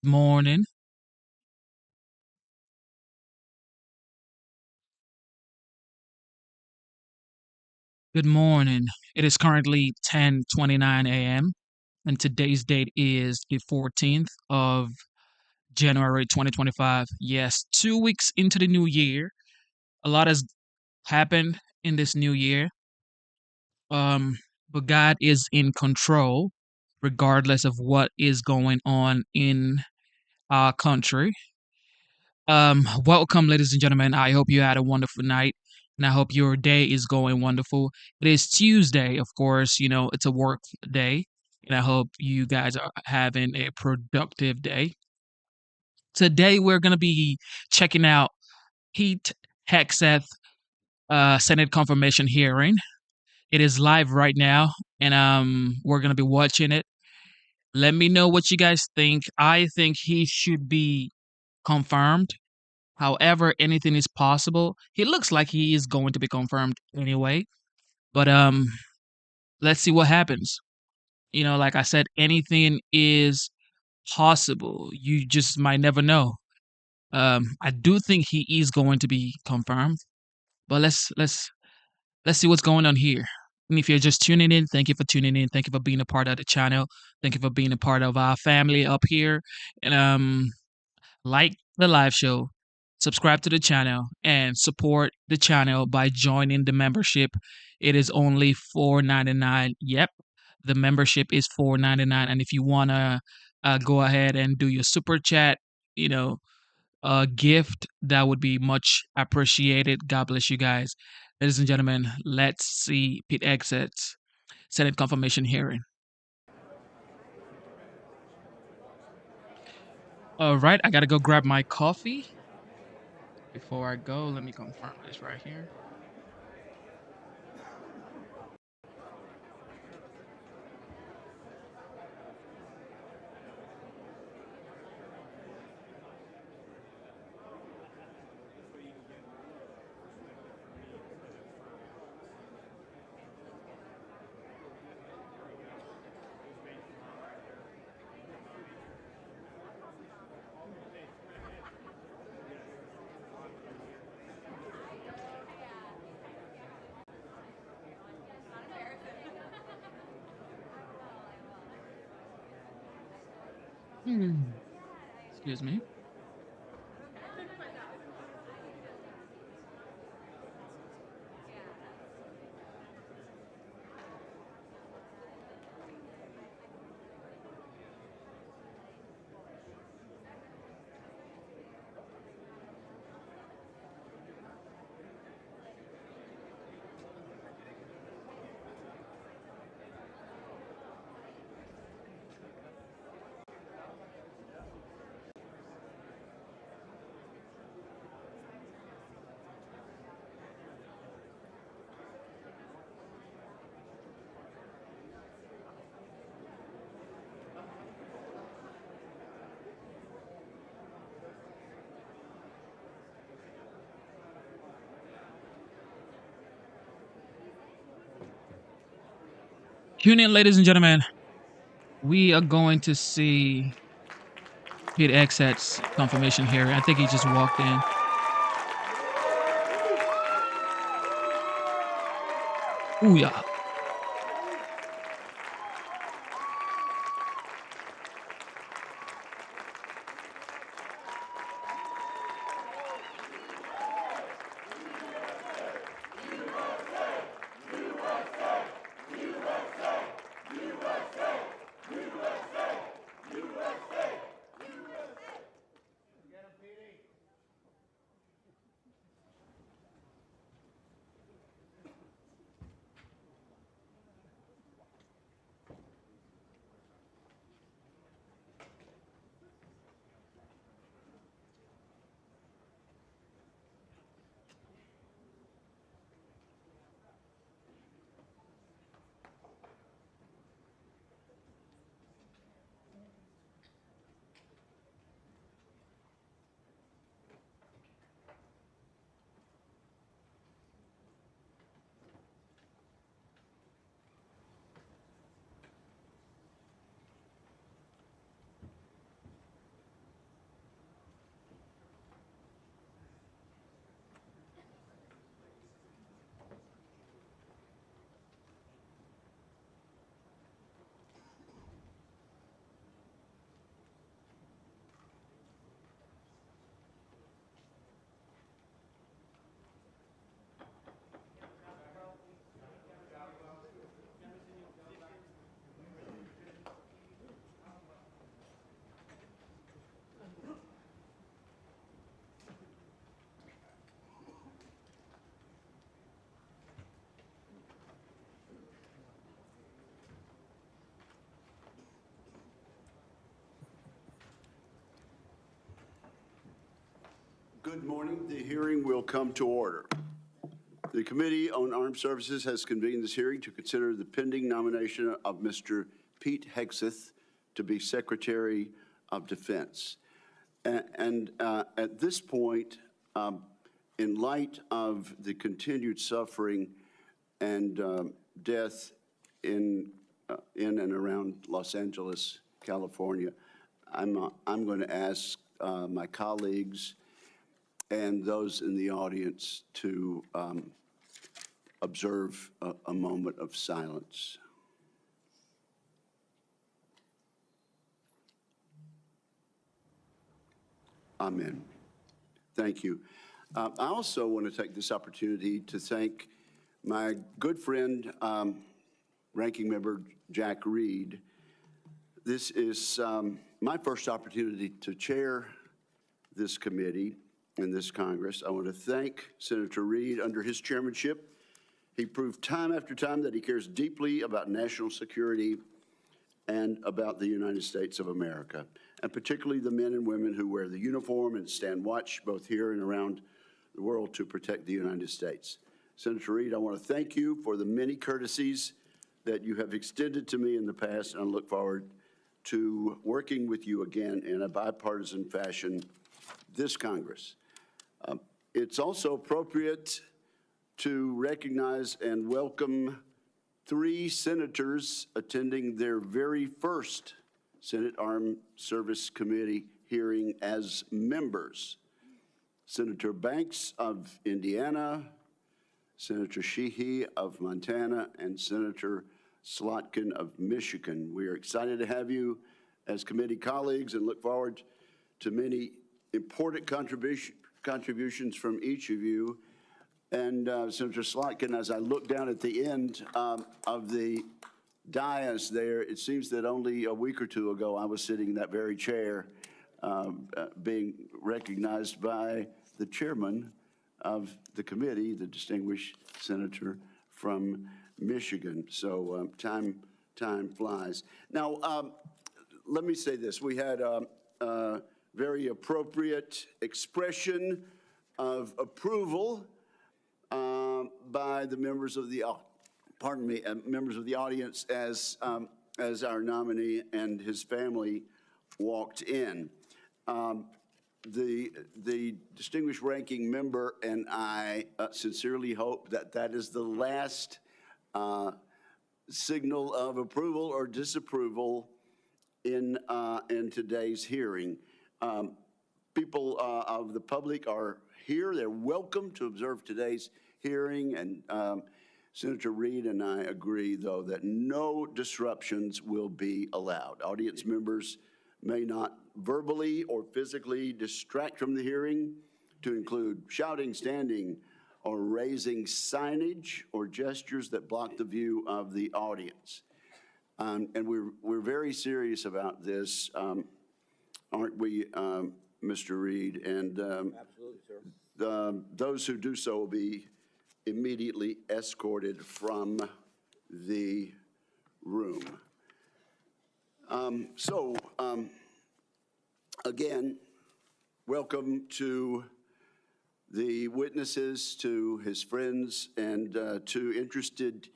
Morning. Good morning. It is currently 10:29 a.m. and today's date is the 14th of January 2025. Yes, 2 weeks into the new year. A lot has happened in this new year. Um but God is in control regardless of what is going on in our country. Welcome, ladies and gentlemen. I hope you had a wonderful night, and I hope your day is going wonderful. It is Tuesday, of course. It's a work day, and I hope you guys are having a productive day. Today, we're gonna be checking out Pete Hegseth Senate confirmation hearing. It is live right now, and we're gonna be watching it. Let me know what you guys think. I think he should be confirmed. However, anything is possible. He looks like he is going to be confirmed anyway. But let's see what happens. Like I said, anything is possible. You just might never know. I do think he is going to be confirmed. But let's see what's going on here. And if you're just tuning in, thank you for tuning in. Thank you for being a part of the channel. Thank you for being a part of our family up here. And like the live show, subscribe to the channel, and support the channel by joining the membership. It is only $4.99. Yep, the membership is $4.99. And if you wanna go ahead and do your super chat, you know, gift, that would be much appreciated. God bless you guys, ladies and gentlemen. Let's see Pete Hegseth's Senate confirmation hearing. All right, I gotta go grab my coffee. Before I go, let me confirm this right here. Hmm. Excuse me. Tune in, ladies and gentlemen. We are going to see Pete Hegseth's confirmation here. I think he just walked in. Ooh, yeah. Good morning. The hearing will come to order. The Committee on Armed Services has convened this hearing to consider the pending nomination of Mr. Pete Hegseth to be Secretary of Defense. And at this point, in light of the continued suffering and death in and around Los Angeles, California, I'm going to ask my colleagues and those in the audience to observe a moment of silence. Amen. Thank you. I also want to take this opportunity to thank my good friend, Ranking Member Jack Reed. This is my first opportunity to chair this committee in this Congress. I want to thank Senator Reed. Under his chairmanship, he proved time after time that he cares deeply about national security and about the United States of America, and particularly the men and women who wear the uniform and stand watch both here and around the world to protect the United States. Senator Reed, I want to thank you for the many courtesies that you have extended to me in the past, and I look forward to working with you again in a bipartisan fashion this Congress. It's also appropriate to recognize and welcome 3 senators attending their very first Senate Armed Service Committee hearing as members. Senator Banks of Indiana, Senator Sheehy of Montana, and Senator Slotkin of Michigan. We are excited to have you as committee colleagues and look forward to many important contributions from each of you. And Senator Slotkin, as I look down at the end of the dais there, it seems that only a week or two ago I was sitting in that very chair being recognized by the chairman of the committee, the distinguished senator from Michigan. So time flies. Now, let me say this. We had a very appropriate expression of approval by the members of the members of the audience as our nominee and his family walked in. The distinguished ranking member and I sincerely hope that that is the last signal of approval or disapproval in today's hearing. People of the public are here. They're welcome to observe today's hearing, and Senator Reed and I agree, though, that no disruptions will be allowed. Audience members may not verbally or physically distract from the hearing, to include shouting, standing, or raising signage or gestures that block the view of the audience. And we're very serious about this, aren't we, Mr. Reed? And absolutely, sir. Those who do so will be immediately escorted from the room. Again, welcome to the witnesses, to his friends, and to interested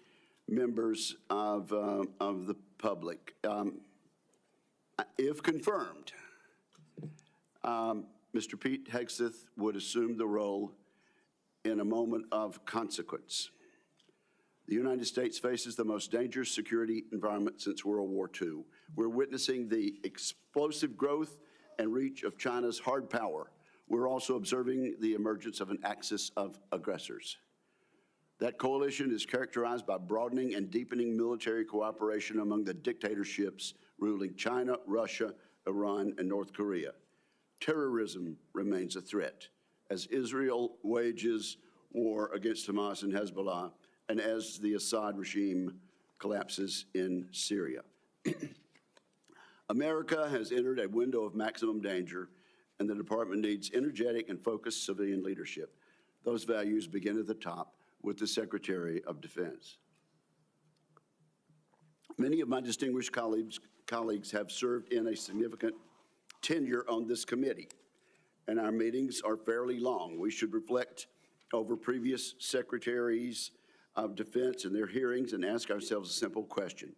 members of the public. If confirmed, Mr. Pete Hegseth would assume the role in a moment of consequence. The United States faces the most dangerous security environment since World War II. We're witnessing the explosive growth and reach of China's hard power. We're also observing the emergence of an axis of aggressors. That coalition is characterized by broadening and deepening military cooperation among the dictatorships ruling China, Russia, Iran, and North Korea. Terrorism remains a threat as Israel wages war against Hamas and Hezbollah, and as the Assad regime collapses in Syria. America has entered a window of maximum danger, and the department needs energetic and focused civilian leadership. Those values begin at the top with the Secretary of Defense. Many of my distinguished colleagues have served in a significant tenure on this committee. and our meetings are fairly long. We should reflect over previous secretaries of defense and their hearings and ask ourselves a simple question.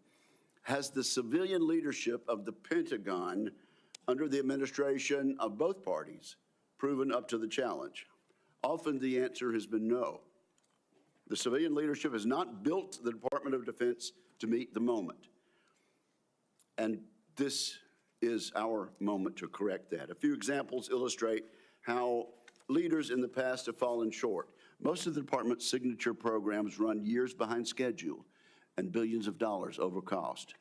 Has the civilian leadership of the Pentagon under the administration of both parties proven up to the challenge? Often the answer has been no. The civilian leadership has not built the Department of Defense to meet the moment. And this is our moment to correct that. A few examples illustrate how leaders in the past have fallen short. Most of the department's signature programs run years behind schedule and billions of dollars over cost.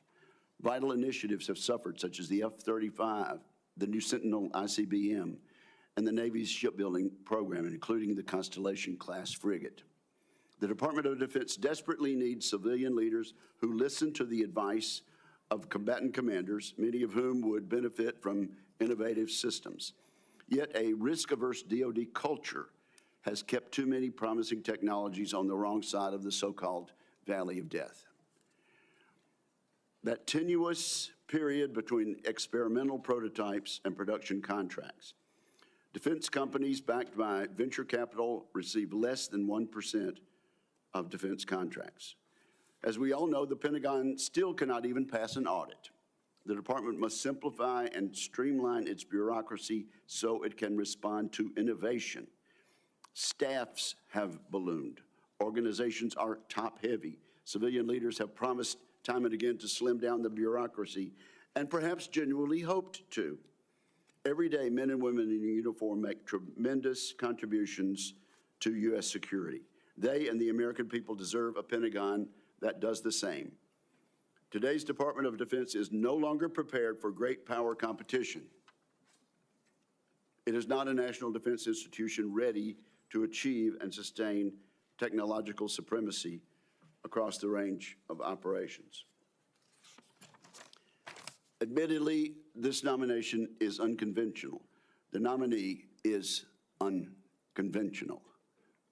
Vital initiatives have suffered, such as the F-35, the new Sentinel ICBM, and the Navy's shipbuilding program, including the Constellation-class frigate. The Department of Defense desperately needs civilian leaders who listen to the advice of combatant commanders, many of whom would benefit from innovative systems. Yet a risk-averse DoD culture has kept too many promising technologies on the wrong side of the so-called valley of death. That tenuous period between experimental prototypes and production contracts. Defense companies backed by venture capital receive less than 1% of defense contracts. As we all know, the Pentagon still cannot even pass an audit. The department must simplify and streamline its bureaucracy so it can respond to innovation. Staffs have ballooned. Organizations are top-heavy. Civilian leaders have promised time and again to slim down the bureaucracy, and perhaps genuinely hoped to. Every day, men and women in uniform make tremendous contributions to U.S. security. They and the American people deserve a Pentagon that does the same. Today's Department of Defense is no longer prepared for great power competition. It is not a national defense institution ready to achieve and sustain technological supremacy across the range of operations. Admittedly, this nomination is unconventional. The nominee is unconventional.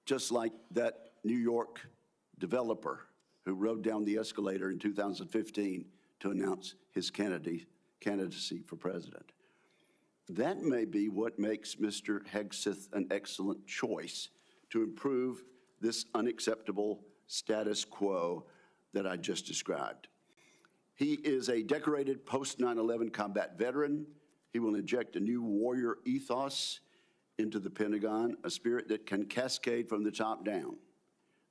Just like that New York developer who rode down the escalator in 2015 to announce his candidacy for president. That may be what makes Mr. Hegseth an excellent choice to improve this unacceptable status quo that I just described. He is a decorated post-9/11 combat veteran. He will inject a new warrior ethos into the Pentagon, a spirit that can cascade from the top down.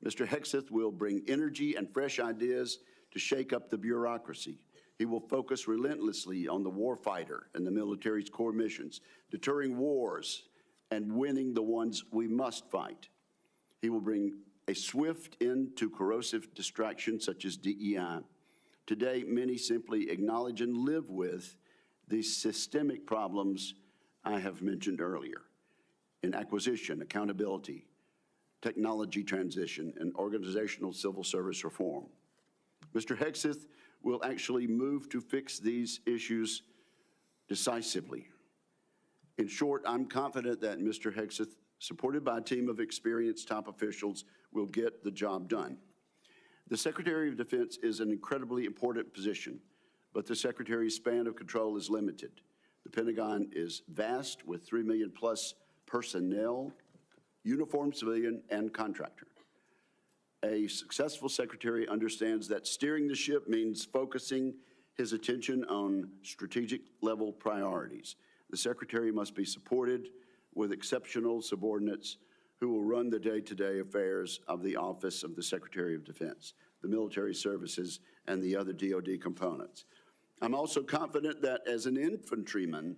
Mr. Hegseth will bring energy and fresh ideas to shake up the bureaucracy. He will focus relentlessly on the warfighter and the military's core missions, deterring wars and winning the ones we must fight. He will bring a swift end to corrosive distractions such as DEI. Today, many simply acknowledge and live with these systemic problems I have mentioned earlier in acquisition, accountability, technology transition, and organizational civil service reform. Mr. Hegseth will actually move to fix these issues decisively. In short, I'm confident that Mr. Hegseth, supported by a team of experienced top officials, will get the job done. The Secretary of Defense is an incredibly important position, but the Secretary's span of control is limited. The Pentagon is vast, with 3 million plus personnel, uniformed civilian and contractor. A successful secretary understands that steering the ship means focusing his attention on strategic level priorities. The secretary must be supported with exceptional subordinates who will run the day-to-day affairs of the Office of the Secretary of Defense, the military services, and the other DoD components. I'm also confident that as an infantryman,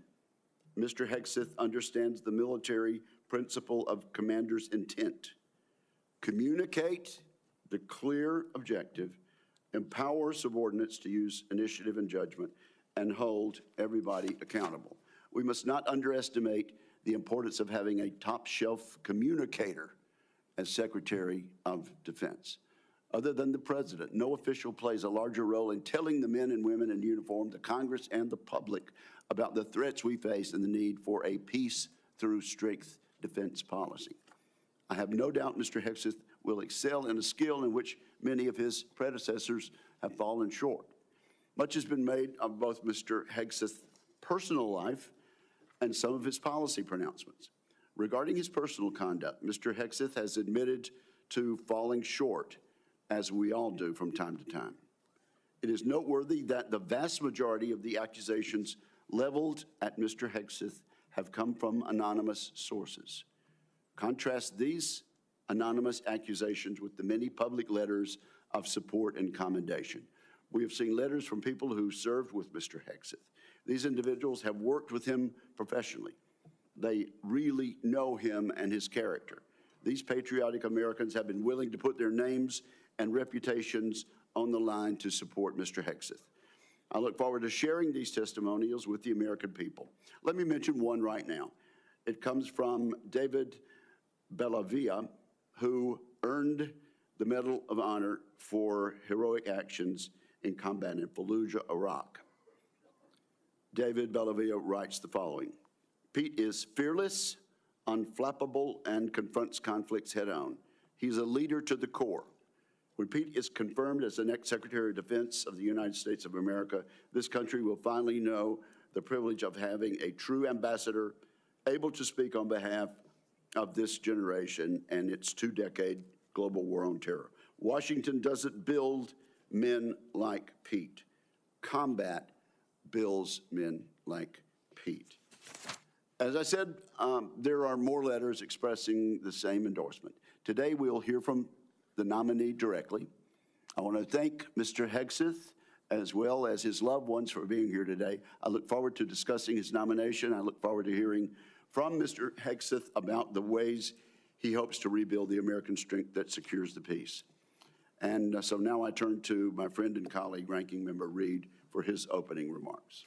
Mr. Hegseth understands the military principle of commander's intent. Communicate the clear objective, empower subordinates to use initiative and judgment, and hold everybody accountable. We must not underestimate the importance of having a top-shelf communicator as Secretary of Defense. Other than the President, no official plays a larger role in telling the men and women in uniform, the Congress, and the public about the threats we face and the need for a peace through strength defense policy. I have no doubt Mr. Hegseth will excel in a skill in which many of his predecessors have fallen short. Much has been made of both Mr. Hegseth's personal life and some of his policy pronouncements. Regarding his personal conduct, Mr. Hegseth has admitted to falling short, as we all do from time to time. It is noteworthy that the vast majority of the accusations leveled at Mr. Hegseth have come from anonymous sources. Contrast these anonymous accusations with the many public letters of support and commendation. We have seen letters from people who served with Mr. Hegseth. These individuals have worked with him professionally. They really know him and his character. These patriotic Americans have been willing to put their names and reputations on the line to support Mr. Hegseth. I look forward to sharing these testimonials with the American people. Let me mention one right now. It comes from David Bellavia, who earned the Medal of Honor for heroic actions in combat in Fallujah, Iraq. David Bellavia writes the following: Pete is fearless, unflappable, and confronts conflicts head-on. He's a leader to the core. When Pete is confirmed as the next Secretary of Defense of the United States of America, this country will finally know the privilege of having a true ambassador able to speak on behalf of this generation and its two-decade global war on terror. Washington doesn't build men like Pete. Combat builds men like Pete. As I said, there are more letters expressing the same endorsement. Today, we'll hear from the nominee directly. I want to thank Mr. Hegseth as well as his loved ones for being here today. I look forward to discussing his nomination. I look forward to hearing from Mr. Hegseth about the ways he hopes to rebuild the American strength that secures the peace. And so now I turn to my friend and colleague, Ranking Member Reed, for his opening remarks.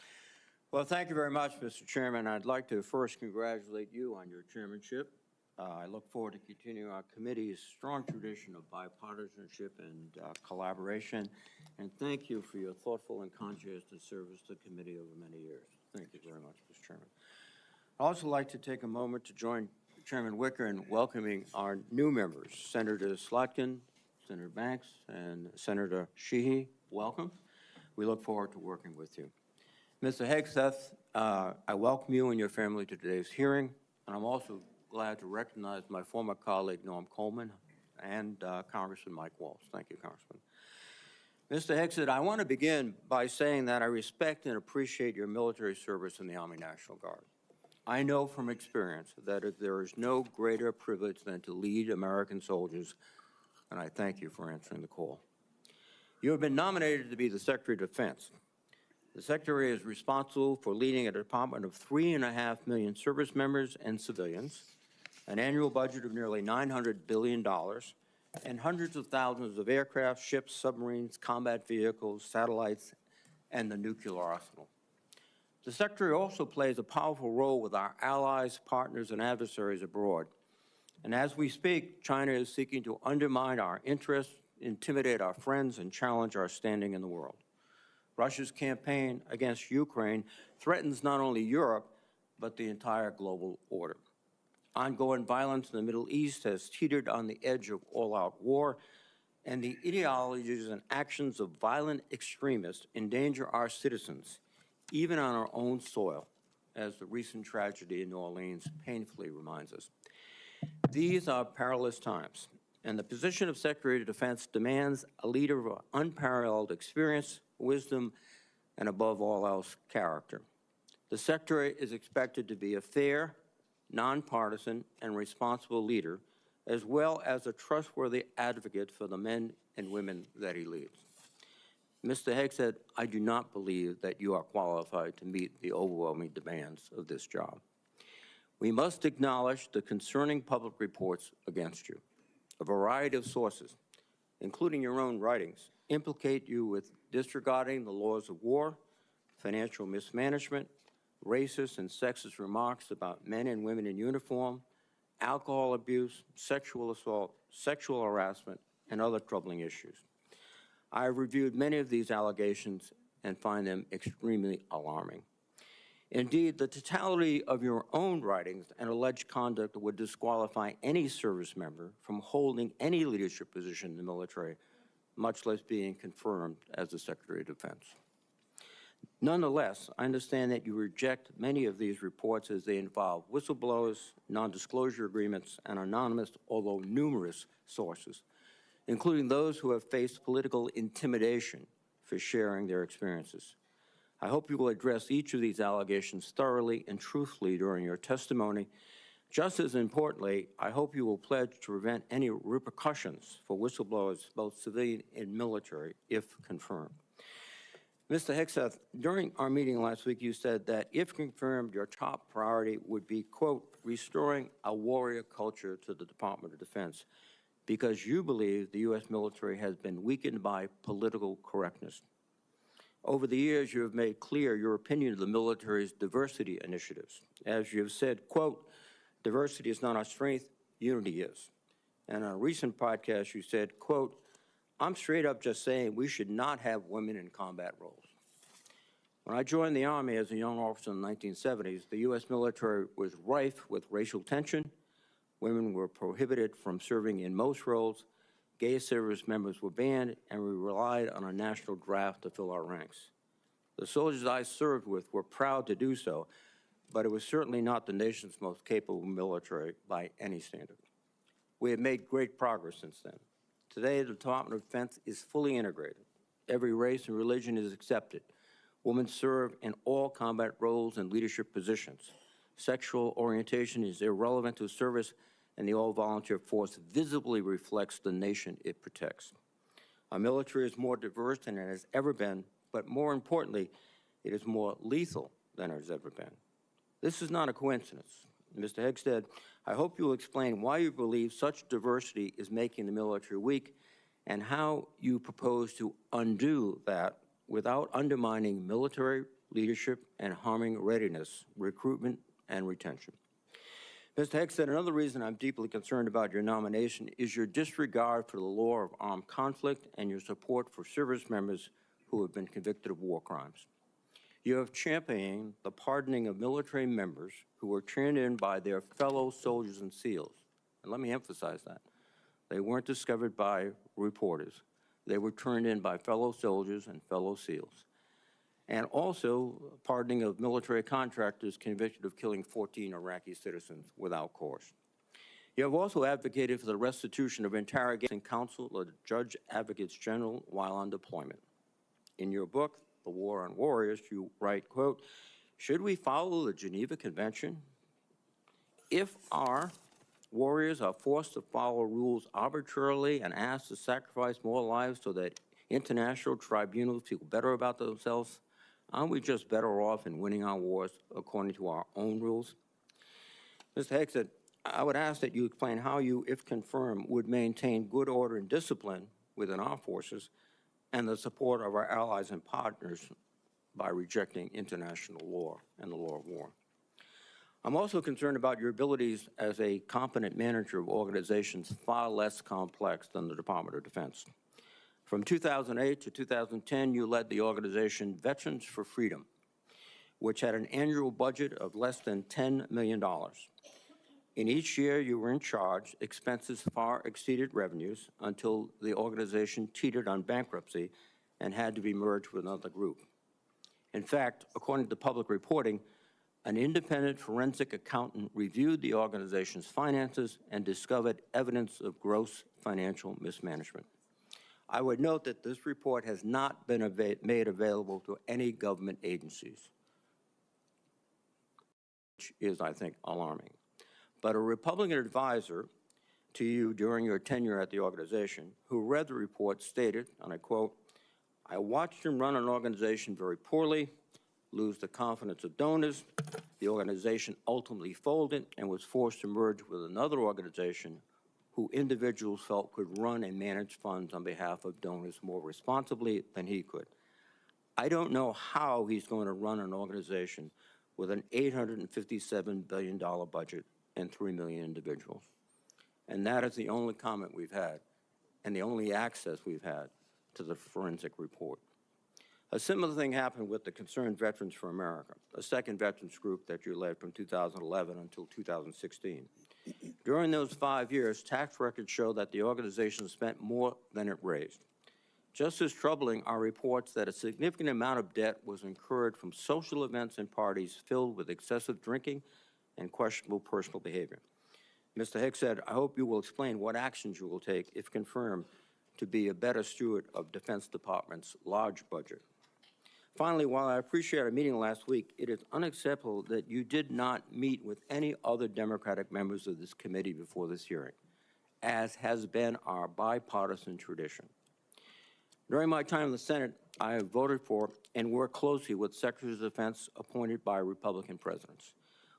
Well, thank you very much, Mr. Chairman. I'd like to first congratulate you on your chairmanship. I look forward to continuing our committee's strong tradition of bipartisanship and collaboration. And thank you for your thoughtful and conscientious service to the committee over many years. Thank you very much, Mr. Chairman. I'd also like to take a moment to join Chairman Wicker in welcoming our new members, Senator Slotkin, Senator Banks, and Senator Sheehy. Welcome. We look forward to working with you. Mr. Hegseth, I welcome you and your family to today's hearing, and I'm also glad to recognize my former colleague, Norm Coleman, and Congressman Mike Waltz. Thank you, Congressman. Mr. Hegseth, I want to begin by saying that I respect and appreciate your military service in the Army National Guard. I know from experience that there is no greater privilege than to lead American soldiers, and I thank you for answering the call. You have been nominated to be the Secretary of Defense. The Secretary is responsible for leading a department of 3.5 million service members and civilians, an annual budget of nearly $900 billion, and hundreds of thousands of aircraft, ships, submarines, combat vehicles, satellites, and the nuclear arsenal. The Secretary also plays a powerful role with our allies, partners, and adversaries abroad. And as we speak, China is seeking to undermine our interests, intimidate our friends, and challenge our standing in the world. Russia's campaign against Ukraine threatens not only Europe, but the entire global order. Ongoing violence in the Middle East has teetered on the edge of all-out war, and the ideologies and actions of violent extremists endanger our citizens, even on our own soil, as the recent tragedy in New Orleans painfully reminds us. These are perilous times, and the position of Secretary of Defense demands a leader of unparalleled experience, wisdom, and above all else, character. The Secretary is expected to be a fair, nonpartisan, and responsible leader, as well as a trustworthy advocate for the men and women that he leads. Mr. Hegseth, I do not believe that you are qualified to meet the overwhelming demands of this job. We must acknowledge the concerning public reports against you. A variety of sources, including your own writings, implicate you with disregarding the laws of war, financial mismanagement, racist and sexist remarks about men and women in uniform, alcohol abuse, sexual assault, sexual harassment, and other troubling issues. I have reviewed many of these allegations and find them extremely alarming. Indeed, the totality of your own writings and alleged conduct would disqualify any service member from holding any leadership position in the military, much less being confirmed as the Secretary of Defense. Nonetheless, I understand that you reject many of these reports as they involve whistleblowers, non-disclosure agreements, and anonymous, although numerous, sources, including those who have faced political intimidation for sharing their experiences. I hope you will address each of these allegations thoroughly and truthfully during your testimony. Just as importantly, I hope you will pledge to prevent any repercussions for whistleblowers, both civilian and military, if confirmed. Mr. Hegseth, during our meeting last week, you said that if confirmed, your top priority would be, quote, restoring a warrior culture to the Department of Defense, because you believe the U.S. military has been weakened by political correctness. Over the years, you have made clear your opinion of the military's diversity initiatives. As you have said, quote, diversity is not our strength, unity is. And on a recent podcast, you said, quote, I'm straight up just saying we should not have women in combat roles. When I joined the Army as a young officer in the 1970s, the U.S. military was rife with racial tension. Women were prohibited from serving in most roles. Gay service members were banned, and we relied on a national draft to fill our ranks. The soldiers I served with were proud to do so, but it was certainly not the nation's most capable military by any standard. We have made great progress since then. Today, the Department of Defense is fully integrated. Every race and religion is accepted. Women serve in all combat roles and leadership positions. Sexual orientation is irrelevant to service, and the all-volunteer force visibly reflects the nation it protects. Our military is more diverse than it has ever been, but more importantly, it is more lethal than it has ever been. This is not a coincidence. Mr. Hegseth, I hope you will explain why you believe such diversity is making the military weak and how you propose to undo that without undermining military leadership and harming readiness, recruitment, and retention. Mr. Hegseth, another reason I'm deeply concerned about your nomination is your disregard for the law of armed conflict and your support for service members who have been convicted of war crimes. You have championed the pardoning of military members who were turned in by their fellow soldiers and SEALs. And let me emphasize that. They weren't discovered by reporters. They were turned in by fellow soldiers and fellow SEALs. And also pardoning of military contractors convicted of killing 14 Iraqi citizens without cause. You have also advocated for the restitution of interrogation counsel of the Judge Advocates General while on deployment. In your book, The War on Warriors, you write, quote, should we follow the Geneva Convention? If our warriors are forced to follow rules arbitrarily and asked to sacrifice more lives so that international tribunals feel better about themselves, aren't we just better off in winning our wars according to our own rules? Mr. Hegseth, I would ask that you explain how you, if confirmed, would maintain good order and discipline within our forces and the support of our allies and partners by rejecting international law and the law of war. I'm also concerned about your abilities as a competent manager of organizations far less complex than the Department of Defense. From 2008 to 2010, you led the organization Veterans for Freedom, which had an annual budget of less than $10 million. In each year you were in charge, expenses far exceeded revenues until the organization teetered on bankruptcy and had to be merged with another group. In fact, according to public reporting, an independent forensic accountant reviewed the organization's finances and discovered evidence of gross financial mismanagement. I would note that this report has not been made available to any government agencies, which is, I think, alarming. But a Republican advisor to you during your tenure at the organization who read the report stated, and I quote, I watched him run an organization very poorly, lose the confidence of donors. The organization ultimately folded and was forced to merge with another organization who individuals felt could run and manage funds on behalf of donors more responsibly than he could. I don't know how he's going to run an organization with an $857 billion budget and 3 million individuals. And that is the only comment we've had and the only access we've had to the forensic report. A similar thing happened with the Concerned Veterans for America, a second veterans group that you led from 2011 until 2016. During those 5 years, tax records show that the organization spent more than it raised. Just as troubling are reports that a significant amount of debt was incurred from social events and parties filled with excessive drinking and questionable personal behavior. Mr. Hegseth, I hope you will explain what actions you will take, if confirmed, to be a better steward of Defense Department's large budget. Finally, while I appreciate our meeting last week, it is unacceptable that you did not meet with any other Democratic members of this committee before this hearing, as has been our bipartisan tradition. During my time in the Senate, I have voted for and worked closely with Secretaries of Defense appointed by Republican presidents.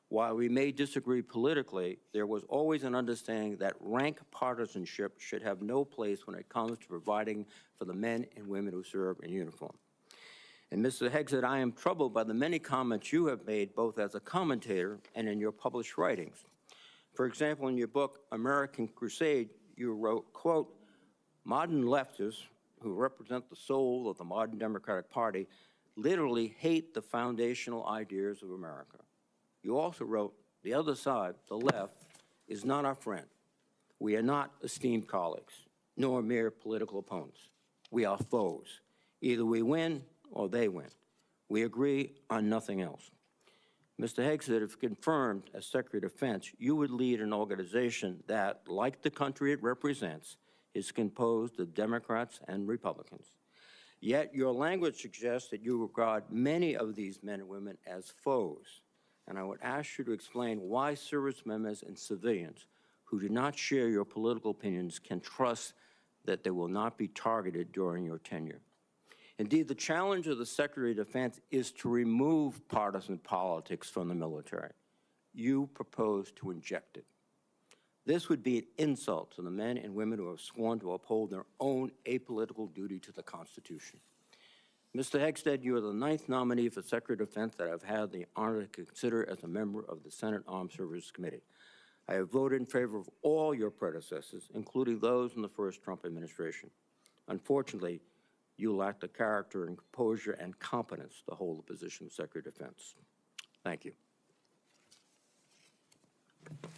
While we may disagree politically, there was always an understanding that rank partisanship should have no place when it comes to providing for the men and women who serve in uniform. And Mr. Hegseth, I am troubled by the many comments you have made both as a commentator and in your published writings. For example, in your book, American Crusade, you wrote, quote, "Modern leftists who represent the soul of the modern Democratic Party literally hate the foundational ideas of America." You also wrote, "The other side, the left, is not our friend. We are not esteemed colleagues, nor mere political opponents. We are foes. Either we win or they win. We agree on nothing else." Mr. Hegseth, if confirmed as Secretary of Defense, you would lead an organization that, like the country it represents, is composed of Democrats and Republicans. Yet your language suggests that you regard many of these men and women as foes. And I would ask you to explain why service members and civilians who do not share your political opinions can trust that they will not be targeted during your tenure. Indeed, the challenge of the Secretary of Defense is to remove partisan politics from the military. You propose to inject it. This would be an insult to the men and women who have sworn to uphold their own apolitical duty to the Constitution. Mr. Hegseth, you are the 9th nominee for Secretary of Defense that I've had the honor to consider as a member of the Senate Armed Services Committee. I have voted in favor of all your predecessors, including those in the first Trump administration. Unfortunately, you lack the character and composure and competence to hold the position of Secretary of Defense. Thank you.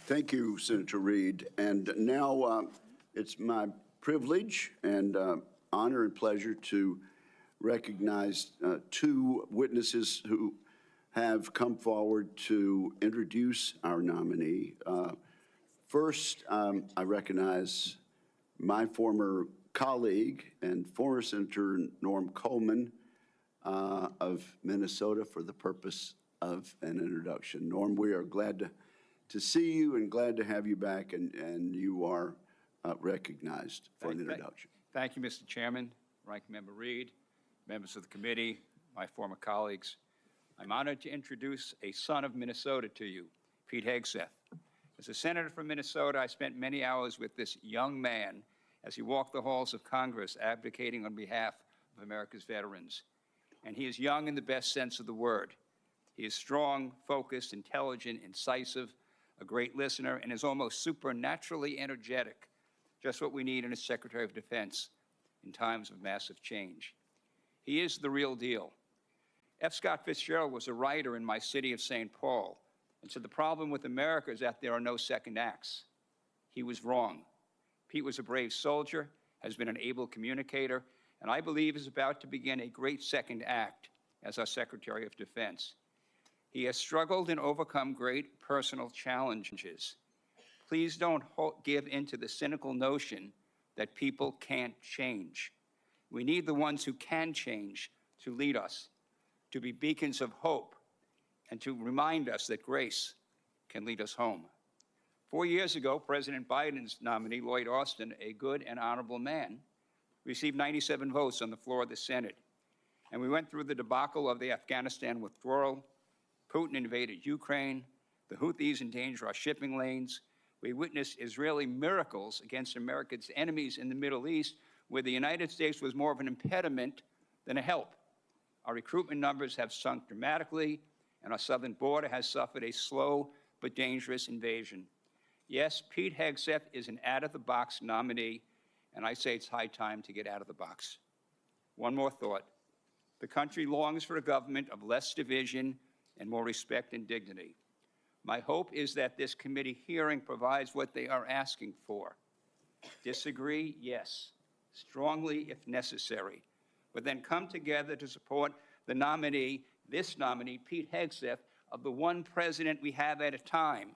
Thank you, Senator Reid. And now it's my privilege and honor and pleasure to recognize two witnesses who have come forward to introduce our nominee. First, I recognize my former colleague and former Senator Norm Coleman of Minnesota for the purpose of an introduction. Norm, we are glad to see you and glad to have you back, and you are recognized for an introduction. Thank you, Mr. Chairman, Ranking Member Reid, members of the committee, my former colleagues. I'm honored to introduce a son of Minnesota to you, Pete Hegseth. As a senator from Minnesota, I spent many hours with this young man as he walked the halls of Congress advocating on behalf of America's veterans. And he is young in the best sense of the word. He is strong, focused, intelligent, incisive, a great listener, and is almost supernaturally energetic, just what we need in a Secretary of Defense in times of massive change. He is the real deal. F. Scott Fitzgerald was a writer in my city of St. Paul, and said the problem with America is that there are no second acts. He was wrong. Pete was a brave soldier, has been an able communicator, and I believe is about to begin a great second act as our Secretary of Defense. He has struggled and overcome great personal challenges. Please don't give in to the cynical notion that people can't change. We need the ones who can change to lead us, to be beacons of hope, and to remind us that grace can lead us home. 4 years ago, President Biden's nominee, Lloyd Austin, a good and honorable man, received 97 votes on the floor of the Senate. And we went through the debacle of the Afghanistan withdrawal. Putin invaded Ukraine. The Houthis endanger our shipping lanes. We witnessed Israeli miracles against America's enemies in the Middle East, where the United States was more of an impediment than a help. Our recruitment numbers have sunk dramatically, and our southern border has suffered a slow but dangerous invasion. Yes, Pete Hegseth is an out-of-the-box nominee, and I say it's high time to get out of the box. One more thought. The country longs for a government of less division and more respect and dignity. My hope is that this committee hearing provides what they are asking for. Disagree? Yes. strongly if necessary, but then come together to support the nominee, this nominee, Pete Hegseth, of the one president we have at a time,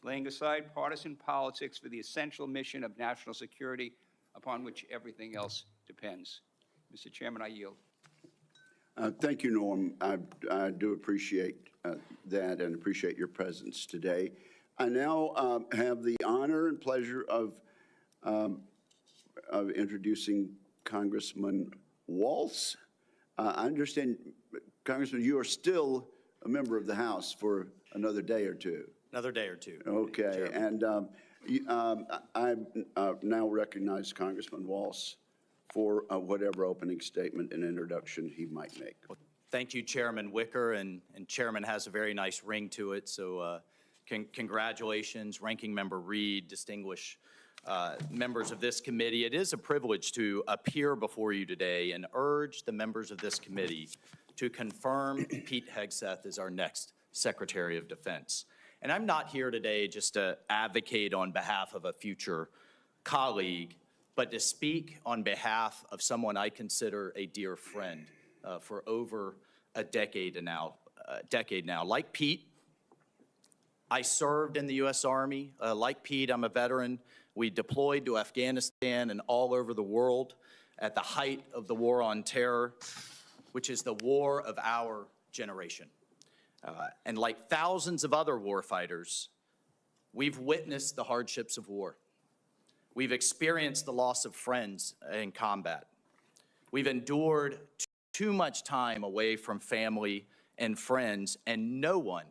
laying aside partisan politics for the essential mission of national security upon which everything else depends. Mr. Chairman, I yield. Thank you, Norm. I do appreciate that and appreciate your presence today. I now have the honor and pleasure of introducing Congressman Walz. I understand, Congressman, you are still a member of the House for another day or two. Another day or two. Okay, and I now recognize Congressman Walz for whatever opening statement and introduction he might make. Well, thank you, Chairman Wicker, and Chairman has a very nice ring to it, so congratulations, Ranking Member Reed, distinguished members of this committee. It is a privilege to appear before you today and urge the members of this committee to confirm Pete Hegseth as our next Secretary of Defense. And I'm not here today just to advocate on behalf of a future colleague, but to speak on behalf of someone I consider a dear friend for over a decade now. Like Pete, I served in the U.S. Army. Like Pete, I'm a veteran. We deployed to Afghanistan and all over the world at the height of the war on terror, which is the war of our generation. And like thousands of other warfighters, we've witnessed the hardships of war. We've experienced the loss of friends in combat. We've endured too much time away from family and friends, and no one,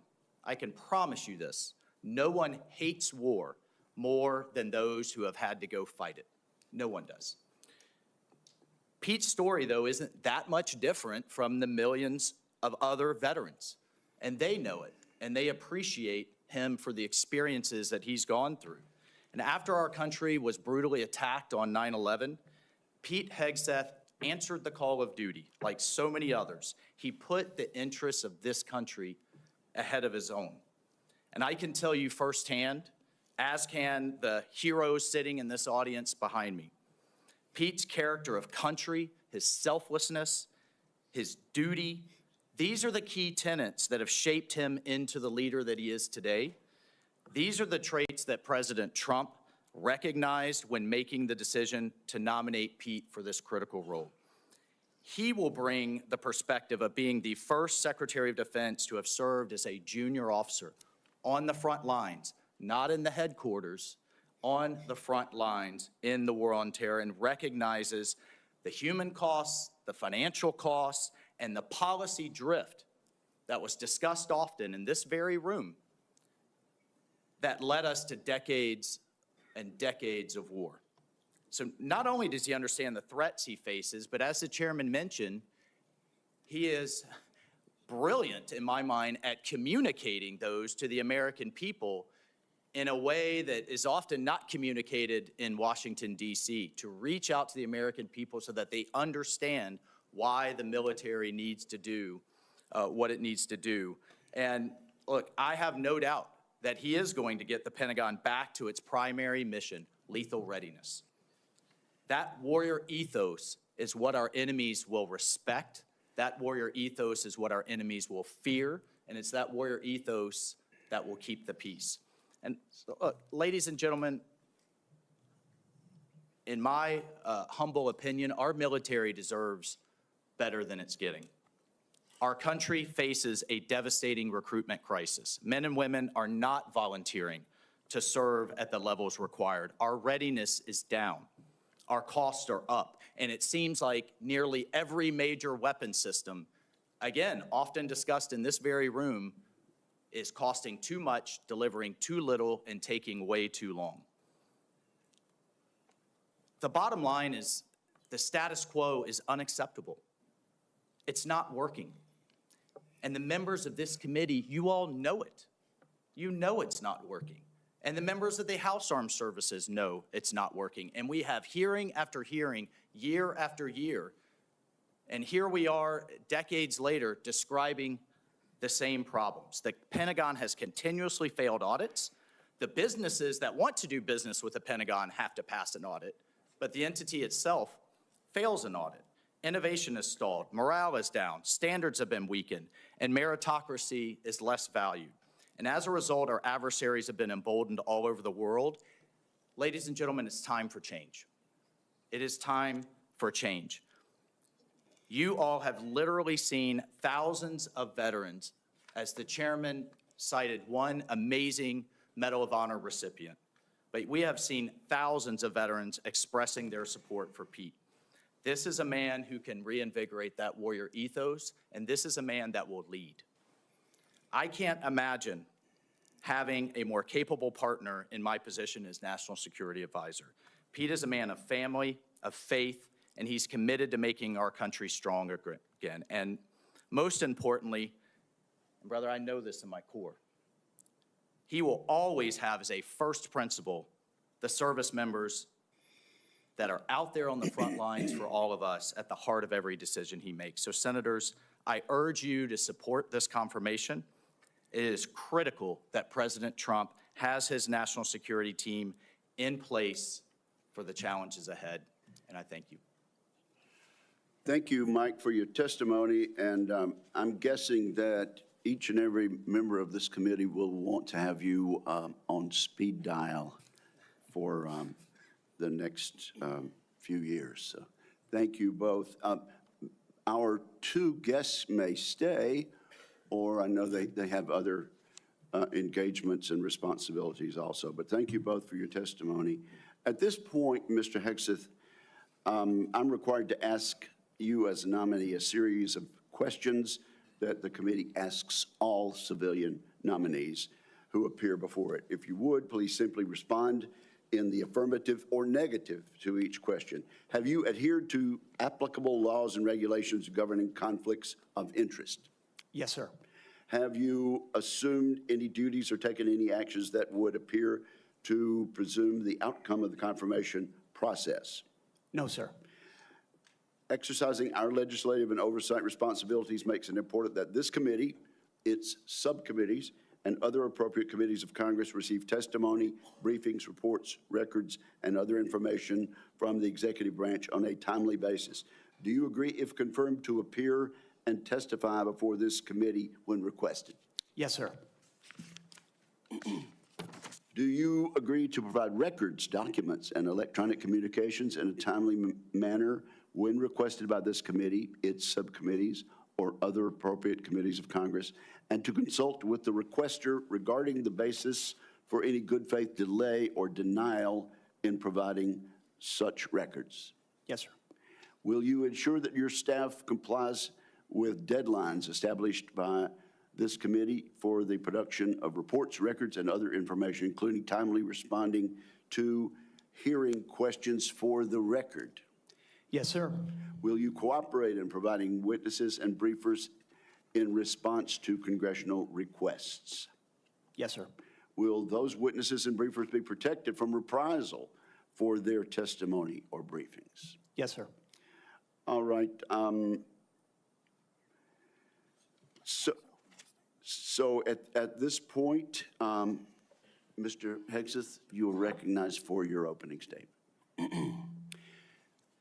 I can promise you this, no one hates war more than those who have had to go fight it. No one does. Pete's story, though, isn't that much different from the millions of other veterans, and they know it, and they appreciate him for the experiences that he's gone through. And after our country was brutally attacked on 9/11, Pete Hegseth answered the call of duty like so many others. He put the interests of this country ahead of his own. And I can tell you firsthand, as can the heroes sitting in this audience behind me, Pete's character of country, his selflessness, his duty, these are the key tenets that have shaped him into the leader that he is today. These are the traits that President Trump recognized when making the decision to nominate Pete for this critical role. He will bring the perspective of being the first Secretary of Defense to have served as a junior officer on the front lines, not in the headquarters, on the front lines in the war on terror, and recognizes the human costs, the financial costs, and the policy drift that was discussed often in this very room that led us to decades and decades of war. So not only does he understand the threats he faces, but as the chairman mentioned, he is brilliant, in my mind, at communicating those to the American people in a way that is often not communicated in Washington, D.C., to reach out to the American people so that they understand why the military needs to do what it needs to do. And look, I have no doubt that he is going to get the Pentagon back to its primary mission, lethal readiness. That warrior ethos is what our enemies will respect. That warrior ethos is what our enemies will fear, and it's that warrior ethos that will keep the peace. And so, ladies and gentlemen, in my humble opinion, our military deserves better than it's getting. Our country faces a devastating recruitment crisis. Men and women are not volunteering to serve at the levels required. Our readiness is down. Our costs are up. And it seems like nearly every major weapon system, again, often discussed in this very room, is costing too much, delivering too little, and taking way too long. The bottom line is the status quo is unacceptable. It's not working. And the members of this committee, you all know it. You know it's not working. And the members of the House Armed Services know it's not working. And we have hearing after hearing, year after year. And here we are, decades later, describing the same problems. The Pentagon has continuously failed audits. The businesses that want to do business with the Pentagon have to pass an audit. but the entity itself fails an audit. Innovation is stalled, morale is down, standards have been weakened, and meritocracy is less valued. And as a result, our adversaries have been emboldened all over the world. Ladies and gentlemen, it's time for change. It is time for change. You all have literally seen thousands of veterans, as the chairman cited one amazing Medal of Honor recipient. But we have seen thousands of veterans expressing their support for Pete. This is a man who can reinvigorate that warrior ethos, and this is a man that will lead. I can't imagine having a more capable partner in my position as National Security Advisor. Pete is a man of family, of faith, and he's committed to making our country strong again. And most importantly, and brother, I know this in my core, he will always have as a first principle the service members that are out there on the front lines for all of us at the heart of every decision he makes. So senators, I urge you to support this confirmation. It is critical that President Trump has his national security team in place for the challenges ahead, and I thank you. Thank you, Mike, for your testimony, and I'm guessing that each and every member of this committee will want to have you on speed dial for the next few years. So thank you both. Our two guests may stay, or I know they have other engagements and responsibilities also, but thank you both for your testimony. At this point, Mr. Hegseth, I'm required to ask you as a nominee a series of questions that the committee asks all civilian nominees who appear before it. If you would, please simply respond in the affirmative or negative to each question. Have you adhered to applicable laws and regulations governing conflicts of interest? Yes, sir. Have you assumed any duties or taken any actions that would appear to presume the outcome of the confirmation process? No, sir. Exercising our legislative and oversight responsibilities makes it important that this committee, its subcommittees, and other appropriate committees of Congress receive testimony, briefings, reports, records, and other information from the executive branch on a timely basis. Do you agree, if confirmed, to appear and testify before this committee when requested? Yes, sir. Do you agree to provide records, documents, and electronic communications in a timely manner when requested by this committee, its subcommittees, or other appropriate committees of Congress, and to consult with the requester regarding the basis for any good faith delay or denial in providing such records? Yes, sir. Will you ensure that your staff complies with deadlines established by this committee for the production of reports, records, and other information, including timely responding to hearing questions for the record? Yes, sir. Will you cooperate in providing witnesses and briefers in response to congressional requests? Yes, sir. Will those witnesses and briefers be protected from reprisal for their testimony or briefings? Yes, sir. All right. So at this point, Mr. Hegseth, you are recognized for your opening statement.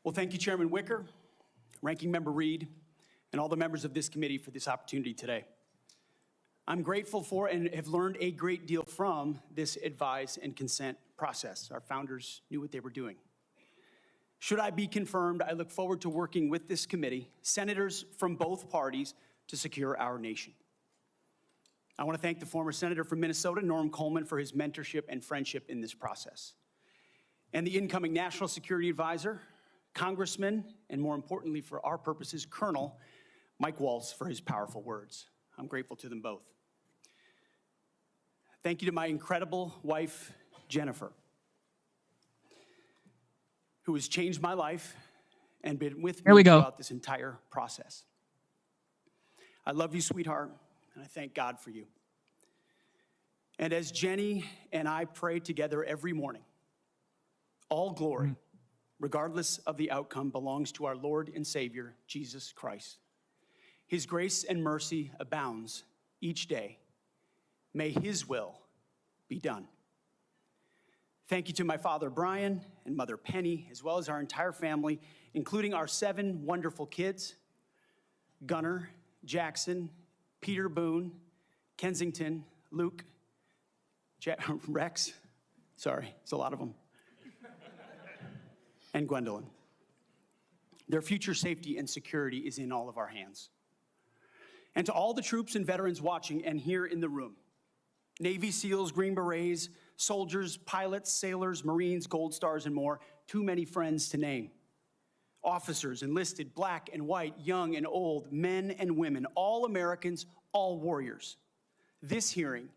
Well, thank you, Chairman Wicker, Ranking Member Reed, and all the members of this committee for this opportunity today. I'm grateful for and have learned a great deal from this advise and consent process. Our founders knew what they were doing. Should I be confirmed, I look forward to working with this committee, senators from both parties, to secure our nation. I want to thank the former senator from Minnesota, Norm Coleman, for his mentorship and friendship in this process, and the incoming National Security Advisor, Congressman, and more importantly for our purposes, Colonel Mike Waltz, for his powerful words. I'm grateful to them both. Thank you to my incredible wife, Jennifer, who has changed my life and been with me throughout this entire process. I love you, sweetheart, and I thank God for you. And as Jenny and I pray together every morning, all glory, regardless of the outcome, belongs to our Lord and Savior, Jesus Christ. His grace and mercy abounds each day. May his will be done. Thank you to my father, Brian, and mother, Penny, as well as our entire family, including our 7 wonderful kids, Gunnar, Jackson, Peter Boone, Kensington, Luke, Rex, sorry, it's a lot of them, and Gwendolyn. Their future safety and security is in all of our hands. And to all the troops and veterans watching and here in the room, Navy SEALs, Green Berets, soldiers, pilots, sailors, Marines, Gold Stars, and more, too many friends to name. Officers, enlisted, black and white, young and old, men and women, all Americans, all warriors. This hearing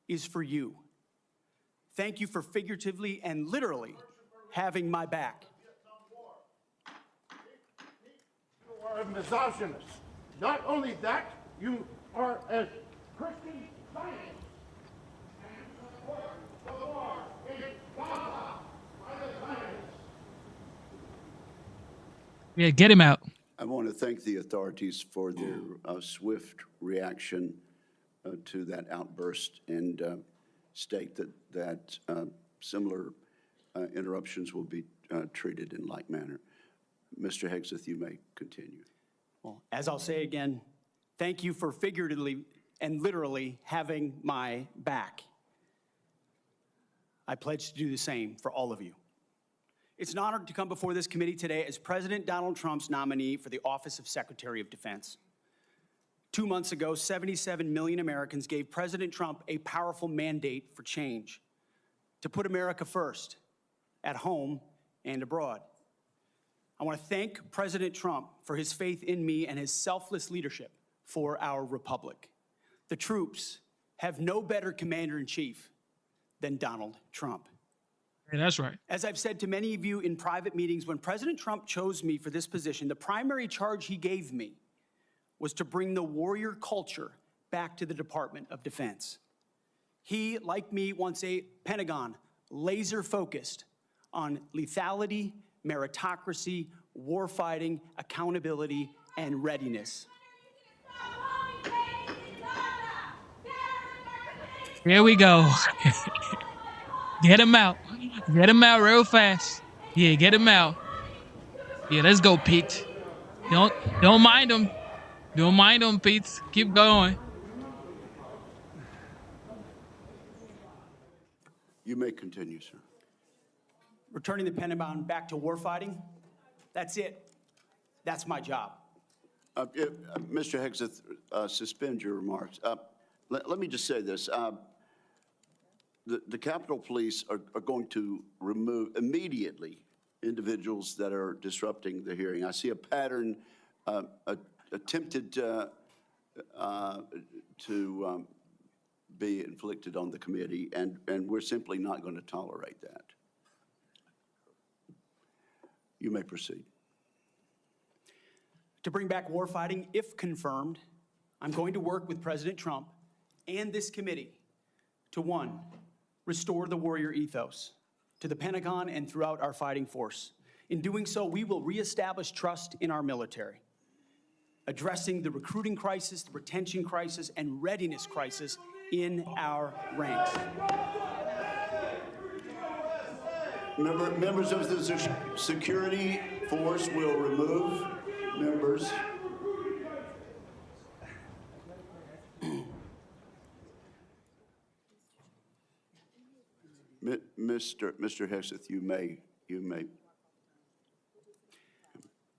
is for you. Thank you for figuratively and literally having my back. You are a misogynist. Not only that, you are a Christian Zionist. And you support the war in Gaza by the Zionists. Yeah, get him out. I want to thank the authorities for their swift reaction to that outburst and state that similar interruptions will be treated in like manner. Mr. Hegseth, you may continue. Well, as I'll say again, thank you for figuratively and literally having my back. I pledge to do the same for all of you. It's an honor to come before this committee today as President Donald Trump's nominee for the office of Secretary of Defense. 2 months ago, 77 million Americans gave President Trump a powerful mandate for change, to put America first, at home and abroad. I want to thank President Trump for his faith in me and his selfless leadership for our republic. The troops have no better commander-in-chief than Donald Trump. Yeah, that's right. As I've said to many of you in private meetings, when President Trump chose me for this position, the primary charge he gave me was to bring the warrior culture back to the Department of Defense. He, like me, wants a Pentagon laser-focused on lethality, meritocracy, warfighting, accountability, and readiness. Here we go. Get him out. Get him out real fast. Yeah, get him out. Yeah, let's go, Pete. Don't mind him. Don't mind him, Pete. Keep going. You may continue, sir. Returning the Pentagon back to warfighting, that's it. That's my job. Mr. Hegseth, suspend your remarks. Let me just say this. The Capitol Police are going to remove immediately individuals that are disrupting the hearing. I see a pattern attempted to be inflicted on the committee, and we're simply not going to tolerate that. You may proceed. To bring back warfighting, if confirmed, I'm going to work with President Trump and this committee to, 1, restore the warrior ethos to the Pentagon and throughout our fighting force. In doing so, we will reestablish trust in our military, addressing the recruiting crisis, the retention crisis, and readiness crisis in our ranks. Members of the security force will remove members. Mr. Hegseth, you may.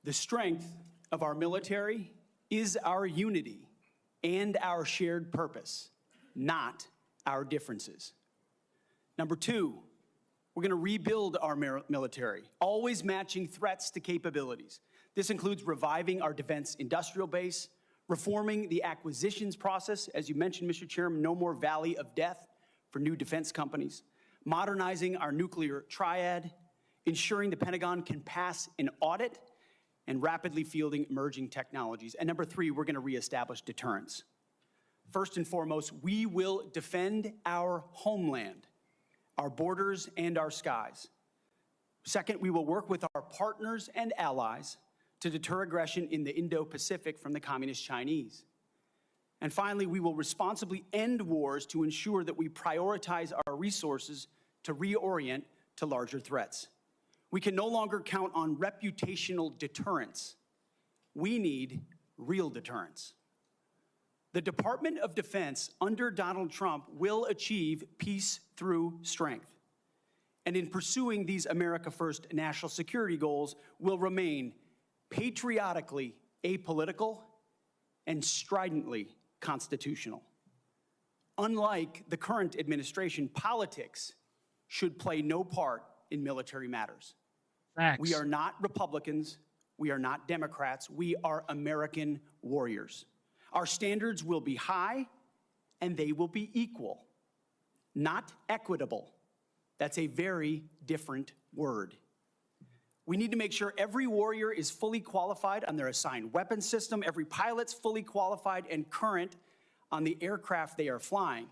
The strength of our military is our unity and our shared purpose, not our differences. Number 2, we're going to rebuild our military, always matching threats to capabilities. This includes reviving our defense industrial base, reforming the acquisitions process. As you mentioned, Mr. Chairman, no more valley of death for new defense companies, modernizing our nuclear triad, ensuring the Pentagon can pass an audit, and rapidly fielding emerging technologies. And number 3, we're going to reestablish deterrence. First and foremost, we will defend our homeland, our borders, and our skies. Second, we will work with our partners and allies to deter aggression in the Indo-Pacific from the Communist Chinese. And finally, we will responsibly end wars to ensure that we prioritize our resources to reorient to larger threats. We can no longer count on reputational deterrence. We need real deterrence. The Department of Defense under Donald Trump will achieve peace through strength. And in pursuing these America First national security goals, will remain patriotically apolitical and stridently constitutional. Unlike the current administration, politics should play no part in military matters. Facts. We are not Republicans. We are not Democrats. We are American warriors. Our standards will be high and they will be equal, not equitable. That's a very different word. We need to make sure every warrior is fully qualified on their assigned weapons system, every pilot's fully qualified and current on the aircraft they are flying,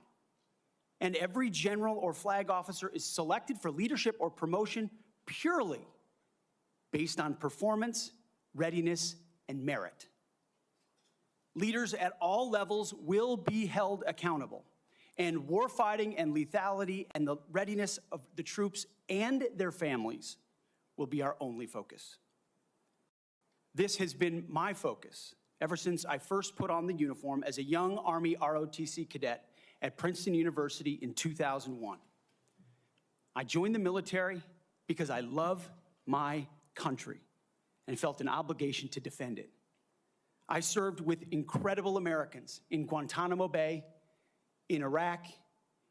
and every general or flag officer is selected for leadership or promotion purely based on performance, readiness, and merit. Leaders at all levels will be held accountable, and warfighting and lethality and the readiness of the troops and their families will be our only focus. This has been my focus ever since I first put on the uniform as a young Army ROTC cadet at Princeton University in 2001. I joined the military because I love my country and felt an obligation to defend it. I served with incredible Americans in Guantanamo Bay, in Iraq,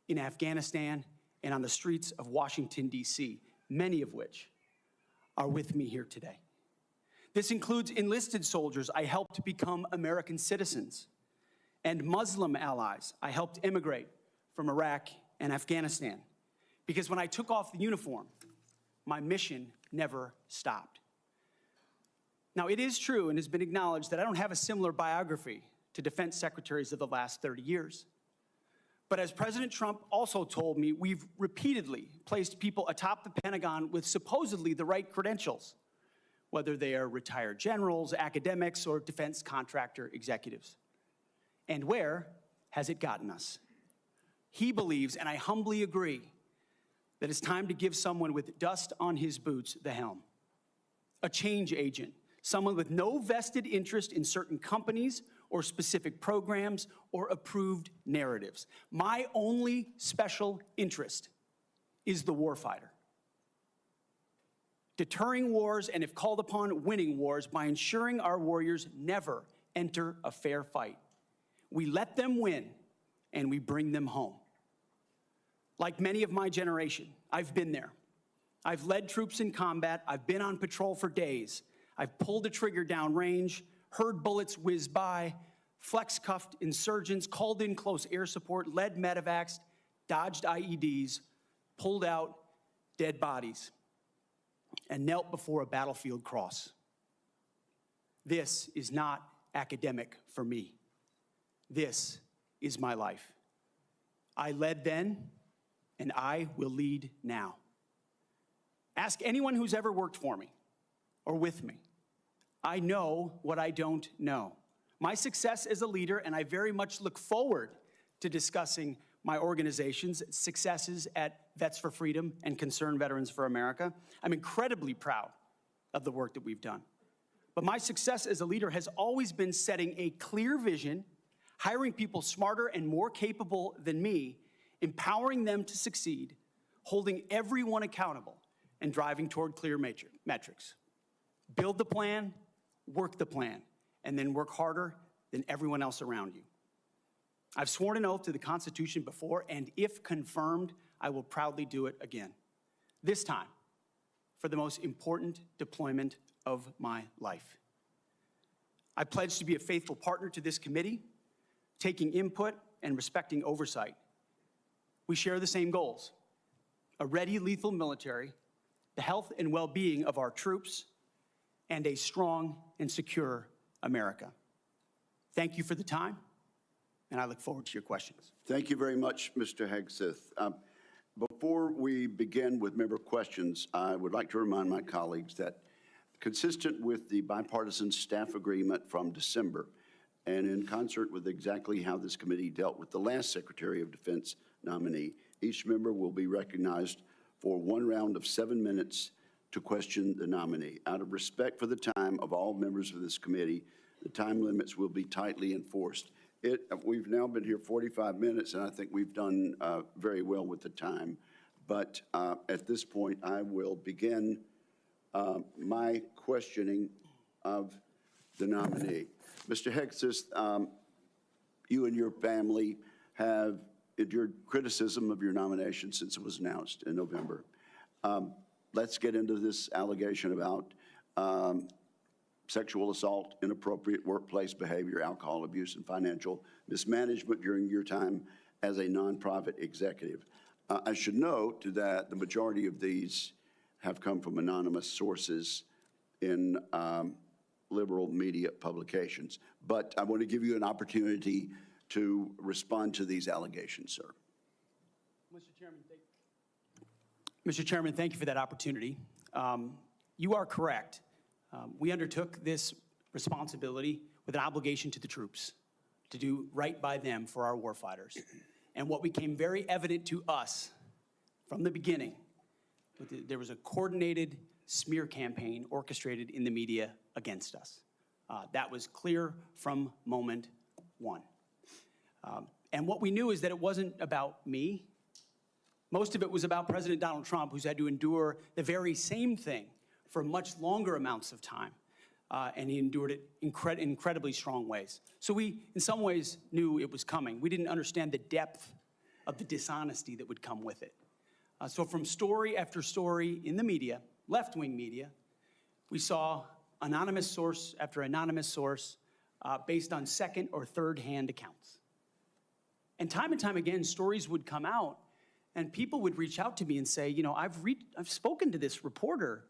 in Afghanistan, and on the streets of Washington, D.C., many of which are with me here today. This includes enlisted soldiers I helped become American citizens, and Muslim allies I helped immigrate from Iraq and Afghanistan. Because when I took off the uniform, my mission never stopped. Now, it is true and has been acknowledged that I don't have a similar biography to defense secretaries of the last 30 years. But as President Trump also told me, we've repeatedly placed people atop the Pentagon with supposedly the right credentials, whether they are retired generals, academics, or defense contractor executives. And where has it gotten us? He believes, and I humbly agree, that it's time to give someone with dust on his boots the helm. A change agent, someone with no vested interest in certain companies or specific programs or approved narratives. My only special interest is the warfighter. Deterring wars, and if called upon, winning wars by ensuring our warriors never enter a fair fight. We let them win, and we bring them home. Like many of my generation, I've been there. I've led troops in combat. I've been on patrol for days. I've pulled a trigger downrange, heard bullets whiz by, flex-cuffed insurgents, called in close air support, led medevacs, dodged IEDs, pulled out dead bodies, and knelt before a battlefield cross. This is not academic for me. This is my life. I led then, and I will lead now. Ask anyone who's ever worked for me or with me. I know what I don't know. My success as a leader, and I very much look forward to discussing my organization's successes at Vets for Freedom and Concerned Veterans for America. I'm incredibly proud of the work that we've done. But my success as a leader has always been setting a clear vision, hiring people smarter and more capable than me, empowering them to succeed, holding everyone accountable, and driving toward clear metrics. Build the plan, work the plan, and then work harder than everyone else around you. I've sworn an oath to the Constitution before, and if confirmed, I will proudly do it again. This time, for the most important deployment of my life. I pledge to be a faithful partner to this committee, taking input and respecting oversight. We share the same goals: a ready, lethal military, the health and well-being of our troops, and a strong and secure America. Thank you for the time, and I look forward to your questions. Thank you very much, Mr. Hegseth. Before we begin with member questions, I would like to remind my colleagues that, consistent with the bipartisan staff agreement from December, and in concert with exactly how this committee dealt with the last Secretary of Defense nominee, each member will be recognized for one round of 7 minutes to question the nominee. Out of respect for the time of all members of this committee, the time limits will be tightly enforced. We've now been here 45 minutes, and I think we've done very well with the time. But at this point, I will begin my questioning of the nominee. Mr. Hegseth, you and your family have endured criticism of your nomination since it was announced in November. Let's get into this allegation about sexual assault, inappropriate workplace behavior, alcohol abuse, and financial mismanagement during your time as a nonprofit executive. I should note that the majority of these have come from anonymous sources in liberal media publications. But I want to give you an opportunity to respond to these allegations, sir. Mr. Chairman, thank you for that opportunity. You are correct. We undertook this responsibility with an obligation to the troops to do right by them for our warfighters. And what became very evident to us from the beginning, there was a coordinated smear campaign orchestrated in the media against us. That was clear from moment one. And what we knew is that it wasn't about me. Most of it was about President Donald Trump, who's had to endure the very same thing for much longer amounts of time. And he endured it in incredibly strong ways. So we, in some ways, knew it was coming. We didn't understand the depth of the dishonesty that would come with it. So from story after story in the media, left-wing media, we saw anonymous source after anonymous source based on second or third-hand accounts. And time again, stories would come out, and people would reach out to me and say, you know, I've spoken to this reporter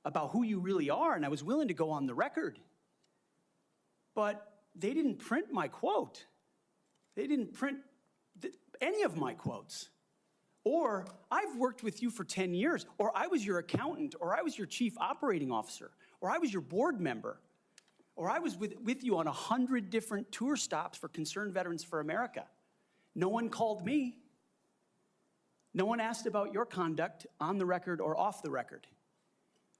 about who you really are, and I was willing to go on the record. But they didn't print my quote. They didn't print any of my quotes. Or, I've worked with you for 10 years, or I was your accountant, or I was your chief operating officer, or I was your board member, or I was with you on 100 different tour stops for Concerned Veterans for America. No one called me. No one asked about your conduct on the record or off the record.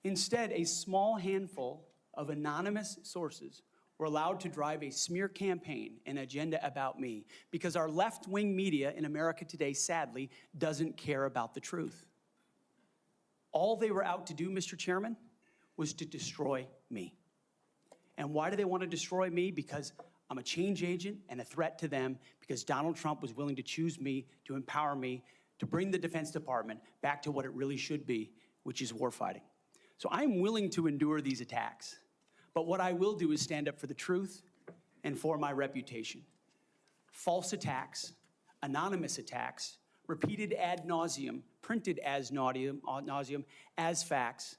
Instead, a small handful of anonymous sources were allowed to drive a smear campaign, an agenda about me, because our left-wing media in America today, sadly, doesn't care about the truth. All they were out to do, Mr. Chairman, was to destroy me. And why do they want to destroy me? Because I'm a change agent and a threat to them, because Donald Trump was willing to choose me, to empower me, to bring the Defense Department back to what it really should be, which is warfighting. So I'm willing to endure these attacks. But what I will do is stand up for the truth and for my reputation. False attacks, anonymous attacks, repeated ad nauseum, printed as nauseum, as facts.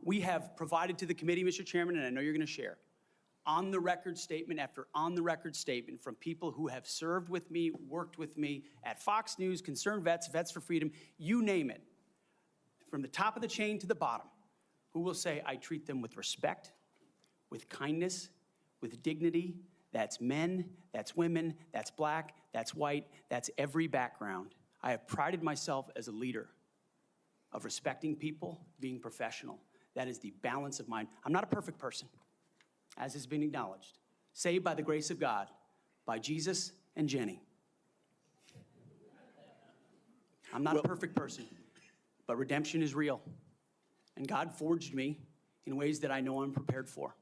We have provided to the committee, Mr. Chairman, and I know you're going to share, on-the-record statement after on-the-record statement from people who have served with me, worked with me at Fox News, Concerned Vets, Vets for Freedom, you name it, from the top of the chain to the bottom, who will say, I treat them with respect, with kindness, with dignity. That's men, that's women, that's black, that's white, that's every background. I have prided myself as a leader of respecting people, being professional. That is the balance of mine. I'm not a perfect person, as has been acknowledged. Saved by the grace of God, by Jesus and Jenny. I'm not a perfect person, but redemption is real. And God forged me in ways that I know I'm prepared for.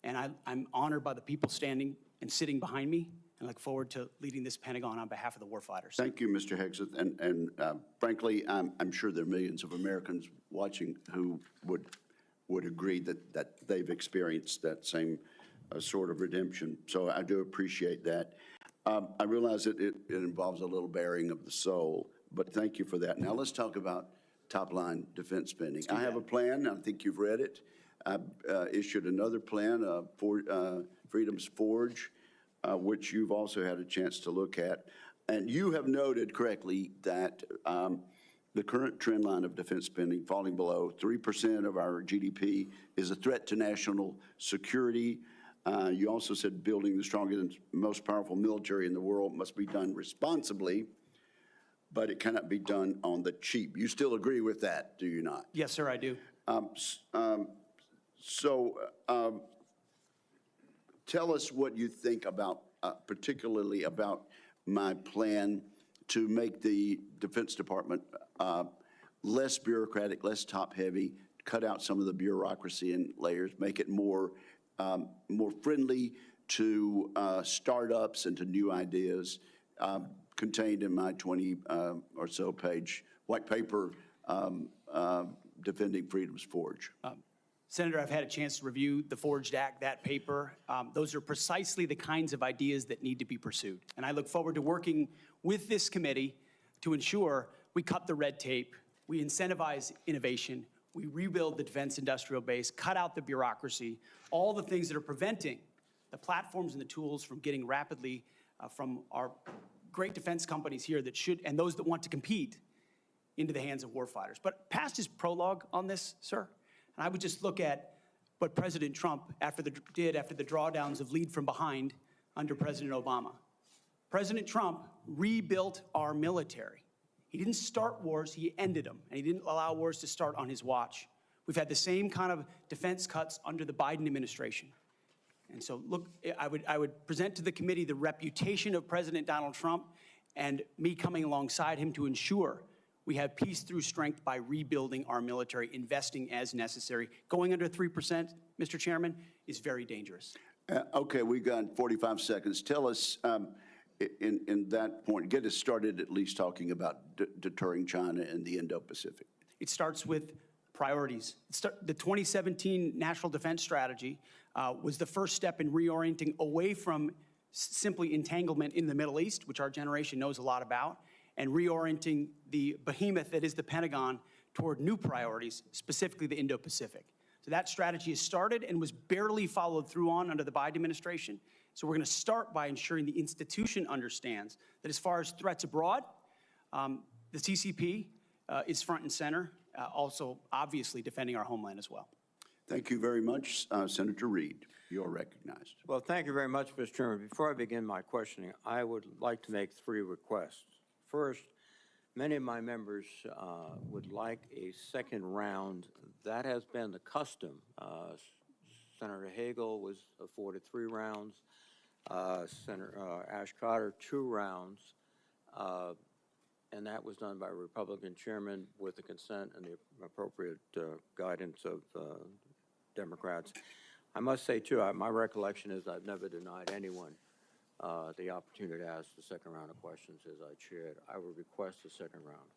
And I'm honored by the people standing and sitting behind me, and look forward to leading this Pentagon on behalf of the warfighters. Thank you, Mr. Hegseth. And frankly, I'm sure there are millions of Americans watching who would agree that they've experienced that same sort of redemption. So I do appreciate that. I realize that it involves a little bearing of the soul, but thank you for that. Now let's talk about top-line defense spending. I have a plan. I think you've read it. I issued another plan, Freedom's Forge, which you've also had a chance to look at. And you have noted correctly that the current trend line of defense spending, falling below 3% of our GDP, is a threat to national security. You also said building the strongest and most powerful military in the world must be done responsibly. but it cannot be done on the cheap. You still agree with that, do you not? Yes, sir, I do. So tell us what you think about, particularly about my plan to make the Defense Department less bureaucratic, less top-heavy, cut out some of the bureaucracy and layers, make it more friendly to startups and to new ideas, contained in my 20 or so page white paper, Defending Freedom's Forge. Senator, I've had a chance to review the Forged Act, that paper. Those are precisely the kinds of ideas that need to be pursued. And I look forward to working with this committee to ensure we cut the red tape, we incentivize innovation, we rebuild the defense industrial base, cut out the bureaucracy, all the things that are preventing the platforms and the tools from getting rapidly from our great defense companies here that should, and those that want to compete, into the hands of warfighters. But past his prologue on this, sir, and I would just look at what President Trump did after the drawdowns of lead from behind under President Obama. President Trump rebuilt our military. He didn't start wars, he ended them, and he didn't allow wars to start on his watch. We've had the same kind of defense cuts under the Biden administration. And so, look, I would present to the committee the reputation of President Donald Trump and me coming alongside him to ensure we have peace through strength by rebuilding our military, investing as necessary. Going under 3%, Mr. Chairman, is very dangerous. Okay, we've got 45 seconds. Tell us, in that point, get us started at least talking about deterring China and the Indo-Pacific. It starts with priorities. The 2017 National Defense Strategy was the first step in reorienting away from simply entanglement in the Middle East, which our generation knows a lot about, and reorienting the behemoth that is the Pentagon toward new priorities, specifically the Indo-Pacific. So that strategy has started and was barely followed through on under the Biden administration. So we're going to start by ensuring the institution understands that as far as threats abroad, the CCP is front and center, also obviously defending our homeland as well. Thank you very much. Senator Reed, you're recognized. Well, thank you very much, Mr. Chairman. Before I begin my questioning, I would like to make 3 requests. First, many of my members would like a second round. That has been the custom. Senator Hagel was afforded 3 rounds. Senator Ash Carter, 2 rounds. And that was done by a Republican chairman with the consent and the appropriate guidance of Democrats. I must say, too, my recollection is I've never denied anyone the opportunity to ask the second round of questions as I chaired. I would request the second round.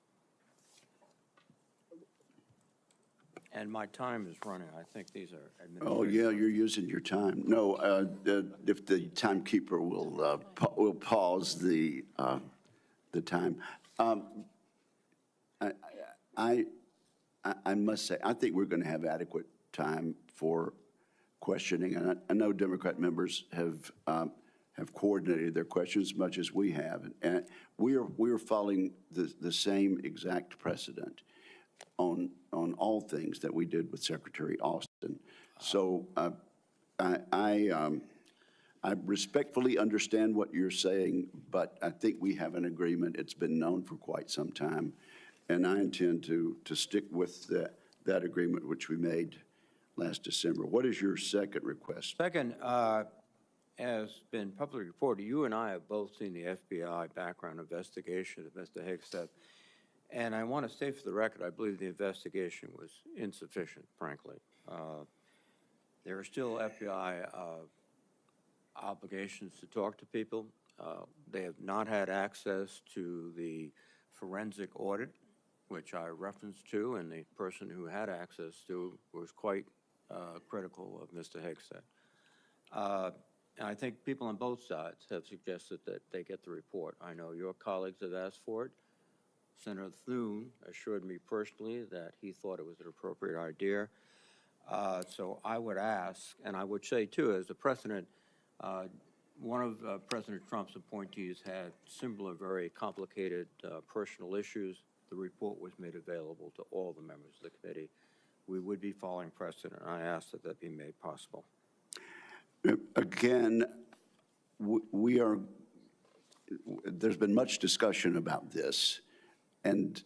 And my time is running. I think these are administrative. Oh, yeah, you're using your time. No, if the timekeeper will pause the time. I must say, I think we're going to have adequate time for questioning. And I know Democrat members have coordinated their questions as much as we have. And we are following the same exact precedent on all things that we did with Secretary Austin. So I respectfully understand what you're saying, but I think we have an agreement. It's been known for quite some time, and I intend to stick with that agreement which we made last December. What is your second request? Second, as been publicly reported, you and I have both seen the FBI background investigation of Mr. Hegseth. And I want to say for the record, I believe the investigation was insufficient, frankly. There are still FBI obligations to talk to people. They have not had access to the forensic audit, which I referenced to, and the person who had access to was quite critical of Mr. Hegseth. And I think people on both sides have suggested that they get the report. I know your colleagues have asked for it. Senator Thune assured me personally that he thought it was an appropriate idea. So I would ask, and I would say too, as a precedent, one of President Trump's appointees had similar very complicated personal issues. The report was made available to all the members of the committee. We would be following precedent, and I ask that that be made possible. Again, there's been much discussion about this. And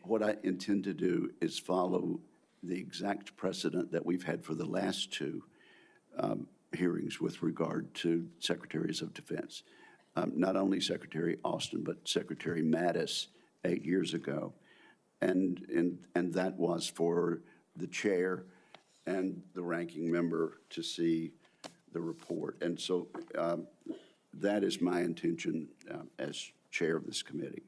what I intend to do is follow the exact precedent that we've had for the last two hearings with regard to secretaries of defense. Not only Secretary Austin, but Secretary Mattis 8 years ago. And that was for the chair and the ranking member to see the report. And so that is my intention as chair of this committee.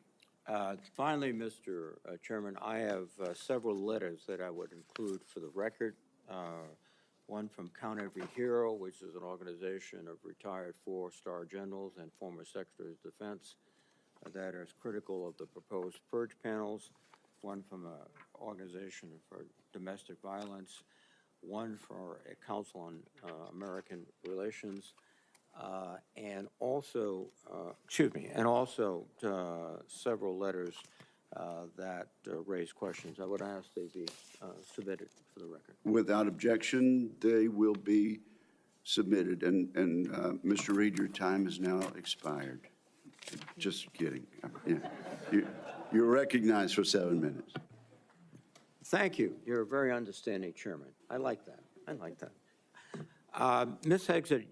Finally, Mr. Chairman, I have several letters that I would include for the record. One from Count Every Hero, which is an organization of retired four-star generals and former secretaries of defense that is critical of the proposed purge panels. One from an organization for domestic violence. One for a Council on American Relations. And also several letters that raise questions. I would ask they be submitted for the record. Without objection, they will be submitted. And Mr. Reed, your time has now expired. Just kidding. Yeah. You're recognized for 7 minutes. Thank you. You're a very understanding chairman. I like that. I like that. Ms. Hegseth,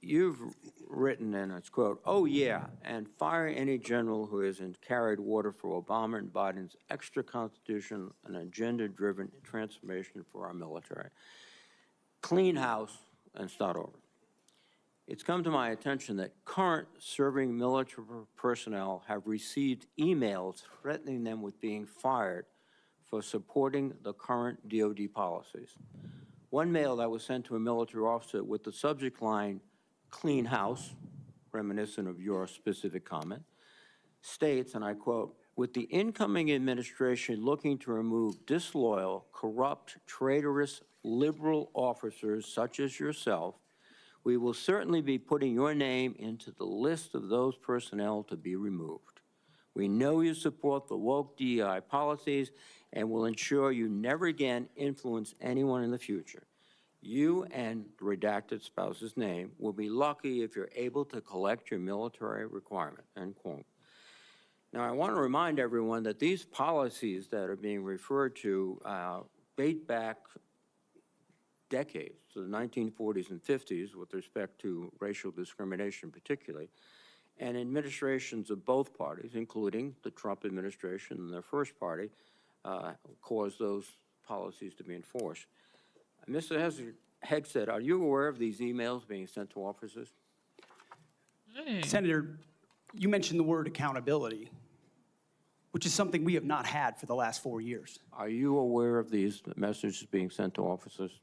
you've written, and it's quote, "Oh yeah, and fire any general who hasn't carried water for Obama and Biden's extra constitution and agenda-driven transformation for our military. Clean house and start over." It's come to my attention that current serving military personnel have received emails threatening them with being fired for supporting the current DOD policies. One mail that was sent to a military officer with the subject line, "Clean house," reminiscent of your specific comment, states, and I quote, "With the incoming administration looking to remove disloyal, corrupt, traitorous, liberal officers such as yourself, we will certainly be putting your name into the list of those personnel to be removed. We know you support the woke DEI policies and will ensure you never again influence anyone in the future. You and the redacted spouse's name will be lucky if you're able to collect your military requirement," end quote. Now, I want to remind everyone that these policies that are being referred to date back decades, to the 1940s and 50s with respect to racial discrimination particularly, and administrations of both parties, including the Trump administration and their first party, caused those policies to be enforced. Mr. Hegseth, are you aware of these emails being sent to officers? Hey. Senator, you mentioned the word accountability, which is something we have not had for the last 4 years. Are you aware of these messages being sent to officers?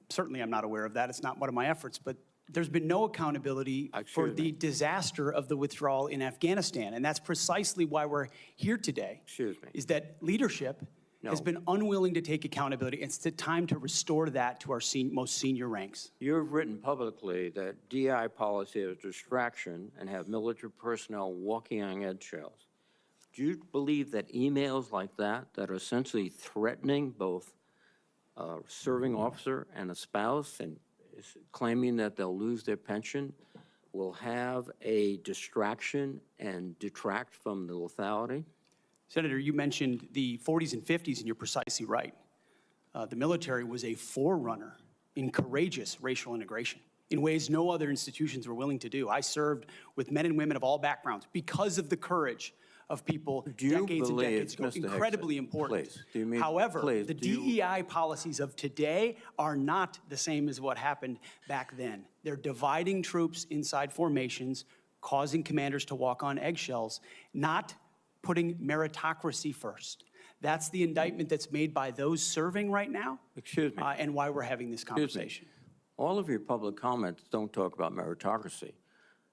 Certainly, I'm not aware of that. It's not one of my efforts, but there's been no accountability for the disaster of the withdrawal in Afghanistan. And that's precisely why we're here today. Excuse me. Is that leadership has been unwilling to take accountability. It's the time to restore that to our most senior ranks. You've written publicly that DI policy is a distraction and have military personnel walking on eggshells. Do you believe that emails like that are essentially threatening both a serving officer and a spouse and claiming that they'll lose their pension will have a distraction and detract from the lethality? Senator, you mentioned the 40s and 50s, and you're precisely right. The military was a forerunner in courageous racial integration in ways no other institutions were willing to do. I served with men and women of all backgrounds because of the courage of people decades and decades ago. Incredibly important. However, the DEI policies of today are not the same as what happened back then. They're dividing troops inside formations, causing commanders to walk on eggshells, not putting meritocracy first. That's the indictment that's made by those serving right now. Excuse me. And why we're having this conversation. All of your public comments don't talk about meritocracy.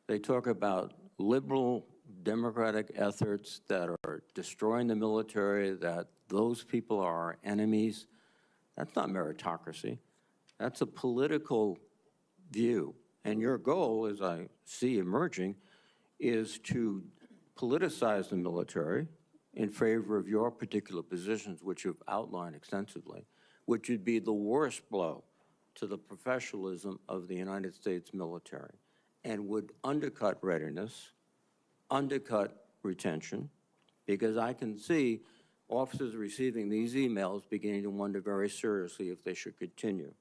They talk about liberal democratic efforts that are destroying the military, that those people are our enemies. That's not meritocracy. That's a political view. And your goal, as I see emerging, is to politicize the military in favor of your particular positions, which you've outlined extensively, which would be the worst blow to the professionalism of the United States military and would undercut readiness, undercut retention, because I can see officers receiving these emails beginning to wonder very seriously if they should continue.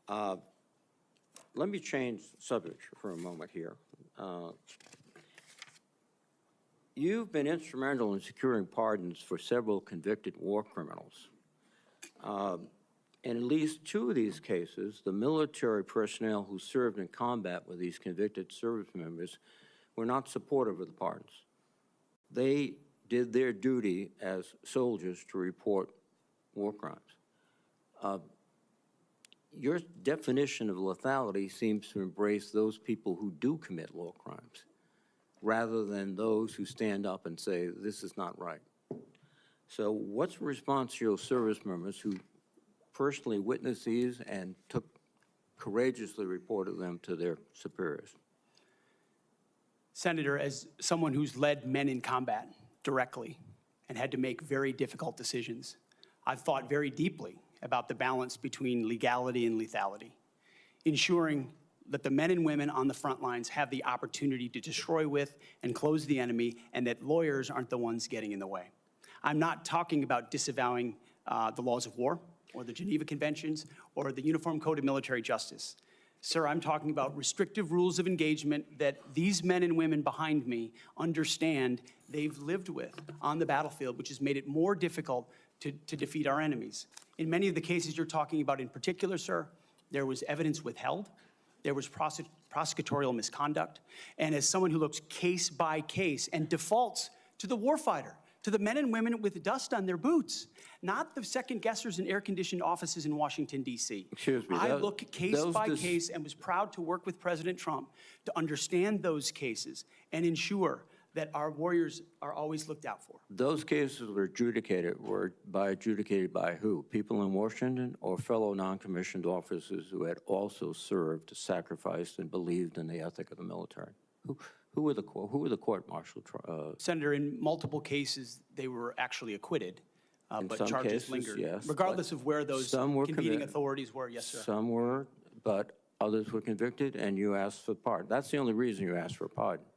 Let me change subject for a moment here. You've been instrumental in securing pardons for several convicted war criminals. In at least 2 of these cases, the military personnel who served in combat with these convicted service members were not supportive of the pardons. They did their duty as soldiers to report war crimes. Your definition of lethality seems to embrace those people who do commit war crimes, rather than those who stand up and say, this is not right. So what's the response to your service members who personally witnessed these and courageously reported them to their superiors? Senator, as someone who's led men in combat directly and had to make very difficult decisions, I've thought very deeply about the balance between legality and lethality, ensuring that the men and women on the front lines have the opportunity to destroy with and close the enemy, and that lawyers aren't the ones getting in the way. I'm not talking about disavowing the laws of war or the Geneva Conventions or the Uniform Code of Military Justice. Sir, I'm talking about restrictive rules of engagement that these men and women behind me understand they've lived with on the battlefield, which has made it more difficult to defeat our enemies. In many of the cases you're talking about in particular, sir, there was evidence withheld, there was prosecutorial misconduct, and as someone who looks case by case and defaults to the warfighter, to the men and women with dust on their boots, not the second guessers in air-conditioned offices in Washington, D.C. Excuse me. I look case by case and was proud to work with President Trump to understand those cases and ensure that our warriors are always looked out for. Those cases were adjudicated by who? People in Washington or fellow non-commissioned officers who had also served, sacrificed, and believed in the ethic of the military? Who were the court-martial? Senator, in multiple cases, they were actually acquitted, but some charges cases, lingered. yes, Regardless of where those some were convening authorities were, yes, sir. Some were, but others were convicted, and you asked for pardon. That's the only reason you asked for pardon,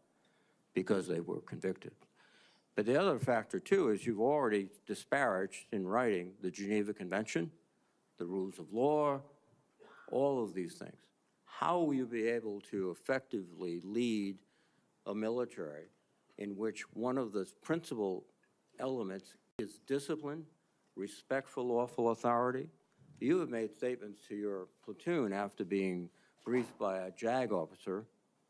because they were convicted. But the other factor, too, is you've already disparaged in writing the Geneva Convention, the rules of law, all of these things. How will you be able to effectively lead a military in which one of the principal elements is discipline, respect for lawful authority? You have made statements to your platoon after being briefed by a JAG officer.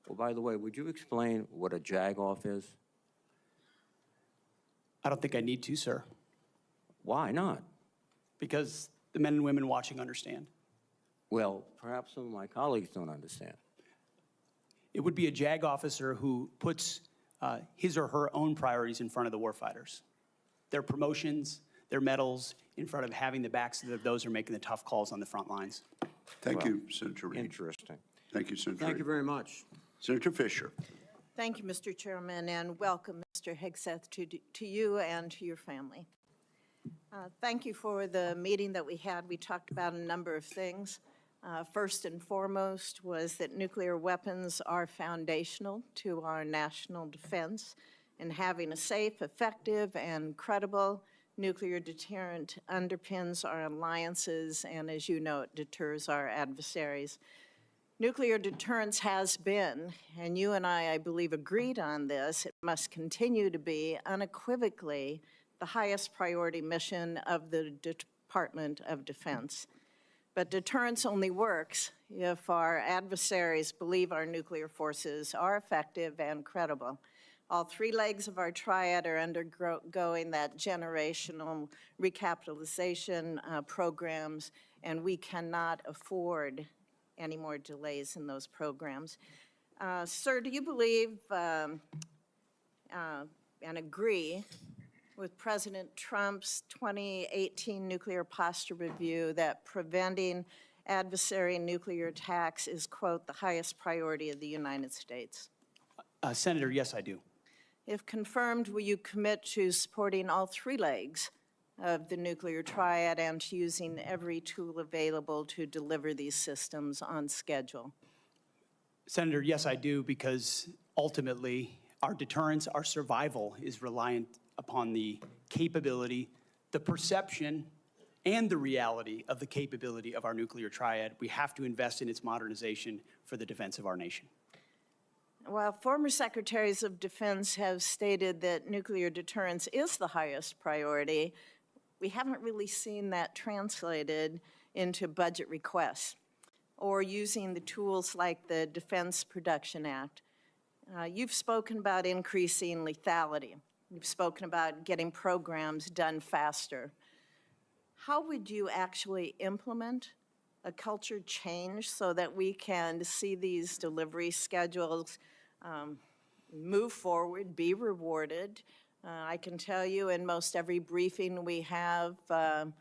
Well, by the way, would you explain what a JAG-off is? I don't think I need to, sir, Why not? because the men and women watching understand. Well, perhaps some of my colleagues don't understand. It would be a JAG officer who puts his or her own priorities in front of the warfighters. Their promotions, their medals, in front of having the backs of those who are making the tough calls on the front lines. Thank you, Senator Reid. Interesting. Thank you, Senator Thank Reid. you very much. Senator Fisher. Thank you, Mr. Chairman, and welcome, Mr. Hegseth, to you and to your family. Thank you for the meeting that we had. We talked about a number of things. First and foremost was that nuclear weapons are foundational to our national defense, and having a safe, effective, and credible nuclear deterrent underpins our alliances, and as you know, it deters our adversaries. Nuclear deterrence has been, and you and I believe, agreed on this, it must continue to be unequivocally the highest priority mission of the Department of Defense. But deterrence only works if our adversaries believe our nuclear forces are effective and credible. All 3 legs of our triad are undergoing that generational recapitalization programs, and we cannot afford any more delays in those programs. Sir, do you believe and agree with President Trump's 2018 nuclear posture review that preventing adversary nuclear attacks is, quote, the highest priority of the United States? Senator, yes, I do. If confirmed, will you commit to supporting all 3 legs of the nuclear triad and to using every tool available to deliver these systems on schedule? Senator, yes, I do, because ultimately our deterrence, our survival is reliant upon the capability, the perception, and the reality of the capability of our nuclear triad. We have to invest in its modernization for the defense of our nation. While former secretaries of defense have stated that nuclear deterrence is the highest priority, we haven't really seen that translated into budget requests or using the tools like the Defense Production Act. You've spoken about increasing lethality. You've spoken about getting programs done faster. How would you actually implement a culture change so that we can see these delivery schedules move forward, be rewarded? I can tell you in most every briefing we have, the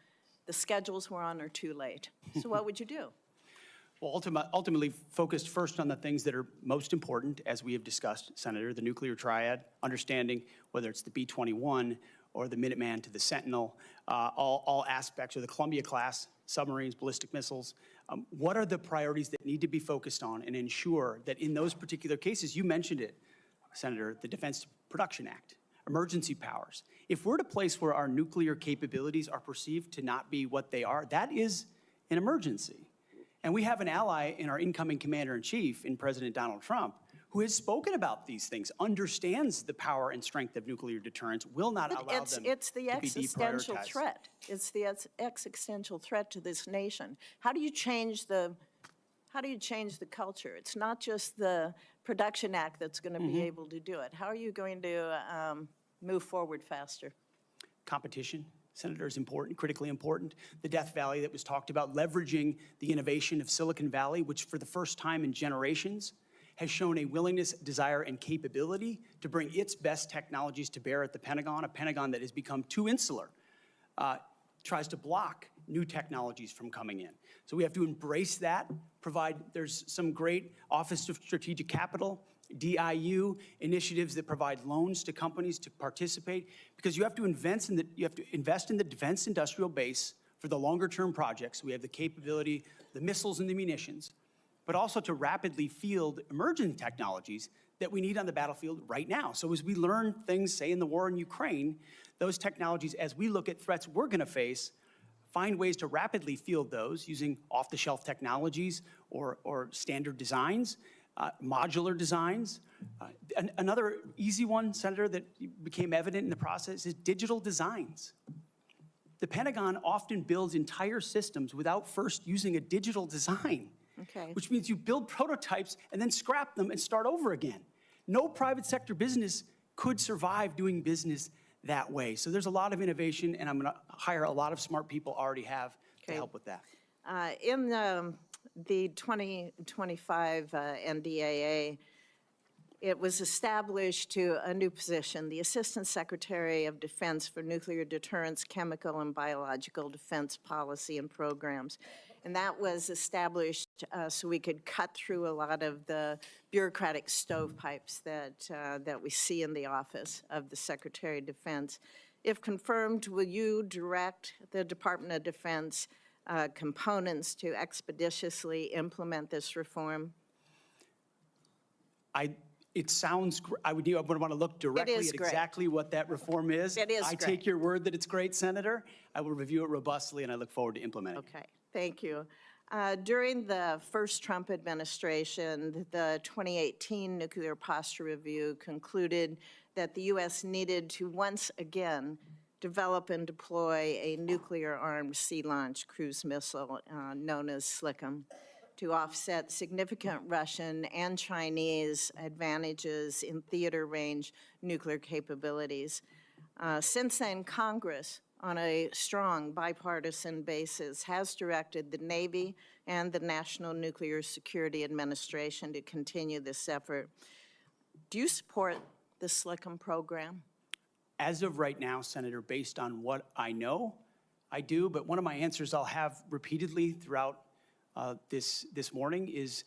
schedules we're on are too late. So what would you do? Well, ultimately focused first on the things that are most important, as we have discussed, Senator, the nuclear triad, understanding whether it's the B-21 or the Minuteman to the Sentinel, all aspects, or the Columbia-class submarines, ballistic missiles. What are the priorities that need to be focused on and ensure that in those particular cases, you mentioned it, Senator, the Defense Production Act, emergency powers. If we're at a place where our nuclear capabilities are perceived to not be what they are, that is an emergency. And we have an ally in our incoming commander-in-chief, in President Donald Trump, who has spoken about these things, understands the power and strength of nuclear deterrence, will not allow them It's the to be existential deprioritized. threat. It's the existential threat to this nation. How do you change the culture? It's not just the Production Act that's going to be able to do it. How are you going to move forward faster? Competition, Senator, is important, critically important. The Death Valley that was talked about, leveraging the innovation of Silicon Valley, which for the first time in generations has shown a willingness, desire, and capability to bring its best technologies to bear at the Pentagon, a Pentagon that has become too insular, tries to block new technologies from coming in. So we have to embrace that, there's some great Office of Strategic Capital, DIU initiatives that provide loans to companies to participate, because you have to invest in the defense industrial base for the longer term projects. We have the capability, the missiles and the munitions, but also to rapidly field emerging technologies that we need on the battlefield right now. So as we learn things, say in the war in Ukraine, those technologies, as we look at threats we're gonna face, find ways to rapidly field those using off-the-shelf technologies or standard designs, modular designs. Another easy one, Senator, that became evident in the process is digital designs. The Pentagon often builds entire systems without first using a digital design. Okay. Which means you build prototypes and then scrap them and start over again. No private sector business could survive doing business that way. So there's a lot of innovation, and I'm going to hire a lot of smart people already have to help with that. In the 2025 NDAA, it was established to a new position, the Assistant Secretary of Defense for Nuclear Deterrence, Chemical and Biological Defense Policy and Programs. And that was established so we could cut through a lot of the bureaucratic stovepipes that we see in the office of the Secretary of Defense. If confirmed, will you direct the Department of Defense components to expeditiously implement this reform? It sounds, I would want to look directly at exactly what that reform is. It is I great. take your word that it's great, Senator. I will review it robustly, and I look forward to implementing it. Okay, thank you. During the first Trump administration, the 2018 Nuclear Posture Review concluded that the U.S. needed to once again develop and deploy a nuclear-armed sea-launched cruise missile known as SLCM to offset significant Russian and Chinese advantages in theater-range nuclear capabilities. Since then, Congress, on a strong bipartisan basis, has directed the Navy and the National Nuclear Security Administration to continue this effort. Do you support the SLCM program? As of right now, Senator, based on what I know, I do, but one of my answers I'll have repeatedly throughout this morning is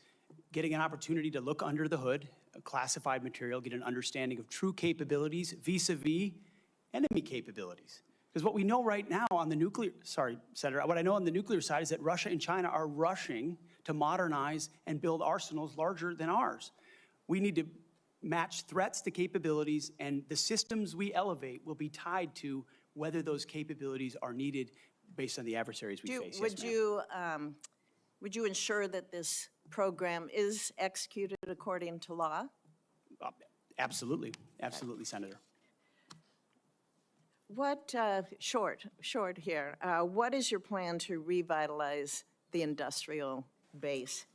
getting an opportunity to look under the hood, classified material, get an understanding of true capabilities vis-a-vis enemy capabilities. Because what we know right now on the nuclear, Senator, what I know on the nuclear side is that Russia and China are rushing to modernize and build arsenals larger than ours. We need to match threats to capabilities, and the systems we elevate will be tied to whether those capabilities are needed based on the adversaries we face. Yes, ma'am. Would you ensure that this program is executed according to law? Absolutely, absolutely, Senator. What, short here, what is your plan to revitalize the industrial base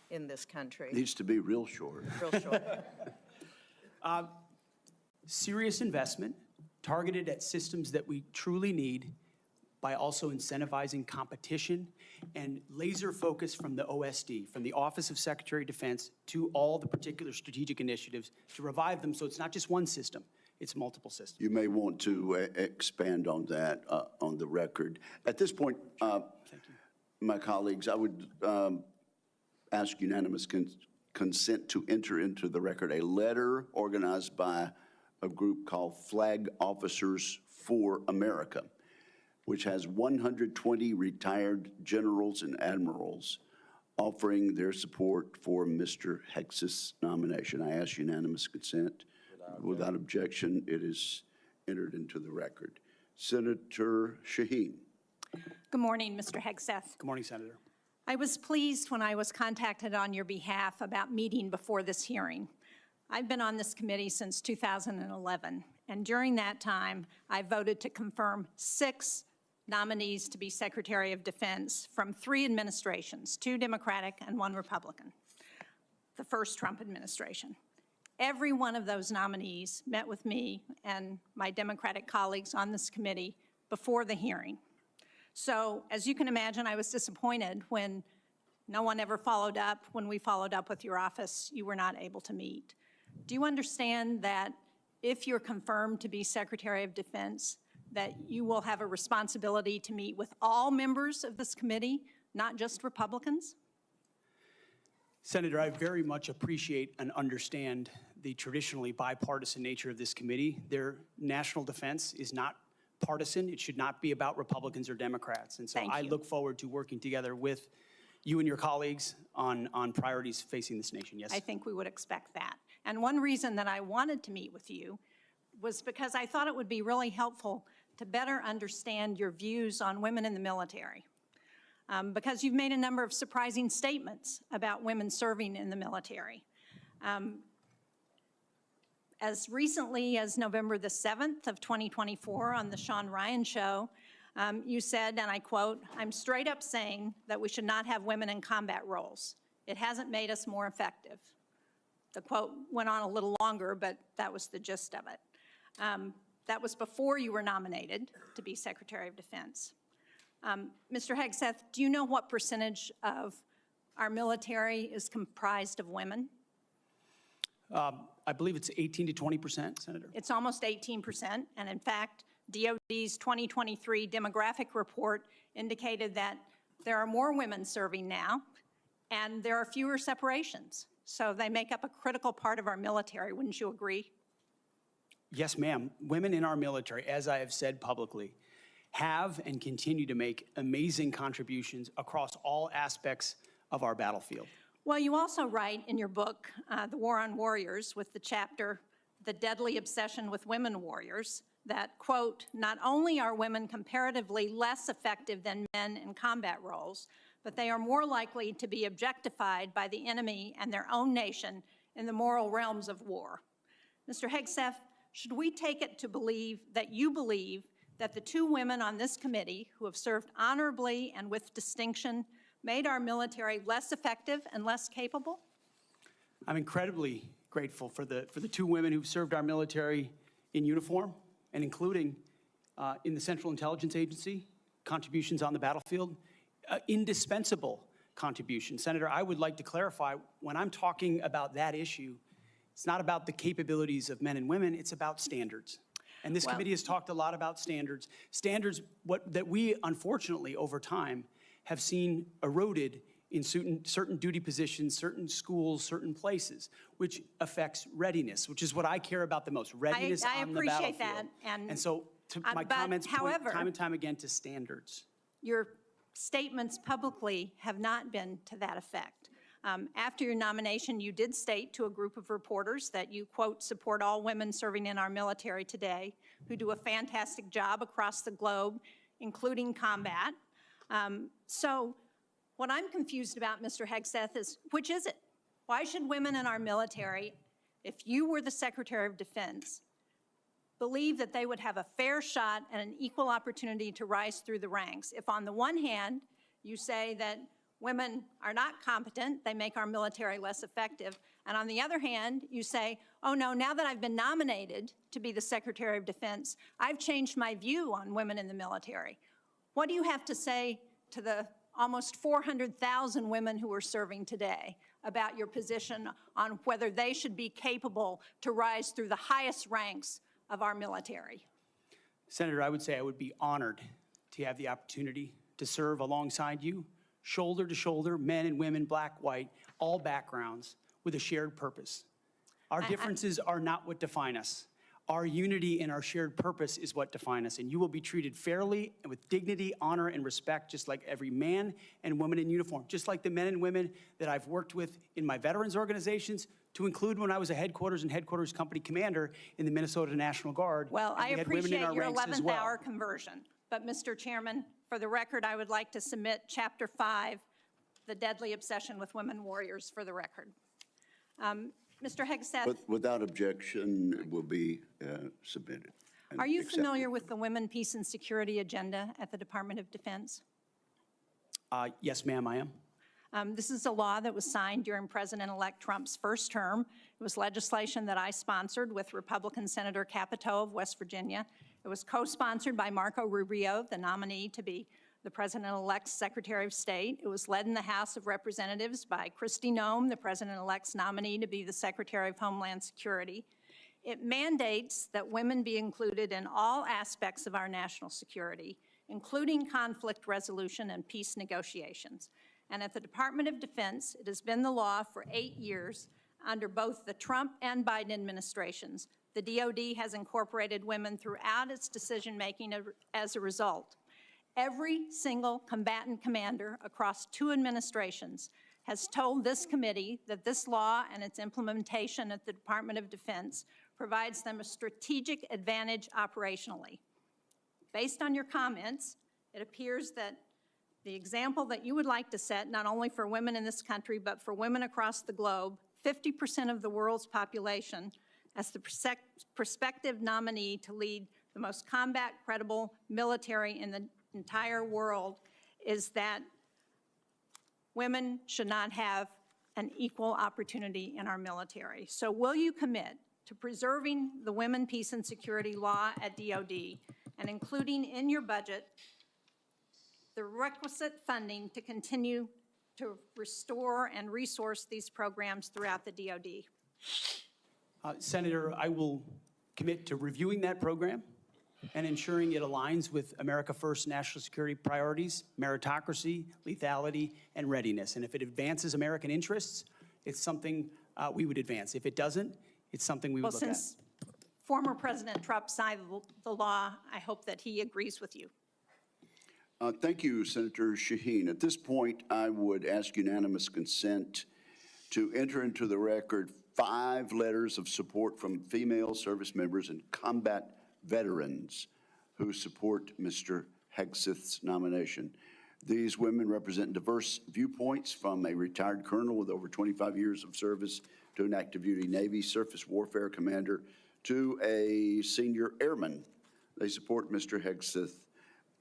in this country? Needs to be real short. Real short. Serious investment targeted at systems that we truly need by also incentivizing competition and laser focus from the OSD, from the Office of Secretary of Defense, to all the particular strategic initiatives to revive them so it's not just one system, it's multiple systems. You may want to expand on that on the record. At this point, my colleagues, I would ask unanimous consent to enter into the record a letter organized by a group called Flag Officers for America, which has 120 retired generals and admirals offering their support for Mr. Hegseth's nomination. I ask unanimous consent. Without objection, it is entered into the record. Senator Shaheen. Good morning, Mr. Hegseth. Good morning, Senator. I was pleased when I was contacted on your behalf about meeting before this hearing. I've been on this committee since 2011, and during that time, I voted to confirm 6 nominees to be Secretary of Defense from 3 administrations, 2 Democratic and 1 Republican, the first Trump administration. Every one of those nominees met with me and my Democratic colleagues on this committee before the hearing. So, as you can imagine, I was disappointed when no one ever followed up. When we followed up with your office, you were not able to meet. Do you understand that if you're confirmed to be Secretary of Defense, that you will have a responsibility to meet with all members of this committee, not just Republicans? Senator, I very much appreciate and understand the traditionally bipartisan nature of this committee. Their national defense is not partisan. It should not be about Republicans or Democrats. And so I look forward to working together with you and your colleagues on priorities facing this nation. Yes? I think we would expect that. And one reason that I wanted to meet with you was because I thought it would be really helpful to better understand your views on women in the military. Because you've made a number of surprising statements about women serving in the military. As recently as November the 7th of 2024 on the Sean Ryan Show, you said, and I quote, "I'm straight up saying that we should not have women in combat roles. It hasn't made us more effective." The quote went on a little longer, but that was the gist of it. That was before you were nominated to be Secretary of Defense. Mr. Hegseth, do you know what percentage of our military is comprised of women? I believe it's 18 to 20%, Senator. It's almost 18%, and in fact, DOD's 2023 demographic report indicated that there are more women serving now, and there are fewer separations. So they make up a critical part of our military, wouldn't you agree? Yes, ma'am. Women in our military, as I have said publicly, have and continue to make amazing contributions across all aspects of our battlefield. Well, you also write in your book, The War on Warriors, with the chapter, The Deadly Obsession with Women Warriors, that, quote, "Not only are women comparatively less effective than men in combat roles, but they are more likely to be objectified by the enemy and their own nation in the moral realms of war." Mr. Hegseth, should we take it to believe that you believe that the 2 women on this committee who have served honorably and with distinction made our military less effective and less capable? I'm incredibly grateful for the 2 women who've served our military in uniform, and including in the Central Intelligence Agency, contributions on the battlefield, indispensable contributions. Senator, I would like to clarify, when I'm talking about that issue, it's not about the capabilities of men and women, it's about standards. And this committee has talked a lot about standards. Standards that we, unfortunately, over time, have seen eroded in certain duty positions, certain schools, certain places, which affects readiness, which is what I care about the most, readiness on the battlefield. I appreciate that. And so my comments point time and time again to standards. Your statements publicly have not been to that effect. After your nomination, you did state to a group of reporters that you, quote, support all women serving in our military today who do a fantastic job across the globe, including combat. So what I'm confused about, Mr. Hegseth, is which is it? Why should women in our military, if you were the Secretary of Defense, believe that they would have a fair shot and an equal opportunity to rise through the ranks? If on the one hand, you say that women are not competent, they make our military less effective, and on the other hand, you say, oh no, now that I've been nominated to be the Secretary of Defense, I've changed my view on women in the military. What do you have to say to the almost 400,000 women who are serving today about your position on whether they should be capable to rise through the highest ranks of our military? Senator, I would say I would be honored to have the opportunity to serve alongside you, shoulder to shoulder, men and women, black, white, all backgrounds, with a shared purpose. Our differences are not what define us. Our unity and our shared purpose is what define us, and you will be treated fairly and with dignity, honor, and respect, just like every man and woman in uniform, just like the men and women that I've worked with in my veterans organizations, to include when I was a headquarters and headquarters company commander in the Minnesota National Guard. Well, I appreciate your 11th well. hour conversion. But, Mr. Chairman, for the record, I would like to submit Chapter 5, the deadly obsession with women warriors, for the record. Mr. Hegseth, But without objection, it will be submitted. and are you accepted. familiar with the Women, Peace, and Security agenda at the Department of Defense? Yes, ma'am, I am. This is a law that was signed during President-elect Trump's first term. It was legislation that I sponsored with Republican Senator Capito of West Virginia. It was co-sponsored by Marco Rubio, the nominee to be the President-elect's Secretary of State. It was led in the House of Representatives by Kristi Noem, the President-elect's nominee to be the Secretary of Homeland Security. It mandates that women be included in all aspects of our national security, including conflict resolution and peace negotiations. And at the Department of Defense, it has been the law for 8 years under both the Trump and Biden administrations. The DoD has incorporated women throughout its decision-making as a result. Every single combatant commander across 2 administrations has told this committee that this law and its implementation at the Department of Defense provides them a strategic advantage operationally. Based on your comments, it appears that the example that you would like to set, not only for women in this country, but for women across the globe, 50% of the world's population, as the prospective nominee to lead the most combat-credible military in the entire world, is that women should not have an equal opportunity in our military. So will you commit to preserving the Women, Peace, and Security law at DoD and including in your budget the requisite funding to continue to restore and resource these programs throughout the DoD? Senator, I will commit to reviewing that program and ensuring it aligns with America First national security priorities, meritocracy, lethality, and readiness. And if it advances American interests, it's something we would advance. If it doesn't, it's something we would look at. Since former President Trump signed the law, I hope that he agrees with you. Thank you, Senator Shaheen. At this point, I would ask unanimous consent to enter into the record 5 letters of support from female service members and combat veterans who support Mr. Hegseth's nomination. These women represent diverse viewpoints, from a retired colonel with over 25 years of service to an active duty Navy surface warfare commander to a senior airman. They support Mr. Hegseth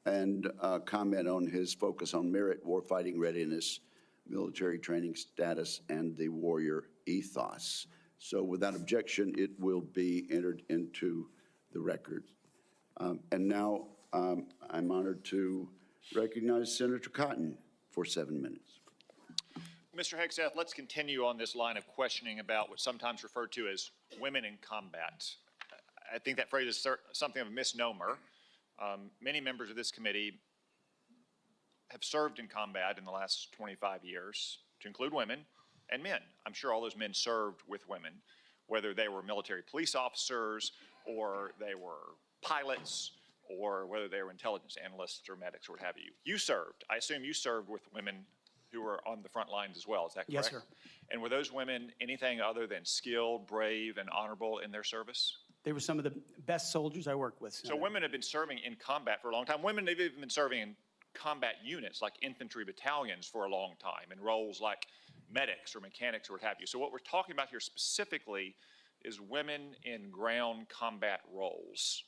and comment on his focus on merit, warfighting readiness, military training status, and the warrior ethos. So without objection, it will be entered into the record. And now I'm honored to recognize Senator Cotton for 7 minutes. Mr. Hegseth, let's continue on this line of questioning about what's sometimes referred to as women in combat. I think that phrase is something of a misnomer. Many members of this committee have served in combat in the last 25 years, to include women and men. I'm sure all those men served with women, whether they were military police officers or they were pilots or whether they were intelligence analysts or medics or what have you. You served. I assume you served with women who were on the front lines as well, is that correct? Yes, sir. And were those women anything other than skilled, brave, and honorable in their service? They were some of the best soldiers I worked with, So Senator. women have been serving in combat for a long time. Women have even been serving in combat units like infantry battalions for a long time in roles like medics or mechanics or what have you. So what we're talking about here specifically is women in ground combat roles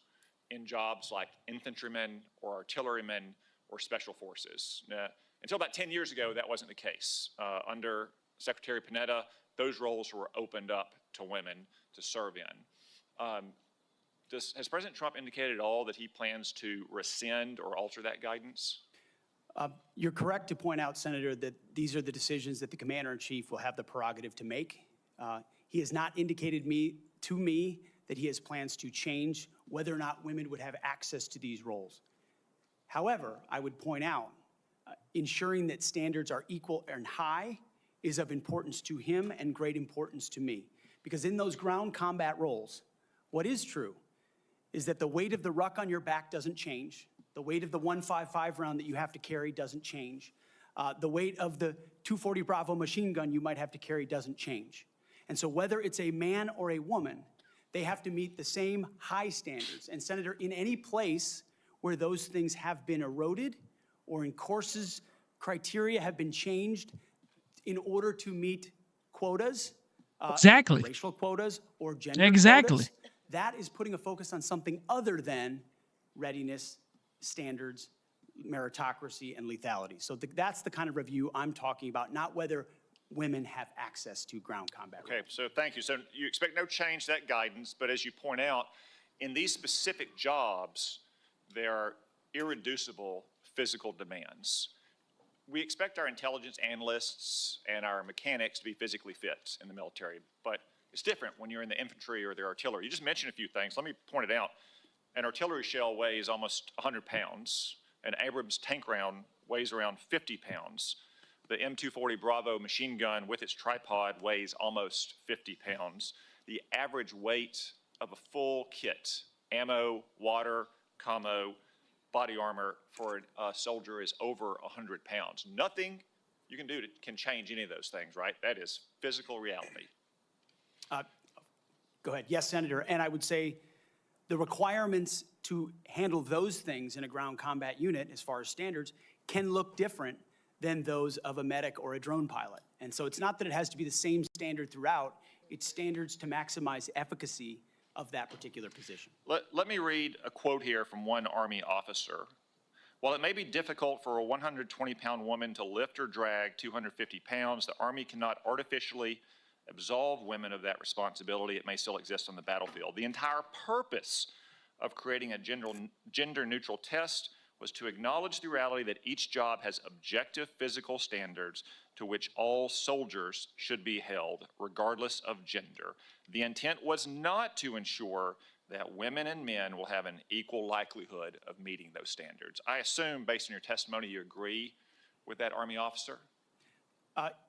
in jobs like infantrymen or artillerymen or special forces. Now, until about 10 years ago, that wasn't the case. Under Secretary Panetta, those roles were opened up to women to serve in. Has President Trump indicated at all that he plans to rescind or alter that guidance? You're correct to point out, Senator, that these are the decisions that the Commander-in-Chief will have the prerogative to make. He has not indicated to me that he has plans to change whether or not women would have access to these roles. However, I would point out, ensuring that standards are equal and high is of importance to him and great importance to me. Because in those ground combat roles, what is true is that the weight of the ruck on your back doesn't change. The weight of the 155 round that you have to carry doesn't change. The weight of the 240 Bravo machine gun you might have to carry doesn't change. And so whether it's a man or a woman, they have to meet the same high standards. And Senator, in any place where those things have been eroded or in courses, criteria have been changed in order to meet quotas, Exactly. racial quotas or gender Exactly. quotas, that is putting a focus on something other than readiness, standards, meritocracy, and lethality. So that's the kind of review I'm talking about, not whether women have access to ground combat. Okay, so thank you. So you expect no change to that guidance, but as you point out, in these specific jobs, there are irreducible physical demands. We expect our intelligence analysts and our mechanics to be physically fit in the military, but it's different when you're in the infantry or the artillery. You just mentioned a few things. Let me point it out. An artillery shell weighs almost 100 pounds. An Abrams tank round weighs around 50 pounds. The M240 Bravo machine gun with its tripod weighs almost 50 pounds. The average weight of a full kit, ammo, water, commo, body armor for a soldier is over 100 pounds. Nothing you can do can change any of those things, right? That is physical reality. Go ahead. Yes, Senator. And I would say the requirements to handle those things in a ground combat unit, as far as standards, can look different than those of a medic or a drone pilot. And so it's not that it has to be the same standard throughout, it's standards to maximize efficacy of that particular position. Let me read a quote here from one Army officer. While it may be difficult for a 120-pound woman to lift or drag 250 pounds, the Army cannot artificially absolve women of that responsibility. It may still exist on the battlefield. The entire purpose of creating a gender-neutral test was to acknowledge the reality that each job has objective physical standards to which all soldiers should be held, regardless of gender. The intent was not to ensure that women and men will have an equal likelihood of meeting those standards. I assume, based on your testimony, you agree with that Army officer?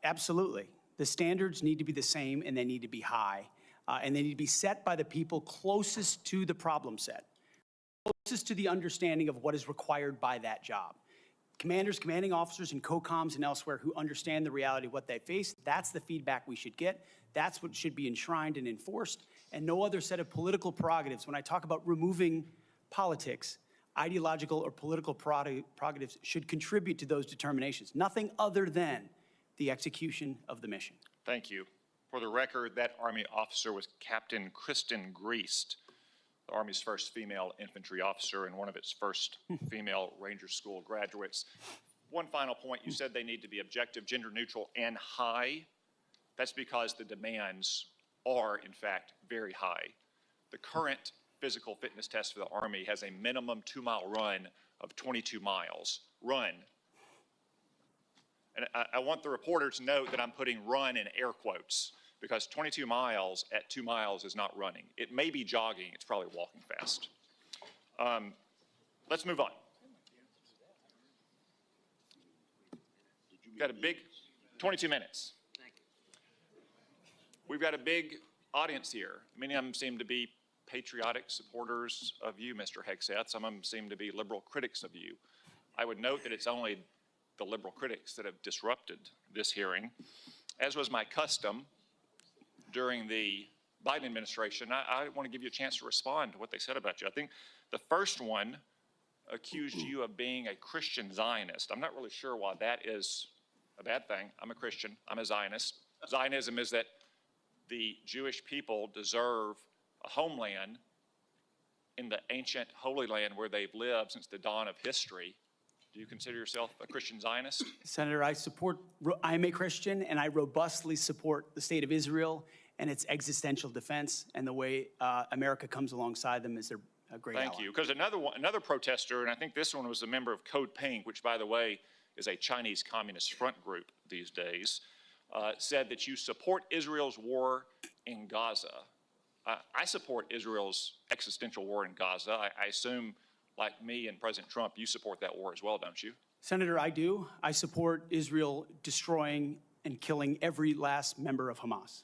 Absolutely. The standards need to be the same and they need to be high. And they need to be set by the people closest to the problem set, closest to the understanding of what is required by that job. Commanders, commanding officers, and COCOMs and elsewhere who understand the reality of what they face, that's the feedback we should get. That's what should be enshrined and enforced, and no other set of political prerogatives. When I talk about removing politics, ideological or political prerogatives should contribute to those determinations. Nothing other than the execution of the mission. Thank you. For the record, that Army officer was Captain Kristen Griest, the Army's first female infantry officer and one of its first female Ranger School graduates. One final point, you said they need to be objective, gender neutral, and high. That's because the demands are, in fact, very high. The current physical fitness test for the Army has a minimum 2-mile run of 22 miles. Run. And I want the reporter to note that I'm putting run in air quotes, because 22 miles at 2 miles is not running. It may be jogging, it's probably walking fast. Let's move on. We've got a big, 22 minutes. We've got a big audience here. Many of them seem to be patriotic supporters of you, Mr. Hegseth. Some of them seem to be liberal critics of you. I would note that it's only the liberal critics that have disrupted this hearing. As was my custom during the Biden administration, I want to give you a chance to respond to what they said about you. I think the first one accused you of being a Christian Zionist. I'm not really sure why that is a bad thing. I'm a Christian. I'm a Zionist. Zionism is that the Jewish people deserve a homeland in the ancient Holy Land where they've lived since the dawn of history. Do you consider yourself a Christian Zionist? Senator, I'm a Christian, and I robustly support the state of Israel and its existential defense, and the way America comes alongside them is a great ally. Thank you. Because another protester, and I think this one was a member of Code Pink, which, by the way, is a Chinese Communist front group these days, said that you support Israel's war in Gaza. I support Israel's existential war in Gaza. I assume, like me and President Trump, you support that war as well, don't you? Senator, I do. I support Israel destroying and killing every last member of Hamas.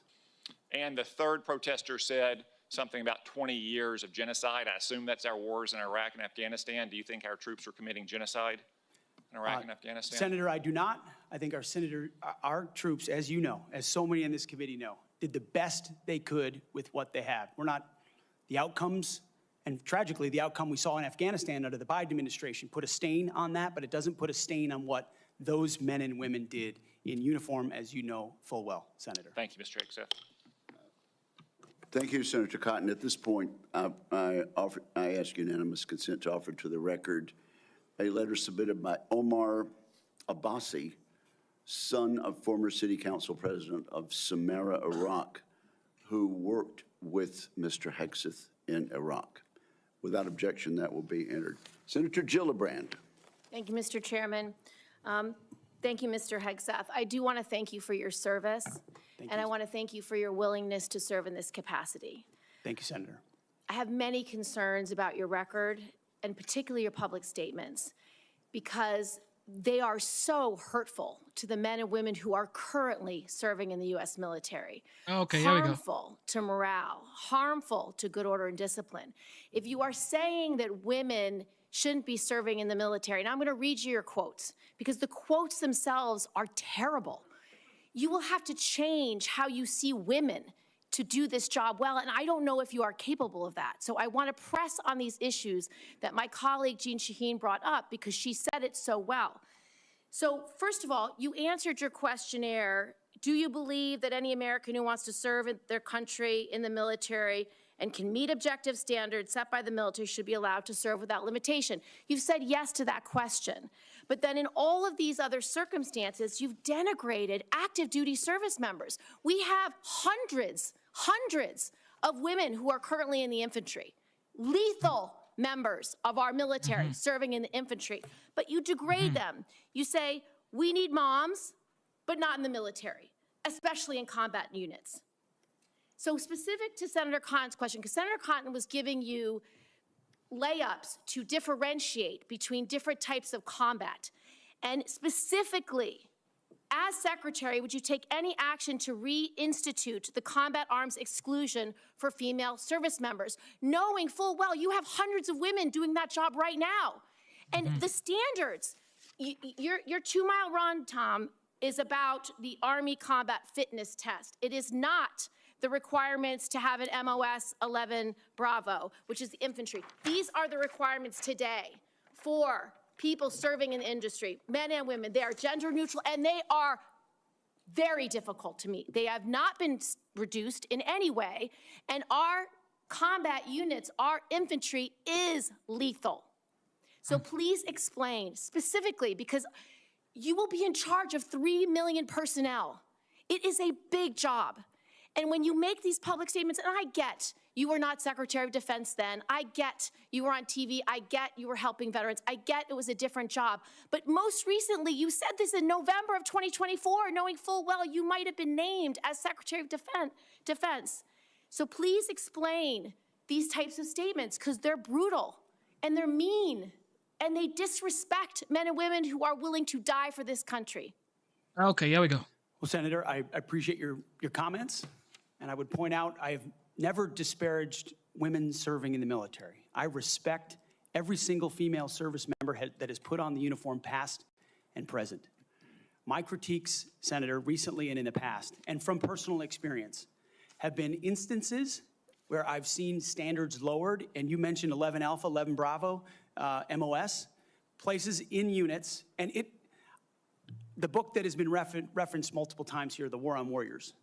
And the third protester said something about 20 years of genocide. I assume that's our wars in Iraq and Afghanistan. Do you think our troops are committing genocide in Iraq and Afghanistan? Senator, I do not. I think our troops, as you know, as so many in this committee know, did the best they could with what they had. The outcomes, and tragically, the outcome we saw in Afghanistan under the Biden administration put a stain on that, but it doesn't put a stain on what those men and women did in uniform, as you know full well, Senator. Thank you, Mr. Hegseth. Thank you, Senator Cotton. At this point, I ask unanimous consent to offer to the record a letter submitted by Omar Abbasi, son of former City Council President of Samarra, Iraq, who worked with Mr. Hegseth in Iraq. Without objection, that will be entered. Senator Gillibrand. Thank you, Mr. Chairman. Thank you, Mr. Hegseth. I do want to thank you for your service, and I want to thank you for your willingness to serve in this capacity. Thank you, Senator. I have many concerns about your record, and particularly your public statements, because they are so hurtful to the men and women who are currently serving in the U.S. military. Okay, here we go. Harmful to morale, harmful to good order and discipline. If you are saying that women shouldn't be serving in the military, and I'm going to read you your quotes, because the quotes themselves are terrible. You will have to change how you see women to do this job well, and I don't know if you are capable of that. So I want to press on these issues that my colleague Jean Shaheen brought up, because she said it so well. So first of all, you answered your questionnaire. Do you believe that any American who wants to serve in their country in the military and can meet objective standards set by the military should be allowed to serve without limitation? You've said yes to that question. But then in all of these other circumstances, you've denigrated active duty service members. We have hundreds of women who are currently in the infantry, lethal members of our military serving in the infantry, but you degrade them. You say, we need moms, but not in the military, especially in combat units. So specific to Senator Cotton's question, because Senator Cotton was giving you layups to differentiate between different types of combat, and specifically, as Secretary, would you take any action to reinstitute the combat arms exclusion for female service members, knowing full well you have hundreds of women doing that job right now? And the standards, your 2 mile run, Tom, is about the Army Combat Fitness Test. It is not the requirements to have an MOS 11 Bravo, which is the infantry. These are the requirements today for people serving in the industry, men and women. They are gender neutral, and they are very difficult to meet. They have not been reduced in any way, and our combat units, our infantry is lethal. So please explain specifically, because you will be in charge of 3 million personnel. It is a big job. And when you make these public statements, and I get you were not Secretary of Defense then, I get you were on TV, I get you were helping veterans, I get it was a different job. But most recently, you said this in November of 2024, knowing full well you might have been named as Secretary of Defense. So please explain these types of statements, because they're brutal and they're mean and they disrespect men and women who are willing to die for this country. Okay, here we go. Well, Senator, I appreciate your comments, and I would point out I have never disparaged women serving in the military. I respect every single female service member that has put on the uniform past and present. My critiques, Senator, recently and in the past, and from personal experience, have been instances where I've seen standards lowered, and you mentioned 11 Alpha, 11 Bravo, MOS, places in units, and the book that has been referenced multiple times here, The War on Warriors.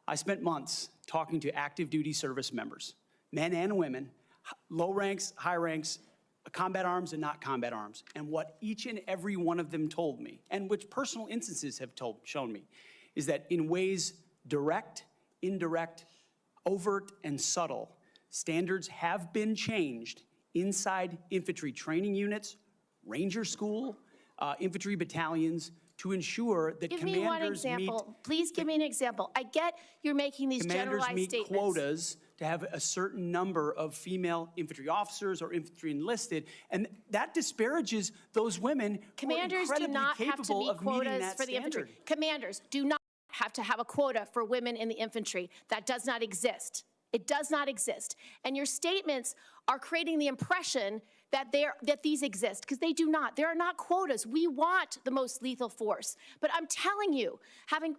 I spent months talking to active duty service members, men and women, low ranks, high ranks, combat arms and not combat arms. And what each and every one of them told me, and which personal instances have shown me, is that in ways direct, indirect, overt, and subtle, standards have been changed inside infantry training units, ranger school, infantry battalions, to ensure that Give me one example. Please give me an example. I get you're making these generalized meet statements. quotas to have a certain number of female infantry officers or infantry enlisted, and that disparages those women who are Commanders do incredibly not have to capable meet of meeting quotas that for the infantry. standard. Commanders do not have to have a quota for women in the infantry. That does not exist. It does not exist. And your statements are creating the impression that these exist, because they do not. There are not quotas. We want the most lethal force. But I'm telling you, having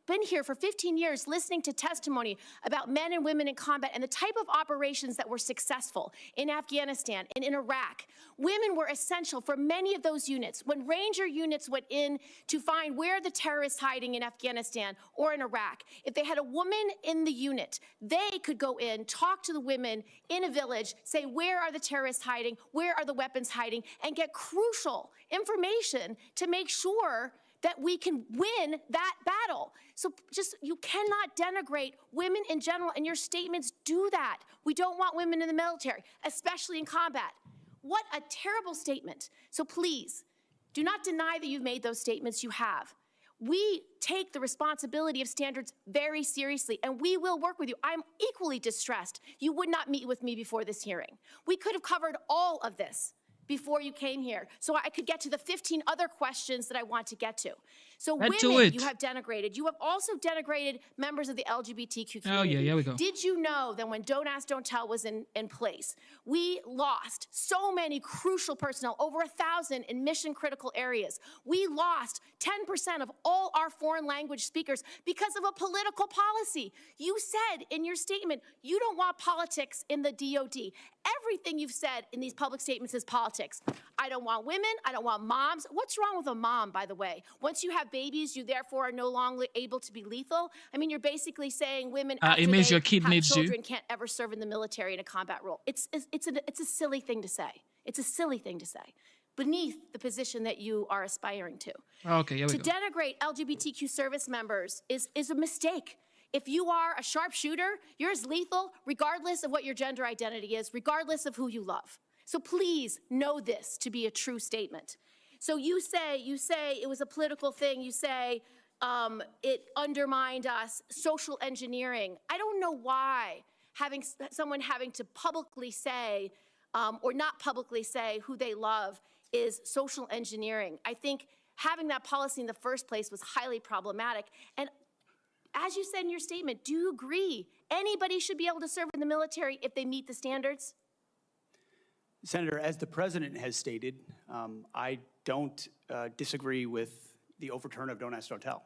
been here for 15 years, listening to testimony about men and women in combat and the type of operations that were successful in Afghanistan and in Iraq, women were essential for many of those units. When Ranger units went in to find where the terrorists hiding in Afghanistan or in Iraq, if they had a woman in the unit, they could go in, talk to the women in a village, say, where are the terrorists hiding? Where are the weapons hiding? And get crucial information to make sure that we can win that battle. So you cannot denigrate women in general, and your statements do that. We don't want women in the military, especially in combat. What a terrible statement. So please, do not deny that you've made those statements. You have. We take the responsibility of standards very seriously, and we will work with you. I'm equally distressed you would not meet with me before this hearing. We could have covered all of this before you came here, so I could get to the 15 other questions that I want to get to. So women, you have denigrated. You have also denigrated members of the LGBTQ community. Oh, yeah, here we go. Did you know that when Don't Ask, Don't Tell was in place, we lost so many crucial personnel, over 1,000 in mission-critical areas. We lost 10% of all our foreign language speakers because of a political policy. You said in your statement, you don't want politics in the DOD. Everything you've said in these public statements is politics. I don't want women. I don't want moms. What's wrong with a mom, by the way? Once you have babies, you therefore are no longer able to be lethal. I mean, you're basically saying women after it means they your kid have needs children you. can't ever serve in the military in a combat role. It's a silly thing to say. It's a silly thing to say, beneath the position that you are aspiring to. Okay, here we go. To denigrate LGBTQ service members is a mistake. If you are a sharpshooter, you're as lethal regardless of what your gender identity is, regardless of who you love. So please know this to be a true statement. So you say it was a political thing. You say it undermined us, social engineering. I don't know why someone having to publicly say or not publicly say who they love is social engineering. I think having that policy in the first place was highly problematic. And as you said in your statement, do you agree anybody should be able to serve in the military if they meet the standards? Senator, as the president has stated, I don't disagree with the overturn of Don't Ask, Don't Tell.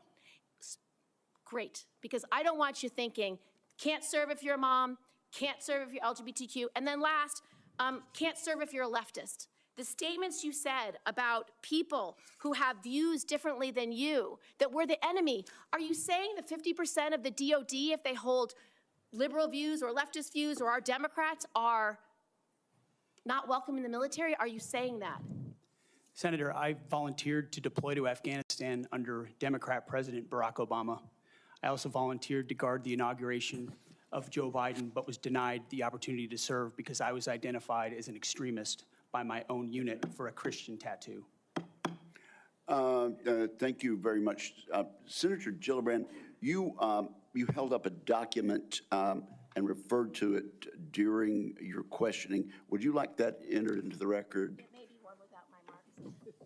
Great, because I don't want you thinking, can't serve if you're a mom, can't serve if you're LGBTQ, and then last, can't serve if you're a leftist. The statements you said about people who have views differently than you, that we're the enemy, are you saying that 50% of the DOD, if they hold liberal views or leftist views or are Democrats, are not welcome in the military? Are you saying that? Senator, I volunteered to deploy to Afghanistan under Democrat President Barack Obama. I also volunteered to guard the inauguration of Joe Biden, but was denied the opportunity to serve because I was identified as an extremist by my own unit for a Christian tattoo. Thank you very much. Senator Gillibrand, you held up a document and referred to it during your questioning. Would you like that entered into the record? It may be one without my marks.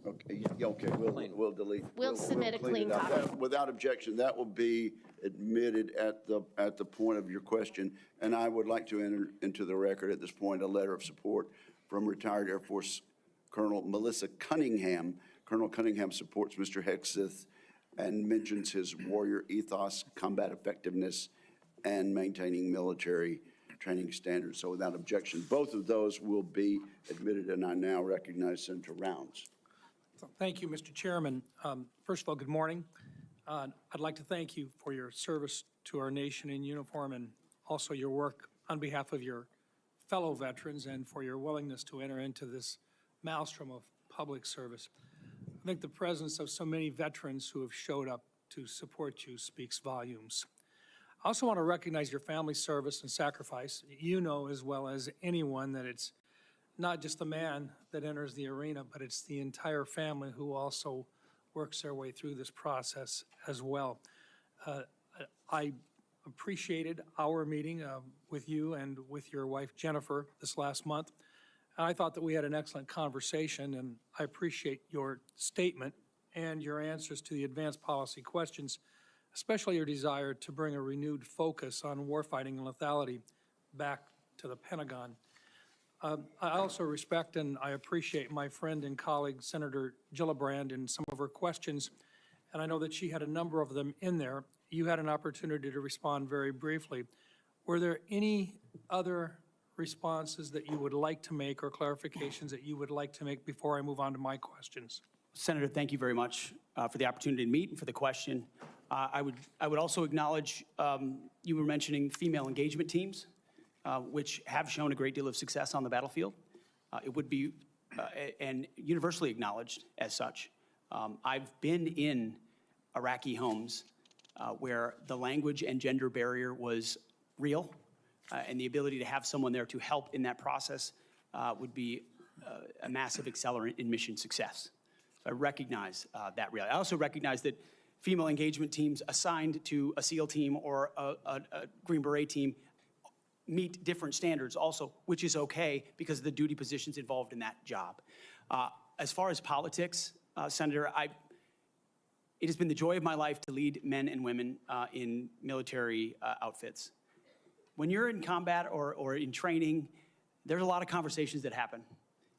Okay, yeah, okay, we'll delete. We'll submit a clean clean it up. copy. Without objection, that will be admitted at the point of your question. And I would like to enter into the record at this point a letter of support from retired Air Force Colonel Melissa Cunningham, Colonel Cunningham supports Mr. Hegseth and mentions his warrior ethos, combat effectiveness, and maintaining military training standards. So without objection, both of those will be admitted, and I now recognize Senator Rounds. Thank you, Mr. Chairman. First of all, good morning. I'd like to thank you for your service to our nation in uniform and also your work on behalf of your fellow veterans and for your willingness to enter into this maelstrom of public service. I think the presence of so many veterans who have showed up to support you speaks volumes. I also want to recognize your family's service and sacrifice. You know as well as anyone that it's not just the man that enters the arena, but it's the entire family who also works their way through this process as well. I appreciated our meeting with you and with your wife Jennifer this last month. I thought that we had an excellent conversation, and I appreciate your statement and your answers to the advanced policy questions, especially your desire to bring a renewed focus on warfighting and lethality back to the Pentagon. I also respect and I appreciate my friend and colleague, Senator Gillibrand, and some of her questions, and I know that she had a number of them in there. You had an opportunity to respond very briefly. Were there any other responses that you would like to make or clarifications that you would like to make before I move on to my questions? Senator, thank you very much for the opportunity to meet and for the question. I would also acknowledge you were mentioning female engagement teams, which have shown a great deal of success on the battlefield. It would be and universally acknowledged as such. I've been in Iraqi homes where the language and gender barrier was real, and the ability to have someone there to help in that process would be a massive accelerant in mission success. So I recognize that reality. I also recognize that female engagement teams assigned to a SEAL team or a Green Beret team meet different standards also, which is okay because of the duty positions involved in that job. As far as politics, Senator, it has been the joy of my life to lead men and women in military outfits. When you're in combat or in training, there's a lot of conversations that happen.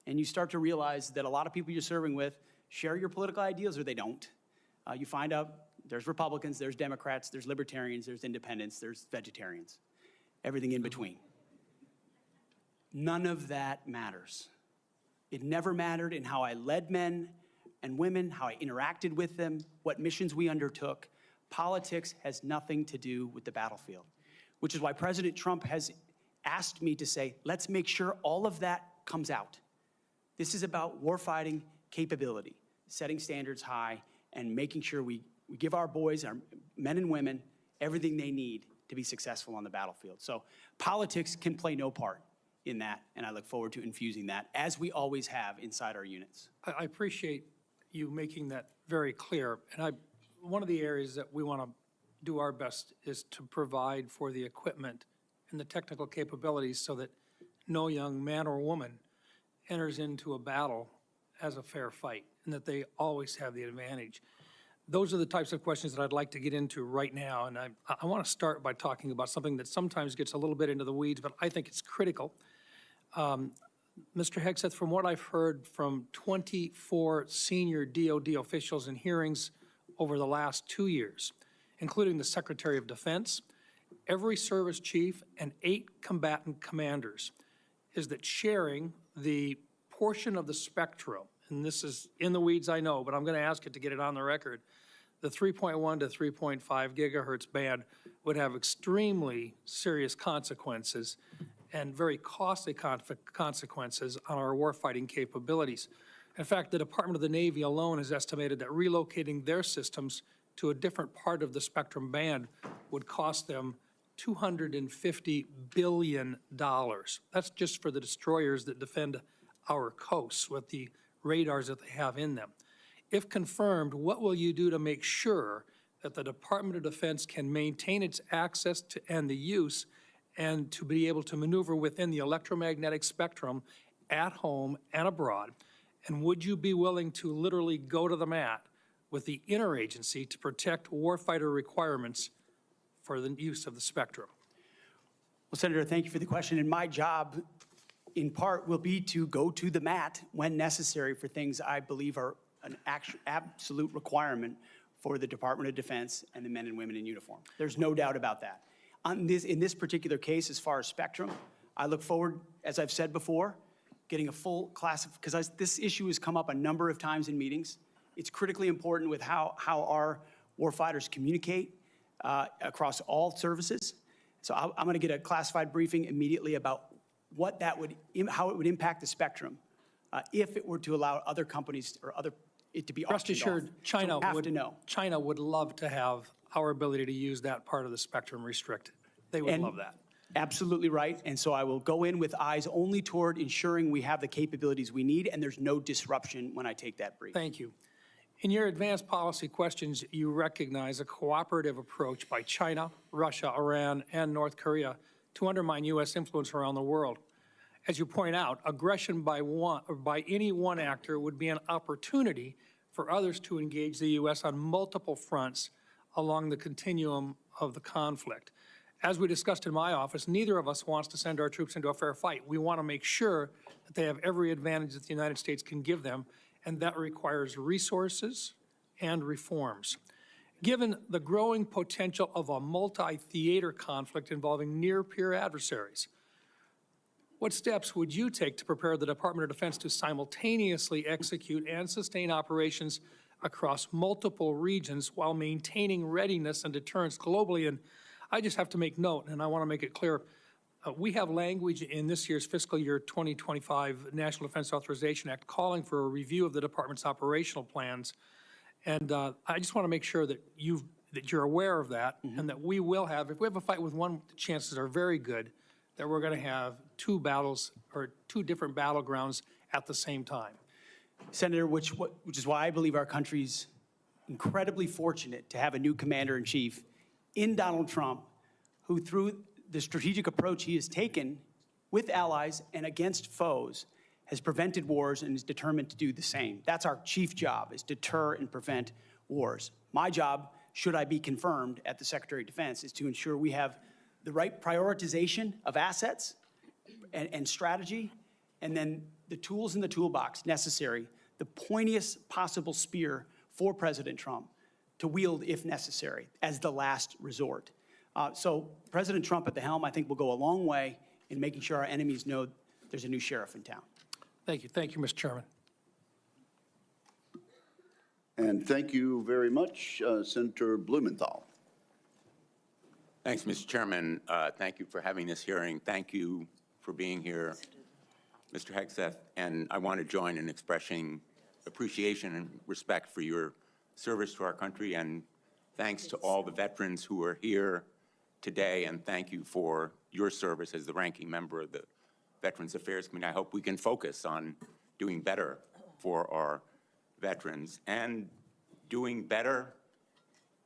And you start to realize that a lot of people you're serving with share your political ideals or they don't. You find out there's Republicans, there's Democrats, there's Libertarians, there's Independents, there's Vegetarians, everything in between. None of that matters. It never mattered in how I led men and women, how I interacted with them, what missions we undertook. Politics has nothing to do with the battlefield, which is why President Trump has asked me to say, let's make sure all of that comes out. This is about warfighting capability, setting standards high, and making sure we give our boys, our men and women, everything they need to be successful on the battlefield. So politics can play no part in that, and I look forward to infusing that, as we always have inside our units. I appreciate you making that very clear. And one of the areas that we want to do our best is to provide for the equipment and the technical capabilities so that no young man or woman enters into a battle as a fair fight, and that they always have the advantage. Those are the types of questions that I'd like to get into right now, and I want to start by talking about something that sometimes gets a little bit into the weeds, but I think it's critical. Mr. Hegseth, from what I've heard from 24 senior DOD officials in hearings over the last 2 years, including the Secretary of Defense, every service chief, and 8 combatant commanders, is that sharing the portion of the spectrum, and this is in the weeds, I know, but I'm going to ask it to get it on the record, the 3.1 to 3.5 gigahertz band would have extremely serious consequences and very costly consequences on our warfighting capabilities. In fact, the Department of the Navy alone has estimated that relocating their systems to a different part of the spectrum band would cost them $250 billion. That's just for the destroyers that defend our coasts with the radars that they have in them. If confirmed, what will you do to make sure that the Department of Defense can maintain its access to and the use and to be able to maneuver within the electromagnetic spectrum at home and abroad? And would you be willing to literally go to the mat with the interagency to protect warfighter requirements for the use of the spectrum? Well, Senator, thank you for the question. And my job, in part, will be to go to the mat when necessary for things I believe are an absolute requirement for the Department of Defense and the men and women in uniform. There's no doubt about that. In this particular case, as far as spectrum, I look forward, as I've said before, getting a full class of, because this issue has come up a number of times in meetings. It's critically important with how our warfighters communicate across all services. So I'm going to get a classified briefing immediately about how it would impact the spectrum if it were to allow other companies or it to be auctioned off. Rest assured, So China would love to have our ability to use that part of the spectrum restricted. They would love that. Absolutely right. And so I will go in with eyes only toward ensuring we have the capabilities we need and there's no disruption when I take that brief. Thank you. In your advanced policy questions, you recognize a cooperative approach by China, Russia, Iran, and North Korea to undermine U.S. influence around the world. As you point out, aggression by any one actor would be an opportunity for others to engage the U.S. on multiple fronts along the continuum of the conflict. As we discussed in my office, neither of us wants to send our troops into a fair fight. We want to make sure that they have every advantage that the United States can give them, and that requires resources and reforms. Given the growing potential of a multi-theater conflict involving near-peer adversaries, what steps would you take to prepare the Department of Defense to simultaneously execute and sustain operations across multiple regions while maintaining readiness and deterrence globally? And I just have to make note, and I want to make it clear, we have language in this year's fiscal year 2025 National Defense Authorization Act calling for a review of the department's operational plans. And I just want to make sure that you're aware of that, and that we will have, if we have a fight with one, the chances are very good that we're going to have two battles or two different battlegrounds at the same time. Senator, which is why I believe our country's incredibly fortunate to have a new commander-in-chief in Donald Trump, who through the strategic approach he has taken with allies and against foes has prevented wars and is determined to do the same. That's our chief job, is deter and prevent wars. My job, should I be confirmed at the Secretary of Defense, is to ensure we have the right prioritization of assets and strategy, and then the tools in the toolbox necessary, the pointiest possible spear for President Trump to wield if necessary as the last resort. So President Trump at the helm, I think, will go a long way in making sure our enemies know there's a new sheriff in town. Thank you. Thank you, Mr. Chairman. And thank you very much, Senator Blumenthal. Thanks, Mr. Chairman. Thank you for having this hearing. Thank you for being here, Mr. Hegseth. And I want to join in expressing appreciation and respect for your service to our country, and thanks to all the veterans who are here today, and thank you for your service as the ranking member of the Veterans Affairs Committee. I hope we can focus on doing better for our veterans and doing better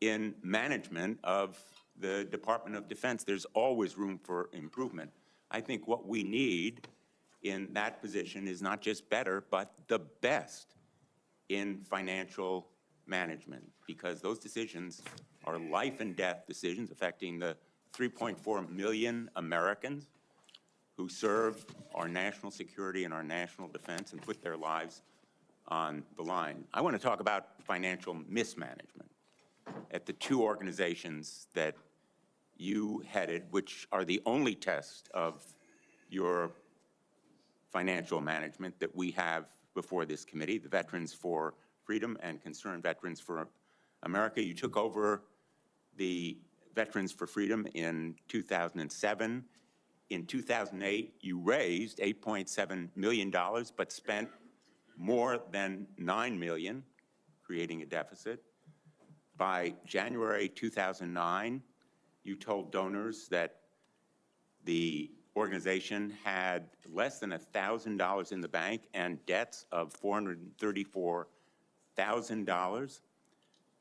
in management of the Department of Defense. There's always room for improvement. I think what we need in that position is not just better, but the best in financial management, because those decisions are life and death decisions affecting the 3.4 million Americans who serve our national security and our national defense and put their lives on the line. I want to talk about financial mismanagement at the two organizations that you headed, which are the only test of your financial management that we have before this committee, the Veterans for Freedom and Concerned Veterans for America. You took over the Veterans for Freedom in 2007. In 2008, you raised $8.7 million, but spent more than $9 million, creating a deficit. By January 2009, you told donors that the organization had less than $1,000 in the bank and debts of $434,000.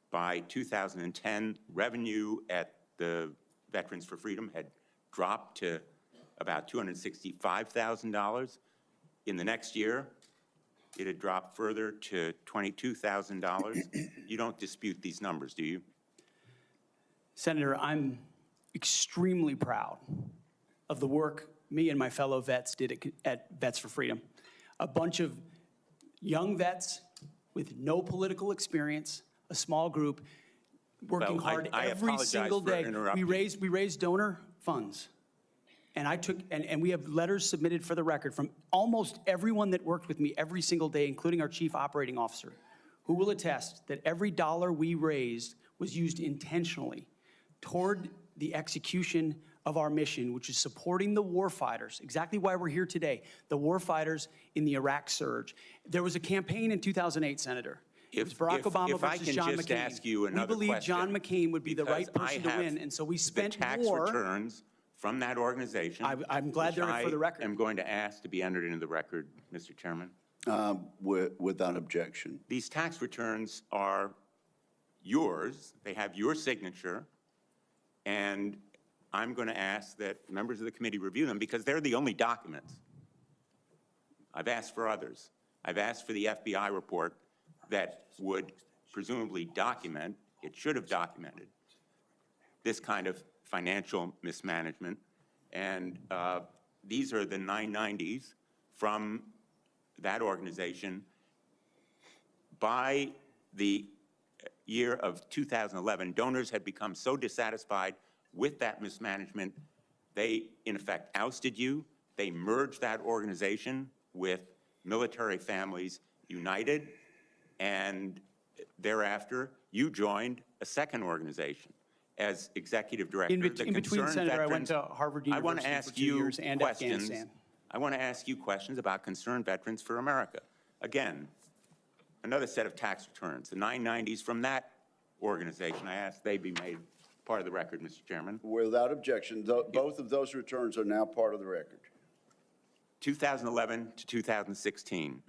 By 2010, revenue at the Veterans for Freedom had dropped to about $265,000. In the next year, it had dropped further to $22,000. You don't dispute these numbers, do you? Senator, I'm extremely proud of the work me and my fellow vets did at Vets for Freedom. A bunch of young vets with no political experience, a small group, working Well, hard I every apologize single for day. interrupting. We raised donor funds. And I took, and we have letters submitted for the record from almost everyone that worked with me every single day, including our chief operating officer, who will attest that every dollar we raised was used intentionally toward the execution of our mission, which is supporting the warfighters, exactly why we're here today, the warfighters in the Iraq surge. There was a campaign in 2008, Senator. It was Barack Obama if I versus can John just McCain. ask you another We believe John question, McCain would be the right because I person to have win, and so we spent the tax more. returns from that organization. I'm glad they're for the record. I am going to ask to be entered into the record, Mr. Chairman. Without objection. These tax returns are yours. They have your signature. And I'm going to ask that members of the committee review them because they're the only documents. I've asked for others. I've asked for the FBI report that would presumably document, it should have documented, this kind of financial mismanagement. And these are the 990s from that organization. By the year of 2011, donors had become so dissatisfied with that mismanagement, they, in effect, ousted you. They merged that organization with Military Families United, and thereafter, you joined a second organization as executive director. In between, Senator, I went to Harvard I want to University ask for 2 you years and questions. Afghanistan. I want to ask you questions about Concerned Veterans for America. Again, another set of tax returns, the 990s from that organization. I ask they be made part of the record, Mr. Chairman. Without objection, both of those returns are now part of the record. 2011 to 2016.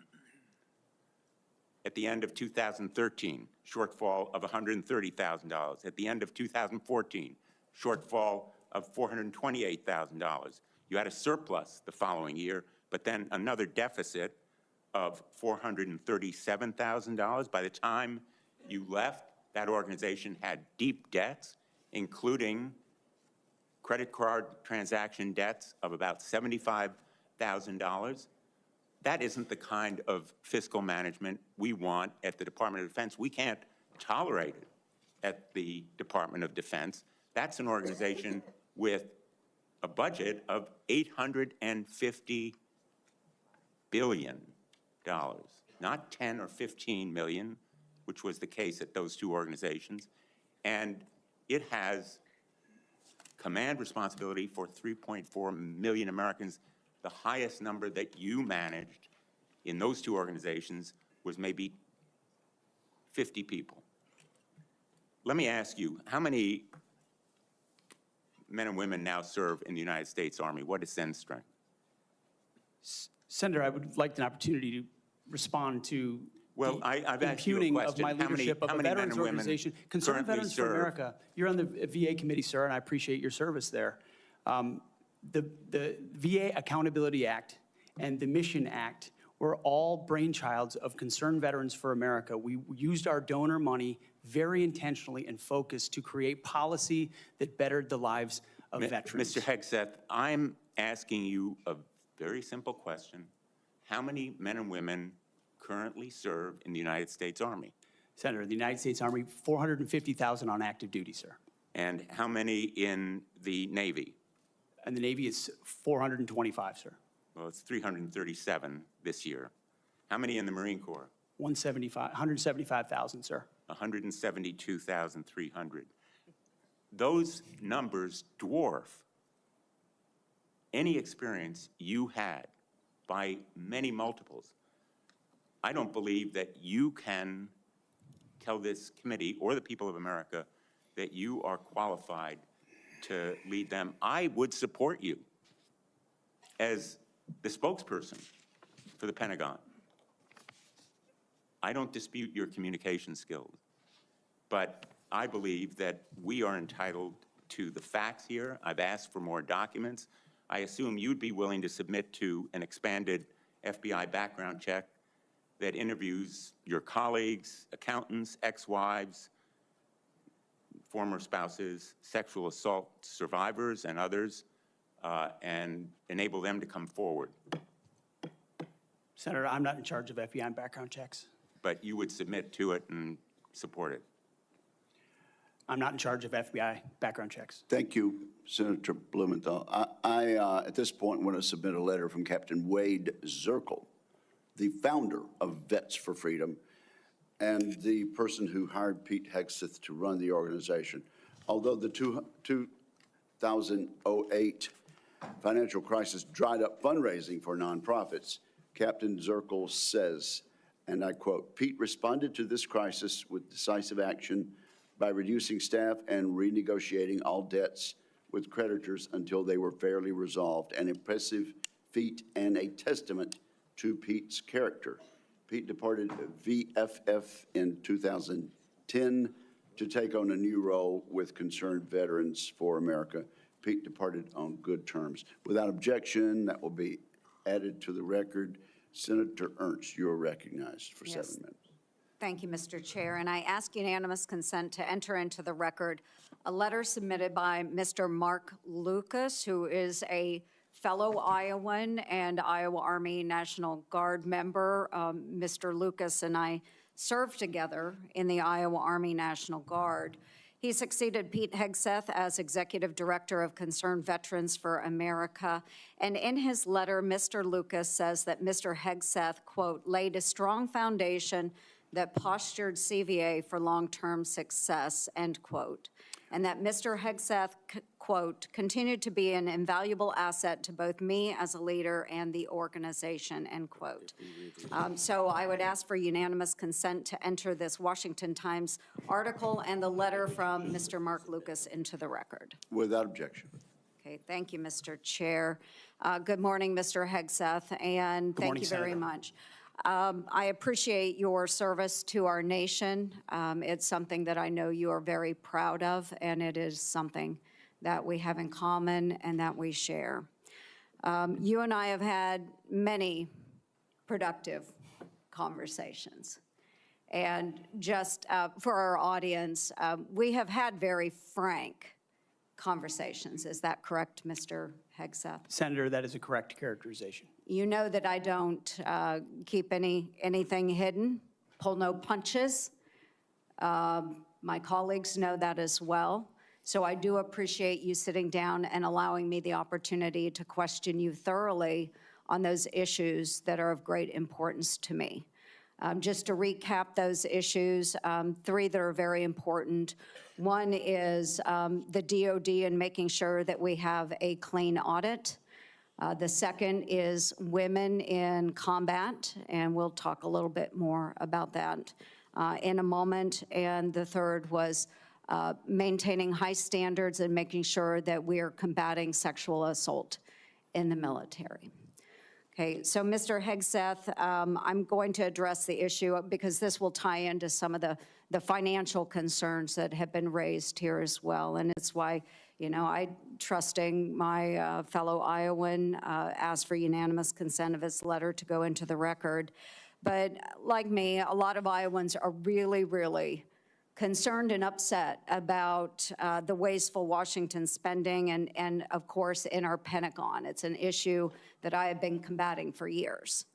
At the end of 2013, shortfall of $130,000. At the end of 2014, shortfall of $428,000. You had a surplus the following year, but then another deficit of $437,000. By the time you left, that organization had deep debts, including credit card transaction debts of about $75,000. That isn't the kind of fiscal management we want at the Department of Defense. We can't tolerate it at the Department of Defense. That's an organization with a budget of $850 billion, not 10 or 15 million, which was the case at those two organizations. And it has command responsibility for 3.4 million Americans. The highest number that you managed in those two organizations was maybe 50 people. Let me ask you, how many men and women now serve in the United States Army? What is Sen's strength? Senator, I would like an opportunity to respond to Well, I've asked you a impugning question. of my leadership of a veterans organization. Concerned currently Veterans for serve? America, you're on the VA committee, sir, and I appreciate your service there. The VA Accountability Act and the Mission Act were all brainchilds of Concerned Veterans for America. We used our donor money very intentionally and focused to create policy that bettered the lives of veterans. Mr. Hegseth, I'm asking you a very simple question. How many men and women currently serve in the United States Army? Senator, the United States Army, 450,000 on active duty, sir. And how many in the Navy? And the Navy is 425, sir. Well, it's 337 this year. How many in the Marine Corps? 175,000, sir. 172,300. Those numbers dwarf any experience you had by many multiples. I don't believe that you can tell this committee or the people of America that you are qualified to lead them. I would support you as the spokesperson for the Pentagon. I don't dispute your communication skills, but I believe that we are entitled to the facts here. I've asked for more documents. I assume you'd be willing to submit to an expanded FBI background check that interviews your colleagues, accountants, ex-wives, former spouses, sexual assault survivors, and others, and enable them to come forward. Senator, I'm not in charge of FBI background checks. but you would submit to it and support it. I'm not in charge of FBI background checks. Thank you, Senator Blumenthal. I at this point, want to submit a letter from Captain Wade Zirkle, the founder of Vets for Freedom and the person who hired Pete Hegseth to run the organization. Although the 2008 financial crisis dried up fundraising for nonprofits, Captain Zirkle says, and I quote, "Pete responded to this crisis with decisive action by reducing staff and renegotiating all debts with creditors until they were fairly resolved, an impressive feat and a testament to Pete's character." Pete departed VFF in 2010 to take on a new role with Concerned Veterans for America. Pete departed on good terms. Without objection, that will be added to the record. Senator Ernst, you are recognized for 7 minutes. Thank you, Mr. Chair. And I ask unanimous consent to enter into the record a letter submitted by Mr. Mark Lucas, who is a fellow Iowan and Iowa Army National Guard member. Mr. Lucas and I served together in the Iowa Army National Guard. He succeeded Pete Hegseth as Executive Director of Concerned Veterans for America. And in his letter, Mr. Lucas says that Mr. Hegseth, quote, laid a strong foundation that postured CVA for long-term success, end quote. And that Mr. Hegseth, quote, continued to be an invaluable asset to both me as a leader and the organization, end quote. So I would ask for unanimous consent to enter this Washington Times article and the letter from Mr. Mark Lucas into the record. Without objection. Okay, thank you, Mr. Chair. Good morning, Mr. Hegseth, and thank you very much. I appreciate your service to our nation. It's something that I know you are very proud of, and it is something that we have in common and that we share. You and I have had many productive conversations. And just for our audience, we have had very frank conversations. Is that correct, Mr. Hegseth? Senator, that is a correct characterization. You know that I don't keep anything hidden, pull no punches. My colleagues know that as well. So I do appreciate you sitting down and allowing me the opportunity to question you thoroughly on those issues that are of great importance to me. Just to recap those issues, 3 that are very important. One is the DOD and making sure that we have a clean audit. The second is women in combat, and we'll talk a little bit more about that in a moment. And the third was maintaining high standards and making sure that we are combating sexual assault in the military. Okay, so Mr. Hegseth, I'm going to address the issue because this will tie into some of the financial concerns that have been raised here as well. And it's why, you know, I, trusting my fellow Iowan, asked for unanimous consent of his letter to go into the record. But like me, a lot of Iowans are really, really concerned and upset about the wasteful Washington spending and of course, in our Pentagon. It's an issue that I have been combating for years.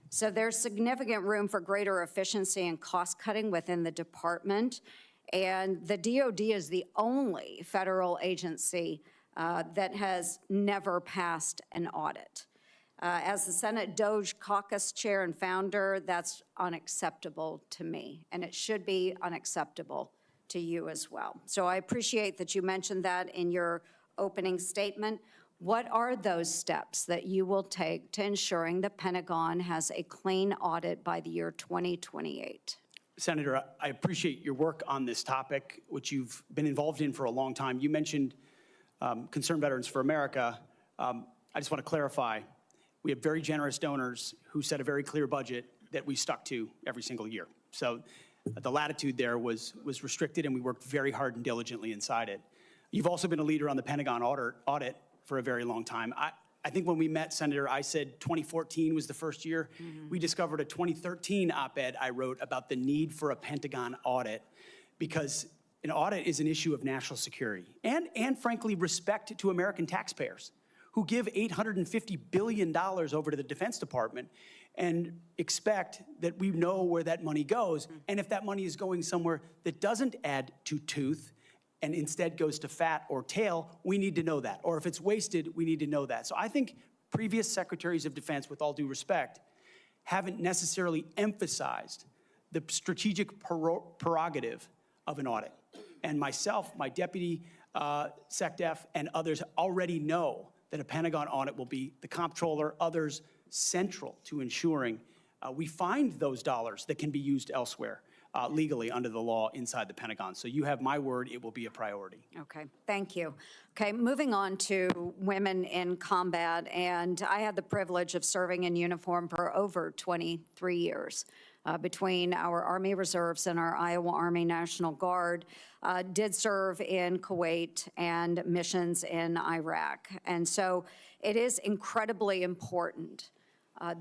So there's significant room for greater efficiency and cost cutting within the department. And the DOD is the only federal agency that has never passed an audit. As the Senate DOJ caucus chair and founder, that's unacceptable to me, and it should be unacceptable to you as well. So I appreciate that you mentioned that in your opening statement. What are those steps that you will take to ensuring the Pentagon has a clean audit by the year 2028? Senator, I appreciate your work on this topic, which you've been involved in for a long time. You mentioned Concerned Veterans for America. I just want to clarify, we have very generous donors who set a very clear budget that we stuck to every single year. So the latitude there was restricted, and we worked very hard and diligently inside it. You've also been a leader on the Pentagon audit for a very long time. I think when we met, Senator, I said 2014 was the first year. Mm-hmm. We discovered a 2013 op-ed I wrote about the need for a Pentagon audit because an audit is an issue of national security and frankly, respect to American taxpayers who give $850 billion over to the Defense Department. and expect that we know where that money goes. And if that money is going somewhere that doesn't add to tooth and instead goes to fat or tail, we need to know that. Or if it's wasted, we need to know that. So I think previous secretaries of defense, with all due respect, haven't necessarily emphasized the strategic prerogative of an audit. And myself, my deputy SecDef, and others already know that a Pentagon audit will be the comptroller, others central to ensuring we find those dollars that can be used elsewhere legally under the law inside the Pentagon. So you have my word, it will be a priority. Okay, thank you. Okay, moving on to women in combat, and I had the privilege of serving in uniform for over 23 years. Between our Army Reserves and our Iowa Army National Guard, did serve in Kuwait and missions in Iraq. And so it is incredibly important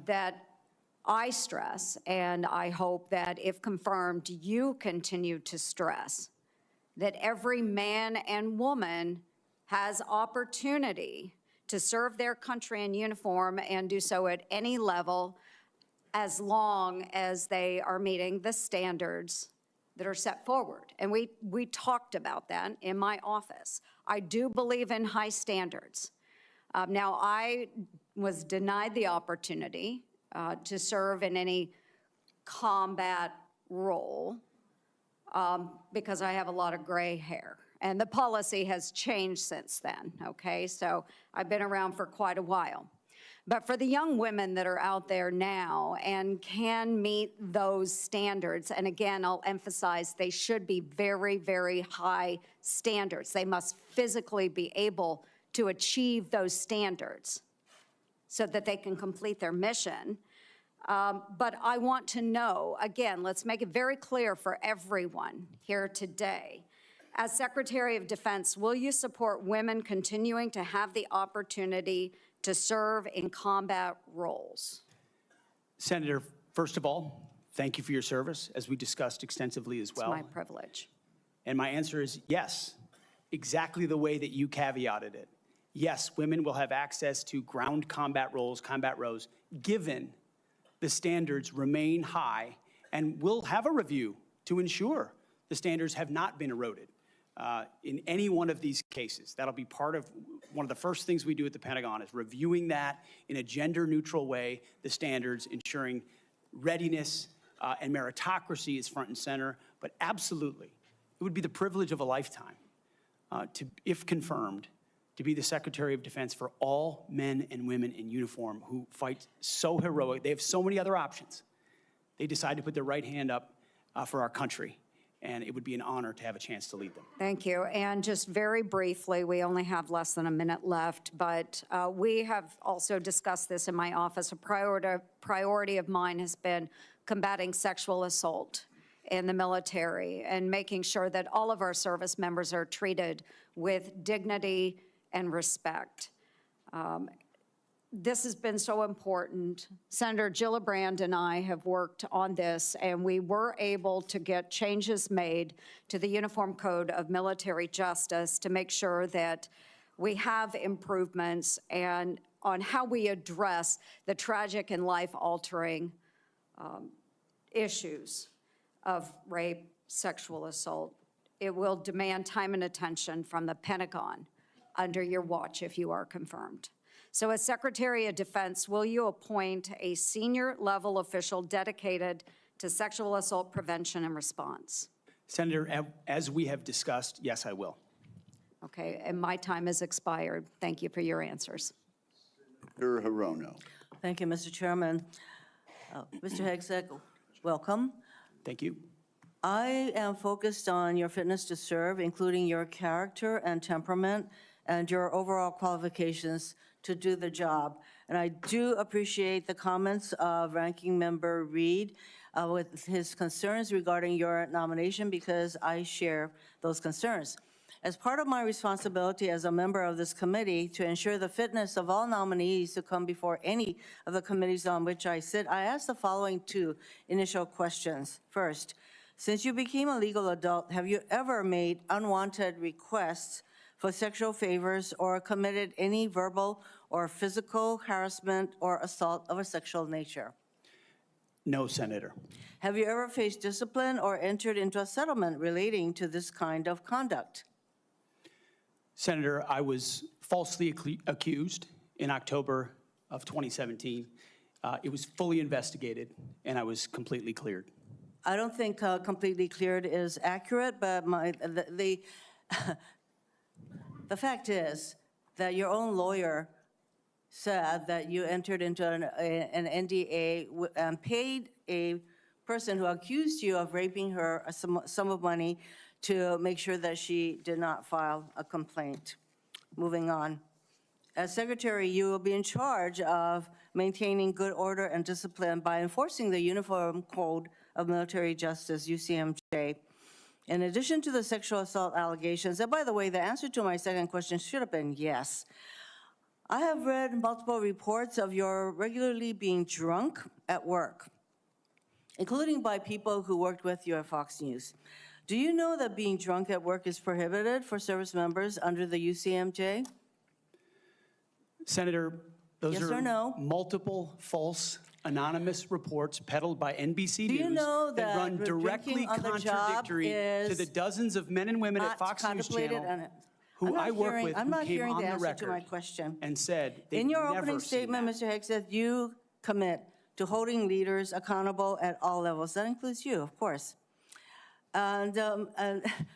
that I stress, and I hope that if confirmed, you continue to stress, that every man and woman has opportunity to serve their country in uniform and do so at any level, as long as they are meeting the standards that are set forward. And we talked about that in my office. I do believe in high standards. Now, I was denied the opportunity to serve in any combat role because I have a lot of gray hair. And the policy has changed since then, okay? So I've been around for quite a while. But for the young women that are out there now and can meet those standards, and again, I'll emphasize they should be very, very high standards. They must physically be able to achieve those standards so that they can complete their mission. But I want to know, again, let's make it very clear for everyone here today. As Secretary of Defense, will you support women continuing to have the opportunity to serve in combat roles? Senator, first of all, thank you for your service, as we discussed extensively as well. It's my privilege. And my answer is yes, exactly the way that you caveated it. Yes, women will have access to ground combat roles, given the standards remain high, and we'll have a review to ensure the standards have not been eroded in any one of these cases. That'll be part of one of the first things we do at the Pentagon, is reviewing that in a gender-neutral way, the standards, ensuring readiness and meritocracy is front and center. But absolutely, it would be the privilege of a lifetime to, if confirmed, to be the Secretary of Defense for all men and women in uniform who fight so heroic. They have so many other options. They decide to put their right hand up for our country, and it would be an honor to have a chance to lead them. Thank you. And just very briefly, we only have less than a minute left, but we have also discussed this in my office. A priority of mine has been combating sexual assault in the military and making sure that all of our service members are treated with dignity and respect. This has been so important. Senator Gillibrand and I have worked on this, and we were able to get changes made to the Uniform Code of Military Justice to make sure that we have improvements and on how we address the tragic and life-altering issues of rape, sexual assault. It will demand time and attention from the Pentagon under your watch if you are confirmed. So as Secretary of Defense, will you appoint a senior level official dedicated to sexual assault prevention and response? Senator, as we have discussed, yes, I will. Okay, and my time has expired. Thank you for your answers. Senator Hirono. Thank you, Mr. Chairman. Mr. Hegseth, welcome. Thank you. I am focused on your fitness to serve, including your character and temperament and your overall qualifications to do the job. And I do appreciate the comments of Ranking Member Reed with his concerns regarding your nomination, because I share those concerns. As part of my responsibility as a member of this committee to ensure the fitness of all nominees to come before any of the committees on which I sit, I ask the following two initial questions. First, since you became a legal adult, have you ever made unwanted requests for sexual favors or committed any verbal or physical harassment or assault of a sexual nature? No, Senator. Have you ever faced discipline or entered into a settlement relating to this kind of conduct? Senator, I was falsely accused in October of 2017. It was fully investigated, and I was completely cleared. I don't think completely cleared is accurate, but the fact is that your own lawyer said that you entered into an NDA and paid a person who accused you of raping her a sum of money to make sure that she did not file a complaint. Moving on. As Secretary, you will be in charge of maintaining good order and discipline by enforcing the Uniform Code of Military Justice, UCMJ. In addition to the sexual assault allegations, and by the way, the answer to my second question should have been yes. I have read multiple reports of your regularly being drunk at work, including by people who worked with you at Fox News. Do you know that being drunk at work is prohibited for service members under the UCMJ? Senator, those Yes are or no? multiple false anonymous reports peddled by NBC Do you News know that run directly drinking on the job contradictory to is the dozens of men and women at not Fox News contemplated Channel and- who I work with I'm who not came hearing on the the answer to my record question. and said they've In your never opening seen statement, that. Mr. Hegseth, you commit to holding leaders accountable at all levels. That includes you, of course. And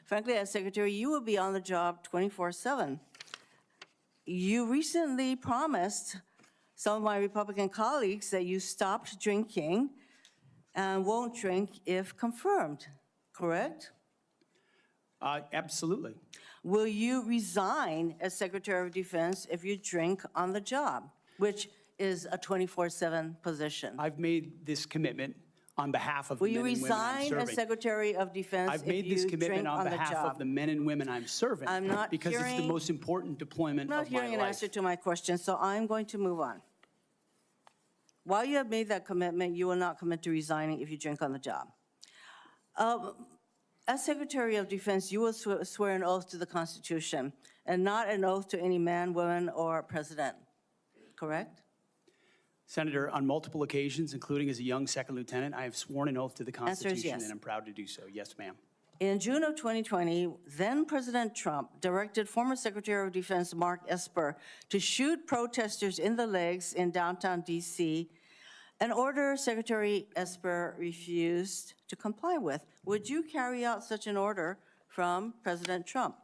frankly, as Secretary, you will be on the job 24/7. You recently promised some of my Republican colleagues that you stopped drinking and won't drink if confirmed, correct? Absolutely. Will you resign as Secretary of Defense if you drink on the job, which is a 24/7 position? I've made this commitment on behalf of Will the you men and women I'm resign serving. as Secretary of Defense I've if made this you commitment drink on on the behalf of job? the men and women I'm serving. I'm not because it's the hearing- most important deployment I'm not of my hearing an life. answer to my question, so I'm going to move on. While you have made that commitment, you will not commit to resigning if you drink on the job. As Secretary of Defense, you will swear an oath to the Constitution and not an oath to any man, woman, or president, correct? Senator, on multiple occasions, including as a young second lieutenant, I have sworn an oath to the Answer is Constitution, yes. and I'm proud to do so. Yes, ma'am. In June of 2020, then President Trump directed former Secretary of Defense Mark Esper to shoot protesters in the legs in downtown DC, an order Secretary Esper refused to comply with. Would you carry out such an order from President Trump?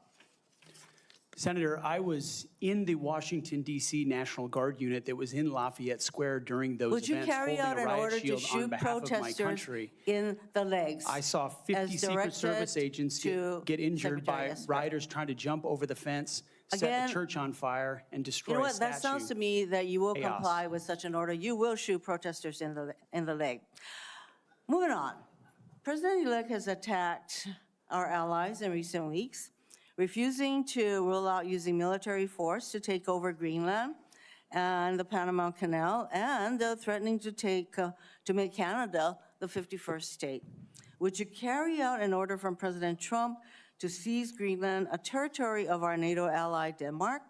Senator, I was in the Washington, D.C. National Guard unit that was in Lafayette Square during those Would you events, carry holding out a an riot order to shield on shoot behalf of my protesters country. in the legs? I saw 50 as Secret directed Service agents to get injured Secretary by Esper? rioters trying to jump over the fence, set Again, the church on fire, and You destroy know a what, statue. that sounds to me that you will Chaos. comply with such an order. You will shoot protesters in the leg. Moving on. President-elect has attacked our allies in recent weeks, refusing to rule out using military force to take over Greenland and the Panama Canal, and threatening to make Canada the 51st state. Would you carry out an order from President Trump to seize Greenland, a territory of our NATO ally Denmark,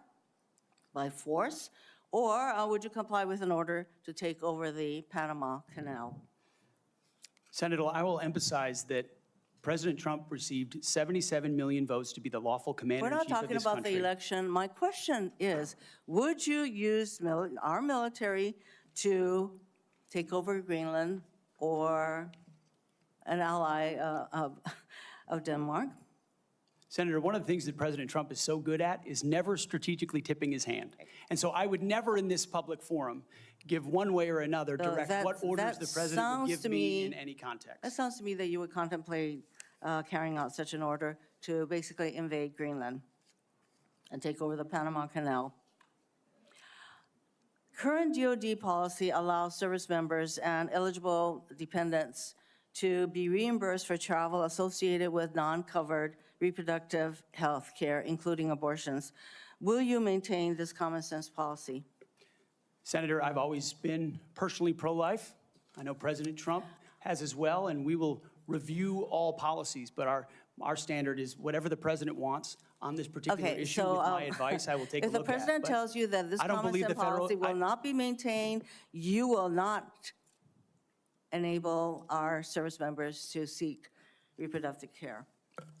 by force, or would you comply with an order to take over the Panama Canal? Senator, I will emphasize that President Trump received 77 million votes to be the lawful We're commander-in-chief not of talking this about country. the election. My question is, would you use our military to take over Greenland or an ally of Denmark? Senator, one of the things that President Trump is so good at is never strategically tipping his hand. And so I would never in this public forum give one way or another direct what orders the president would give me in any context. That sounds to me that you would contemplate carrying out such an order to basically invade Greenland and take over the Panama Canal. Current DoD policy allows service members and eligible dependents to be reimbursed for travel associated with non-covered reproductive health care, including abortions. Will you maintain this common sense policy? Senator, I've always been personally pro-life. I know President Trump has as well, and we will review all policies. But our standard is whatever the president wants on this particular Okay, issue. so With my advice, I will take a if look the at. president But tells you that this I don't common believe sense the federal- policy will not be maintained, you will not enable our service members to seek reproductive care.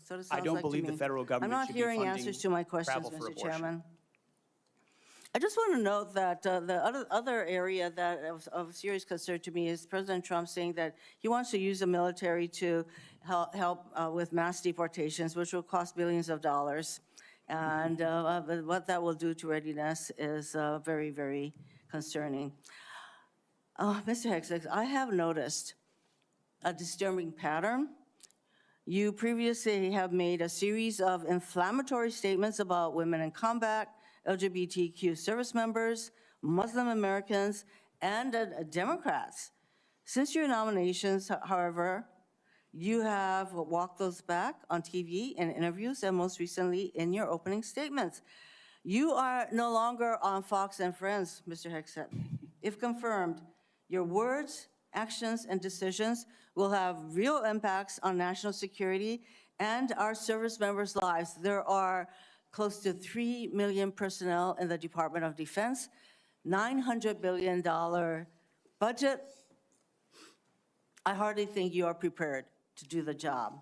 So it I sounds don't like to believe the me. federal government I'm not should be hearing funding answers to my questions, travel for Mr. abortion. Chairman. I just want to note that the other area that of serious concern to me is President Trump saying that he wants to use the military to help with mass deportations, which will cost billions of dollars. And what that will do to readiness is very, very concerning. Mr. Hegseth, I have noticed a disturbing pattern. You previously have made a series of inflammatory statements about women in combat, LGBTQ service members, Muslim Americans, and Democrats. Since your nominations, however, you have walked those back on TV and interviews, and most recently in your opening statements. You are no longer on Fox and Friends, Mr. Hegseth. If confirmed, your words, actions, and decisions will have real impacts on national security and our service members' lives. There are close to 3 million personnel in the Department of Defense, $900 billion budget. I hardly think you are prepared to do the job.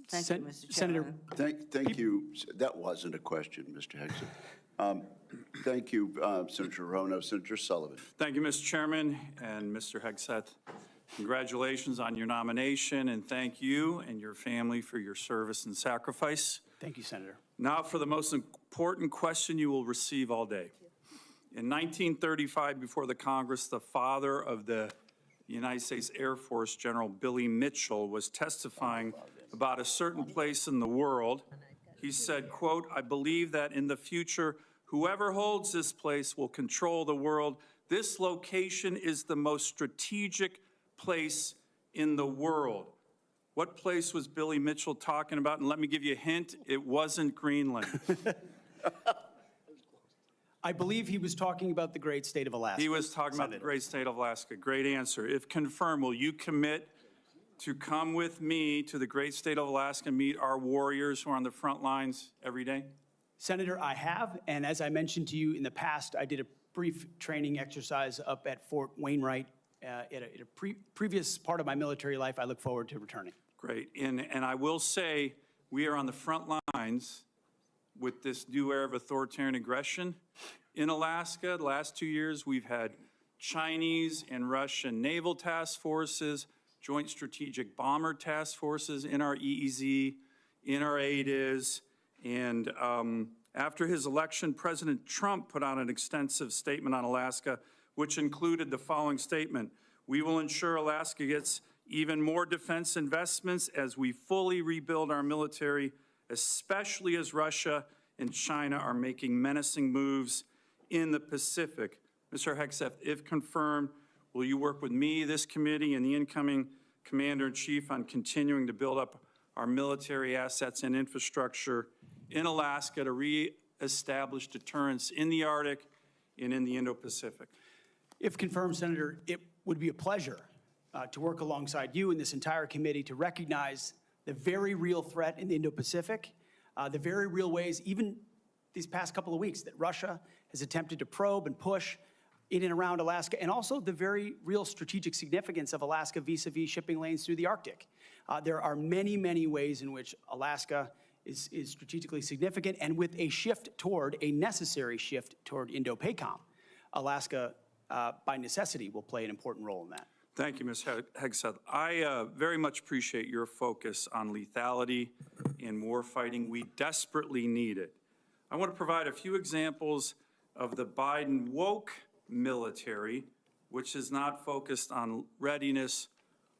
Thank you, Mr. Senator, Chairman. Thank you. That wasn't a question, Mr. Hegseth. Thank you, Senator Rono. Senator Sullivan. Thank you, Mr. Chairman, and Mr. Hegseth. Congratulations on your nomination, and thank you and your family for your service and sacrifice. thank you, Senator. Now for the most important question you will receive all day. In 1935, before the Congress, the father of the United States Air Force, General Billy Mitchell, was testifying about a certain place in the world. He said, quote, "I believe that in the future, whoever holds this place will control the world. This location is the most strategic place in the world." What place was Billy Mitchell talking about? And let me give you a hint, it wasn't Greenland. I believe he was talking about the great state of Alaska. He was talking about the great state of Alaska. Great answer. If confirmed, will you commit to come with me to the great state of Alaska and meet our warriors who are on the front lines every day? Senator, I have, and as I mentioned to you in the past, I did a brief training exercise up at Fort Wainwright at a previous part of my military life. I look forward to returning. Great. And I will say, we are on the front lines with this new era of authoritarian aggression in Alaska. The last 2 years, we've had Chinese and Russian naval task forces, joint strategic bomber task forces in our EEZ, in our ADIZ. And after his election, President Trump put out an extensive statement on Alaska, which included the following statement: "We will ensure Alaska gets even more defense investments as we fully rebuild our military, especially as Russia and China are making menacing moves in the Pacific." Mr. Hegseth, if confirmed, will you work with me, this committee, and the incoming Commander-in-Chief on continuing to build up our military assets and infrastructure in Alaska to reestablish deterrence in the Arctic and in the Indo-Pacific? If confirmed, Senator, it would be a pleasure to work alongside you and this entire committee to recognize the very real threat in the Indo-Pacific, the very real ways, even these past couple of weeks, that Russia has attempted to probe and push in and around Alaska, and also the very real strategic significance of Alaska vis-a-vis shipping lanes through the Arctic. There are many, many ways in which Alaska is strategically significant, and with a necessary shift toward Indo-PACOM, Alaska, by necessity, will play an important role in that. Thank you, Ms. Hegseth. I very much appreciate your focus on lethality in warfighting. We desperately need it. I want to provide a few examples of the Biden woke military, which is not focused on readiness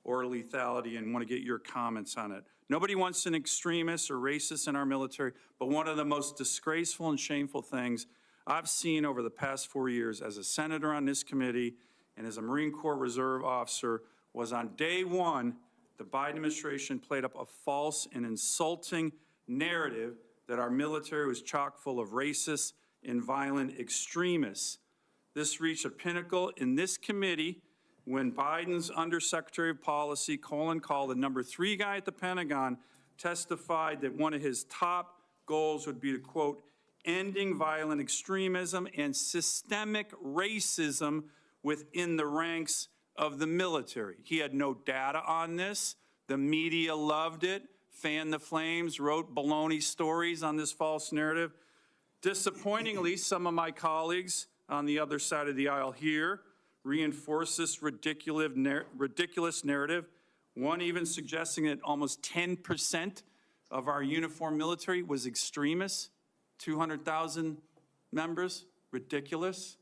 or lethality, and want to get your comments on it. Nobody wants an extremist or racist in our military, but one of the most disgraceful and shameful things I've seen over the past 4 years as a senator on this committee and as a Marine Corps Reserve officer was on day one, the Biden administration played up a false and insulting narrative that our military was chock full of racist and violent extremists. This reached a pinnacle in this committee when Biden's Undersecretary of Policy, Colin Kahl, the number 3 guy at the Pentagon, testified that one of his top goals would be to, quote, ending violent extremism and systemic racism within the ranks of the military. He had no data on this. The media loved it, fanned the flames, wrote baloney stories on this false narrative. Disappointingly, some of my colleagues on the other side of the aisle here reinforce this ridiculous narrative, one even suggesting that almost 10% of our uniformed military was extremists, 200,000 members, ridiculous,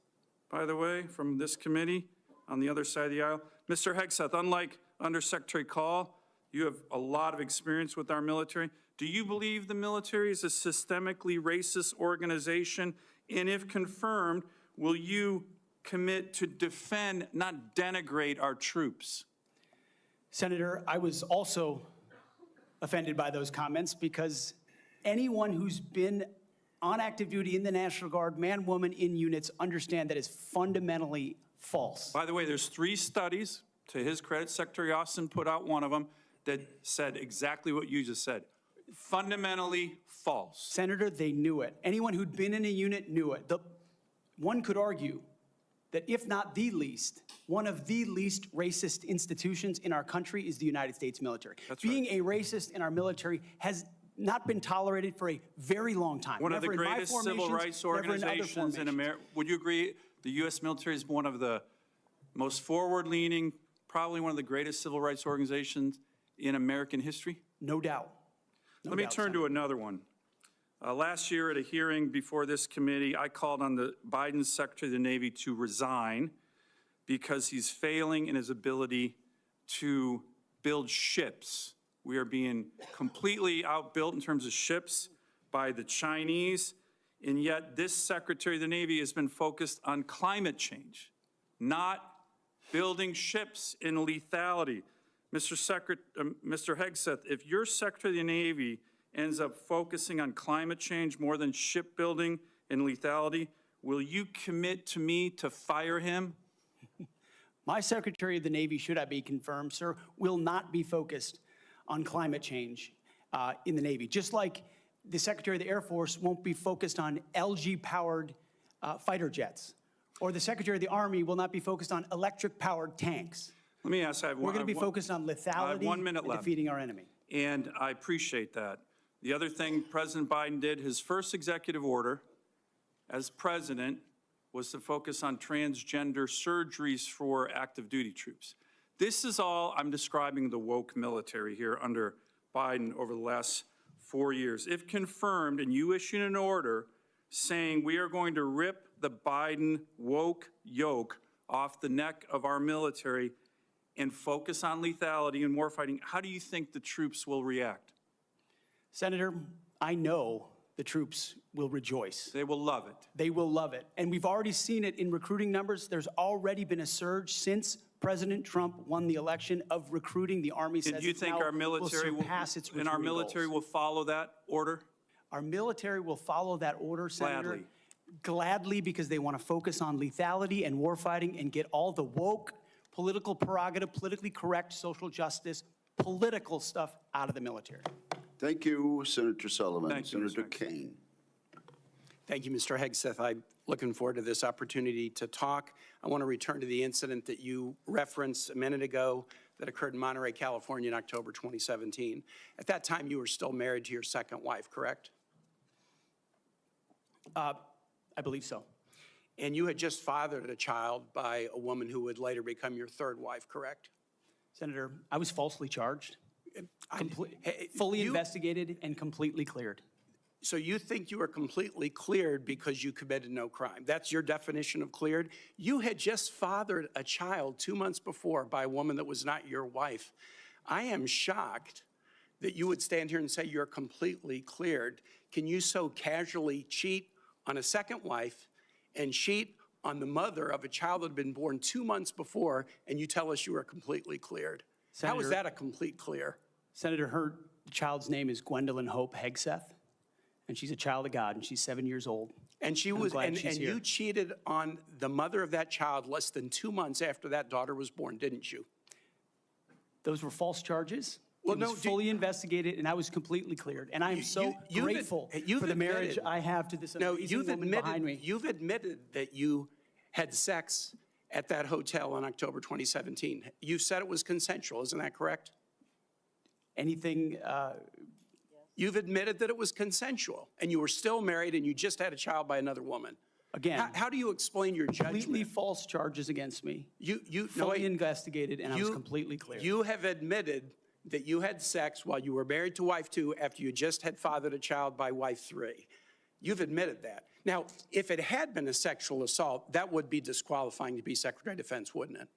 by the way, from this committee on the other side of the aisle. Mr. Hegseth, unlike Undersecretary Call, you have a lot of experience with our military. Do you believe the military is a systemically racist organization? And if confirmed, will you commit to defend, not denigrate our troops? Senator, I was also offended by those comments because anyone who's been on active duty in the National Guard, man, woman, in units, understand that is fundamentally false. By the way, there's 3 studies, to his credit, Secretary Austin put out one of them, that said exactly what you just said. Fundamentally false. Senator, they knew it. Anyone who'd been in a unit knew it. One could argue that if not the least, one of the least racist institutions in our country is the United States military. Being a racist in our military has not been tolerated for a very long time. One of the greatest civil rights organizations in America. Would you agree the U.S. military is one of the most forward-leaning, probably one of the greatest civil rights organizations in American history? No doubt. Let me turn to another one. Last year at a hearing before this committee, I called on the Biden Secretary of the Navy to resign because he's failing in his ability to build ships. We are being completely outbuilt in terms of ships by the Chinese, and yet this Secretary of the Navy has been focused on climate change, not building ships in lethality. Mr. Hegseth, if your Secretary of the Navy ends up focusing on climate change more than shipbuilding and lethality, will you commit to me to fire him? My Secretary of the Navy, should I be confirmed, sir, will not be focused on climate change in the Navy. Just like the Secretary of the Air Force won't be focused on LG-powered fighter jets, or the Secretary of the Army will not be focused on electric-powered tanks. Let me ask, We're going to be focused on lethality and defeating our enemy. And I appreciate that. The other thing President Biden did, his first executive order as president was to focus on transgender surgeries for active duty troops. This is all, I'm describing the woke military here under Biden over the last 4 years. If confirmed and you issue an order saying we are going to rip the Biden woke yoke off the neck of our military and focus on lethality and warfighting, how do you think the troops will react? Senator, I know the troops will rejoice. They will love it. They will love it. And we've already seen it in recruiting numbers. There's already been a surge since President Trump won the election of recruiting. The Army says do you think our military will surpass its recruiting goals. Will follow that order? Our military will follow that order, Senator. Gladly, because they want to focus on lethality and warfighting and get all the woke, political prerogative, politically correct, social justice, political stuff out of the military. Thank you, Senator Sullivan. Thank you, Senator Kane. Thank you, Mr. Hegseth. I'm looking forward to this opportunity to talk. I want to return to the incident that you referenced a minute ago that occurred in Monterey, California in October 2017. At that time, you were still married to your second wife, correct? I believe so. And you had just fathered a child by a woman who would later become your third wife, correct? Senator, I was falsely charged, fully investigated, and completely cleared. So you think you were completely cleared because you committed no crime. That's your definition of cleared? You had just fathered a child 2 months before by a woman that was not your wife. I am shocked that you would stand here and say you're completely cleared. Can you so casually cheat on a second wife and cheat on the mother of a child that had been born 2 months before, and you tell us you are completely cleared? Senator, how is that a complete clear? Senator, her child's name is Gwendolyn Hope Hegseth, and she's a child of God, and she's 7 years old. And she was, and you cheated on the mother of that child less than 2 months after that daughter was born, didn't you? Those were false charges. Well, it was fully investigated, and I was completely cleared. And I am so grateful for the marriage I have to this amazing woman behind me. You've admitted that you had sex at that hotel in October 2017. You said it was consensual, isn't that correct? Anything, You've admitted that it was consensual, and you were still married, and you just had a child by another woman. again, How do you explain your completely judgment? false charges against me, No, fully investigated, and I was you- completely clear. You have admitted that you had sex while you were married to wife 2 after you just had fathered a child by wife 3. You've admitted that. Now, if it had been a sexual assault, that would be disqualifying to be Secretary of Defense, wouldn't it?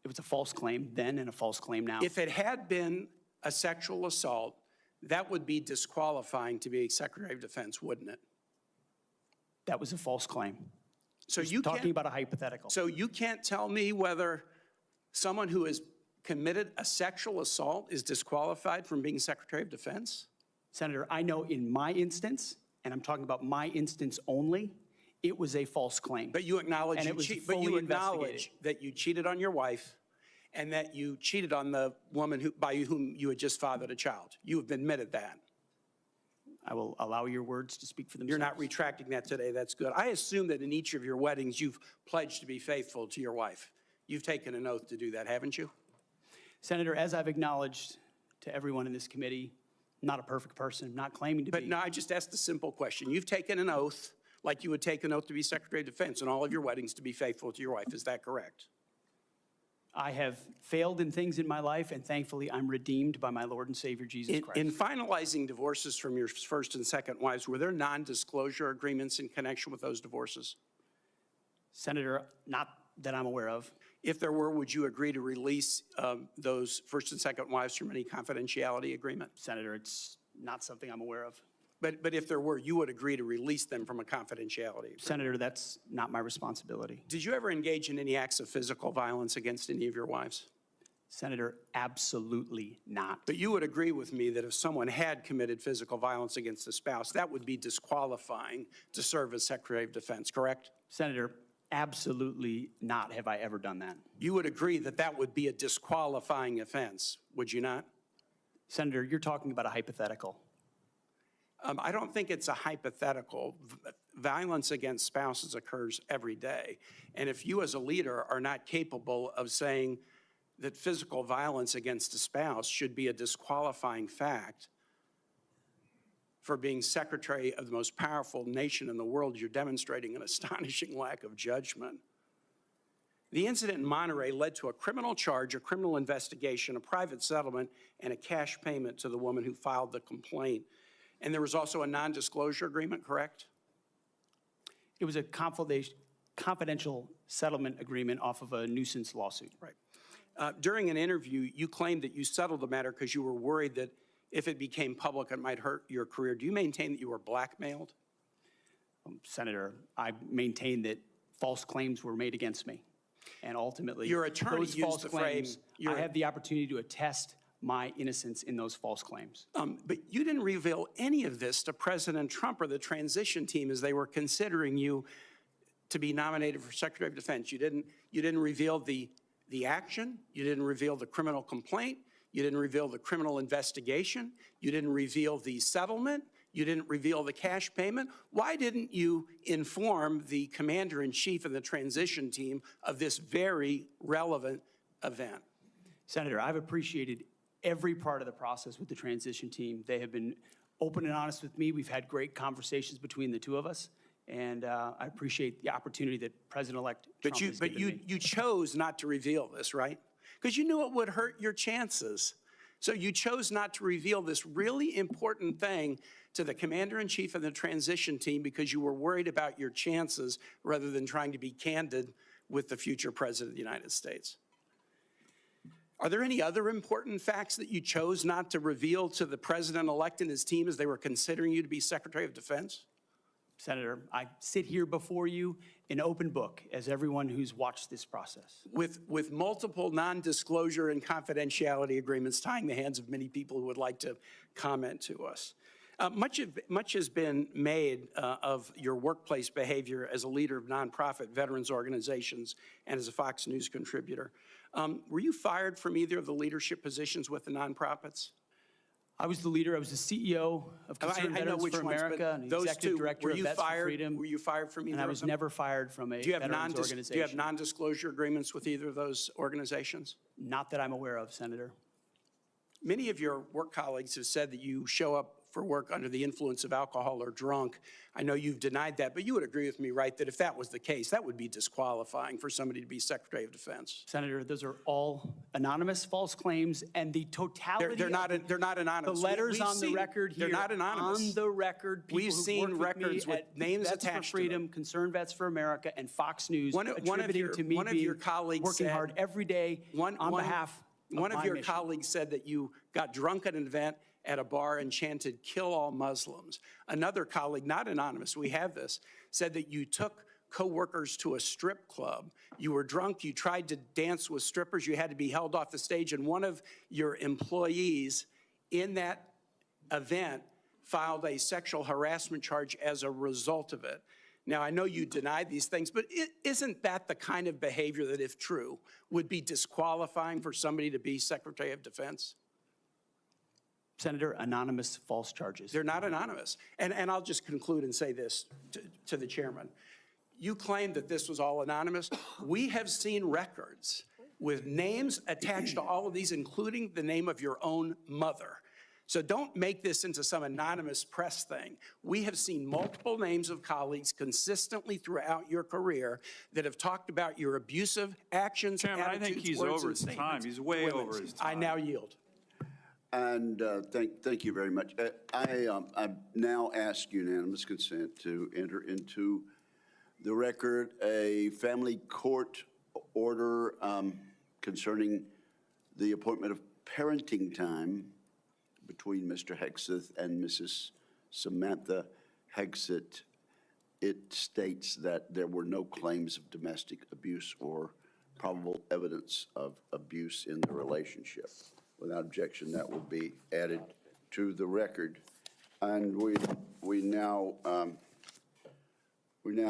It was a false claim then and a false claim now. If it had been a sexual assault, that would be disqualifying to be Secretary of Defense, wouldn't it? That was a false claim. So Just you talking can't, about a hypothetical. so you can't tell me whether someone who has committed a sexual assault is disqualified from being Secretary of Defense? Senator, I know in my instance, and I'm talking about my instance only, it was a false claim. But you acknowledge And you it was cheat, but fully you acknowledge investigated. that you cheated on your wife and that you cheated on the woman by whom you had just fathered a child. You have admitted that. I will allow your words to speak for themselves. You're not retracting that today. That's good. I assume that in each of your weddings, you've pledged to be faithful to your wife. You've taken an oath to do that, haven't you? Senator, as I've acknowledged to everyone in this committee, not a perfect person, not claiming to But be. no, I just asked a simple question. You've taken an oath, like you would take an oath to be Secretary of Defense in all of your weddings to be faithful to your wife. Is that correct? I have failed in things in my life, and thankfully I'm redeemed by my Lord and Savior, Jesus Christ. In finalizing divorces from your first and second wives, were there non-disclosure agreements in connection with those divorces? Senator, not that I'm aware of. If there were, would you agree to release those first and second wives from any confidentiality agreement? Senator, it's not something I'm aware of. But if there were, you would agree to release them from a confidentiality agreement? Senator, that's not my responsibility. Did you ever engage in any acts of physical violence against any of your wives? Senator, absolutely not. But you would agree with me that if someone had committed physical violence against a spouse, that would be disqualifying to serve as Secretary of Defense, correct? Senator, absolutely not have I ever done that. You would agree that that would be a disqualifying offense, would you not? Senator, you're talking about a hypothetical. I don't think it's a hypothetical. Violence against spouses occurs every day. And if you as a leader are not capable of saying that physical violence against a spouse should be a disqualifying fact for being secretary of the most powerful nation in the world, you're demonstrating an astonishing lack of judgment. The incident in Monterey led to a criminal charge, a criminal investigation, a private settlement, and a cash payment to the woman who filed the complaint. And there was also a non-disclosure agreement, correct? It was a confidential settlement agreement off of a nuisance lawsuit. Right. During an interview, you claimed that you settled the matter because you were worried that if it became public, it might hurt your career. Do you maintain that you were blackmailed? Senator, I maintain that false claims were made against me. And ultimately, Your attorney those used false the phrase, claims, I have the opportunity to attest my innocence in those false claims. But you didn't reveal any of this to President Trump or the transition team as they were considering you to be nominated for Secretary of Defense. You didn't reveal the action. You didn't reveal the criminal complaint. You didn't reveal the criminal investigation. You didn't reveal the settlement. You didn't reveal the cash payment. Why didn't you inform the commander-in-chief and the transition team of this very relevant event? Senator, I've appreciated every part of the process with the transition team. They have been open and honest with me. We've had great conversations between the two of us, and I appreciate the opportunity that President-elect Trump has given me. You chose not to reveal this, right? Because you knew it would hurt your chances. So you chose not to reveal this really important thing to the commander-in-chief and the transition team because you were worried about your chances rather than trying to be candid with the future president of the United States. Are there any other important facts that you chose not to reveal to the president-elect and his team as they were considering you to be Secretary of Defense? Senator, I sit here before you in open book, as everyone who's watched this process. With multiple non-disclosure and confidentiality agreements tying the hands of many people who would like to comment to us. Much has been made of your workplace behavior as a leader of nonprofit veterans organizations and as a Fox News contributor. Were you fired from either of the leadership positions with the nonprofits? I was the leader, I was the CEO of Concerned I know Veterans which for ones, America and but the those executive two, director were of you Vets for fired? Freedom. Were you fired from either And I of was them? never fired from a Do you have veterans organization. do you have non-disclosure agreements with either of those organizations? Not that I'm aware of, Senator. Many of your work colleagues have said that you show up for work under the influence of alcohol or drunk. I know you've denied that, but you would agree with me, right, that if that was the case, that would be disqualifying for somebody to be Secretary of Defense. Senator, those are all anonymous false claims, and the totality They're not anonymous. The letters We've on the seen- record here. They're not anonymous. On the record, people We've who've seen worked with records me with at names Vets attached for to them. Freedom, Concerned Vets for America, and Fox News One of attributing your- to me one of being your colleagues working said- hard every day on behalf of One of my your mission. colleagues said that you got drunk at an event at a bar and chanted, "Kill all Muslims." Another colleague, not anonymous, we have this, said that you took coworkers to a strip club. You were drunk, you tried to dance with strippers, you had to be held off the stage, and one of your employees in that event filed a sexual harassment charge as a result of it. Now, I know you denied these things, but isn't that the kind of behavior that, if true, would be disqualifying for somebody to be Secretary of Defense? Senator, anonymous false charges. They're not anonymous. And I'll just conclude and say this to the chairman. You claim that this was all anonymous. We have seen records with names attached to all of these, including the name of your own mother. So don't make this into some anonymous press thing. We have seen multiple names of colleagues consistently throughout your career that have talked about your abusive actions, Chairman, I attitudes, think he's words, over and his time. statements He's to way women. over his time. I now yield. And thank you very much. I now ask unanimous consent to enter into the record a family court order concerning the appointment of parenting time between Mr. Hegseth and Mrs. Samantha Hegseth. It states that there were no claims of domestic abuse or probable evidence of abuse in the relationship. Without objection, that will be added to the record. And we now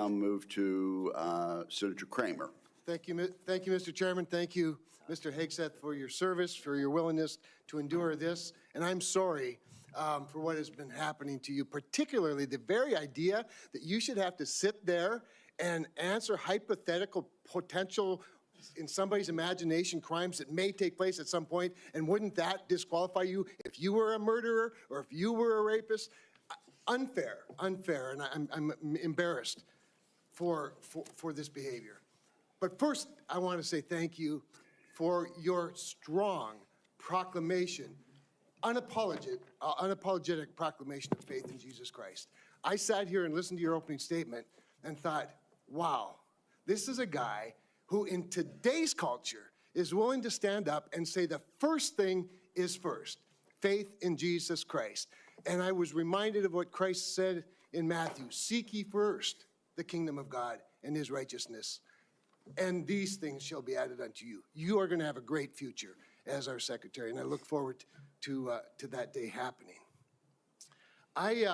move to Senator Kramer. Thank you, Mr. Chairman. Thank you, Mr. Hegseth, for your service, for your willingness to endure this. And I'm sorry for what has been happening to you, particularly the very idea that you should have to sit there and answer hypothetical potential, in somebody's imagination, crimes that may take place at some point, and wouldn't that disqualify you if you were a murderer or if you were a rapist? Unfair, and I'm embarrassed for this behavior. But first, I want to say thank you for your strong proclamation, unapologetic proclamation of faith in Jesus Christ. I sat here and listened to your opening statement and thought, wow, this is a guy who in today's culture is willing to stand up and say the first thing is first, faith in Jesus Christ. And I was reminded of what Christ said in Matthew, seek ye first the kingdom of God and his righteousness, and these things shall be added unto you. You are going to have a great future as our secretary, and I look forward to that day happening. I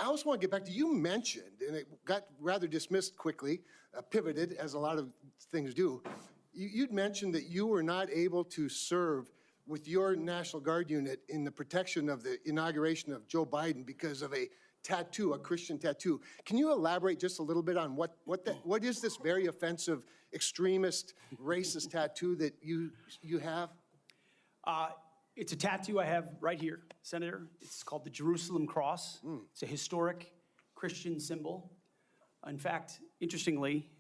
also want to get back to, you mentioned, and it got rather dismissed quickly, pivoted, as a lot of things do. You'd mentioned that you were not able to serve with your National Guard unit in the protection of the inauguration of Joe Biden because of a tattoo, a Christian tattoo. Can you elaborate just a little bit on what is this very offensive, extremist, racist tattoo that you have? It's a tattoo I have right here, Senator. It's called the Jerusalem Cross. It's a historic Christian symbol. In fact, interestingly,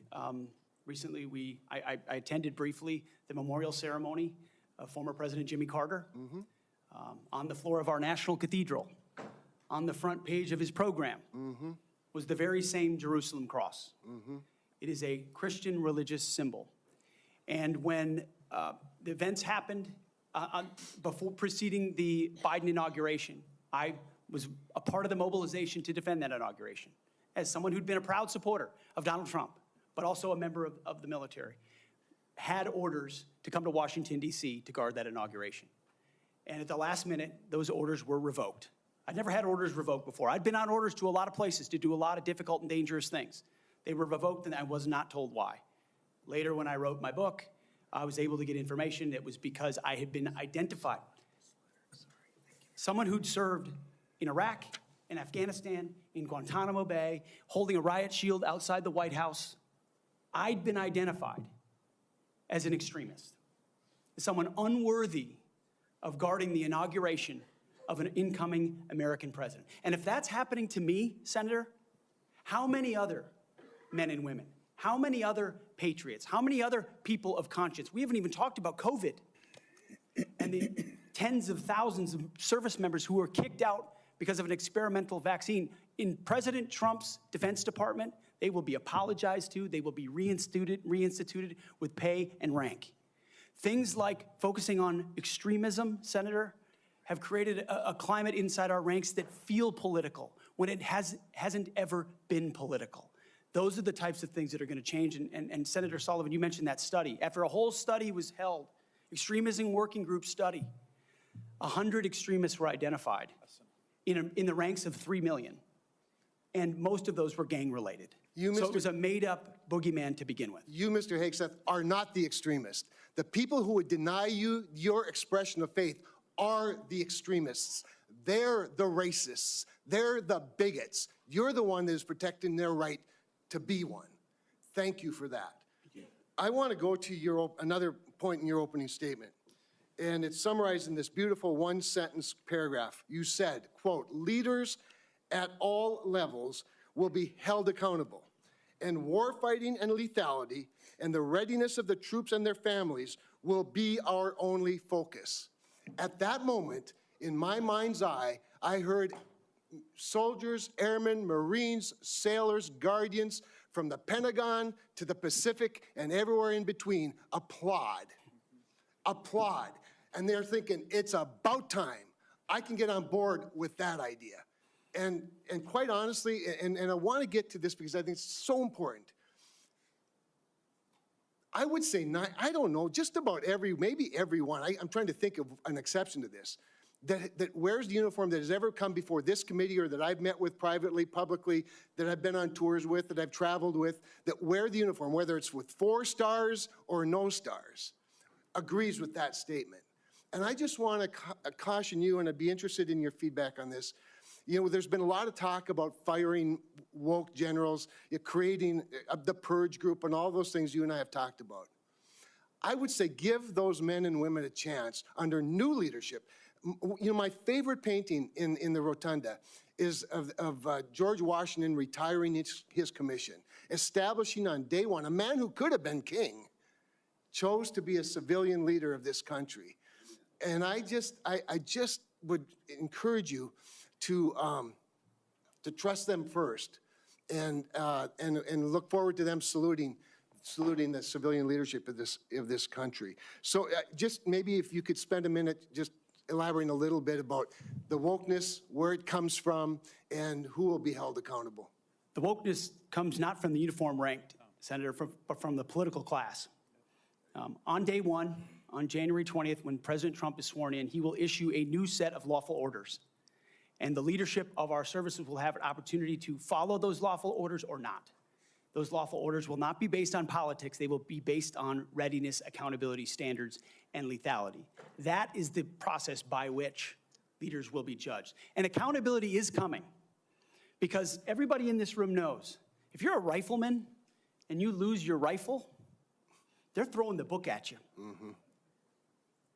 recently I attended briefly the memorial ceremony of former President Jimmy Carter on the floor of our National Cathedral. On the front page of his program was the very same Jerusalem Cross. It is a Christian religious symbol. And when the events happened before preceding the Biden inauguration, I was a part of the mobilization to defend that inauguration as someone who'd been a proud supporter of Donald Trump, but also a member of the military, had orders to come to Washington, D.C. to guard that inauguration. And at the last minute, those orders were revoked. I'd never had orders revoked before. I'd been on orders to a lot of places to do a lot of difficult and dangerous things. They were revoked, and I was not told why. Later, when I wrote my book, I was able to get information that was because I had been identified. someone who'd served in Iraq, in Afghanistan, in Guantanamo Bay, holding a riot shield outside the White House, I'd been identified as an extremist, as someone unworthy of guarding the inauguration of an incoming American president. And if that's happening to me, Senator, how many other men and women, how many other patriots, how many other people of conscience? We haven't even talked about COVID and the tens of thousands of service members who were kicked out because of an experimental vaccine. In President Trump's Defense Department, they will be apologized to, they will be reinstituted with pay and rank. Things like focusing on extremism, Senator, have created a climate inside our ranks that feel political when it hasn't ever been political. Those are the types of things that are going to change. And Senator Sullivan, you mentioned that study. After a whole study was held, extremism working group study, 100 extremists were identified in the ranks of 3 million. And most of those were gang-related. So it was a made-up boogeyman to begin with. You, Mr. Hegseth, are not the extremist. The people who would deny you your expression of faith are the extremists. They're the racists. They're the bigots. You're the one that is protecting their right to be one. Thank you for that. I want to go to another point in your opening statement, and it's summarized in this beautiful one-sentence paragraph. You said, quote, "Leaders at all levels will be held accountable, and warfighting and lethality and the readiness of the troops and their families will be our only focus." At that moment, in my mind's eye, I heard soldiers, airmen, Marines, sailors, guardians from the Pentagon to the Pacific and everywhere in between applaud. Applaud. And they're thinking, it's about time. I can get on board with that idea. And quite honestly, and I want to get to this because I think it's so important. I would say, I don't know, just about maybe everyone, I'm trying to think of an exception to this, that wears the uniform that has ever come before this committee or that I've met with privately, publicly, that I've been on tours with, that I've traveled with, that wear the uniform, whether it's with 4 stars or no stars, agrees with that statement. And I just want to caution you, and I'd be interested in your feedback on this. You know, there's been a lot of talk about firing woke generals, creating the purge group, and all those things you and I have talked about. I would say give those men and women a chance under new leadership. You know, my favorite painting in the rotunda is of George Washington retiring his commission, establishing on day one, a man who could have been king, chose to be a civilian leader of this country. And I just would encourage you to trust them first, and look forward to them saluting the civilian leadership of this country. So just maybe if you could spend a minute just elaborating a little bit about the wokeness, where it comes from, and who will be held accountable. The wokeness comes not from the uniform ranked, Senator, but from the political class. On day one, on January 20th, when President Trump is sworn in, he will issue a new set of lawful orders. And the leadership of our services will have an opportunity to follow those lawful orders or not. Those lawful orders will not be based on politics. They will be based on readiness, accountability, standards, and lethality. That is the process by which leaders will be judged. And accountability is coming, because everybody in this room knows, if you're a rifleman and you lose your rifle, they're throwing the book at you. Mm-hmm.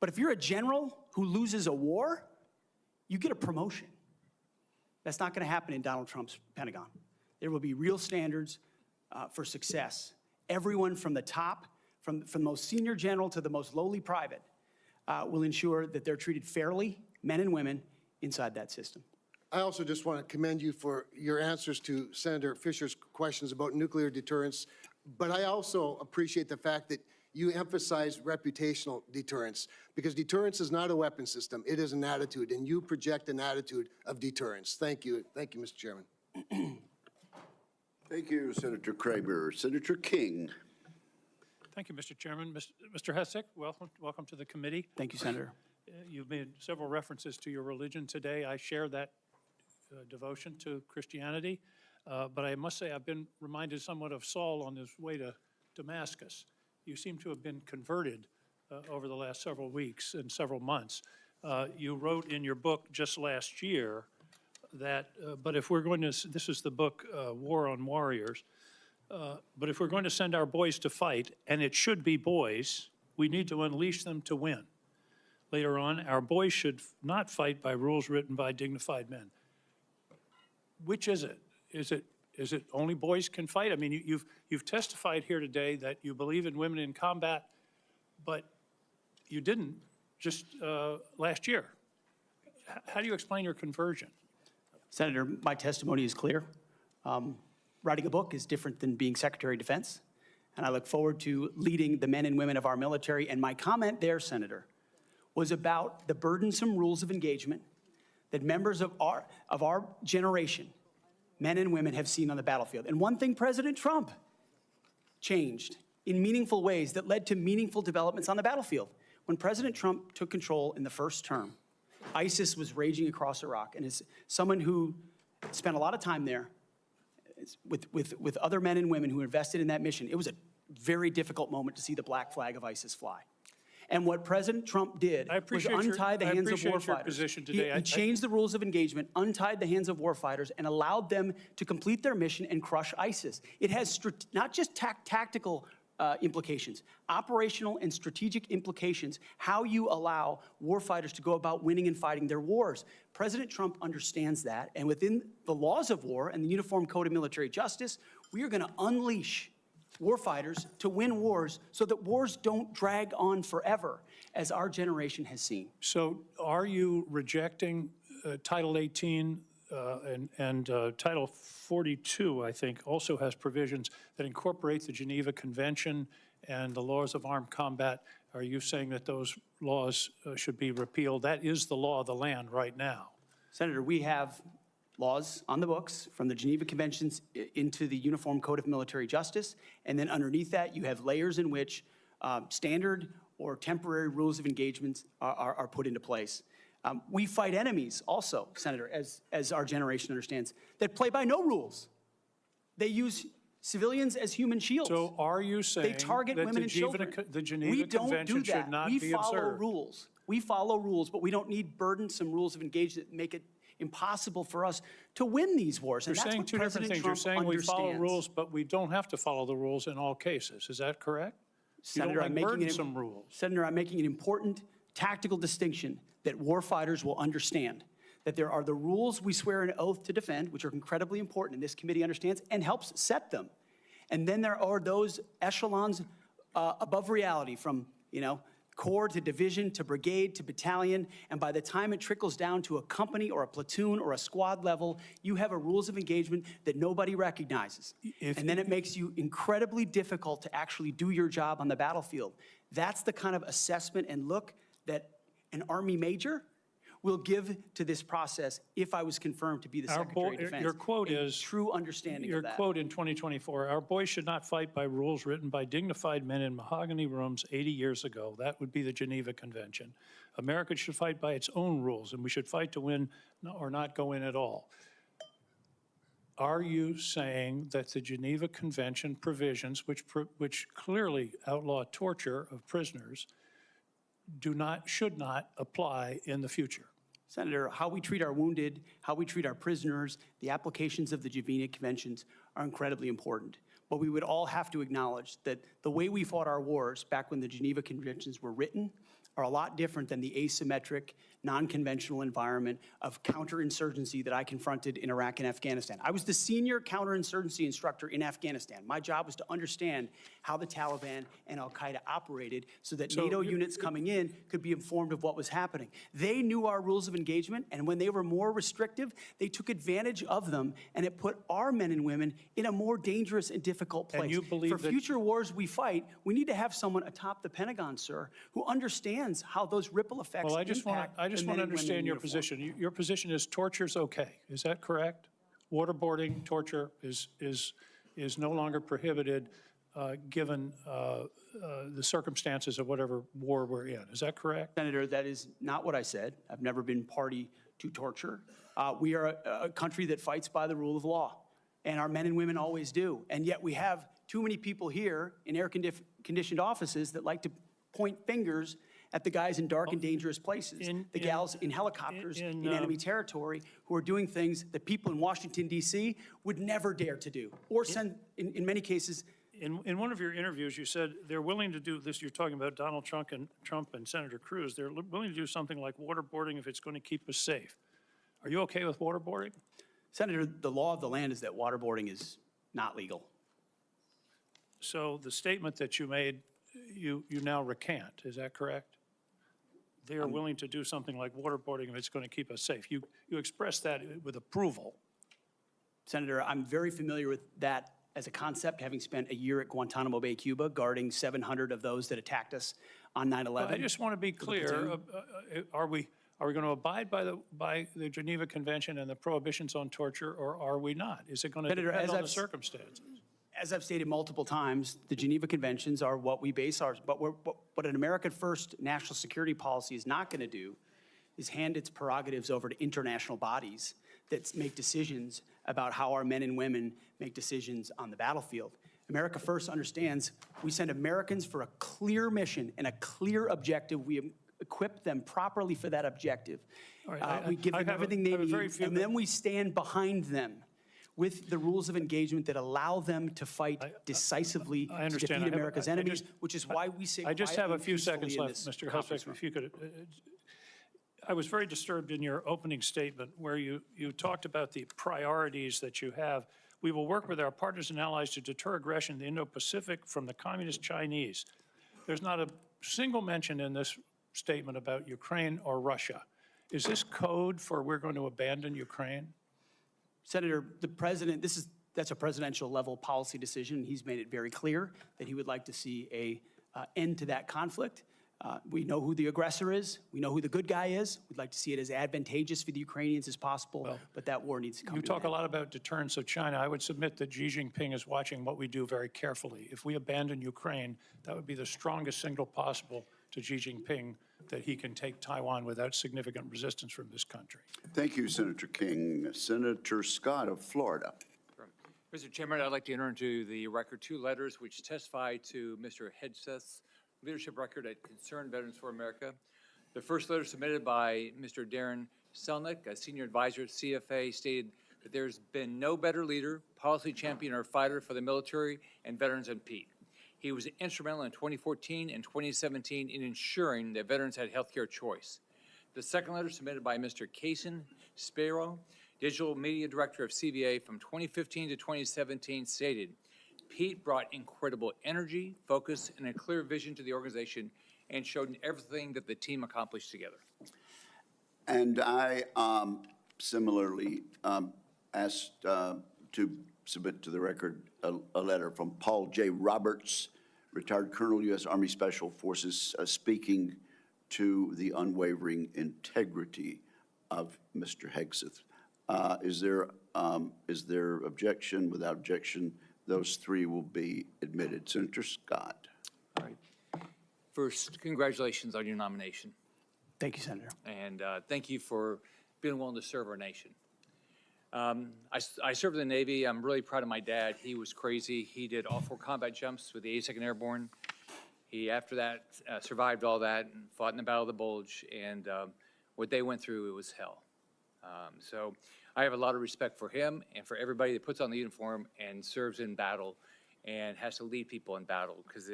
But if you're a general who loses a war, you get a promotion. That's not going to happen in Donald Trump's Pentagon. There will be real standards for success. Everyone from the top, from the most senior general to the most lowly private, will ensure that they're treated fairly, men and women, inside that system. I also just want to commend you for your answers to Senator Fisher's questions about nuclear deterrence, but I also appreciate the fact that you emphasize reputational deterrence, because deterrence is not a weapon system, it is an attitude, and you project an attitude of deterrence. Thank you. Thank you, Mr. Chairman. Thank you, Senator Kramer. Senator King. Thank you, Mr. Chairman. Mr. Hegseth, welcome to the committee. Thank you, Senator. You've made several references to your religion today. I share that devotion to Christianity, but I must say I've been reminded somewhat of Saul on his way to Damascus. You seem to have been converted over the last several weeks and several months. You wrote in your book just last year that, but if we're going to, this is the book, War on Warriors, but if we're going to send our boys to fight, and it should be boys, we need to unleash them to win. Later on, our boys should not fight by rules written by dignified men. Which is it? Is it only boys can fight? I mean, you've testified here today that you believe in women in combat, but you didn't just last year. How do you explain your conversion? Senator, my testimony is clear. Writing a book is different than being Secretary of Defense, and I look forward to leading the men and women of our military. And my comment there, Senator, was about the burdensome rules of engagement that members of our generation, men and women, have seen on the battlefield. And one thing President Trump changed in meaningful ways that led to meaningful developments on the battlefield. When President Trump took control in the first term, ISIS was raging across Iraq. And as someone who spent a lot of time there with other men and women who invested in that mission, it was a very difficult moment to see the black flag of ISIS fly. And what President Trump did was untie the hands of warfighters. He changed the rules of engagement, untied the hands of warfighters, and allowed them to complete their mission and crush ISIS. It has not just tactical implications, operational and strategic implications, how you allow warfighters to go about winning and fighting their wars. President Trump understands that, and within the laws of war and the Uniform Code of Military Justice, we are going to unleash warfighters to win wars so that wars don't drag on forever, as our generation has seen. So are you rejecting Title 18 and Title 42, I think, also has provisions that incorporate the Geneva Convention and the laws of armed combat? Are you saying that those laws should be repealed? That is the law of the land right now. Senator, we have laws on the books from the Geneva Conventions into the Uniform Code of Military Justice, and then underneath that you have layers in which standard or temporary rules of engagement are put into place. We fight enemies also, Senator, as our generation understands, that play by no rules. They use civilians as human shields. So are you saying they target that women and children? The Geneva Convention should not be observed? We follow rules. We follow rules, but we don't need burdensome rules of engagement that make it impossible for us to win these wars. You're saying two different things. You're saying we follow rules, but we don't have to follow the rules in all cases. Is that correct? Senator, I'm making an important tactical distinction that warfighters will understand. That there are the rules we swear an oath to defend, which are incredibly important, and this committee understands and helps set them. And then there are those echelons above reality, from, corps to division to brigade to battalion, and by the time it trickles down to a company or a platoon or a squad level, you have a rules of engagement that nobody recognizes. And then it makes you incredibly difficult to actually do your job on the battlefield. That's the kind of assessment and look that an Army major will give to this process if I was confirmed to be the Secretary of Defense. Your quote is, true understanding of that. Your quote in 2024, our boys should not fight by rules written by dignified men in mahogany rooms 80 years ago. That would be the Geneva Convention. America should fight by its own rules, and we should fight to win or not go in at all. Are you saying that the Geneva Convention provisions, which clearly outlaw torture of prisoners, should not apply in the future? Senator, how we treat our wounded, how we treat our prisoners, the applications of the Geneva Conventions are incredibly important. But we would all have to acknowledge that the way we fought our wars back when the Geneva Conventions were written are a lot different than the asymmetric, non-conventional environment of counterinsurgency that I confronted in Iraq and Afghanistan. I was the senior counterinsurgency instructor in Afghanistan. My job was to understand how the Taliban and Al-Qaeda operated so that NATO units coming in could be informed of what was happening. They knew our rules of engagement, and when they were more restrictive, they took advantage of them, and it put our men and women in a more dangerous and difficult place. And you believe For future wars we fight, we need to have someone atop the Pentagon, sir, who understands how those ripple effects Well, I just want to understand your position. Your position is torture's okay. Is that correct? Waterboarding, torture is no longer prohibited given the circumstances of whatever war we're in. Is that correct? Senator, that is not what I said. I've never been party to torture. We are a country that fights by the rule of law, and our men and women always do. And yet we have too many people here in air-conditioned offices that like to point fingers at the guys in dark and dangerous places, the gals in helicopters in enemy territory who are doing things that people in Washington, D.C. would never dare to do, or send, in many cases. In one of your interviews, you said they're willing to do this. You're talking about Donald Trump and Senator Cruz. They're willing to do something like waterboarding if it's going to keep us safe. Are you okay with waterboarding? Senator, the law of the land is that waterboarding is not legal. So the statement that you made, you now recant. Is that correct? They are willing to do something like waterboarding if it's going to keep us safe. You expressed that with approval. Senator, I'm very familiar with that as a concept, having spent a year at Guantanamo Bay, Cuba, guarding 700 of those that attacked us on 9/11. I just want to be clear. Are we going to abide by the Geneva Convention and the prohibitions on torture, or are we not? Is it going to depend on the circumstances? As I've stated multiple times, the Geneva Conventions are what we base ours, but what an American first national security policy is not going to do is hand its prerogatives over to international bodies that make decisions about how our men and women make decisions on the battlefield. America First understands we send Americans for a clear mission and a clear objective. We equip them properly for that objective. Right, we give them everything they need, and then we stand behind them with the rules of engagement that allow them to fight decisively to defeat America's enemies, which is why we say I just have a few quietly and seconds left, peacefully Mr. in this Hegseth, conference room. if you could. I was very disturbed in your opening statement where you talked about the priorities that you have. We will work with our partners and allies to deter aggression in the Indo-Pacific from the Communist Chinese. There's not a single mention in this statement about Ukraine or Russia. Is this code for we're going to abandon Ukraine? Senator, the president, that's a presidential level policy decision. He's made it very clear that he would like to see a end to that conflict. We know who the aggressor is. We know who the good guy is. We'd like to see it as advantageous for the Ukrainians as possible, but that war needs to come to an end. You talk a lot about deterrence of China. I would submit that Xi Jinping is watching what we do very carefully. If we abandon Ukraine, that would be the strongest signal possible to Xi Jinping that he can take Taiwan without significant resistance from this country. Thank you, Senator King. Senator Scott of Florida. Mr. Chairman, I'd like to enter into the record 2 letters which testify to Mr. Hegseth's leadership record at Concerned Veterans for America. The first letter submitted by Mr. Darren Selnick, a senior advisor at CFA, stated that there's been no better leader, policy champion, or fighter for the military and veterans than Pete. He was instrumental in 2014 and 2017 in ensuring that veterans had health care choice. The second letter submitted by Mr. Kason Spiro, digital media director of CVA from 2015 to 2017, stated, Pete brought incredible energy, focus, and a clear vision to the organization and showed everything that the team accomplished together. And I similarly asked to submit to the record a letter from Paul J. Roberts, retired Colonel, U.S. Army Special Forces, speaking to the unwavering integrity of Mr. Hegseth. Is there objection? Without objection, those 3 will be admitted. Senator Scott. All right. First, congratulations on your nomination. Thank you, Senator. And thank you for being willing to serve our nation. I served in the Navy. I'm really proud of my dad. He was crazy. He did all 4 combat jumps with the 82nd Airborne. He, after that, survived all that and fought in the Battle of the Bulge. And what they went through, it was hell. So I have a lot of respect for him and for everybody that puts on the uniform and serves in battle and has to lead people in battle, because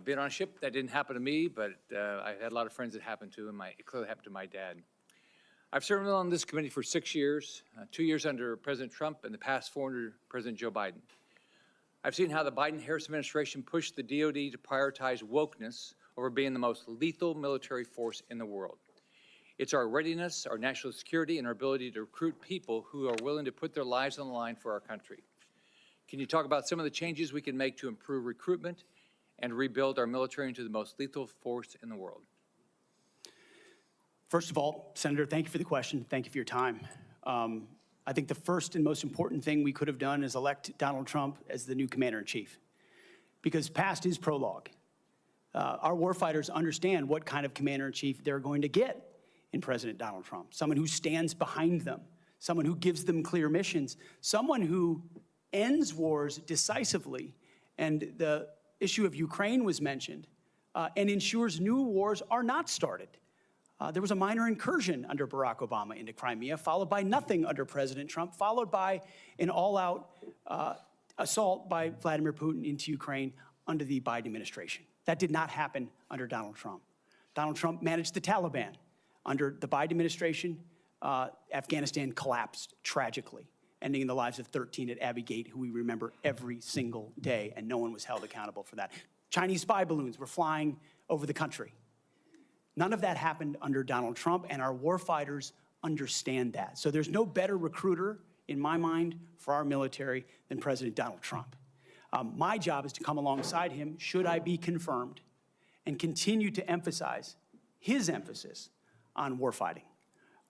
being on a ship, that didn't happen to me, but I had a lot of friends that happened to, and it clearly happened to my dad. I've served on this committee for 6 years, 2 years under President Trump and the past 4 under President Joe Biden. I've seen how the Biden-Harris administration pushed the DOD to prioritize wokeness over being the most lethal military force in the world. It's our readiness, our national security, and our ability to recruit people who are willing to put their lives on the line for our country. Can you talk about some of the changes we can make to improve recruitment and rebuild our military into the most lethal force in the world? First of all, Senator, thank you for the question. Thank you for your time. I think the first and most important thing we could have done is elect Donald Trump as the new commander-in-chief, because past is prologue. Our warfighters understand what kind of commander-in-chief they're going to get in President Donald Trump, someone who stands behind them, someone who gives them clear missions, someone who ends wars decisively. And the issue of Ukraine was mentioned. and ensures new wars are not started. There was a minor incursion under Barack Obama into Crimea, followed by nothing under President Trump, followed by an all-out assault by Vladimir Putin into Ukraine under the Biden administration. That did not happen under Donald Trump. Donald Trump managed the Taliban. Under the Biden administration, Afghanistan collapsed tragically, ending in the lives of 13 at Abbey Gate, who we remember every single day, and no one was held accountable for that. Chinese spy balloons were flying over the country. None of that happened under Donald Trump, and our warfighters understand that. So there's no better recruiter, in my mind, for our military than President Donald Trump. My job is to come alongside him, should I be confirmed, and continue to emphasize his emphasis on warfighting,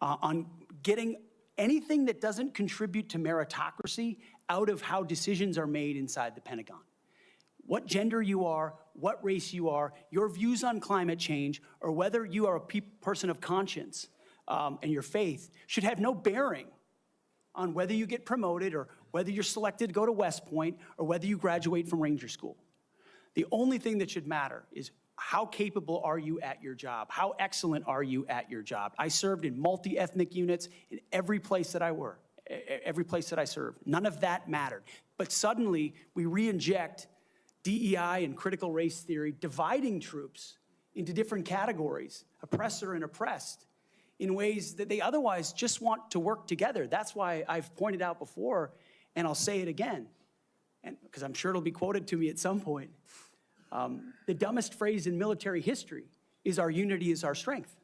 on getting anything that doesn't contribute to meritocracy out of how decisions are made inside the Pentagon. What gender you are, what race you are, your views on climate change, or whether you are a person of conscience and your faith should have no bearing on whether you get promoted or whether you're selected to go to West Point or whether you graduate from Ranger School. The only thing that should matter is how capable are you at your job? How excellent are you at your job? I served in multi-ethnic units in every place that I worked, every place that I served. None of that mattered. But suddenly we re-inject DEI and critical race theory, dividing troops into different categories, oppressor and oppressed, in ways that they otherwise just want to work together. That's why I've pointed out before, and I'll say it again, and because I'm sure it'll be quoted to me at some point. The dumbest phrase in military history is our unity is our strength.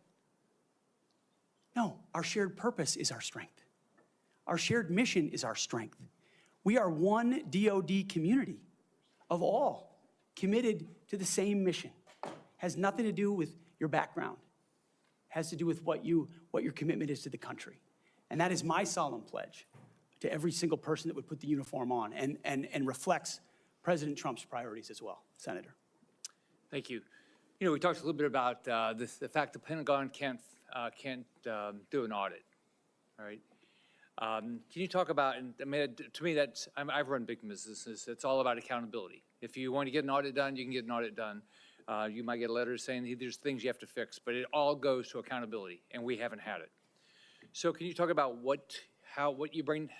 No, our shared purpose is our strength. Our shared mission is our strength. We are one DoD community of all committed to the same mission. Has nothing to do with your background. Has to do with what your commitment is to the country. And that is my solemn pledge to every single person that would put the uniform on and reflects President Trump's priorities as well, Senator. Thank you. You know, we talked a little bit about the fact the Pentagon can't do an audit, all right? Can you talk about, and I mean, to me, I've run big businesses. It's all about accountability. If you want to get an audit done, you can get an audit done. You might get a letter saying hey, there's things you have to fix, but it all goes to accountability, and we haven't had it. So can you talk about how you bring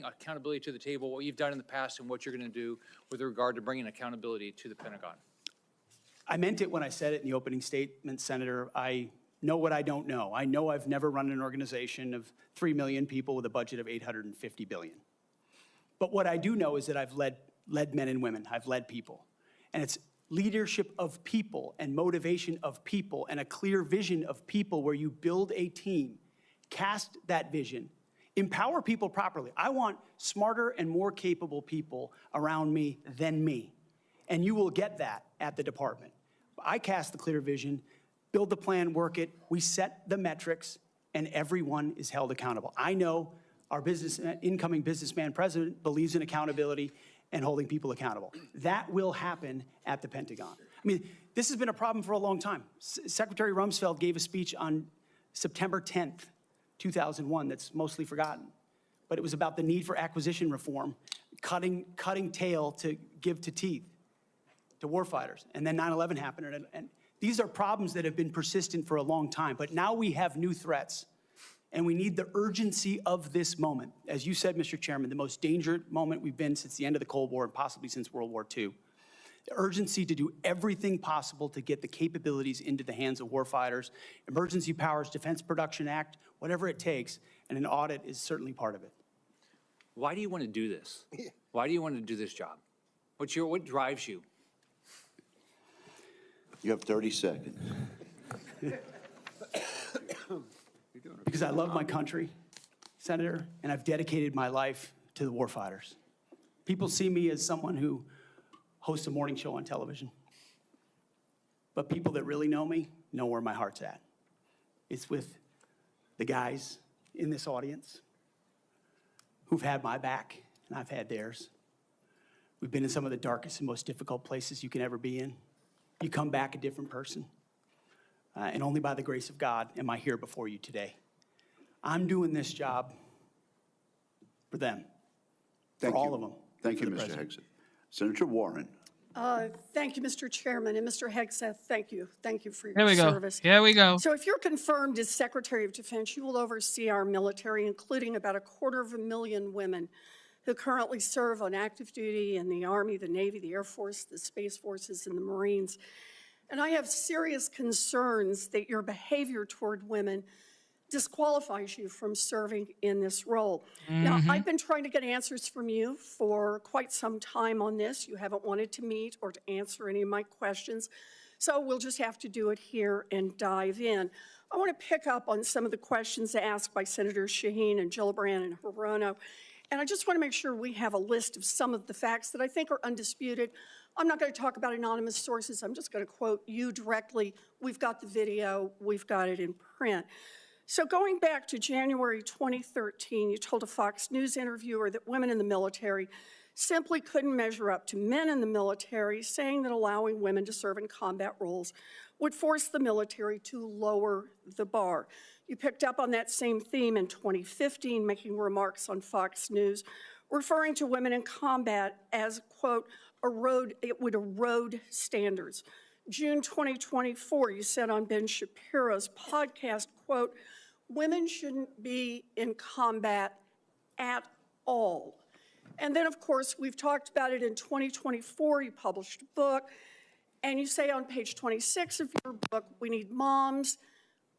accountability to the table, what you've done in the past, and what you're going to do with regard to bringing accountability to the Pentagon? I meant it when I said it in the opening statement, Senator. I know what I don't know. I know I've never run an organization of 3 million people with a budget of $850 billion. But what I do know is that I've led men and women. I've led people. And it's leadership of people and motivation of people and a clear vision of people where you build a team, cast that vision, empower people properly. I want smarter and more capable people around me than me. And you will get that at the department. I cast the clear vision, build the plan, work it, we set the metrics, and everyone is held accountable. I know our incoming businessman president believes in accountability and holding people accountable. That will happen at the Pentagon. I mean, this has been a problem for a long time. Secretary Rumsfeld gave a speech on September 10th, 2001 that's mostly forgotten. But it was about the need for acquisition reform, cutting tail to give to teeth to warfighters. And then 9/11 happened. And these are problems that have been persistent for a long time. But now we have new threats. And we need the urgency of this moment. As you said, Mr. Chairman, the most dangerous moment we've been since the end of the Cold War and possibly since World War II. The urgency to do everything possible to get the capabilities into the hands of warfighters, Emergency Powers Defense Production Act, whatever it takes, and an audit is certainly part of it. Why do you want to do this? Why do you want to do this job? What drives you? You have 30 seconds. Because I love my country, Senator, and I've dedicated my life to the warfighters. People see me as someone who hosts a morning show on television. But people that really know me know where my heart's at. It's with the guys in this audience who've had my back, and I've had theirs. We've been in some of the darkest and most difficult places you can ever be in. You come back a different person. And only by the grace of God am I here before you today. I'm doing this job for them, for all of them. Thank you, Mr. Hegseth. Senator Warren. Thank you, Mr. Chairman, and Mr. Hegseth, thank you. Thank you for Here your we go. service. Here we go. So if you're confirmed as Secretary of Defense, you will oversee our military, including about 250,000 women who currently serve on active duty in the Army, the Navy, the Air Force, the Space Forces, and the Marines. And I have serious concerns that your behavior toward women disqualifies you from serving in this role. Now, I've been trying to get answers from you for quite some time on this. You haven't wanted to meet or to answer any of my questions, so we'll just have to do it here and dive in. I want to pick up on some of the questions asked by Senators Shaheen and Gillibrand and Hirono, and I just want to make sure we have a list of some of the facts that I think are undisputed. I'm not going to talk about anonymous sources. I'm just going to quote you directly. We've got the video. We've got it in print. So going back to January 2013, you told a Fox News interviewer that women in the military simply couldn't measure up to men in the military, saying that allowing women to serve in combat roles would force the military to lower the bar. You picked up on that same theme in 2015, making remarks on Fox News, referring to women in combat as, quote, it would erode standards. June 2024, you said on Ben Shapiro's podcast, quote, women shouldn't be in combat at all. And then, of course, we've talked about it in 2024. You published a book, and you say on page 26 of your book, we need moms,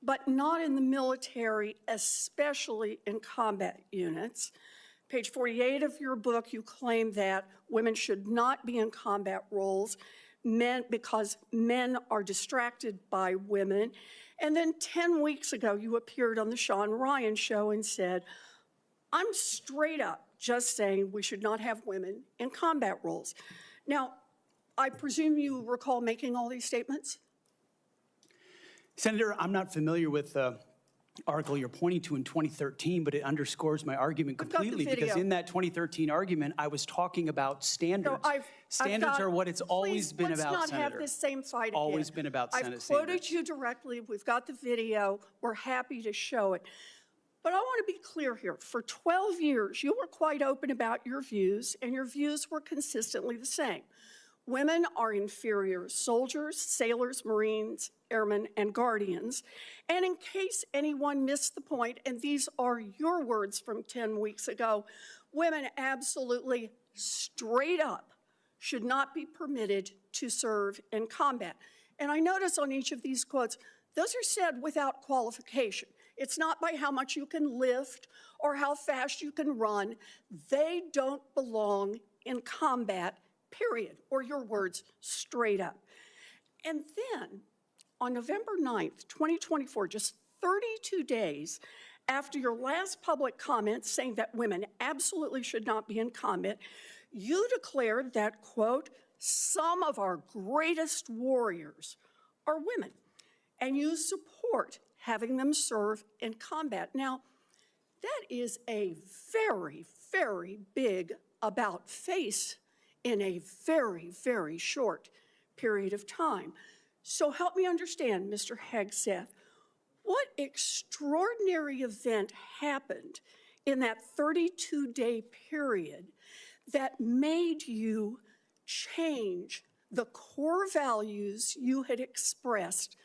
but not in the military, especially in combat units. Page 48 of your book, you claim that women should not be in combat roles because men are distracted by women. And then 10 weeks ago, you appeared on the Sean Ryan show and said, I'm straight up just saying we should not have women in combat roles. Now, I presume you recall making all these statements? Senator, I'm not familiar with the article you're pointing to in 2013, but it underscores my argument completely, because in that 2013 argument, I was talking about standards. No, Standards are what it's always been about, Senator. Let's not have Senator. this same fight again. Always been about Senate I've quoted standards. you directly. We've got the video. We're happy to show it. But I want to be clear here. For 12 years, you were quite open about your views, and your views were consistently the same. Women are inferior soldiers, sailors, Marines, airmen, and guardians. And in case anyone missed the point, and these are your words from 10 weeks ago, women absolutely straight up should not be permitted to serve in combat. And I notice on each of these quotes, those are said without qualification. It's not by how much you can lift or how fast you can run. They don't belong in combat, period, or your words, straight up. And then on November 9th, 2024, just 32 days after your last public comment saying that women absolutely should not be in combat, you declared that, quote, some of our greatest warriors are women, and you support having them serve in combat. Now, that is a very, very big about face in a very, very short period of time. So help me understand, Mr. Hegseth, what extraordinary event happened in that 32-day period that made you change the core values you had expressed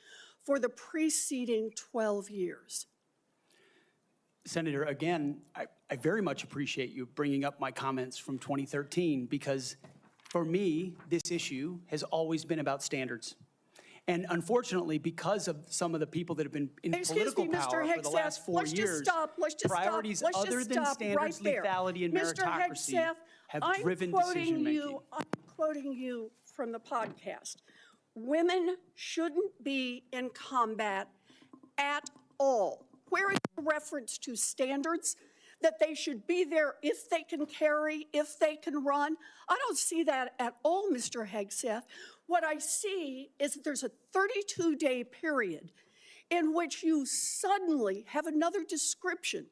for the preceding 12 years? Senator, again, I very much appreciate you bringing up my comments from 2013, because for me, this issue has always been about standards. And unfortunately, because of some of the people that have been in political power for the last 4 years, priorities other than standards, lethality, and meritocracy have driven decision-making. I'm quoting you from the podcast. Women shouldn't be in combat at all. Where is the reference to standards? That they should be there if they can carry, if they can run? I don't see that at all, Mr. Hegseth. What I see is that there's a 32-day period in which you suddenly have another description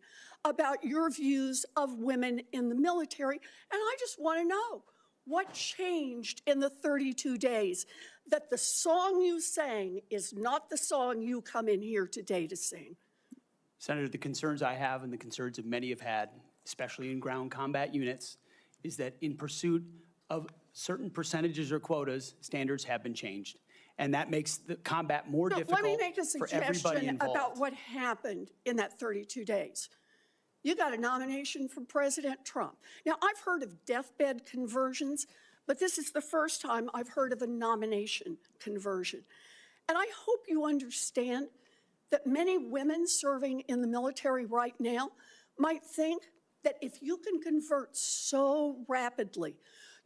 about your views of women in the military. And I just want to know, what changed in the 32 days that the song you sang is not the song you come in here today to sing? Senator, the concerns I have and the concerns that many have had, especially in ground combat units, is that in pursuit of certain percentages or quotas, standards have been changed. And that makes the combat more No, difficult let me make a for everybody suggestion involved. about what happened in that 32 days. You got a nomination from President Trump. Now, I've heard of deathbed conversions, but this is the first time I've heard of a nomination conversion. And I hope you understand that many women serving in the military right now might think that if you can convert so rapidly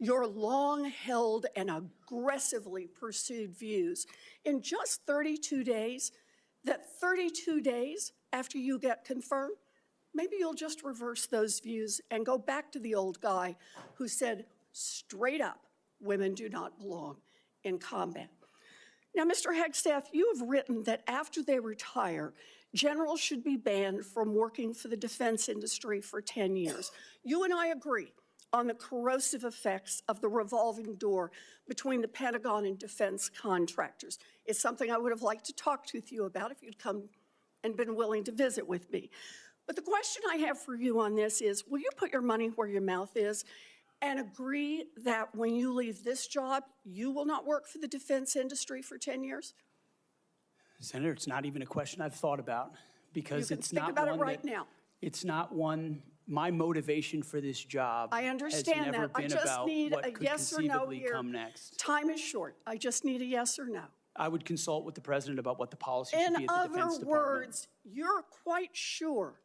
your long-held and aggressively pursued views in just 32 days, that 32 days after you get confirmed, maybe you'll just reverse those views and go back to the old guy who said straight up, women do not belong in combat. Now, Mr. Hegseth, you have written that after they retire, generals should be banned from working for the defense industry for 10 years. You and I agree on the corrosive effects of the revolving door between the Pentagon and defense contractors. It's something I would have liked to talk with you about if you'd come and been willing to visit with me. But the question I have for you on this is, will you put your money where your mouth is and agree that when you leave this job, you will not work for the defense industry for 10 years? Senator, it's not even a question I've thought about because You can it's think not about it one right that, now. it's not one, my motivation for this job I understand has never that. I been just about need what a could yes or no conceivably here. come next. Time is short. I just need a yes or no. I would consult with the president about what the policy should be In at the Defense other Department. words, you're quite sure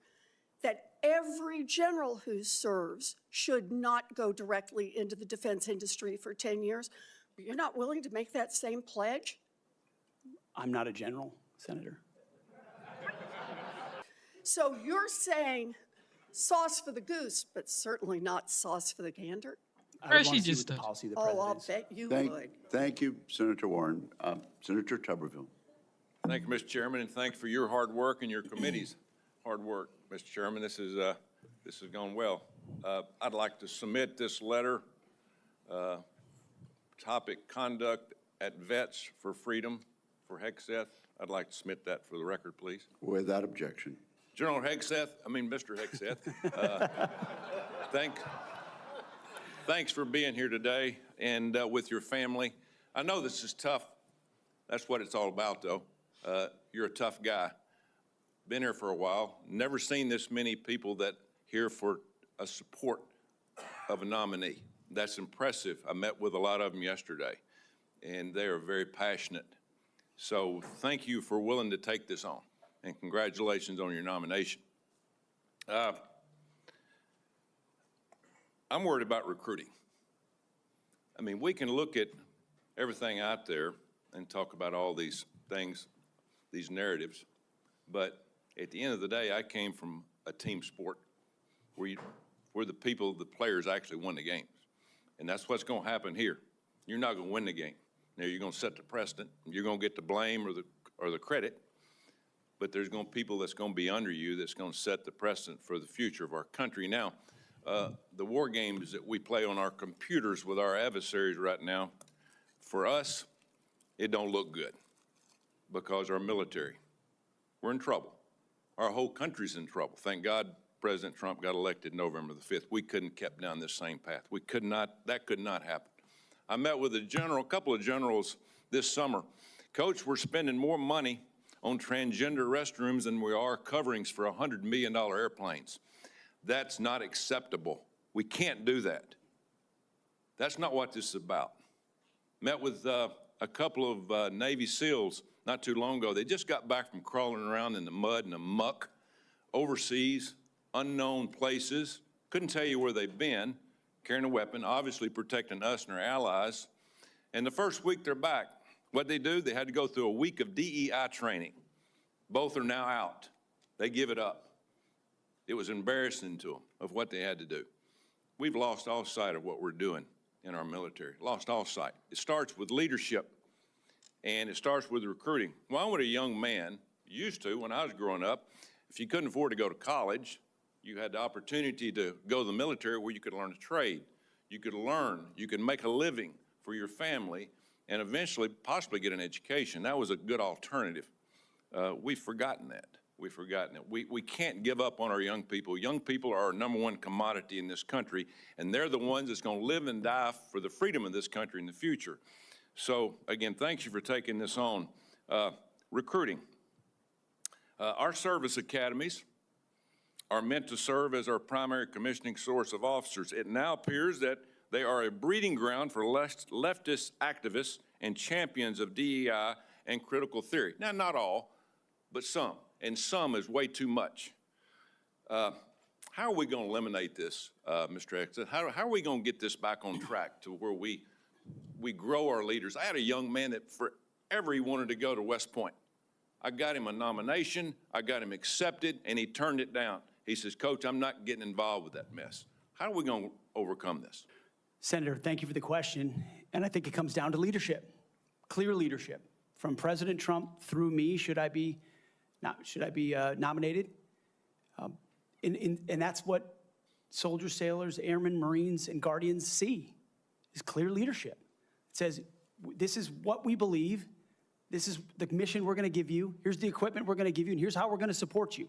that every general who serves should not go directly into the defense industry for 10 years, but you're not willing to make that same pledge? I'm not a general, Senator. So you're saying sauce for the goose, but certainly not sauce for the gander? I would want to see what the policy of the Oh, I'll president is. bet you would. Thank you, Senator Warren. Senator Tuberville. Thank you, Mr. Chairman, and thanks for your hard work and your committee's hard work, Mr. Chairman. This has gone well. I'd like to submit this letter, topic Conduct at Vets for Freedom for Hegseth. I'd like to submit that for the record, please. Without objection. General Hegseth, Mr. Hegseth, thanks for being here today and with your family. I know this is tough. That's what it's all about, though. You're a tough guy. Been here for a while. Never seen this many people that here for a support of a nominee. That's impressive. I met with a lot of them yesterday, and they are very passionate. So thank you for willing to take this on, and congratulations on your nomination. I'm worried about recruiting. We can look at everything out there and talk about all these things, these narratives, but at the end of the day, I came from a team sport where the players actually won the games. And that's what's going to happen here. You're not going to win the game. Now, you're going to set the precedent. You're going to get the blame or the credit, but there's going to be people that's going to be under you that's going to set the precedent for the future of our country. Now, the war games that we play on our computers with our adversaries right now, for us, it don't look good because our military, we're in trouble. Our whole country's in trouble. Thank God President Trump got elected November the 5th. We couldn't have kept down this same path. That could not happen. I met with a couple of generals this summer. Coach, we're spending more money on transgender restrooms than we are coverings for $100 million airplanes. That's not acceptable. We can't do that. That's not what this is about. Met with a couple of Navy SEALs not too long ago. They just got back from crawling around in the mud and the muck overseas, unknown places. Couldn't tell you where they've been, carrying a weapon, obviously protecting us and our allies. And the first week they're back, what'd they do? They had to go through a week of DEI training. Both are now out. They give it up. It was embarrassing to them of what they had to do. We've lost all sight of what we're doing in our military, lost all sight. It starts with leadership, and it starts with recruiting. Well, when a young man used to, when I was growing up, if you couldn't afford to go to college, you had the opportunity to go to the military where you could learn a trade. You could learn, you could make a living for your family, and eventually possibly get an education. That was a good alternative. We've forgotten that. we've forgotten it. We can't give up on our young people. Young people are our number one commodity in this country, and they're the ones that's going to live and die for the freedom of this country in the future. So, again, thank you for taking this on. Recruiting. Our service academies are meant to serve as our primary commissioning source of officers. It now appears that they are a breeding ground for leftist activists and champions of DEI and critical theory. Now, not all, but some, and some is way too much. How are we going to eliminate this, Mr. Hegseth? How are we going to get this back on track to where we grow our leaders? I had a young man that forever he wanted to go to West Point. I got him a nomination, I got him accepted, and he turned it down. He says, Coach, I'm not getting involved with that mess. How are we going to overcome this? Senator, thank you for the question. And I think it comes down to leadership, clear leadership. From President Trump through me, should I be nominated? And that's what soldiers, sailors, airmen, Marines, and Guardians see, is clear leadership. It says, this is what we believe. This is the mission we're going to give you. Here's the equipment we're going to give you, and here's how we're going to support you.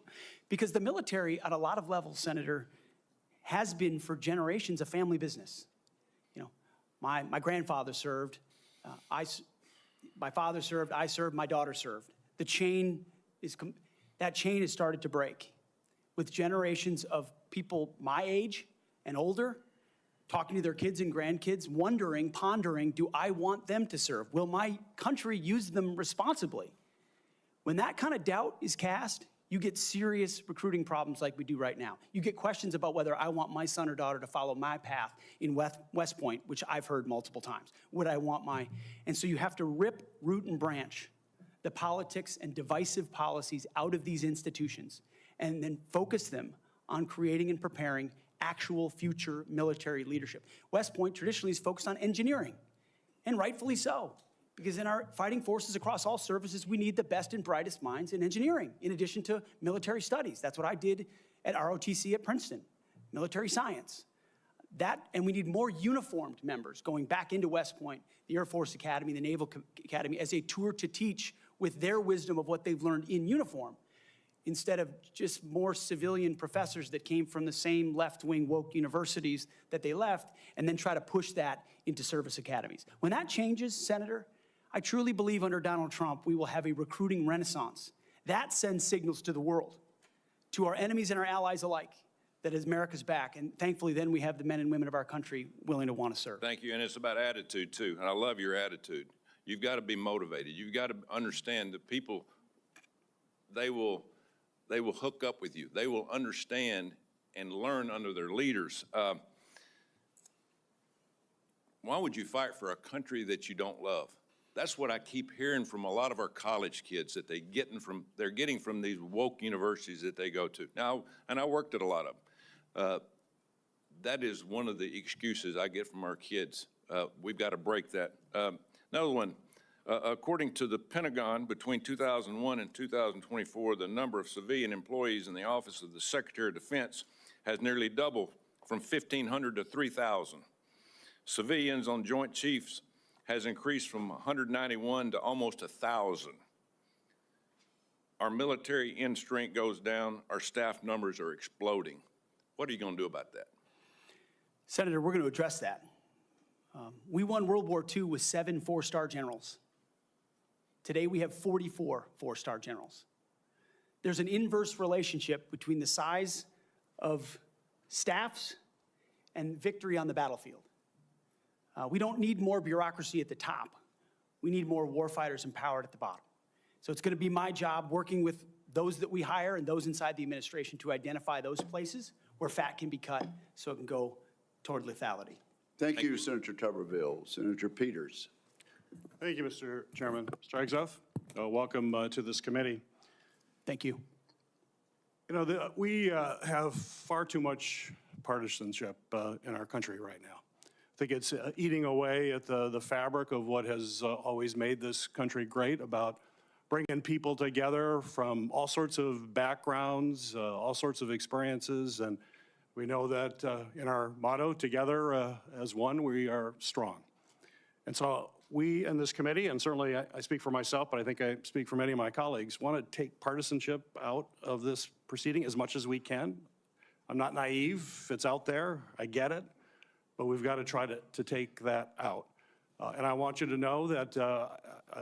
Because the military, at a lot of levels, Senator, has been for generations a family business. You know, my grandfather served, my father served, I served, my daughter served. That chain has started to break with generations of people my age and older talking to their kids and grandkids, wondering, pondering, do I want them to serve? Will my country use them responsibly? When that kind of doubt is cast, you get serious recruiting problems like we do right now. You get questions about whether I want my son or daughter to follow my path in West Point, which I've heard multiple times. Would I want and so you have to rip, root, and branch the politics and divisive policies out of these institutions and then focus them on creating and preparing actual future military leadership. West Point traditionally is focused on engineering, and rightfully so, because in our fighting forces across all services, we need the best and brightest minds in engineering, in addition to military studies. That's what I did at ROTC at Princeton, military science. And we need more uniformed members going back into West Point, the Air Force Academy, the Naval Academy, as a tour to teach with their wisdom of what they've learned in uniform, instead of just more civilian professors that came from the same left-wing woke universities that they left, and then try to push that into service academies. When that changes, Senator, I truly believe under Donald Trump, we will have a recruiting renaissance. That sends signals to the world, to our enemies and our allies alike, that America's back. And thankfully, then we have the men and women of our country willing to want to serve. Thank you, and it's about attitude, too, and I love your attitude. You've got to be motivated. You've got to understand that people, they will hook up with you. They will understand and learn under their leaders. Why would you fight for a country that you don't love? That's what I keep hearing from a lot of our college kids that they're getting from these woke universities that they go to. Now, and I worked at a lot of them. That is one of the excuses I get from our kids. We've got to break that. Another one. According to the Pentagon, between 2001 and 2024, the number of civilian employees in the Office of the Secretary of Defense has nearly doubled from 1,500 to 3,000. Civilians on Joint Chiefs has increased from 191 to almost 1,000. Our military end strength goes down. Our staff numbers are exploding. What are you going to do about that? Senator, we're going to address that. We won World War II with 7 four-star generals. Today, we have 44 four-star generals. There's an inverse relationship between the size of staffs and victory on the battlefield. We don't need more bureaucracy at the top. We need more warfighters empowered at the bottom. So it's going to be my job working with those that we hire and those inside the administration to identify those places where fat can be cut so it can go toward lethality. Thank you, Senator Tuberville. Senator Peters. Thank you, Mr. Chairman. Mr. Hegseth, welcome to this committee. Thank you. You know, we have far too much partisanship in our country right now. I think it's eating away at the fabric of what has always made this country great, about bringing people together from all sorts of backgrounds, all sorts of experiences, and we know that in our motto, together as one, we are strong. And so we in this committee, and certainly I speak for myself, but I think I speak for many of my colleagues, want to take partisanship out of this proceeding as much as we can. I'm not naive. It's out there. I get it. But we've got to try to take that out. And I want you to know that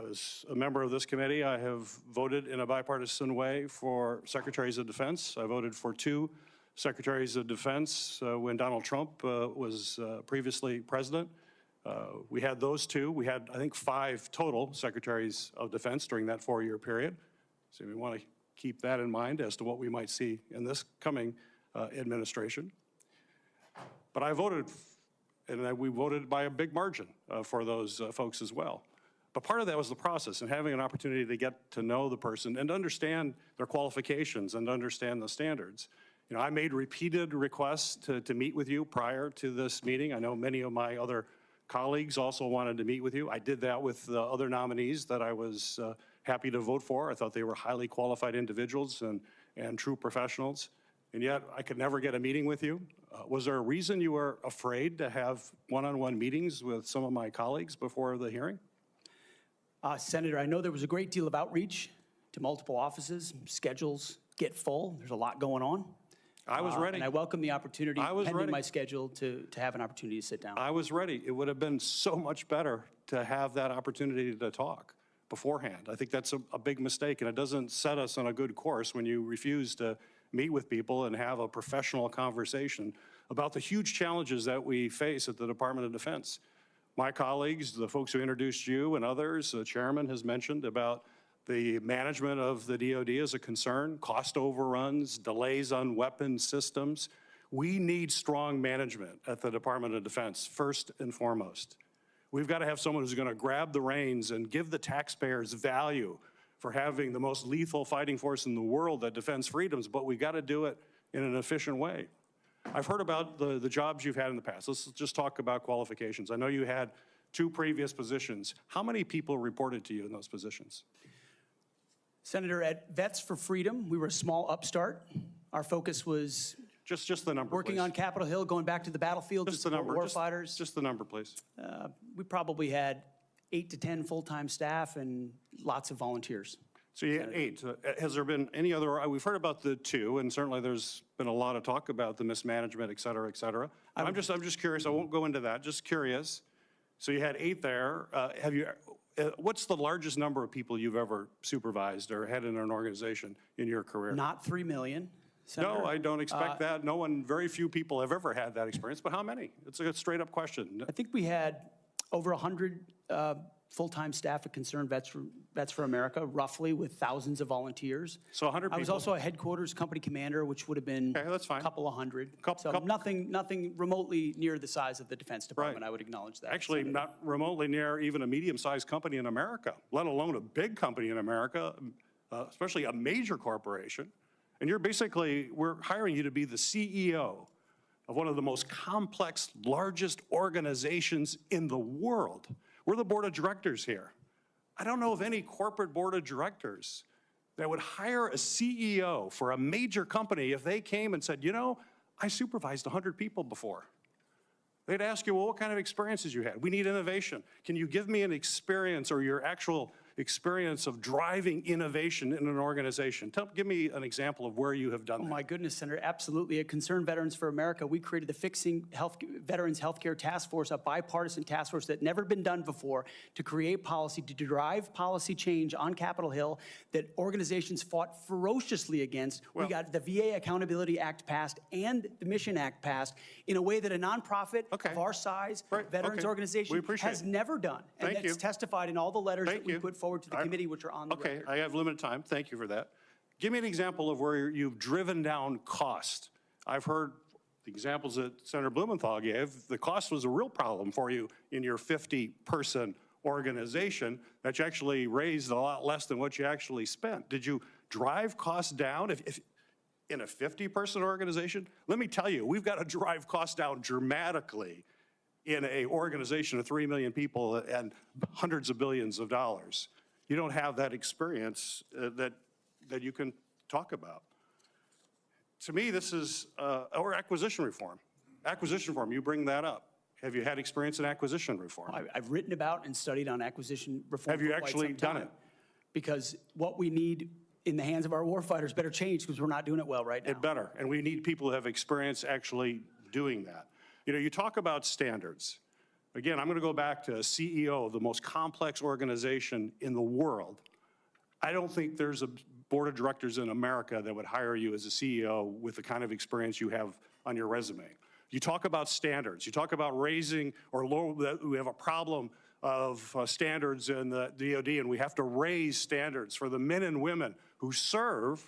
as a member of this committee, I have voted in a bipartisan way for secretaries of defense. I voted for 2 secretaries of defense when Donald Trump was previously president. We had those 2. We had, I think, 5 total secretaries of defense during that 4-year period. So we want to keep that in mind as to what we might see in this coming administration. But I voted, and we voted by a big margin for those folks as well. But part of that was the process and having an opportunity to get to know the person and understand their qualifications and understand the standards. You know, I made repeated requests to meet with you prior to this meeting. I know many of my other colleagues also wanted to meet with you. I did that with the other nominees that I was happy to vote for. I thought they were highly qualified individuals and true professionals. And yet I could never get a meeting with you. Was there a reason you were afraid to have one-on-one meetings with some of my colleagues before the hearing? Senator, I know there was a great deal of outreach to multiple offices. Schedules get full. There's a lot going on. I was ready. And I welcome the opportunity, pending ready. my schedule, to have an opportunity to sit down. I was ready. It would have been so much better to have that opportunity to talk beforehand. I think that's a big mistake, and it doesn't set us on a good course when you refuse to meet with people and have a professional conversation about the huge challenges that we face at the Department of Defense. My colleagues, the folks who introduced you and others, the chairman has mentioned about the management of the DoD is a concern, cost overruns, delays on weapon systems. We need strong management at the Department of Defense, first and foremost. We've got to have someone who's going to grab the reins and give the taxpayers value for having the most lethal fighting force in the world that defends freedoms, but we got to do it in an efficient way. I've heard about the jobs you've had in the past. Let's just talk about qualifications. I know you had 2 previous positions. How many people reported to you in those positions? Senator, at Vets for Freedom, we were a small upstart. Our focus was just the number, working please. On Capitol Hill, going back to the battlefield Just to the support number. warfighters. Just the number, please. We probably had 8 to 10 full-time staff and lots of volunteers. So you had 8. Has there been any other, we've heard about the 2, and certainly there's been a lot of talk about the mismanagement, et cetera, et cetera. I'm just curious, I won't go into that, just curious. So you had 8 there. What's the largest number of people you've ever supervised or had in an organization in your career? Not 3 million. Senator. No, I don't expect that. Very few people have ever had that experience, but how many? It's a straight up question. I think we had over 100 full-time staff at Concerned Vets for America, roughly, with thousands of volunteers. So 100 people. I was also a headquarters company commander, which would have been that's fine. a couple of hundred. Nothing remotely near the size of the Defense Department, Right. I would acknowledge that. Actually, Senator. not remotely near even a medium-sized company in America, let alone a big company in America, especially a major corporation. And we're hiring you to be the CEO of one of the most complex, largest organizations in the world. We're the board of directors here. I don't know of any corporate board of directors that would hire a CEO for a major company if they came and said, you know, I supervised 100 people before. They'd ask you, well, what kind of experiences you had? We need innovation. Can you give me an experience or your actual experience of driving innovation in an organization? Give me an example of where you have done that. Oh, my goodness, Senator, absolutely. At Concerned Veterans for America, we created the Fixing Veterans Healthcare Task Force, a bipartisan task force that never been done before, to create policy, to drive policy change on Capitol Hill that organizations fought ferociously against. We got the VA Accountability Act passed and the Mission Act passed in a way that a nonprofit of our size, veterans organization, has never done. And it's testified in all the letters that we put forward to the committee, which are on the record. I have limited time. Thank you for that. Give me an example of where you've driven down cost. I've heard the examples that Senator Blumenthal gave. The cost was a real problem for you in your 50-person organization that you actually raised a lot less than what you actually spent. Did you drive costs down? If in a 50-person organization, let me tell you, we've got to drive costs down dramatically in an organization of 3 million people and hundreds of billions of dollars. You don't have that experience that you can talk about. To me, this is, or acquisition reform. Acquisition reform, you bring that up. Have you had experience in acquisition reform? I've written about and studied on acquisition reform. Have you for quite actually some done time, it? Because what we need in the hands of our warfighters better change because we're not doing it well right now. It better, and we need people who have experience actually doing that. You know, you talk about standards. Again, I'm going to go back to CEO of the most complex organization in the world. I don't think there's a board of directors in America that would hire you as a CEO with the kind of experience you have on your resume. You talk about standards. You talk about raising or low, that we have a problem of standards in the DOD, and we have to raise standards for the men and women who serve.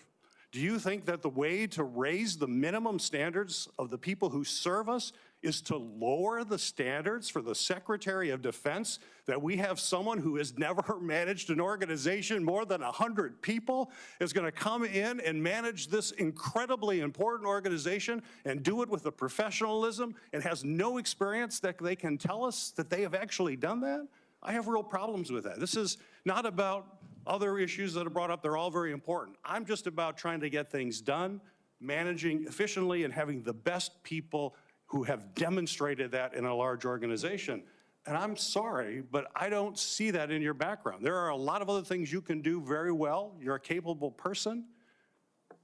Do you think that the way to raise the minimum standards of the people who serve us is to lower the standards for the Secretary of Defense, that we have someone who has never managed an organization more than 100 people is going to come in and manage this incredibly important organization and do it with a professionalism and has no experience that they can tell us that they have actually done that? I have real problems with that. This is not about other issues that are brought up. They're all very important. I'm just about trying to get things done, managing efficiently, and having the best people who have demonstrated that in a large organization. And I'm sorry, but I don't see that in your background. There are a lot of other things you can do very well. You're a capable person,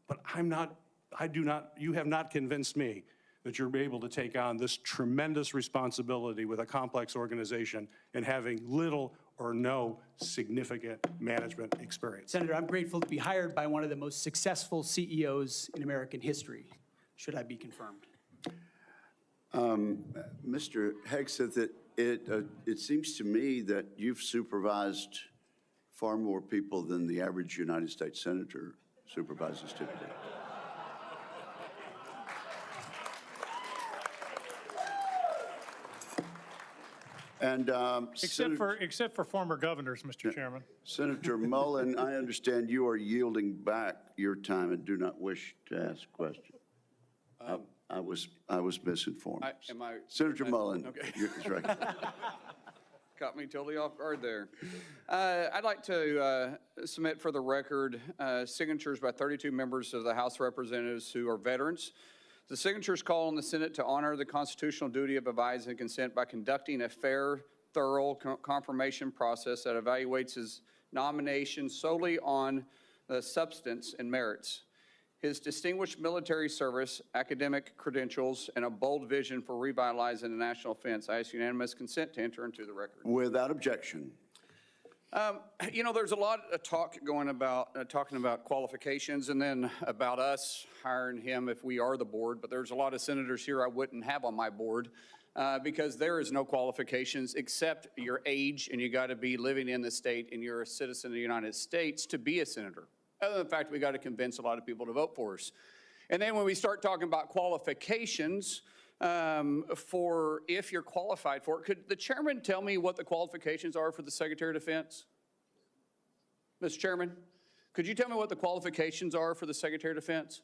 but you have not convinced me that you're able to take on this tremendous responsibility with a complex organization and having little or no significant management experience. Senator, I'm grateful to be hired by one of the most successful CEOs in American history, should I be confirmed. Mr. Hegseth, it seems to me that you've supervised far more people than the average United States senator supervises typically. And Except for former governors, Mr. Chairman. Senator Mullen, I understand you are yielding back your time and do not wish to ask questions. I was misinformed. Senator Mullen, Okay. you're right. Caught me totally off guard there. I'd like to submit for the record signatures by 32 members of the House of Representatives who are veterans. The signatures call on the Senate to honor the constitutional duty of advise and consent by conducting a fair, thorough confirmation process that evaluates his nomination solely on the substance and merits. His distinguished military service, academic credentials, and a bold vision for revitalizing the national defense. I ask unanimous consent to enter into the record. Without objection. You know, there's a lot of talk going about, talking about qualifications and then about us hiring him if we are the board, but there's a lot of senators here I wouldn't have on my board because there is no qualifications except your age, and you got to be living in the state and you're a citizen of the United States to be a senator. Other than the fact we got to convince a lot of people to vote for us. And then when we start talking about qualifications, for if you're qualified for it, could the chairman tell me what the qualifications are for the Secretary of Defense? Mr. Chairman, could you tell me what the qualifications are for the Secretary of Defense?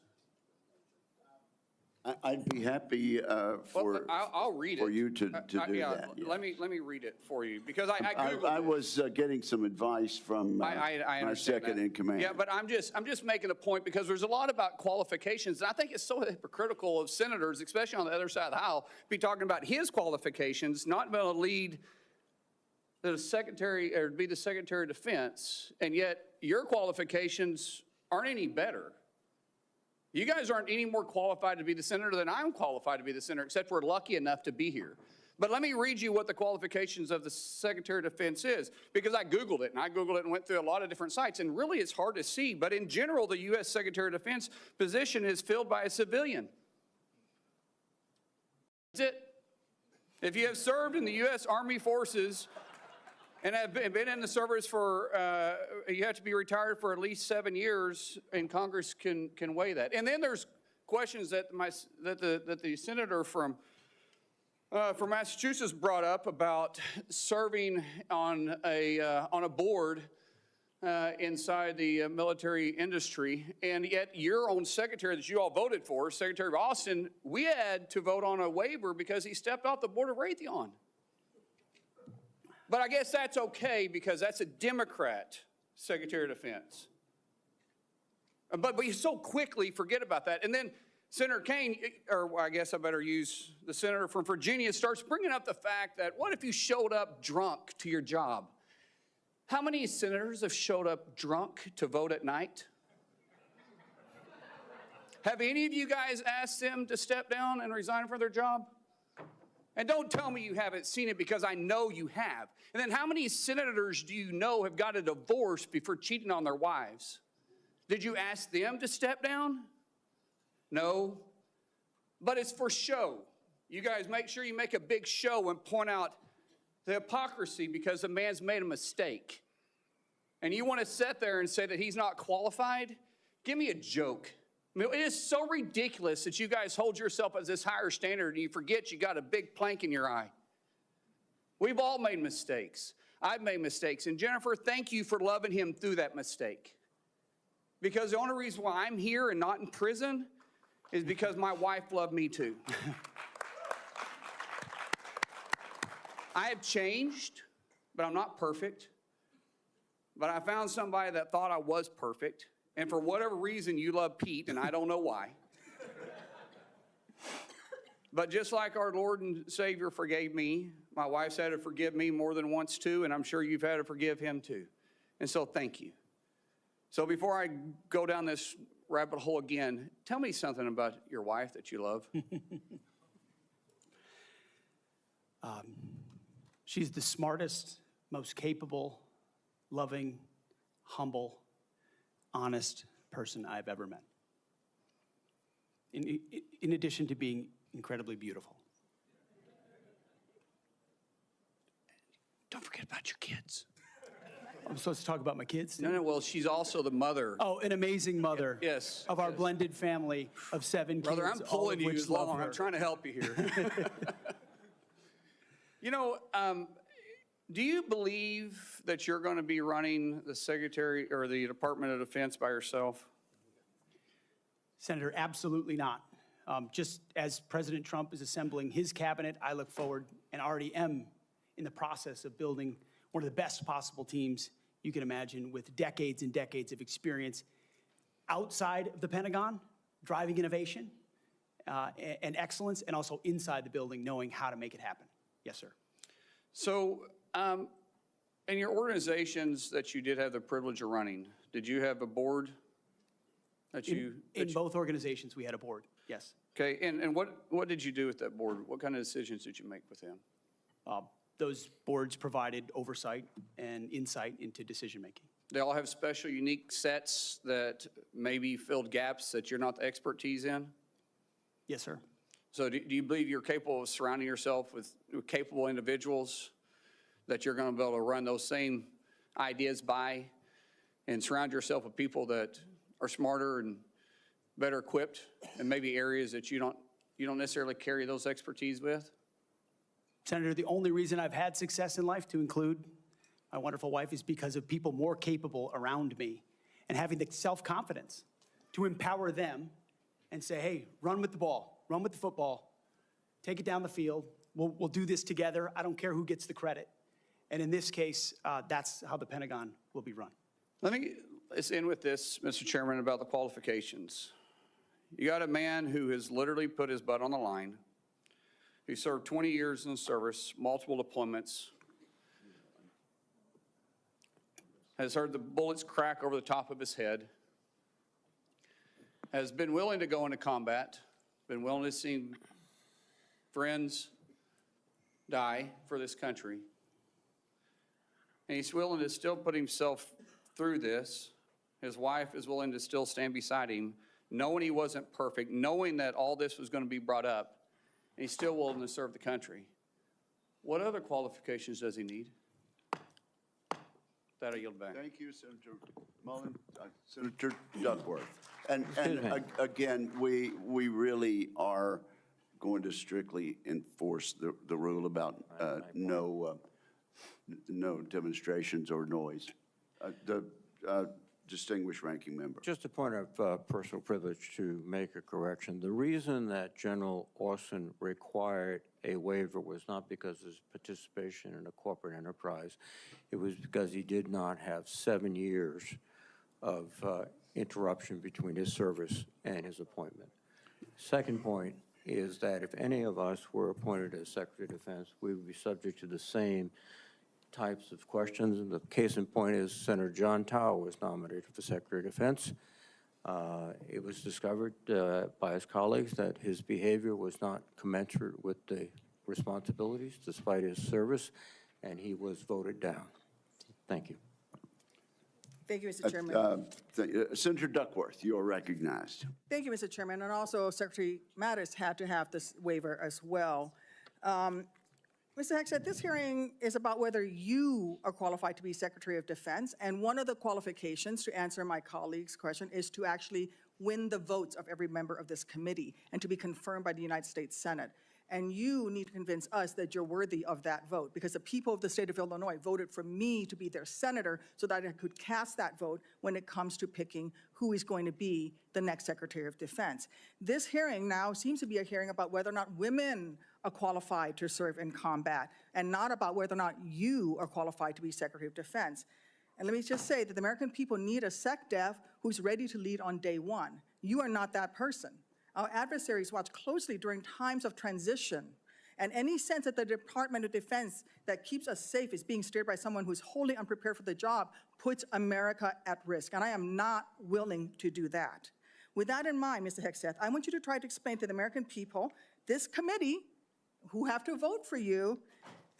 I'd be happy I'll read it. for you to do that. Yeah. Let me read it for you because I Googled I was getting some advice from my second in command. Yeah, but I'm just making a point because there's a lot about qualifications, and I think it's so hypocritical of senators, especially on the other side of the aisle, be talking about his qualifications, not being able to lead the Secretary or be the Secretary of Defense, and yet your qualifications aren't any better. You guys aren't any more qualified to be the senator than I'm qualified to be the senator, except we're lucky enough to be here. But let me read you what the qualifications of the Secretary of Defense is, because I Googled it, and went through a lot of different sites, and really it's hard to see. But in general, the U.S. Secretary of Defense position is filled by a civilian. That's it. If you have served in the U.S. Army Forces and have been in the service for, you have to be retired for at least 7 years, and Congress can weigh that. And then there's questions that the senator from Massachusetts brought up about serving on a board inside the military industry, and yet your own secretary that you all voted for, Secretary Austin, we had to vote on a waiver because he stepped off the board of Raytheon. But I guess that's okay because that's a Democrat Secretary of Defense. But you so quickly forget about that. And then Senator Kane, or I guess I better use the senator from Virginia, starts bringing up the fact that what if you showed up drunk to your job? How many senators have showed up drunk to vote at night? Have any of you guys asked them to step down and resign from their job? And don't tell me you haven't seen it, because I know you have. And then how many senators do you know have got a divorce before cheating on their wives? Did you ask them to step down? No. But it's for show. You guys make sure you make a big show and point out the hypocrisy because the man's made a mistake. And you want to sit there and say that he's not qualified? Give me a joke. I mean, it is so ridiculous that you guys hold yourself as this higher standard and you forget you got a big plank in your eye. We've all made mistakes. I've made mistakes. And Jennifer, thank you for loving him through that mistake. Because the only reason why I'm here and not in prison is because my wife loved me too. I have changed, but I'm not perfect. But I found somebody that thought I was perfect. And for whatever reason, you love Pete, and I don't know why. But just like our Lord and Savior forgave me, my wife's had to forgive me more than once too, and I'm sure you've had to forgive him too. And so thank you. So before I go down this rabbit hole again, tell me something about your wife that you love. She's the smartest, most capable, loving, humble, honest person I've ever met. In addition to being incredibly beautiful. Don't forget about your kids. I'm supposed to talk about my kids? No, well, she's also the mother. Oh, an amazing mother. Yes. Of our blended family of 7 Brother, kids. I'm pulling you as long. I'm trying to help you here. You know, do you believe that you're going to be running the Secretary or the Department of Defense by yourself? Senator, absolutely not. Just as President Trump is assembling his cabinet, I look forward and already am in the process of building one of the best possible teams you can imagine, with decades and decades of experience outside of the Pentagon, driving innovation and excellence, and also inside the building, knowing how to make it happen. Yes, sir. So, in your organizations that you did have the privilege of running, did you have a board that you? In both organizations, we had a board, yes. Okay, and what did you do with that board? What kind of decisions did you make with them? Those boards provided oversight and insight into decision-making. They all have special, unique sets that maybe filled gaps that you're not the expertise in? Yes, sir. So do you believe you're capable of surrounding yourself with capable individuals that you're going to be able to run those same ideas by, and surround yourself with people that are smarter and better equipped in maybe areas that you don't necessarily carry those expertise with? Senator, the only reason I've had success in life, to include my wonderful wife, is because of people more capable around me and having the self-confidence to empower them and say, hey, run with the ball, run with the football, take it down the field. We'll do this together. I don't care who gets the credit. And in this case, that's how the Pentagon will be run. Let's end with this, Mr. Chairman, about the qualifications. You got a man who has literally put his butt on the line, who served 20 years in the service, multiple deployments, has heard the bullets crack over the top of his head, has been willing to go into combat, been willing to see friends die for this country, and he's willing to still put himself through this. His wife is willing to still stand beside him, knowing he wasn't perfect, knowing that all this was going to be brought up, and he's still willing to serve the country. What other qualifications does he need? That I yield back. Thank you, Senator Mullen. Senator Duckworth. And again, we really are going to strictly enforce the rule about no demonstrations or noise. The distinguished ranking member. Just a point of personal privilege to make a correction. The reason that General Austin required a waiver was not because of his participation in a corporate enterprise. It was because he did not have 7 years of interruption between his service and his appointment. Second point is that if any of us were appointed as Secretary of Defense, we would be subject to the same types of questions. And the case in point is Senator John Tower was nominated for Secretary of Defense. It was discovered by his colleagues that his behavior was not commensurate with the responsibilities despite his service, and he was voted down. Thank you. Thank you, Mr. Chairman. Senator Duckworth, you are recognized. Thank you, Mr. Chairman. And also, Secretary Mattis had to have this waiver as well. Mr. Hegseth, this hearing is about whether you are qualified to be Secretary of Defense, and one of the qualifications, to answer my colleague's question, is to actually win the votes of every member of this committee and to be confirmed by the United States Senate. And you need to convince us that you're worthy of that vote, because the people of the state of Illinois voted for me to be their senator so that I could cast that vote when it comes to picking who is going to be the next Secretary of Defense. This hearing now seems to be a hearing about whether or not women are qualified to serve in combat, and not about whether or not you are qualified to be Secretary of Defense. And let me just say that the American people need a SecDef who's ready to lead on day one. You are not that person. Our adversaries watch closely during times of transition, and any sense that the Department of Defense that keeps us safe is being steered by someone who's wholly unprepared for the job puts America at risk, and I am not willing to do that. With that in mind, Mr. Hegseth, I want you to try to explain to the American people, this committee, who have to vote for you,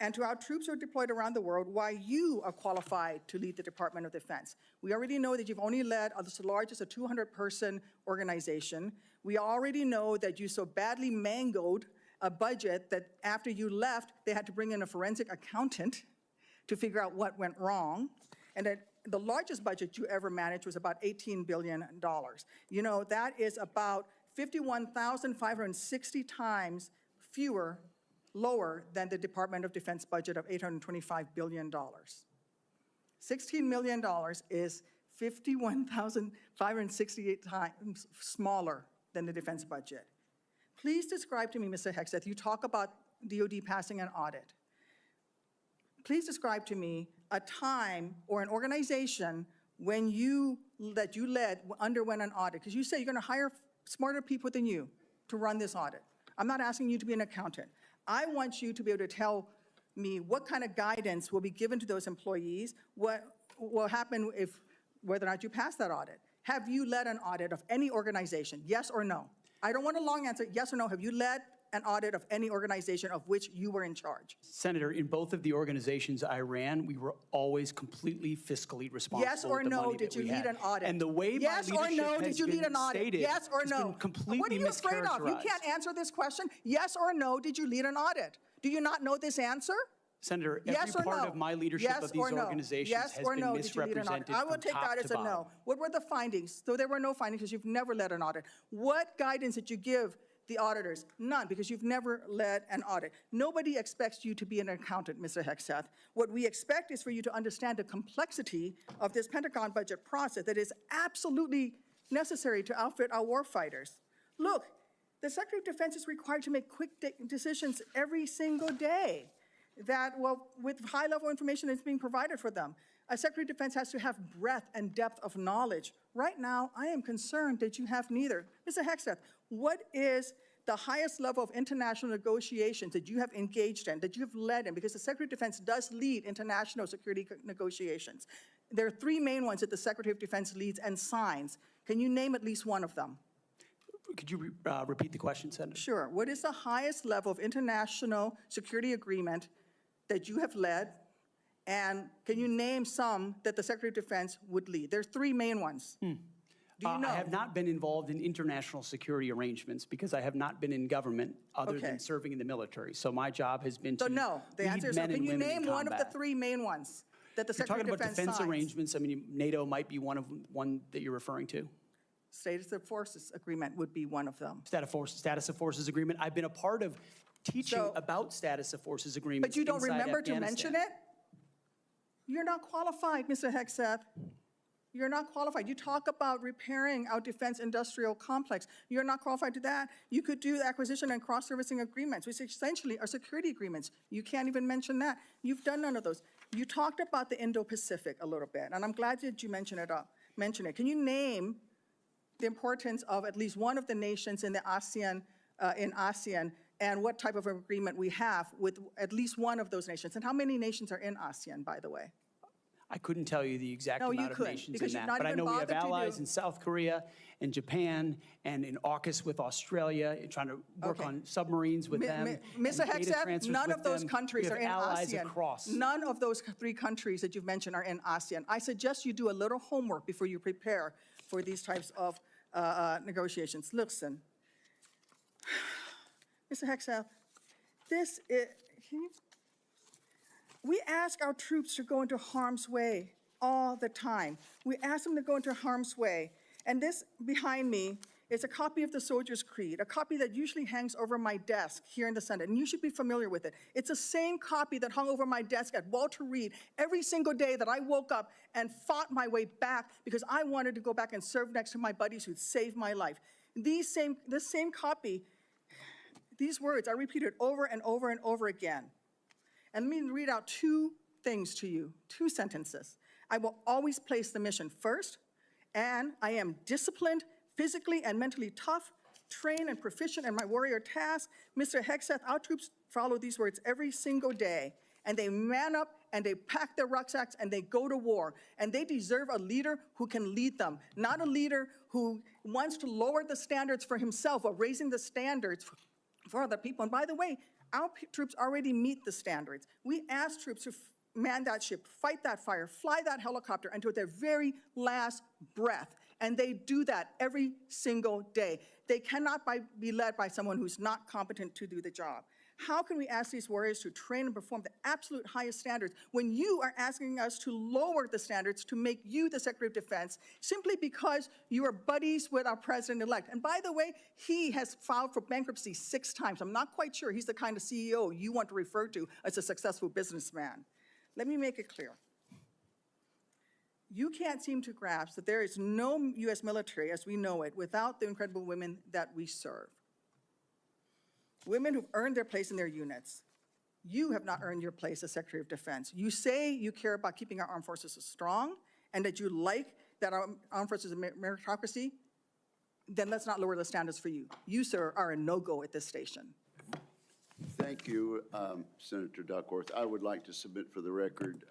and to our troops who are deployed around the world, why you are qualified to lead the Department of Defense. We already know that you've only led the largest, a 200-person organization. We already know that you so badly mangled a budget that after you left, they had to bring in a forensic accountant to figure out what went wrong, and that the largest budget you ever managed was about $18 billion. You know, that is about 51,560 times lower than the Department of Defense budget of $825 billion. $16 million is 51,568 times smaller than the defense budget. Please describe to me, Mr. Hegseth, you talk about DOD passing an audit. Please describe to me a time or an organization when that you led underwent an audit, because you say you're going to hire smarter people than you to run this audit. I'm not asking you to be an accountant. I want you to be able to tell me what kind of guidance will be given to those employees, what will happen whether or not you pass that audit. Have you led an audit of any organization, yes or no? I don't want a long answer, yes or no. Have you led an audit of any organization of which you were in charge? Senator, in both of the organizations I ran, we were always completely fiscally responsible. Yes or no, did you lead an audit? And the way my leadership has been stated, did you lead an audit? Yes or no? What are you afraid of? You can't answer this question. Yes or no, did you lead an audit? Do you not know this answer? Senator, every part of my leadership of these organizations has been misrepresented. I will take that as a no. What were the findings? So there were no findings because you've never led an audit. What guidance did you give the auditors? None, because you've never led an audit. Nobody expects you to be an accountant, Mr. Hegseth. What we expect is for you to understand the complexity of this Pentagon budget process that is absolutely necessary to outfit our warfighters. Look, the Secretary of Defense is required to make quick decisions every single day with high-level information that's being provided for them. A Secretary of Defense has to have breadth and depth of knowledge. Right now, I am concerned that you have neither. Mr. Hegseth, what is the highest level of international negotiations that you have engaged in, that you have led in? Because the Secretary of Defense does lead international security negotiations. There are three main ones that the Secretary of Defense leads and signs. Can you name at least one of them? Could you repeat the question, Senator? Sure. What is the highest level of international security agreement that you have led? And can you name some that the Secretary of Defense would lead? There's three main ones. Do you know? I have not been involved in international security arrangements because I have not been in government other than serving in the military. So my job has been to lead men and women in combat. The answer is no. Can you name one of the three main ones that the Secretary of Defense signs? You're talking about defense arrangements. I mean, NATO might be one that you're referring to. Status of Forces Agreement would be one of them. Status of Forces Agreement. I've been a part of teaching about Status of Forces Agreements. But you don't remember to mention it? You're not qualified, Mr. Hegseth. You're not qualified. You talk about repairing our defense industrial complex. You're not qualified to that. You could do acquisition and cross-servicing agreements, which essentially are security agreements. You can't even mention that. You've done none of those. You talked about the Indo-Pacific a little bit, and I'm glad that you mentioned it. Can you name the importance of at least one of the nations in the ASEAN, and what type of agreement we have with at least one of those nations. And how many nations are in ASEAN, by the way? I couldn't tell you the exact No, you amount of couldn't, nations because in you've that, not but I even know we have bothered to allies do- in South Korea and Japan and in AUKUS with Australia, trying to work Okay. on submarines with them. Mr. and data Hegseth, transfers none with of those them. countries We are have in allies ASEAN. across. None of those 3 countries that you've mentioned are in ASEAN. I suggest you do a little homework before you prepare for these types of negotiations. Listen, Mr. Hegseth, this is, we ask our troops to go into harm's way all the time. We ask them to go into harm's way. And this behind me is a copy of the Soldier's Creed, a copy that usually hangs over my desk here in the Senate, and you should be familiar with it. It's the same copy that hung over my desk at Walter Reed every single day that I woke up and fought my way back because I wanted to go back and serve next to my buddies who saved my life. This same copy, these words are repeated over and over and over again. And let me read out 2 things to you, 2 sentences. I will always place the mission first, and I am disciplined, physically and mentally tough, trained and proficient in my warrior task. Mr. Hegseth, our troops follow these words every single day, and they man up and they pack their rucksacks and they go to war. And they deserve a leader who can lead them, not a leader who wants to lower the standards for himself or raising the standards for other people. And by the way, our troops already meet the standards. We ask troops to man that ship, fight that fire, fly that helicopter until their very last breath. And they do that every single day. They cannot be led by someone who's not competent to do the job. How can we ask these warriors to train and perform the absolute highest standards when you are asking us to lower the standards to make you the Secretary of Defense simply because you are buddies with our President-elect? And by the way, he has filed for bankruptcy 6 times. I'm not quite sure he's the kind of CEO you want to refer to as a successful businessman. Let me make it clear. You can't seem to grasp that there is no U.S. military as we know it without the incredible women that we serve. Women who've earned their place in their units. You have not earned your place as Secretary of Defense. You say you care about keeping our armed forces strong and that you like that our armed forces are meritocracy, then let's not lower the standards for you. You, sir, are a no-go at this station. Thank you, Senator Duckworth. I would like to submit for the record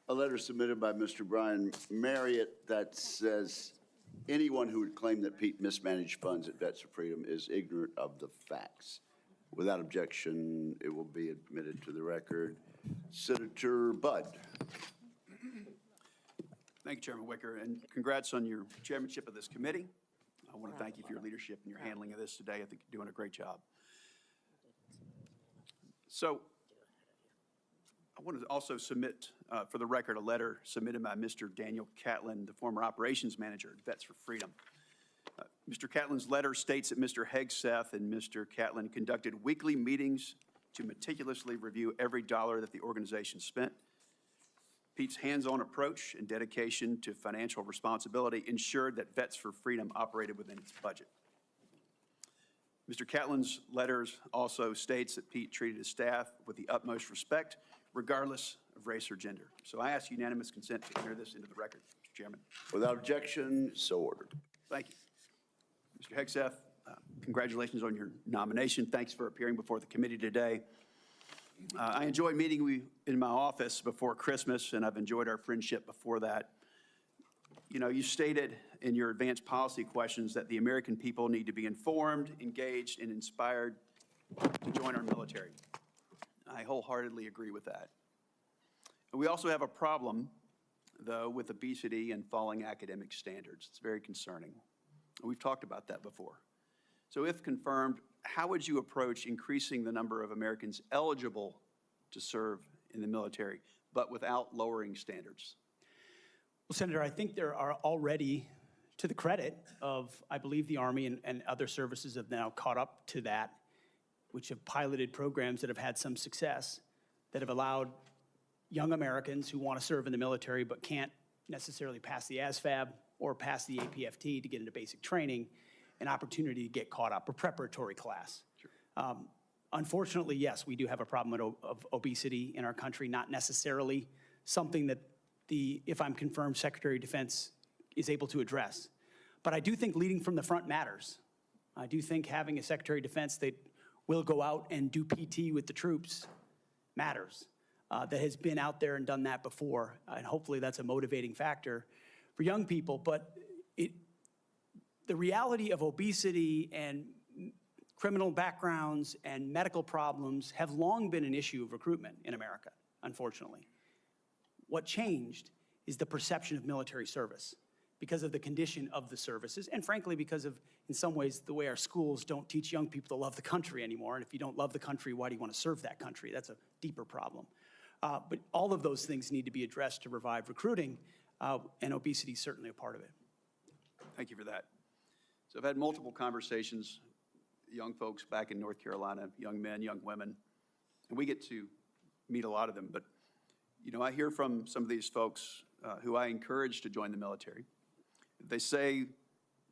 a letter submitted by Mr. Brian Marriott that says anyone who would claim that Pete mismanaged funds at Vets for Freedom is ignorant of the facts. Without objection, it will be admitted to the record. Senator Budd. Thank you, Chairman Wicker, and congrats on your chairmanship of this committee. I want to thank you for your leadership and your handling of this today. I think you're doing a great job. So I want to also submit for the record a letter submitted by Mr. Daniel Catlin, the former operations manager at Vets for Freedom. Mr. Catlin's letter states that Mr. Hegseth and Mr. Catlin conducted weekly meetings to meticulously review every dollar that the organization spent. Pete's hands-on approach and dedication to financial responsibility ensured that Vets for Freedom operated within its budget. Mr. Catlin's letters also states that Pete treated his staff with the utmost respect, regardless of race or gender. So I ask unanimous consent to enter this into the record, Mr. Chairman. Without objection, so ordered. Thank you. Mr. Hegseth, congratulations on your nomination. Thanks for appearing before the committee today. I enjoyed meeting you in my office before Christmas, and I've enjoyed our friendship before that. You know, you stated in your advanced policy questions that the American people need to be informed, engaged, and inspired to join our military. I wholeheartedly agree with that. We also have a problem, though, with obesity and falling academic standards. It's very concerning. We've talked about that before. So if confirmed, how would you approach increasing the number of Americans eligible to serve in the military, but without lowering standards? Well, Senator, I think there are already, to the credit of, I believe, the Army and other services have now caught up to that, which have piloted programs that have had some success, that have allowed young Americans who want to serve in the military but can't necessarily pass the ASVAB or pass the APFT to get into basic training, an opportunity to get caught up, a preparatory class. Sure. Unfortunately, yes, we do have a problem of obesity in our country, not necessarily something that the, if I'm confirmed, Secretary of Defense is able to address. But I do think leading from the front matters. I do think having a Secretary of Defense that will go out and do PT with the troops matters, that has been out there and done that before. And hopefully that's a motivating factor for young people. But the reality of obesity and criminal backgrounds and medical problems have long been an issue of recruitment in America, unfortunately. What changed is the perception of military service because of the condition of the services, and frankly, because of, in some ways, the way our schools don't teach young people to love the country anymore. And if you don't love the country, why do you want to serve that country? That's a deeper problem. But all of those things need to be addressed to revive recruiting, and obesity is certainly a part of it. Thank you for that. So I've had multiple conversations, young folks back in North Carolina, young men, young women, and we get to meet a lot of them. But, you know, I hear from some of these folks who I encourage to join the military. They say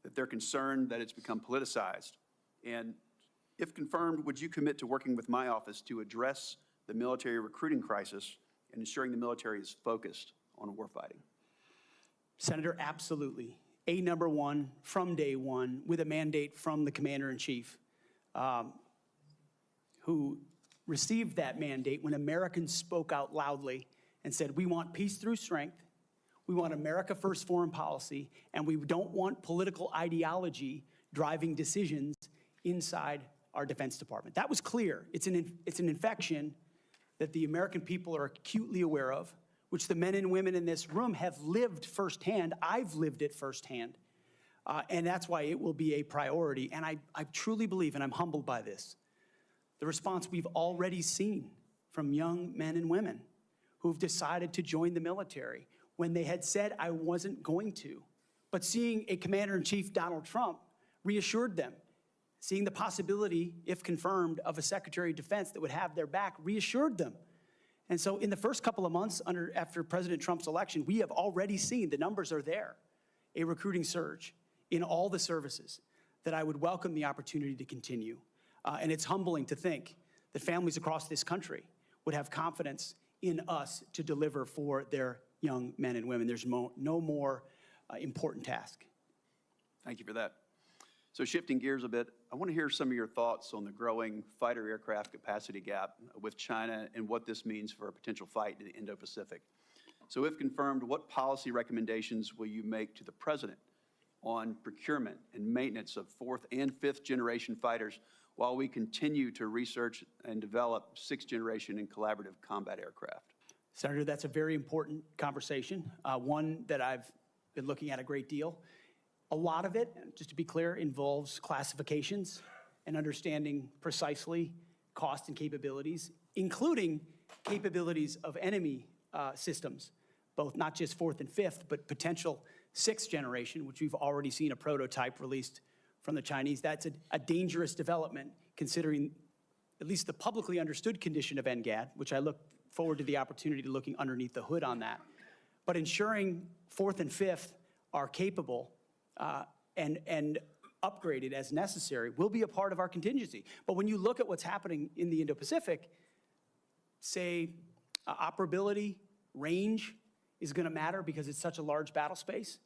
that they're concerned that it's become politicized. And if confirmed, would you commit to working with my office to address the military recruiting crisis and ensuring the military is focused on warfighting? Senator, absolutely. Number one, from day one, with a mandate from the Commander-in-Chief, who received that mandate when Americans spoke out loudly and said, we want peace through strength, we want America first foreign policy, and we don't want political ideology driving decisions inside our Defense Department. That was clear. It's an infection that the American people are acutely aware of, which the men and women in this room have lived firsthand. I've lived it firsthand. And that's why it will be a priority. And I truly believe, and I'm humbled by this, the response we've already seen from young men and women who've decided to join the military when they had said, I wasn't going to. But seeing a Commander-in-Chief, Donald Trump, reassured them. Seeing the possibility, if confirmed, of a Secretary of Defense that would have their back reassured them. And so in the first couple of months after President Trump's election, we have already seen, the numbers are there, a recruiting surge in all the services that I would welcome the opportunity to continue. And it's humbling to think that families across this country would have confidence in us to deliver for their young men and women. There's no more important task. Thank you for that. So shifting gears a bit, I want to hear some of your thoughts on the growing fighter aircraft capacity gap with China and what this means for a potential fight in the Indo-Pacific. So if confirmed, what policy recommendations will you make to the President on procurement and maintenance of 4th and 5th generation fighters while we continue to research and develop 6th generation and collaborative combat aircraft? Senator, that's a very important conversation, one that I've been looking at a great deal. A lot of it, just to be clear, involves classifications and understanding precisely cost and capabilities, including capabilities of enemy systems, both not just 4th and 5th, but potential 6th generation, which we've already seen a prototype released from the Chinese. That's a dangerous development, considering at least the publicly understood condition of NGAD, which I look forward to the opportunity to looking underneath the hood on that. But ensuring 4th and 5th are capable and upgraded as necessary will be a part of our contingency. But when you look at what's happening in the Indo-Pacific, say operability, range is going to matter because it's such a large battle space.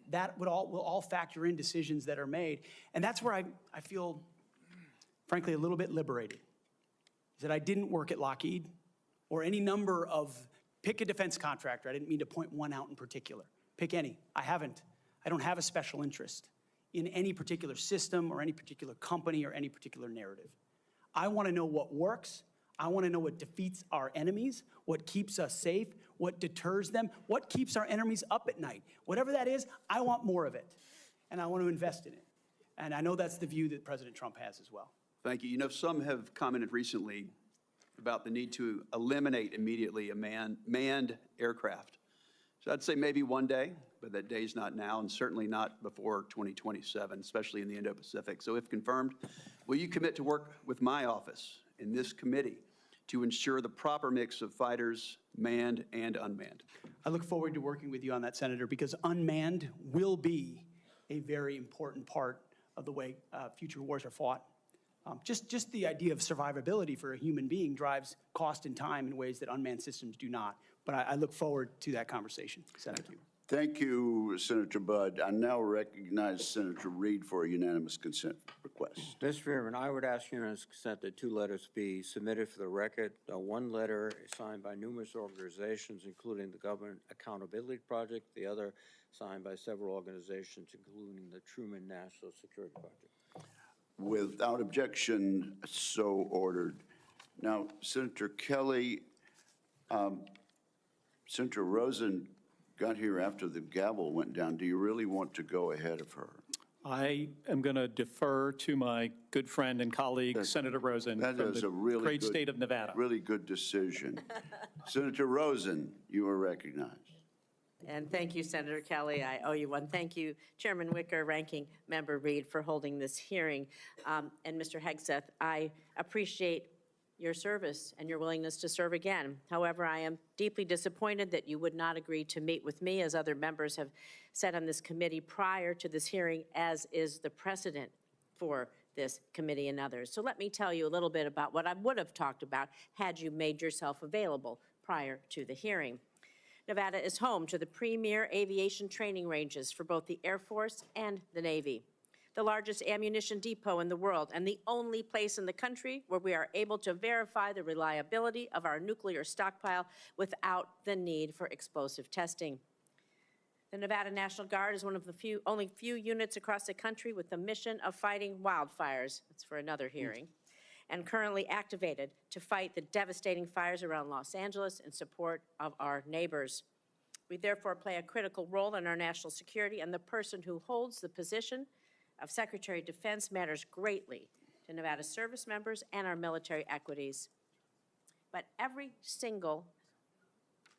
That will all factor in decisions that are made. And that's where I feel, frankly, a little bit liberated, is that I didn't work at Lockheed or any number of, pick a defense contractor. I didn't mean to point one out in particular. Pick any. I don't have a special interest in any particular system or any particular company or any particular narrative. I want to know what works. I want to know what defeats our enemies, what keeps us safe, what deters them, what keeps our enemies up at night. Whatever that is, I want more of it, and I want to invest in it. And I know that's the view that President Trump has as well. Thank you. You know, some have commented recently about the need to eliminate immediately a manned aircraft. So I'd say maybe one day, but that day's not now, and certainly not before 2027, especially in the Indo-Pacific. So if confirmed, will you commit to work with my office in this committee to ensure the proper mix of fighters, manned and unmanned? I look forward to working with you on that, Senator, because unmanned will be a very important part of the way future wars are fought. Just the idea of survivability for a human being drives cost and time in ways that unmanned systems do not. But I look forward to that conversation, Senator. Thank you, Senator Budd. I now recognize Senator Reed for a unanimous consent request. Mr. Chairman, I would ask unanimous consent that 2 letters be submitted for the record. One letter is signed by numerous organizations, including the Government Accountability Project, the other signed by several organizations, including the Truman National Security Project. Without objection, so ordered. Now, Senator Kelly, Senator Rosen got here after the gavel went down. Do you really want to go ahead of her? I am going to defer to my good friend and colleague, Senator Rosen, That from is the a really great good, state of Nevada. Really good decision. Senator Rosen, you are recognized. And thank you, Senator Kelly. I owe you one. Thank you, Chairman Wicker, Ranking Member Reed, for holding this hearing. And Mr. Hegseth, I appreciate your service and your willingness to serve again. However, I am deeply disappointed that you would not agree to meet with me, as other members have said on this committee prior to this hearing, as is the precedent for this committee and others. So let me tell you a little bit about what I would have talked about had you made yourself available prior to the hearing. Nevada is home to the premier aviation training ranges for both the Air Force and the Navy, the largest ammunition depot in the world, and the only place in the country where we are able to verify the reliability of our nuclear stockpile without the need for explosive testing. The Nevada National Guard is one of the only few units across the country with the mission of fighting wildfires. That's for another hearing. And currently activated to fight the devastating fires around Los Angeles in support of our neighbors. We therefore play a critical role in our national security, and the person who holds the position of Secretary of Defense matters greatly to Nevada service members and our military equities. But every single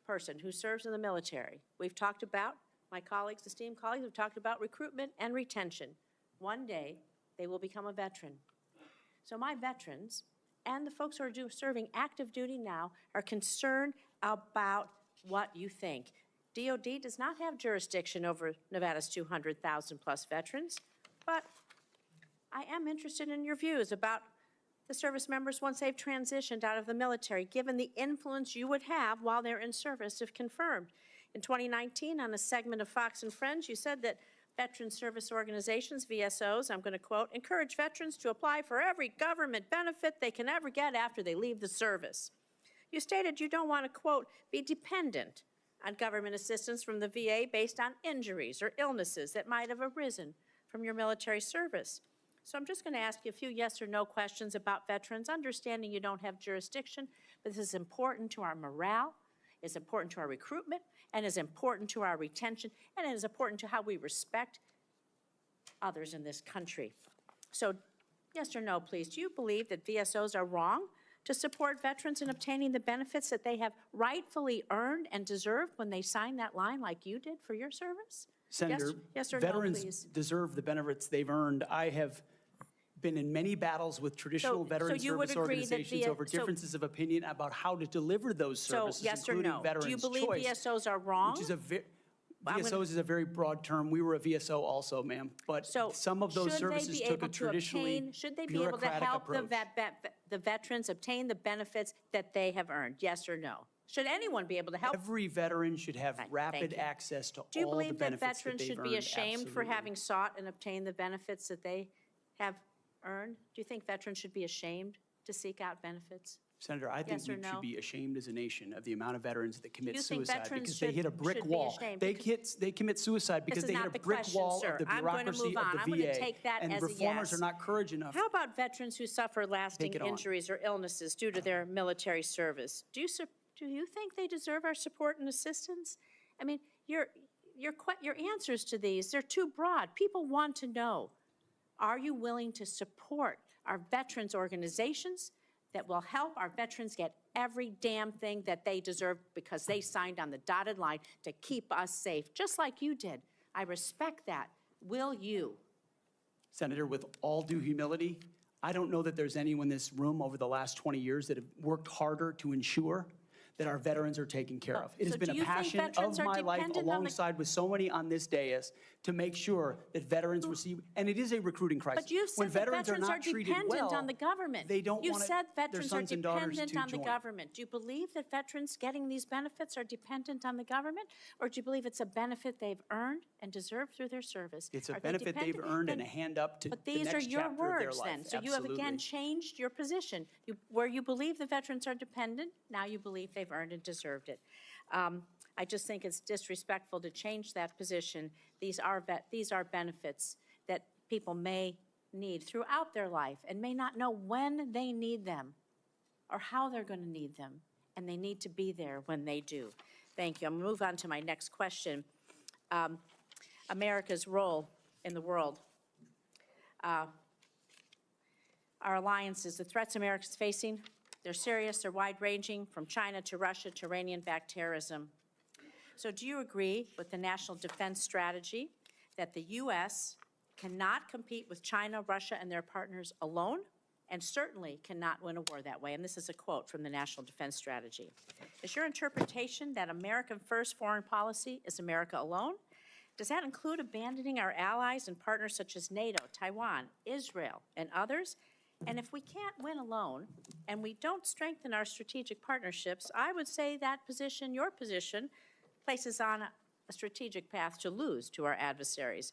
person who serves in the military, we've talked about, my colleagues, esteemed colleagues, have talked about recruitment and retention. One day, they will become a veteran. So my veterans and the folks who are serving active duty now are concerned about what you think. DOD does not have jurisdiction over Nevada's 200,000 plus veterans, but I am interested in your views about the service members once they've transitioned out of the military, given the influence you would have while they're in service if confirmed. In 2019, on a segment of Fox and Friends, you said that veteran service organizations, VSOs, I'm going to quote, encourage veterans to apply for every government benefit they can ever get after they leave the service. You stated you don't want to, quote, be dependent on government assistance from the VA based on injuries or illnesses that might have arisen from your military service. So I'm just going to ask you a few yes or no questions about veterans, understanding you don't have jurisdiction, but this is important to our morale, it's important to our recruitment, and is important to our retention, and it is important to how we respect others in this country. So yes or no, please, do you believe that VSOs are wrong to support veterans in obtaining the benefits that they have rightfully earned and deserved when they signed that line like you did for your service? Senator, yes or veterans no, please? deserve the benefits they've earned. I have been in many battles with traditional veteran you would service agree that organizations over differences of opinion about how to deliver those services, yes or including no? Veterans Do you believe Choice, VSOs are wrong? which is VSOs is a very broad term. We were a VSO also, ma'am, but some of those services took a traditionally should they be able to help the veterans obtain the benefits that they have earned? Yes or no? Should anyone be able to help? Every veteran should have rapid access to Do you all the believe that benefits that veterans they've should be earned. ashamed for Absolutely. having sought and obtained the benefits that they have earned? Do you think veterans should be ashamed to seek out benefits? Senator, I think Yes or we no? should be ashamed as a nation of the amount of veterans that commit You think suicide veterans because they hit a brick should be wall. ashamed They commit suicide because This is they hit not a the brick question, wall sir. of the I'm going to bureaucracy move on. of I'm the going to VA. take that And as a reformers yes. are not courage enough. How about veterans who suffer lasting Take it on. injuries or illnesses due to their military service? Do you think they deserve our support and assistance? I mean, your answers to these, they're too broad. People want to know, are you willing to support our veterans organizations that will help our veterans get every damn thing that they deserve because they signed on the dotted line to keep us safe, just like you did? I respect that. Will you? Senator, with all due humility, I don't know that there's anyone in this room over the last 20 years that have worked harder to ensure that our veterans are taken care of. It has So been do a you think passion veterans of are my life, dependent on the- alongside with so many on this dais, to make sure that veterans receive, and it is a recruiting crisis. But you've When said that veterans are not treated dependent well, on the government. they don't You've want said their veterans are sons and daughters dependent to on the join. government. Do you believe that veterans getting these benefits are dependent on the government? Or do you believe it's a benefit they've earned and deserved through their service? It's a Are they benefit they've dependent? earned and Then- a hand up to But the these are next your chapter of their words life. then. So you have again Absolutely. changed your position. Where you believe the veterans are dependent, now you believe they've earned and deserved it. I just think it's disrespectful to change that position. These are benefits that people may need throughout their life and may not know when they need them or how they're going to need them, and they need to be there when they do. Thank you. I'm going to move on to my next question. America's role in the world. Our alliances, the threats America's facing, they're serious, they're wide-ranging, from China to Russia to Iranian-backed terrorism. So do you agree with the National Defense Strategy that the U.S. cannot compete with China, Russia, and their partners alone, and certainly cannot win a war that way? And this is a quote from the National Defense Strategy. Is your interpretation that American first foreign policy is America alone? Does that include abandoning our allies and partners such as NATO, Taiwan, Israel, and others? And if we can't win alone and we don't strengthen our strategic partnerships, I would say that position, your position, places on a strategic path to lose to our adversaries.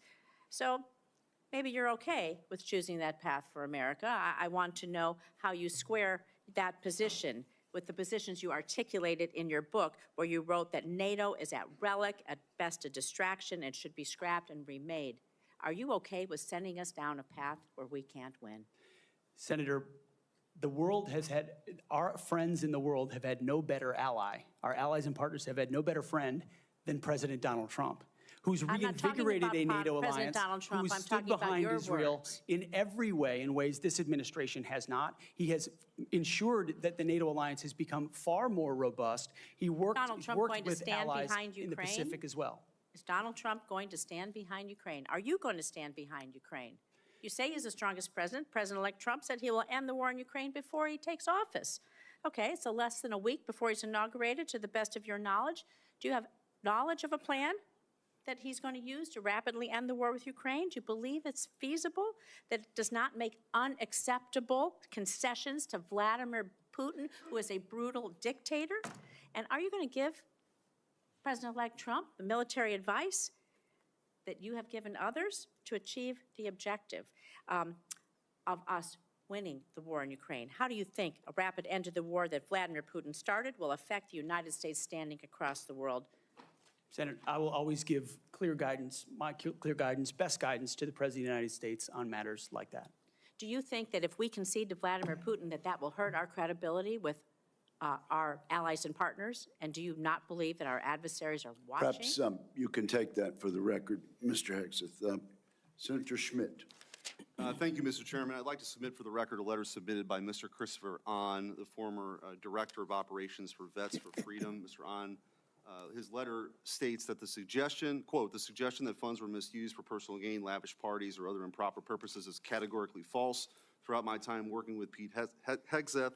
So maybe you're okay with choosing that path for America. I want to know how you square that position with the positions you articulated in your book, where you wrote that NATO is at relic, at best a distraction, and should be scrapped and remade. Are you okay with sending us down a path where we can't win? Senator, the world has had, our friends in the world have had no better ally. Our allies and partners have had no better friend than President Donald Trump, who's I'm not talking reinvigorated about a NATO President alliance, Donald Trump. who's I'm stood talking about behind your Israel words. in every way, in ways this administration has not. He has ensured that the NATO alliance has become far more robust. He worked, Donald Trump worked going to with stand allies behind in the Ukraine? Pacific as well. Is Donald Trump going to stand behind Ukraine? Are you going to stand behind Ukraine? You say he's the strongest president. President-elect Trump said he will end the war in Ukraine before he takes office. Okay, so less than a week before he's inaugurated, to the best of your knowledge. Do you have knowledge of a plan that he's going to use to rapidly end the war with Ukraine? Do you believe it's feasible, that it does not make unacceptable concessions to Vladimir Putin, who is a brutal dictator? And are you going to give President-elect Trump the military advice that you have given others to achieve the objective of us winning the war in Ukraine? How do you think a rapid end to the war that Vladimir Putin started will affect the United States standing across the world? Senator, I will always give clear guidance, clear guidance, best guidance to the President of the United States on matters like that. Do you think that if we concede to Vladimir Putin that will hurt our credibility with our allies and partners? And do you not believe that our adversaries are watching? Perhaps you can take that for the record, Mr. Hegseth. Senator Schmidt. Thank you, Mr. Chairman. I'd like to submit for the record a letter submitted by Mr. Christopher Ahn, the former Director of Operations for Vets for Freedom. Mr. Ahn, his letter states that the suggestion, quote, the suggestion that funds were misused for personal gain, lavish parties, or other improper purposes is categorically false. Throughout my time working with Pete Hegseth,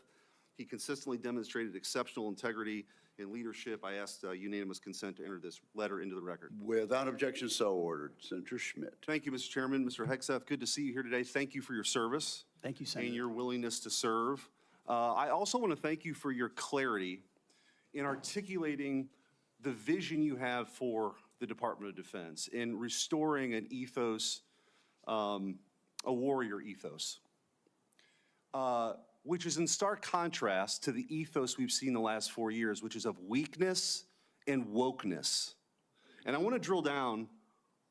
he consistently demonstrated exceptional integrity and leadership. I asked unanimous consent to enter this letter into the record. Without objection, so ordered. Senator Schmidt. Thank you, Mr. Chairman. Mr. Hegseth, good to see you here today. Thank you for your service. Thank you, Senator. And your willingness to serve. I also want to thank you for your clarity in articulating the vision you have for the Department of Defense in restoring an ethos, a warrior ethos, which is in stark contrast to the ethos we've seen the last 4 years, which is of weakness and wokeness. And I want to drill down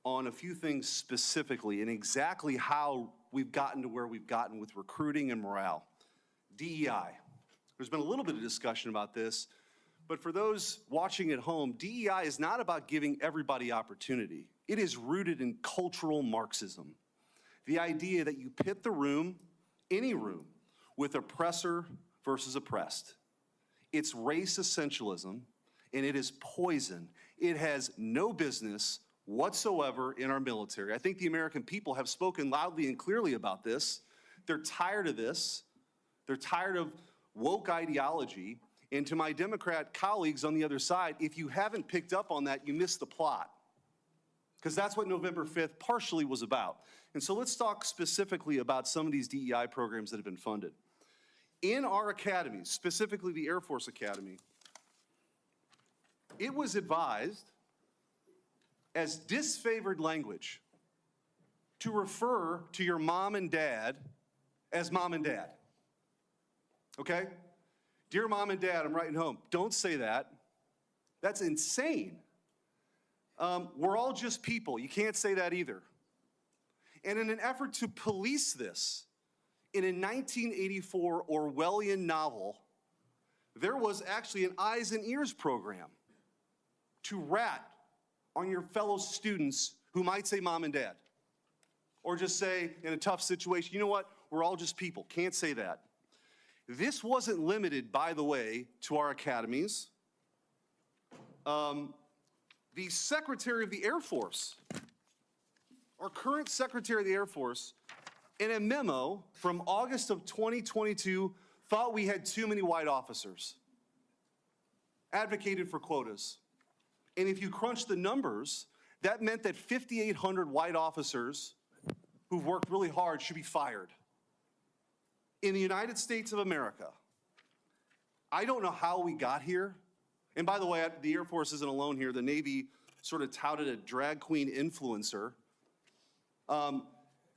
on a few things specifically and exactly how we've gotten to where we've gotten with recruiting and morale. DEI. There's been a little bit of discussion about this, but for those watching at home, DEI is not about giving everybody opportunity. It is rooted in cultural Marxism. The idea that you pit the room, any room, with oppressor versus oppressed. It's race essentialism, and it is poison. It has no business whatsoever in our military. I think the American people have spoken loudly and clearly about this. They're tired of this. They're tired of woke ideology, And to my Democrat colleagues on the other side, if you haven't picked up on that, you missed the plot. Because that's what November 5th partially was about. And so let's talk specifically about some of these DEI programs that have been funded. In our academies, specifically the Air Force Academy, it was advised as disfavored language to refer to your mom and dad as mom and dad. Okay? Dear mom and dad, I'm writing home. Don't say that. That's insane. We're all just people. You can't say that either. And in an effort to police this, in a 1984 Orwellian novel, there was actually an eyes and ears program to rat on your fellow students who might say mom and dad. Or just say, in a tough situation, you know what, we're all just people, can't say that. This wasn't limited, by the way, to our academies. The Secretary of the Air Force, our current Secretary of the Air Force, in a memo from August of 2022, thought we had too many white officers, advocated for quotas. And if you crunch the numbers, that meant that 5,800 white officers who've worked really hard should be fired. In the United States of America, I don't know how we got here. And by the way, the Air Force isn't alone here. The Navy sort of touted a drag queen influencer.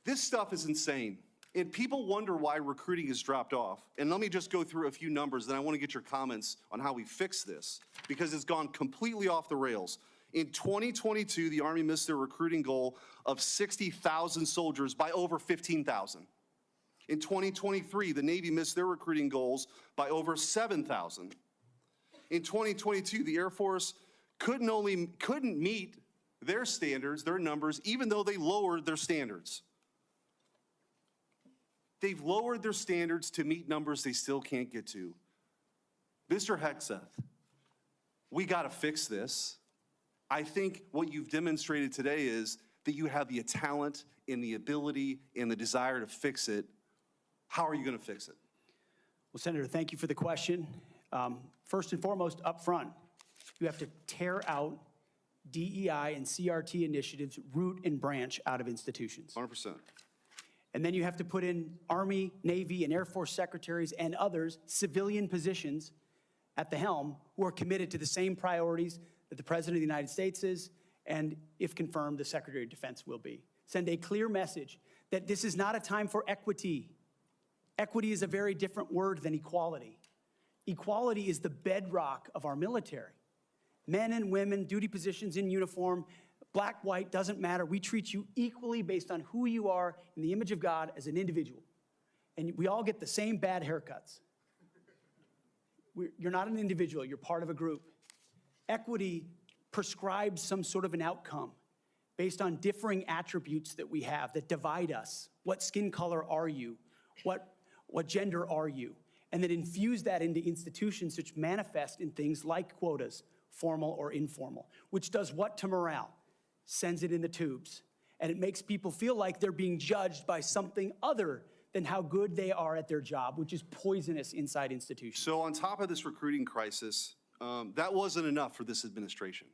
This stuff is insane. And people wonder why recruiting has dropped off. And let me just go through a few numbers, then I want to get your comments on how we fix this, because it's gone completely off the rails. In 2022, the Army missed their recruiting goal of 60,000 soldiers by over 15,000. In 2023, the Navy missed their recruiting goals by over 7,000. In 2022, the Air Force couldn't meet their standards, their numbers, even though they lowered their standards. They've lowered their standards to meet numbers they still can't get to. Mr. Hegseth, we got to fix this. I think what you've demonstrated today is that you have the talent and the ability and the desire to fix it. How are you going to fix it? Well, Senator, thank you for the question. First and foremost, up front, you have to tear out DEI and CRT initiatives, root and branch out of institutions. 100%. And then you have to put in Army, Navy, and Air Force secretaries and others, civilian positions at the helm, who are committed to the same priorities that the President of the United States is, and if confirmed, the Secretary of Defense will be. Send a clear message that this is not a time for equity. Equity is a very different word than equality. Equality is the bedrock of our military. Men and women, duty positions in uniform, black, white, doesn't matter. We treat you equally based on who you are in the image of God as an individual. And we all get the same bad haircuts. You're not an individual, you're part of a group. Equity prescribes some sort of an outcome based on differing attributes that we have that divide us. What skin color are you? What gender are you? And then infuse that into institutions which manifest in things like quotas, formal or informal, which does what to morale? Sends it in the tubes. And it makes people feel like they're being judged by something other than how good they are at their job, which is poisonous inside institutions. So on top of this recruiting crisis, that wasn't enough for this administration.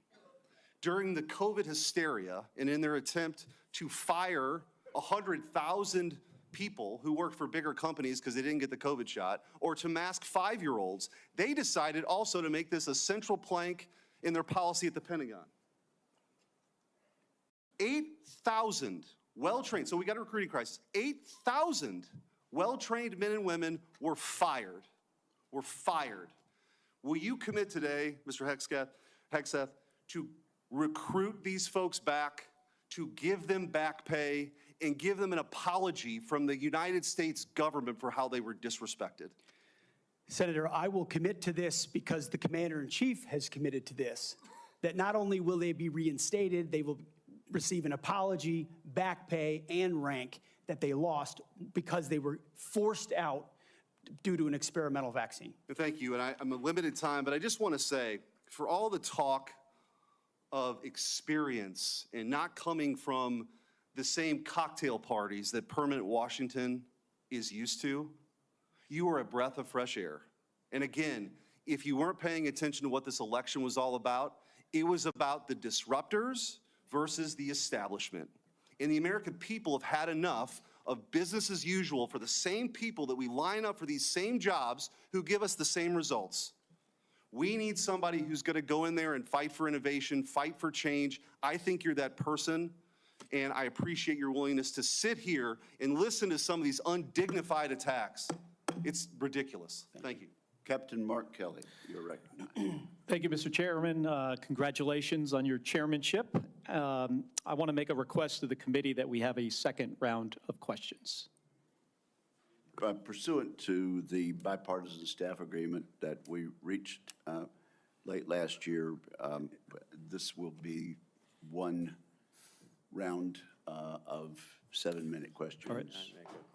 During the COVID hysteria and in their attempt to fire 100,000 people who worked for bigger companies because they didn't get the COVID shot, or to mask 5-year-olds, they decided also to make this a central plank in their policy at the Pentagon. 8,000 well-trained, so we got a recruiting crisis, 8,000 well-trained men and women were fired. Will you commit today, Mr. Hegseth, to recruit these folks back, to give them back pay, and give them an apology from the United States government for how they were disrespected? Senator, I will commit to this because the Commander-in-Chief has committed to this, that not only will they be reinstated, they will receive an apology, back pay, and rank that they lost because they were forced out due to an experimental vaccine. Thank you, and I'm a limited time, but I just want to say, for all the talk of experience and not coming from the same cocktail parties that permanent Washington is used to, you are a breath of fresh air. And again, if you weren't paying attention to what this election was all about, it was about the disruptors versus the establishment. And the American people have had enough of business as usual for the same people that we line up for these same jobs who give us the same results. We need somebody who's going to go in there and fight for innovation, fight for change. I think you're that person, and I appreciate your willingness to sit here and listen to some of these undignified attacks. It's ridiculous. Thank you. Captain Mark Kelly, you're recognized. Thank you, Mr. Chairman. Congratulations on your chairmanship. I want to make a request to the committee that we have a second round of questions. Pursuant to the bipartisan staff agreement that we reached late last year, this will be one round of 7-minute questions. All right.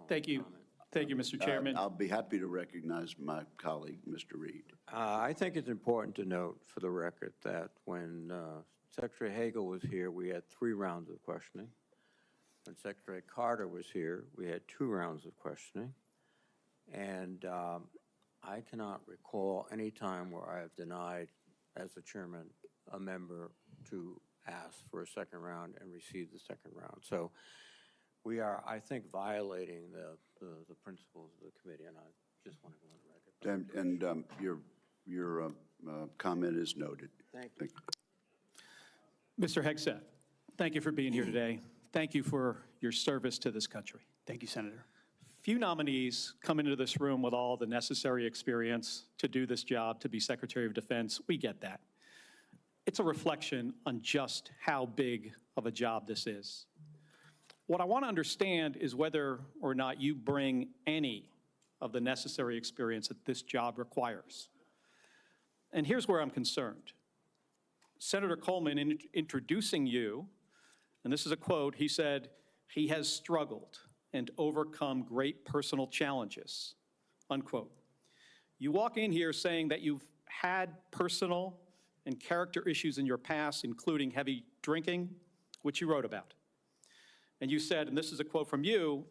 Thank you. Thank you, Mr. Chairman. I'll be happy to recognize my colleague, Mr. Reed. I think it's important to note for the record that when Secretary Hagel was here, we had 3 rounds of questioning. When Secretary Carter was here, we had 2 rounds of questioning. And I cannot recall any time where I have denied, as the chairman, a member to ask for a second round and receive the second round. So we are, I think, violating the principles of the committee, and I just want to go on the record. And your comment is noted. Thank you. Mr. Hegseth, thank you for being here today. Thank you for your service to this country. Thank you, Senator. Few nominees come into this room with all the necessary experience to do this job, to be Secretary of Defense. We get that. It's a reflection on just how big of a job this is. What I want to understand is whether or not you bring any of the necessary experience that this job requires. And here's where I'm concerned. Senator Coleman, in introducing you, and this is a quote, he said, "He has struggled and overcome great personal challenges," unquote. You walk in here saying that you've had personal and character issues in your past, including heavy drinking, which you wrote about. And you said, and this is a quote from you,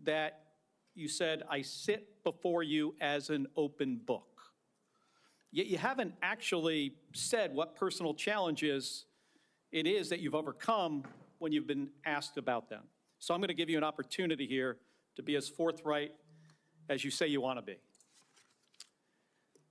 that you said, "I sit before you as an open book." Yet you haven't actually said what personal challenges it is that you've overcome when you've been asked about them. So I'm going to give you an opportunity here to be as forthright as you say you want to be.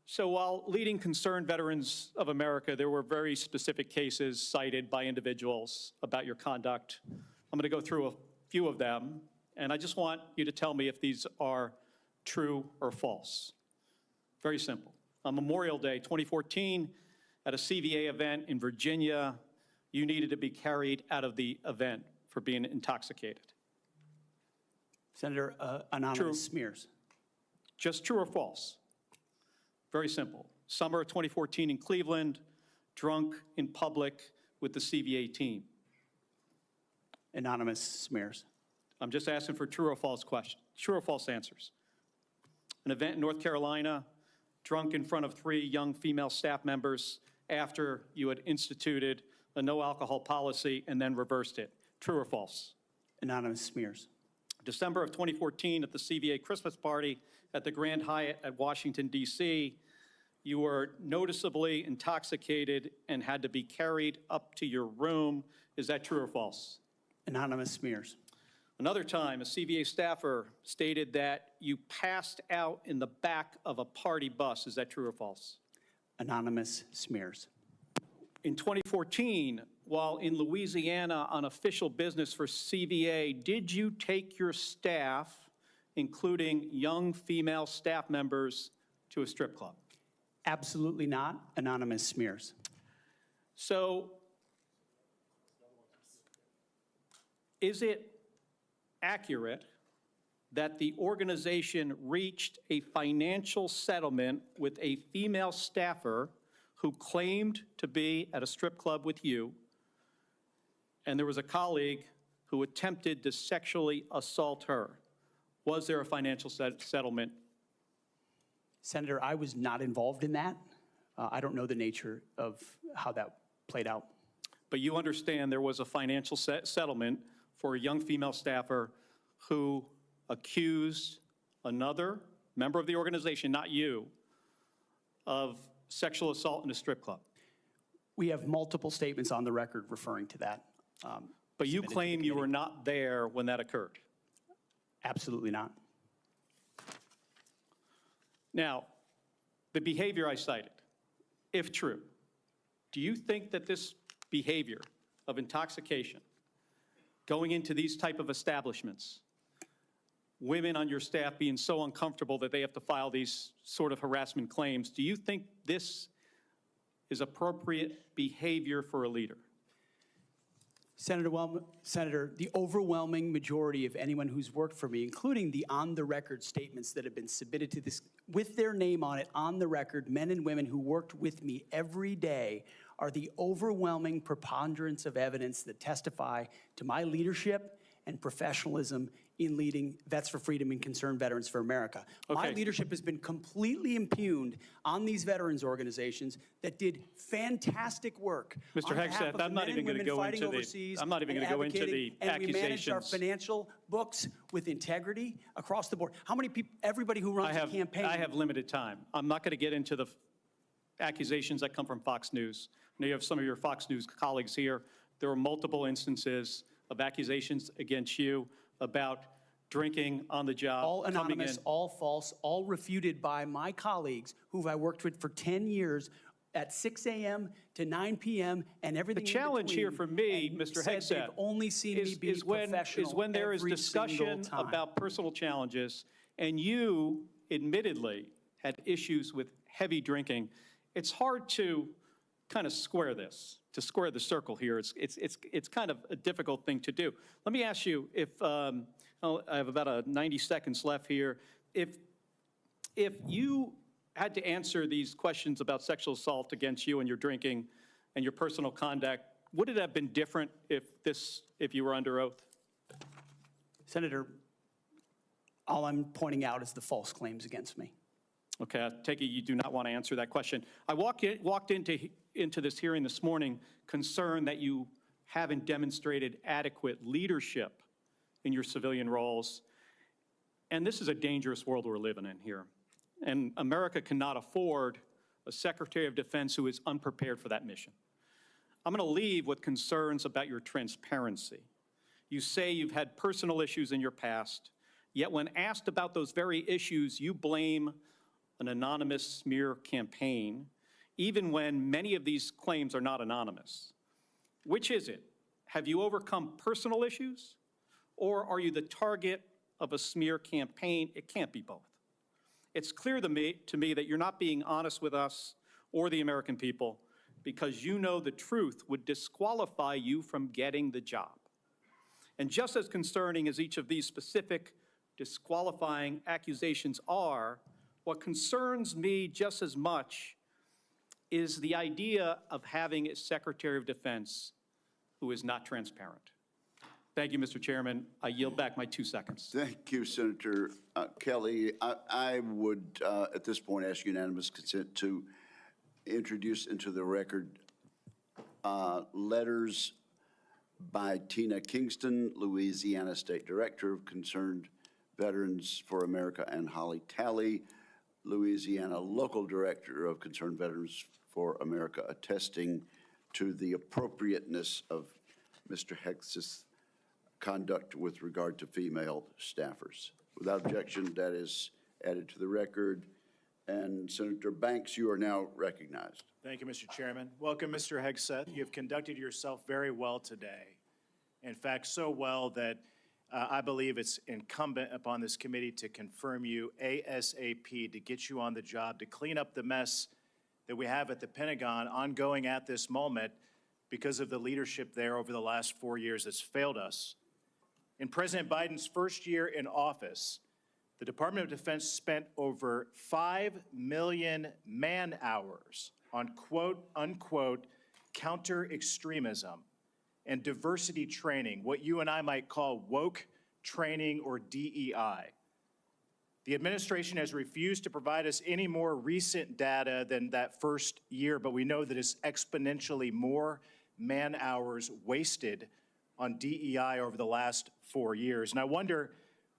So while leading concerned veterans of America, there were very specific cases cited by individuals about your conduct. I'm going to go through a few of them, and I just want you to tell me if these are true or false. Very simple. On Memorial Day 2014, at a CVA event in Virginia, you needed to be carried out of the event for being intoxicated. Senator, anonymous smears. Just true or false? Very simple. Summer of 2014 in Cleveland, drunk in public with the CVA team. Anonymous smears. I'm just asking for true or false questions, true or false answers. An event in North Carolina, drunk in front of 3 young female staff members after you had instituted a no alcohol policy and then reversed it. True or false? Anonymous smears. December of 2014 at the CVA Christmas party at the Grand Hyatt at Washington, D.C., you were noticeably intoxicated and had to be carried up to your room. Is that true or false? Anonymous smears. Another time, a CVA staffer stated that you passed out in the back of a party bus. Is that true or false? Anonymous smears. In 2014, while in Louisiana on official business for CVA, did you take your staff, including young female staff members, to a strip club? Absolutely not. Anonymous smears. So, is it accurate that the organization reached a financial settlement with a female staffer who claimed to be at a strip club with you, and there was a colleague who attempted to sexually assault her? Was there a financial settlement? Senator, I was not involved in that. I don't know the nature of how that played out. But you understand there was a financial settlement for a young female staffer who accused another member of the organization, not you, of sexual assault in a strip club. We have multiple statements on the record referring to that. But you submitted to the claim you were committee. not there when that occurred. Absolutely not. Now, the behavior I cited, if true, do you think that this behavior of intoxication, going into these type of establishments, women on your staff being so uncomfortable that they have to file these sort of harassment claims, do you think this is appropriate behavior for a leader? Senator, the overwhelming majority of anyone who's worked for me, including the on-the-record statements that have been submitted to this, with their name on it, on the record, men and women who worked with me every day, are the overwhelming preponderance of evidence that testify to my leadership and professionalism in leading Vets for Freedom and Concerned Veterans for America. My Okay. leadership has been completely impugned on these veterans organizations that did fantastic work. Mr. on behalf Hegseth, of the I'm not men even and going to women go fighting into the, overseas I'm not even and going to go into the advocating, and we managed our accusations. financial books with integrity across the board. How many people, everybody who runs a campaign. I have limited time. I'm not going to get into the accusations that come from Fox News. I know you have some of your Fox News colleagues here. There were multiple instances of accusations against you about drinking on the job. All coming anonymous, in. all false, all refuted by my colleagues who I worked with for 10 years at 6 a.m. to 9 p.m. and everything The in challenge here between, for me, and Mr. said Hegseth, they've only seen me be professional is when there is every discussion single time. about personal challenges, and you admittedly had issues with heavy drinking. It's hard to kind of square this, to square the circle here. It's kind of a difficult thing to do. Let me ask you, if I have about 90 seconds left here, if you had to answer these questions about sexual assault against you and your drinking and your personal conduct, would it have been different if you were under oath? Senator, all I'm pointing out is the false claims against me. Okay, I take it you do not want to answer that question. I walked into this hearing this morning concerned that you haven't demonstrated adequate leadership in your civilian roles. And this is a dangerous world we're living in here. And America cannot afford a Secretary of Defense who is unprepared for that mission. I'm going to leave with concerns about your transparency. You say you've had personal issues in your past, yet when asked about those very issues, you blame an anonymous smear campaign, even when many of these claims are not anonymous. Which is it? Have you overcome personal issues, or are you the target of a smear campaign? It can't be both. It's clear to me that you're not being honest with us or the American people because you know the truth would disqualify you from getting the job. And just as concerning as each of these specific disqualifying accusations are, what concerns me just as much is the idea of having a Secretary of Defense who is not transparent. Thank you, Mr. Chairman. I yield back my 2 seconds. Thank you, Senator Kelly. I would, at this point, ask unanimous consent to introduce into the record letters by Tina Kingston, Louisiana State Director of Concerned Veterans for America, and Holly Talley, Louisiana Local Director of Concerned Veterans for America, attesting to the appropriateness of Mr. Hegseth's conduct with regard to female staffers. Without objection, that is added to the record. And Senator Banks, you are now recognized. Thank you, Mr. Chairman. Welcome, Mr. Hegseth. You have conducted yourself very well today. In fact, so well that I believe it's incumbent upon this committee to confirm you ASAP to get you on the job, to clean up the mess that we have at the Pentagon ongoing at this moment because of the leadership there over the last 4 years that's failed us. In President Biden's first year in office, the Department of Defense spent over 5 million man-hours on quote-unquote counter-extremism and diversity training, what you and I might call woke training or DEI. The administration has refused to provide us any more recent data than that first year, but we know that it's exponentially more man-hours wasted on DEI over the last 4 years. And I wonder,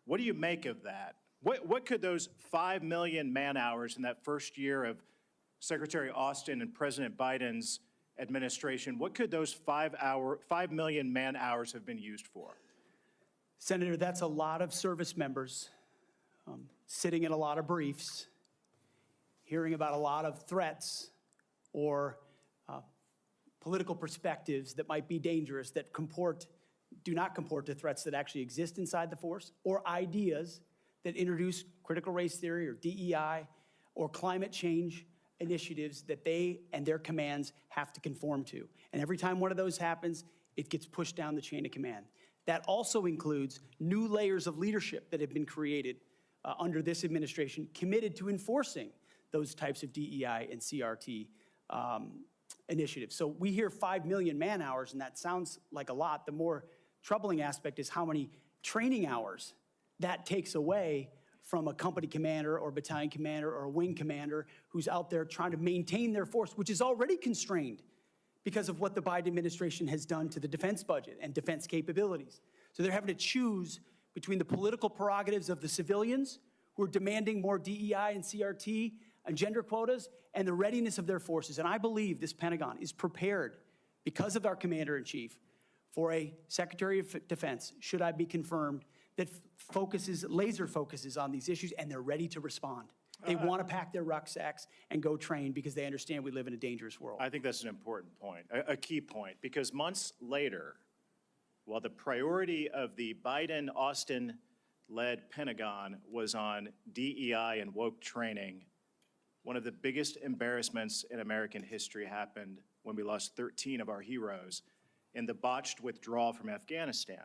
what do you make of that? What could those 5 million man-hours in that first year of Secretary Austin and President Biden's administration, what could those 5 million man hours have been used for? Senator, that's a lot of service members sitting in a lot of briefs, hearing about a lot of threats or political perspectives that might be dangerous, that do not comport to threats that actually exist inside the force, or ideas that introduce critical race theory or DEI or climate change initiatives that they and their commands have to conform to. And every time one of those happens, it gets pushed down the chain of command. That also includes new layers of leadership that have been created under this administration, committed to enforcing those types of DEI and CRT initiatives. So we hear 5 million man hours, and that sounds like a lot. The more troubling aspect is how many training hours that takes away from a company commander or battalion commander or a wing commander who's out there trying to maintain their force, which is already constrained because of what the Biden administration has done to the defense budget and defense capabilities. So they're having to choose between the political prerogatives of the civilians who are demanding more DEI and CRT and gender quotas and the readiness of their forces. And I believe this Pentagon is prepared, because of our commander-in-chief, for a Secretary of Defense, should I be confirmed, that laser focuses on these issues, and they're ready to respond. They want to pack their rucksacks and go train because they understand we live in a dangerous world. I think that's an important point, a key point, because months later, while the priority of the Biden-Austin-led Pentagon was on DEI and woke training, one of the biggest embarrassments in American history happened when we lost 13 of our heroes in the botched withdrawal from Afghanistan.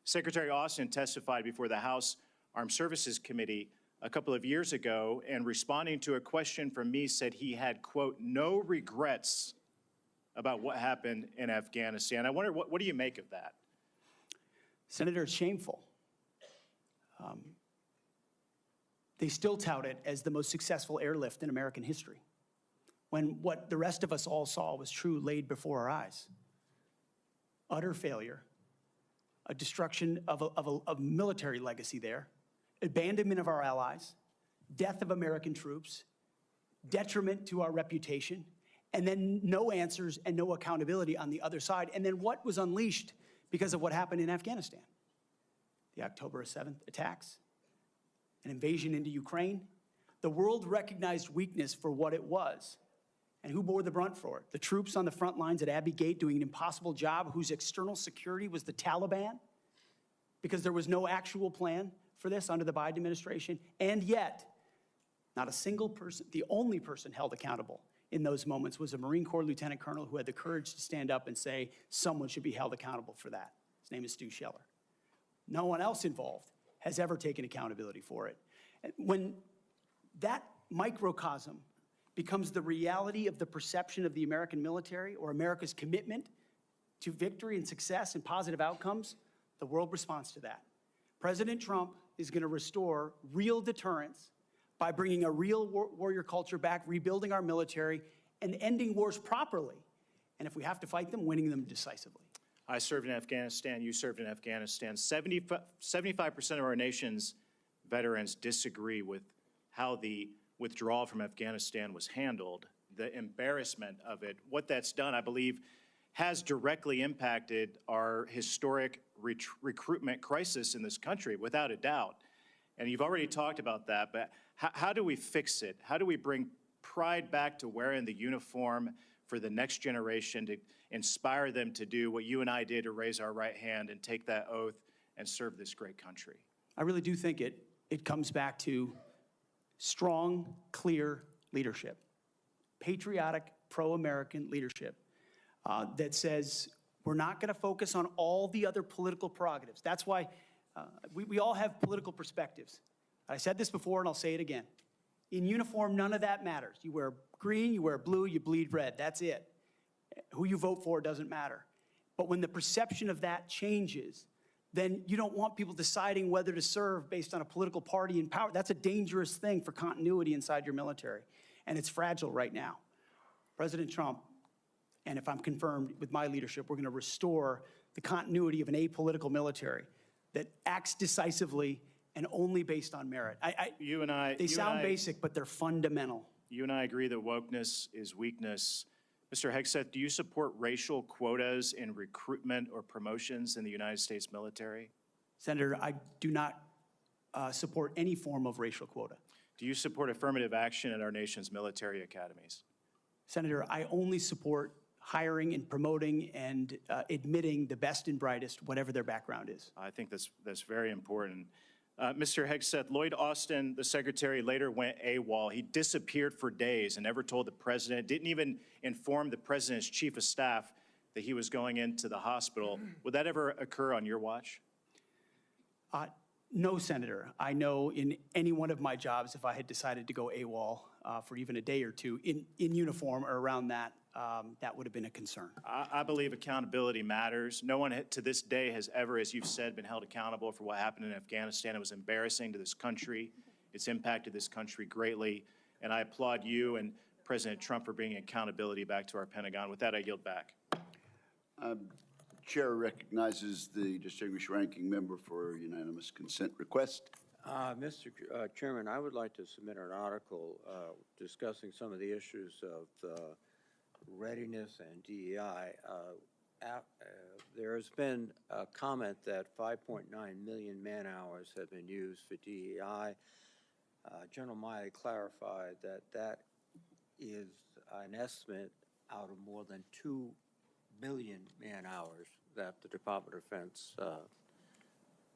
Secretary Austin testified before the House Armed Services Committee a couple of years ago, and responding to a question from me said he had, quote, no regrets about what happened in Afghanistan. I wonder, what do you make of that? Senator, it's shameful. They still tout it as the most successful airlift in American history, when what the rest of us all saw was true laid before our eyes. Utter failure, a destruction of a military legacy there, abandonment of our allies, death of American troops, detriment to our reputation, and then no answers and no accountability on the other side. And then what was unleashed because of what happened in Afghanistan? The October 7th attacks, an invasion into Ukraine. The world recognized weakness for what it was. And who bore the brunt for it? The troops on the front lines at Abbey Gate doing an impossible job, whose external security was the Taliban, because there was no actual plan for this under the Biden administration. And yet, not a single person, the only person held accountable in those moments was a Marine Corps lieutenant colonel who had the courage to stand up and say someone should be held accountable for that. His name is Stu Scheller. No one else involved has ever taken accountability for it. When that microcosm becomes the reality of the perception of the American military or America's commitment to victory and success and positive outcomes, the world responds to that. President Trump is going to restore real deterrence by bringing a real warrior culture back, rebuilding our military, and ending wars properly. And if we have to fight them, winning them decisively. I served in Afghanistan, you served in Afghanistan. 75% of our nation's veterans disagree with how the withdrawal from Afghanistan was handled, the embarrassment of it. What that's done, I believe, has directly impacted our historic recruitment crisis in this country, without a doubt. And you've already talked about that, but how do we fix it? How do we bring pride back to wearing the uniform for the next generation, to inspire them to do what you and I did, to raise our right hand and take that oath and serve this great country? I really do think it comes back to strong, clear leadership, patriotic, pro-American leadership that says we're not going to focus on all the other political prerogatives. That's why we all have political perspectives. I said this before and I'll say it again. In uniform, none of that matters. You wear green, you wear blue, you bleed red. That's it. Who you vote for doesn't matter. But when the perception of that changes, then you don't want people deciding whether to serve based on a political party in power. That's a dangerous thing for continuity inside your military. And it's fragile right now. President Trump, and if I'm confirmed with my leadership, we're going to restore the continuity of an apolitical military that acts decisively and only based on merit. They sound basic, but they're fundamental. You and I agree that wokeness is weakness. Mr. Hegseth, do you support racial quotas in recruitment or promotions in the United States military? Senator, I do not support any form of racial quota. Do you support affirmative action in our nation's military academies? Senator, I only support hiring and promoting and admitting the best and brightest, whatever their background is. I think that's very important. Mr. Hegseth, Lloyd Austin, the secretary, later went AWOL. He disappeared for days and never told the president, didn't even inform the president's chief of staff that he was going into the hospital. Would that ever occur on your watch? No, Senator. I know in any one of my jobs, if I had decided to go AWOL for even a day or two in uniform or around that, that would have been a concern. I believe accountability matters. No one to this day has ever, as you've said, been held accountable for what happened in Afghanistan. It was embarrassing to this country. It's impacted this country greatly. And I applaud you and President Trump for bringing accountability back to our Pentagon. With that, I yield back. Chair recognizes the distinguished ranking member for unanimous consent request. Mr. Chairman, I would like to submit an article discussing some of the issues of readiness and DEI. There has been a comment that 5.9 million man-hours have been used for DEI. General Miley clarified that that is an estimate out of more than 2 million man-hours that the Department of Defense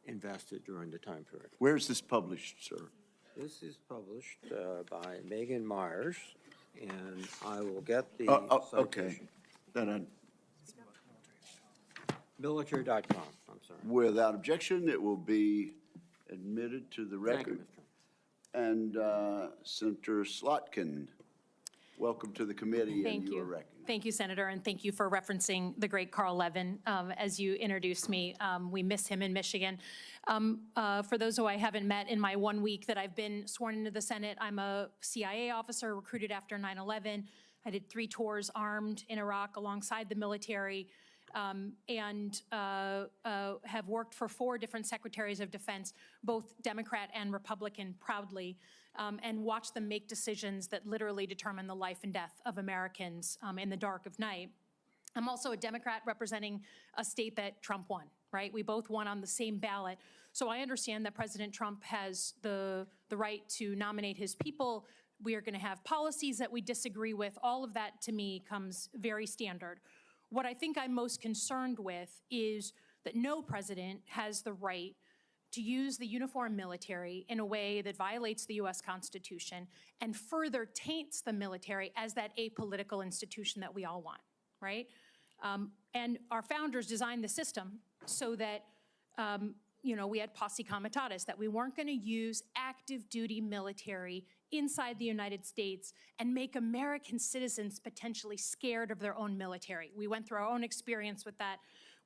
invested during the time period. Where is this published, sir? This is published by Megan Myers, and I will get the Okay. citation. Military.com, I'm sorry. Without objection, it will be admitted to the Thank you, record. Mr. And Senator Slotkin, welcome to the committee. Thank and you you. are recognized. Thank you, Senator, and thank you for referencing the great Carl Levin as you introduced me. We miss him in Michigan. For those who I haven't met in my 1 week that I've been sworn into the Senate, I'm a CIA officer recruited after 9/11. I did 3 tours armed in Iraq alongside the military, and have worked for 4 different secretaries of defense, both Democrat and Republican, proudly, and watched them make decisions that literally determine the life and death of Americans in the dark of night. I'm also a Democrat representing a state that Trump won, right? We both won on the same ballot. So I understand that President Trump has the right to nominate his people. We are going to have policies that we disagree with. All of that, to me, comes very standard. What I think I'm most concerned with is that no president has the right to use the uniformed military in a way that violates the U.S. Constitution and further taints the military as that apolitical institution that we all want, right? And our founders designed the system so that, we had posse comitatus, that we weren't going to use active duty military inside the United States and make American citizens potentially scared of their own military. We went through our own experience with that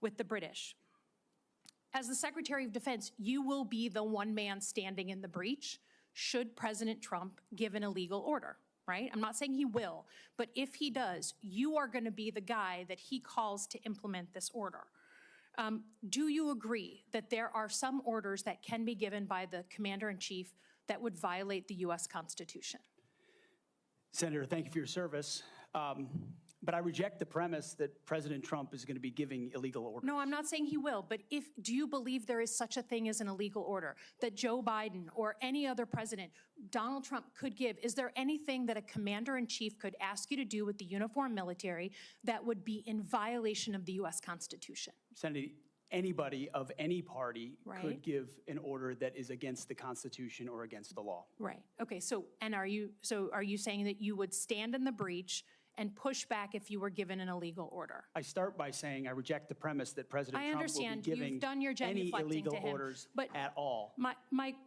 with the British. As the Secretary of Defense, you will be the one man standing in the breach should President Trump give an illegal order, right? I'm not saying he will, but if he does, you are going to be the guy that he calls to implement this order. Do you agree that there are some orders that can be given by the Commander-in-Chief that would violate the U.S. Constitution? Senator, thank you for your service. But I reject the premise that President Trump is going to be giving illegal orders. No, I'm not saying he will, but do you believe there is such a thing as an illegal order that Joe Biden or any other president, Donald Trump, could give? Is there anything that a commander-in-chief could ask you to do with the uniformed military that would be in violation of the U.S. Constitution? Senator, anybody of any party Right. could give an order that is against the Constitution or against the law. Right. Okay. So are you saying that you would stand in the breach and push back if you were given an illegal order? I start by saying I reject the premise that President I Trump will understand. be You've giving done your any genuflecting illegal to him, orders but at all.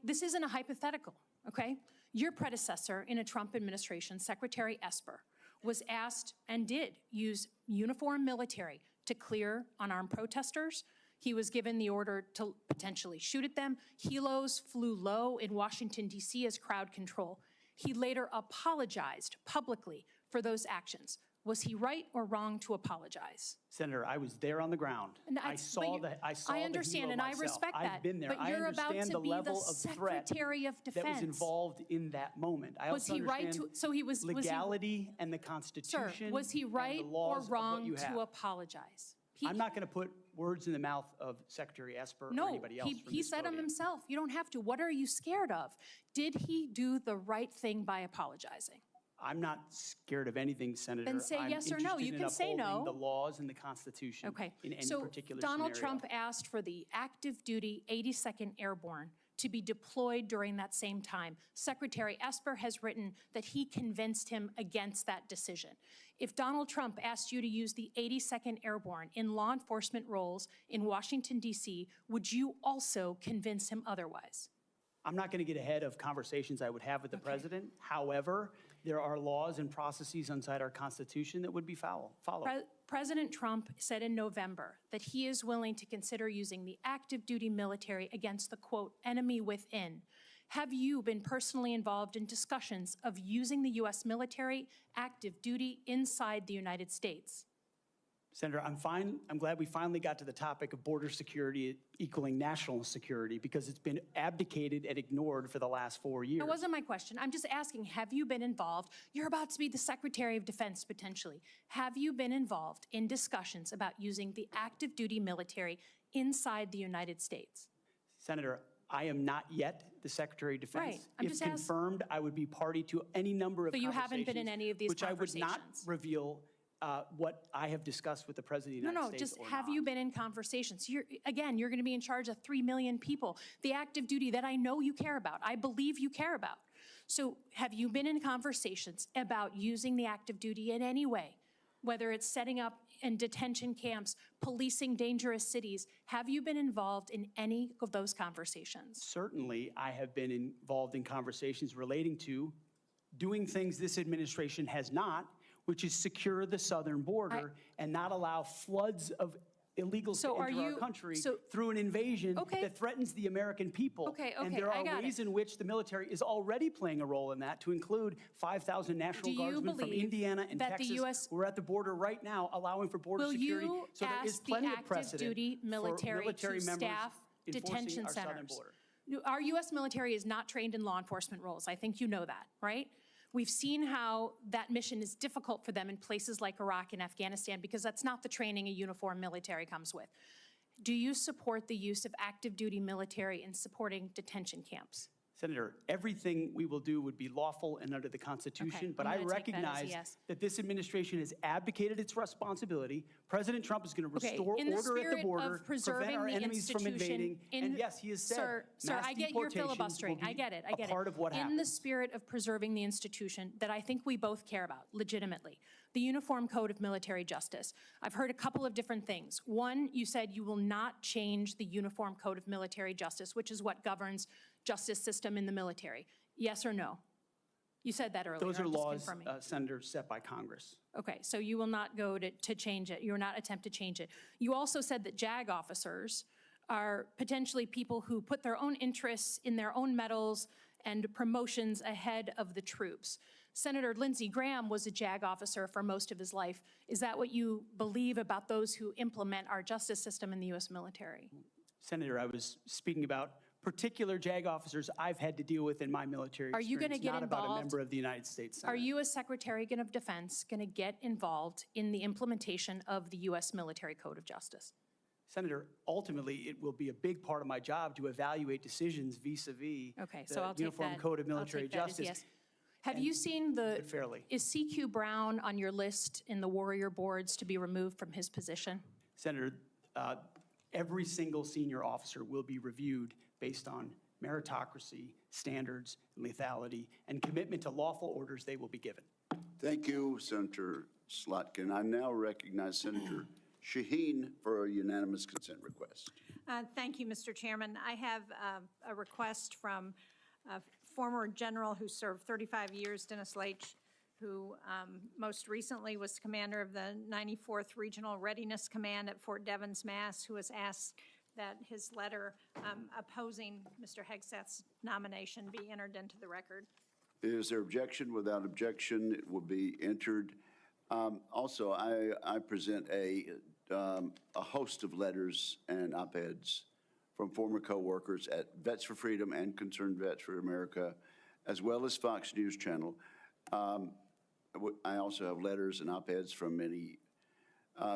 This isn't a hypothetical, okay? Your predecessor in a Trump administration, Secretary Esper, was asked and did use uniformed military to clear unarmed protesters. He was given the order to potentially shoot at them. Helos flew low in Washington, D.C. as crowd control. He later apologized publicly for those actions. Was he right or wrong to apologize? Senator, I was there on the ground. And I saw the I understand, hero and I myself. respect that. I've been there. But you're about I understand to the be the level of threat Secretary of that was Defense. involved in that moment. I Was also he right understand to- so he was- was he- legality and the Sir, Constitution was he and right the or laws of what wrong you to have. apologize? I'm not going to put words in the mouth of Secretary Esper or No, anybody else from he this said them podium. himself. You don't have to. What are you scared of? Did he do the right thing by apologizing? I'm not scared of anything, Senator. Then say yes or no. You can say no. I'm interested in upholding the laws and the Constitution Okay. in any So particular Donald scenario. Trump asked for the active duty 82nd Airborne to be deployed during that same time. Secretary Esper has written that he convinced him against that decision. If Donald Trump asked you to use the 82nd Airborne in law enforcement roles in Washington, D.C., would you also convince him otherwise? I'm not going to get ahead of conversations I would have with the president. However, there are laws and processes inside our Constitution that would be followed. President Trump said in November that he is willing to consider using the active duty military against the, quote, enemy within. Have you been personally involved in discussions of using the U.S. military active duty inside the United States? Senator, I'm glad we finally got to the topic of border security equaling national security because it's been abdicated and ignored for the last 4 years. That wasn't my question. I'm just asking, have you been involved? You're about to be the Secretary of Defense potentially. Have you been involved in discussions about using the active duty military inside the United States? Senator, I am not yet the Secretary of Defense. Right. I'm if just confirmed, I would be party to any number of So you conversations. haven't been in any of these which I would not conversations? reveal what I have discussed with the President of the United States. Just have you been in conversations? You're going to be in charge of 3 million people. The active duty that I know you care about, I believe you care about. So have you been in conversations about using the active duty in any way? Whether it's setting up in detention camps, policing dangerous cities, have you been involved in any of those conversations? Certainly, I have been involved in conversations relating to doing things this administration has not, which is secure the southern border and not allow floods of illegals to enter our country through an invasion that threatens the American people. And there are ways in which the military is already playing a role in that, to include 5,000 National Guardsmen from Indiana and Texas. We're at the border right now, allowing for border security. So there is plenty of precedent duty military for military to members staff enforcing detention our southern centers? border. Our U.S. military is not trained in law enforcement roles. I think you know that, right? We've seen how that mission is difficult for them in places like Iraq and Afghanistan because that's not the training a uniformed military comes with. Do you support the use of active duty military in supporting detention camps? Senator, everything we will do would be lawful and under the Constitution, but I I'm gonna take that as a recognize yes. that this administration has abdicated its responsibility. President Trump is going to restore in the order at the spirit border, of preserving prevent our the enemies from institution, invading, and yes, he has said Sir, mass I get your deportations filibustering. will I be get it. a part of what In the happens. spirit of preserving the institution that I think we both care about, legitimately, the Uniform Code of Military Justice. I've heard a couple of different things. One, you said you will not change the Uniform Code of Military Justice, which is what governs justice system in the military. Yes or no? You said that earlier. Those are I'm just laws, confirming. Senator, set by Congress. Okay, so you will not go to change it. You will not attempt to change it. You also said that JAG officers are potentially people who put their own interests in their own medals and promotions ahead of the troops. Senator Lindsey Graham was a JAG officer for most of his life. Is that what you believe about those who implement our justice system in the U.S. military? Senator, I was speaking about particular JAG officers I've had to deal with in my military Are you experience, gonna get not about a involved? member of the United States Senate. Are you, as Secretary of Defense, going to get involved in the implementation of the U.S. Military Code of Justice? Senator, ultimately, it will be a big part of my job to evaluate decisions vis-a-vis Okay, the so I'll take Uniform that. Code of I'll Military take that as Justice. yes. Have you seen it fairly. is CQ Brown on your list in the Warrior boards to be removed from his position? Senator, every single senior officer will be reviewed based on meritocracy, standards, lethality, and commitment to lawful orders they will be given. Thank you, Senator Slotkin. I now recognize Senator Shaheen for a unanimous consent request. Thank you, Mr. Chairman. I have a request from a former general who served 35 years, Dennis Leitch, who most recently was commander of the 94th Regional Readiness Command at Fort Devens, Mass., who has asked that his letter opposing Mr. Hegseth's nomination be entered into the record. Is there objection? Without objection, it will be entered. Also, I present a host of letters and op-eds from former co-workers at Vets for Freedom and Concerned Vets for America, as well as Fox News Channel. I also have letters and op-eds from many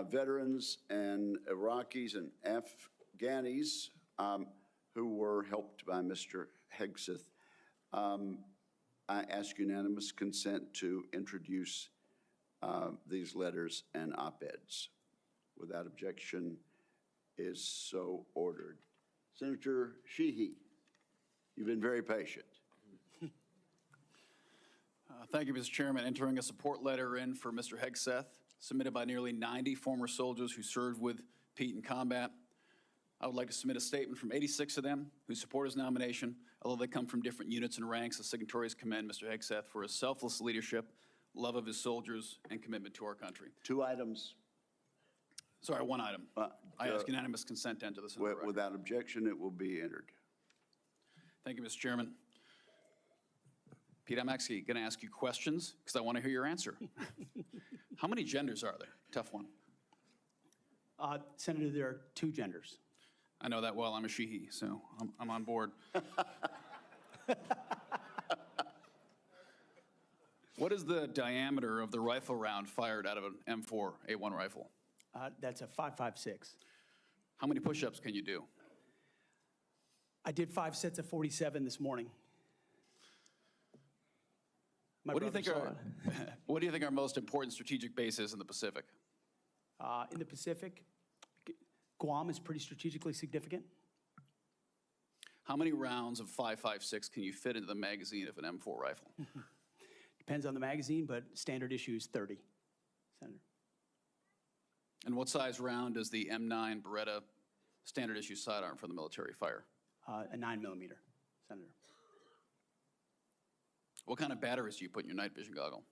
veterans and Iraqis and Afghanis who were helped by Mr. Hegseth. I ask unanimous consent to introduce these letters and op-eds. Without objection, is so ordered. Senator Sheehy, you've been very patient. Thank you, Mr. Chairman. Entering a support letter in for Mr. Hegseth, submitted by nearly 90 former soldiers who served with Pete in combat. I would like to submit a statement from 86 of them who support his nomination, although they come from different units and ranks. The signatories commend Mr. Hegseth for his selfless leadership, love of his soldiers, and commitment to our country. 2 items. Sorry, 1 item. I ask unanimous consent to enter this. Without objection, it will be entered. Thank you, Mr. Chairman. Pete, I'm actually going to ask you questions because I want to hear your answer. How many genders are there? Tough one. Senator, there are 2 genders. I know that well. I'm a she-he, so I'm on board. What is the diameter of the rifle round fired out of an M4A1 rifle? That's a 5.56. How many push-ups can you do? I did 5 sets of 47 this morning. What do you think our most important strategic base is in the Pacific? In the Pacific, Guam is pretty strategically significant. How many rounds of 5.56 can you fit into the magazine of an M4 rifle? Depends on the magazine, but standard issue is 30, Senator. And what size round does the M9 Beretta standard issue sidearm for the military fire? A 9mm, Senator. What kind of batteries do you put in your night vision goggle?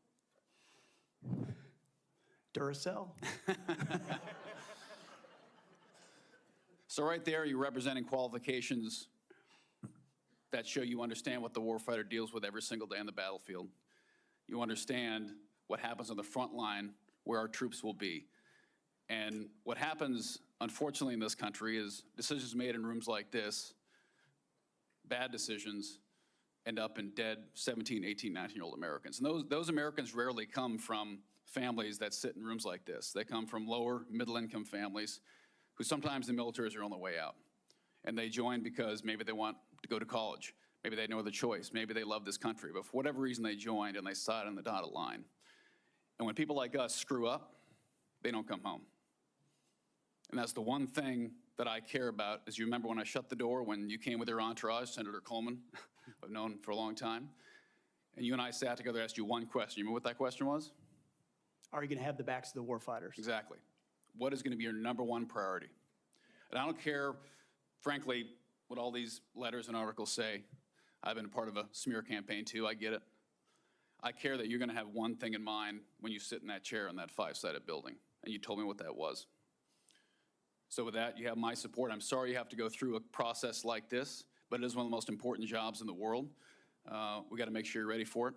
Duracell. So right there, you're representing qualifications that show you understand what the warfighter deals with every single day on the battlefield. You understand what happens on the front line, where our troops will be. And what happens, unfortunately, in this country is decisions made in rooms like this, bad decisions, end up in dead 17, 18, 19-year-old Americans. And those Americans rarely come from families that sit in rooms like this. They come from lower, middle-income families who sometimes the military is their only way out. And they join because maybe they want to go to college. Maybe they had no other choice. Maybe they love this country. But for whatever reason, they joined and they sat on the dotted line. And when people like us screw up, they don't come home. And that's the one thing that I care about. As you remember when I shut the door, when you came with your entourage, Senator Coleman, I've known for a long time, and you and I sat together, asked you one question. You remember what that question was? Are you going to have the backs of the warfighters? Exactly. What is going to be your #1 priority? And I don't care, frankly, what all these letters and articles say. I've been a part of a smear campaign too, I get it. I care that you're going to have one thing in mind when you sit in that chair in that 5-sided building, and you told me what that was. So with that, you have my support. I'm sorry you have to go through a process like this, but it is one of the most important jobs in the world. We got to make sure you're ready for it.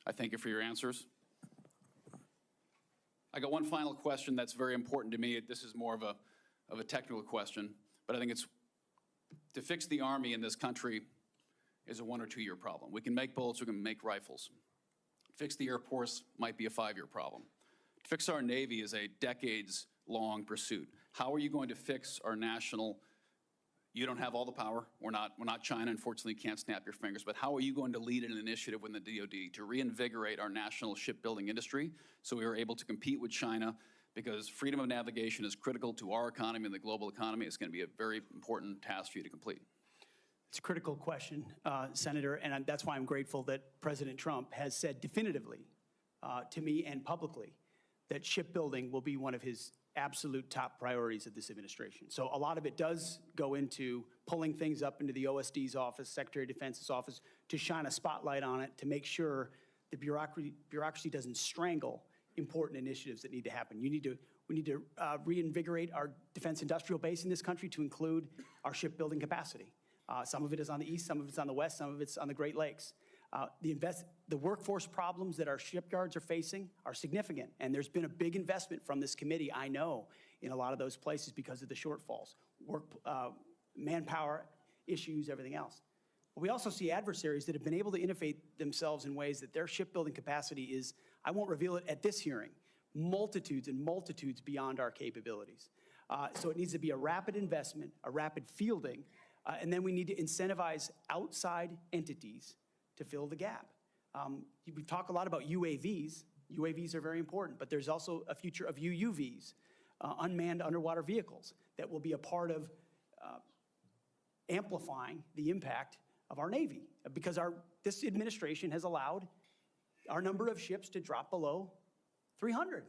I thank you for your answers. I got one final question that's very important to me. This is more of a technical question, but I think it's to fix the Army in this country is a 1 or 2 year problem. We can make bullets, we can make rifles. To fix the Air Force might be a 5-year problem. To fix our Navy is a decades-long pursuit. How are you going to fix our national? You don't have all the power. We're not China. Unfortunately, you can't snap your fingers. But how are you going to lead an initiative within the DoD to reinvigorate our national shipbuilding industry so we are able to compete with China? Because freedom of navigation is critical to our economy and the global economy. It's going to be a very important task for you to complete. It's a critical question, Senator, and that's why I'm grateful that President Trump has said definitively to me and publicly that shipbuilding will be one of his absolute top priorities of this administration. So a lot of it does go into pulling things up into the OSD's office, Secretary of Defense's office, to shine a spotlight on it, to make sure the bureaucracy doesn't strangle important initiatives that need to happen. We need to reinvigorate our defense industrial base in this country to include our shipbuilding capacity. Some of it is on the east, some of it's on the west, some of it's on the Great Lakes. the workforce problems that our shipyards are facing are significant, and there's been a big investment from this committee, I know, in a lot of those places because of the shortfalls, manpower issues, everything else. We also see adversaries that have been able to innovate themselves in ways that their shipbuilding capacity is, I won't reveal it at this hearing, multitudes and multitudes beyond our capabilities. So it needs to be a rapid investment, a rapid fielding, and then we need to incentivize outside entities to fill the gap. We talk a lot about UAVs. UAVs are very important, but there's also a future of UUVs, unmanned underwater vehicles, that will be a part of amplifying the impact of our Navy, because this administration has allowed our number of ships to drop below 300.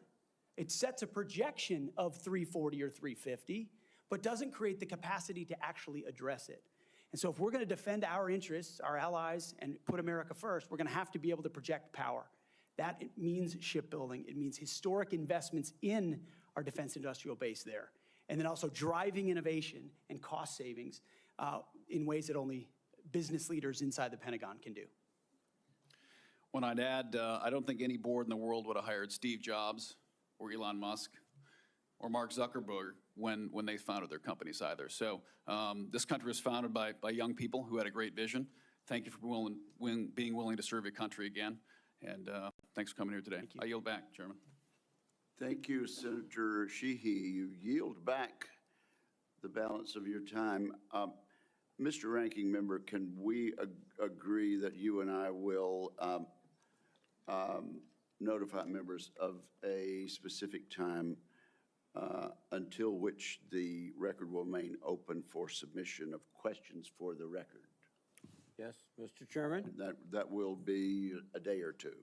It sets a projection of 340 or 350, but doesn't create the capacity to actually address it. And so if we're going to defend our interests, our allies, and put America first, we're going to have to be able to project power. That means shipbuilding. It means historic investments in our defense industrial base there. And then also driving innovation and cost savings in ways that only business leaders inside the Pentagon can do. When I'd add, I don't think any board in the world would have hired Steve Jobs or Elon Musk or Mark Zuckerberg when they founded their companies either. So this country was founded by young people who had a great vision. Thank you for being willing to serve your country again. And thanks for coming here today. I yield back, Chairman. Thank you, Senator Sheehy. You yield back the balance of your time. Mr. Ranking Member, can we agree that you and I will notify members of a specific time until which the record will remain open for submission of questions for the record? Yes, Mr. Chairman? That will be a day or two.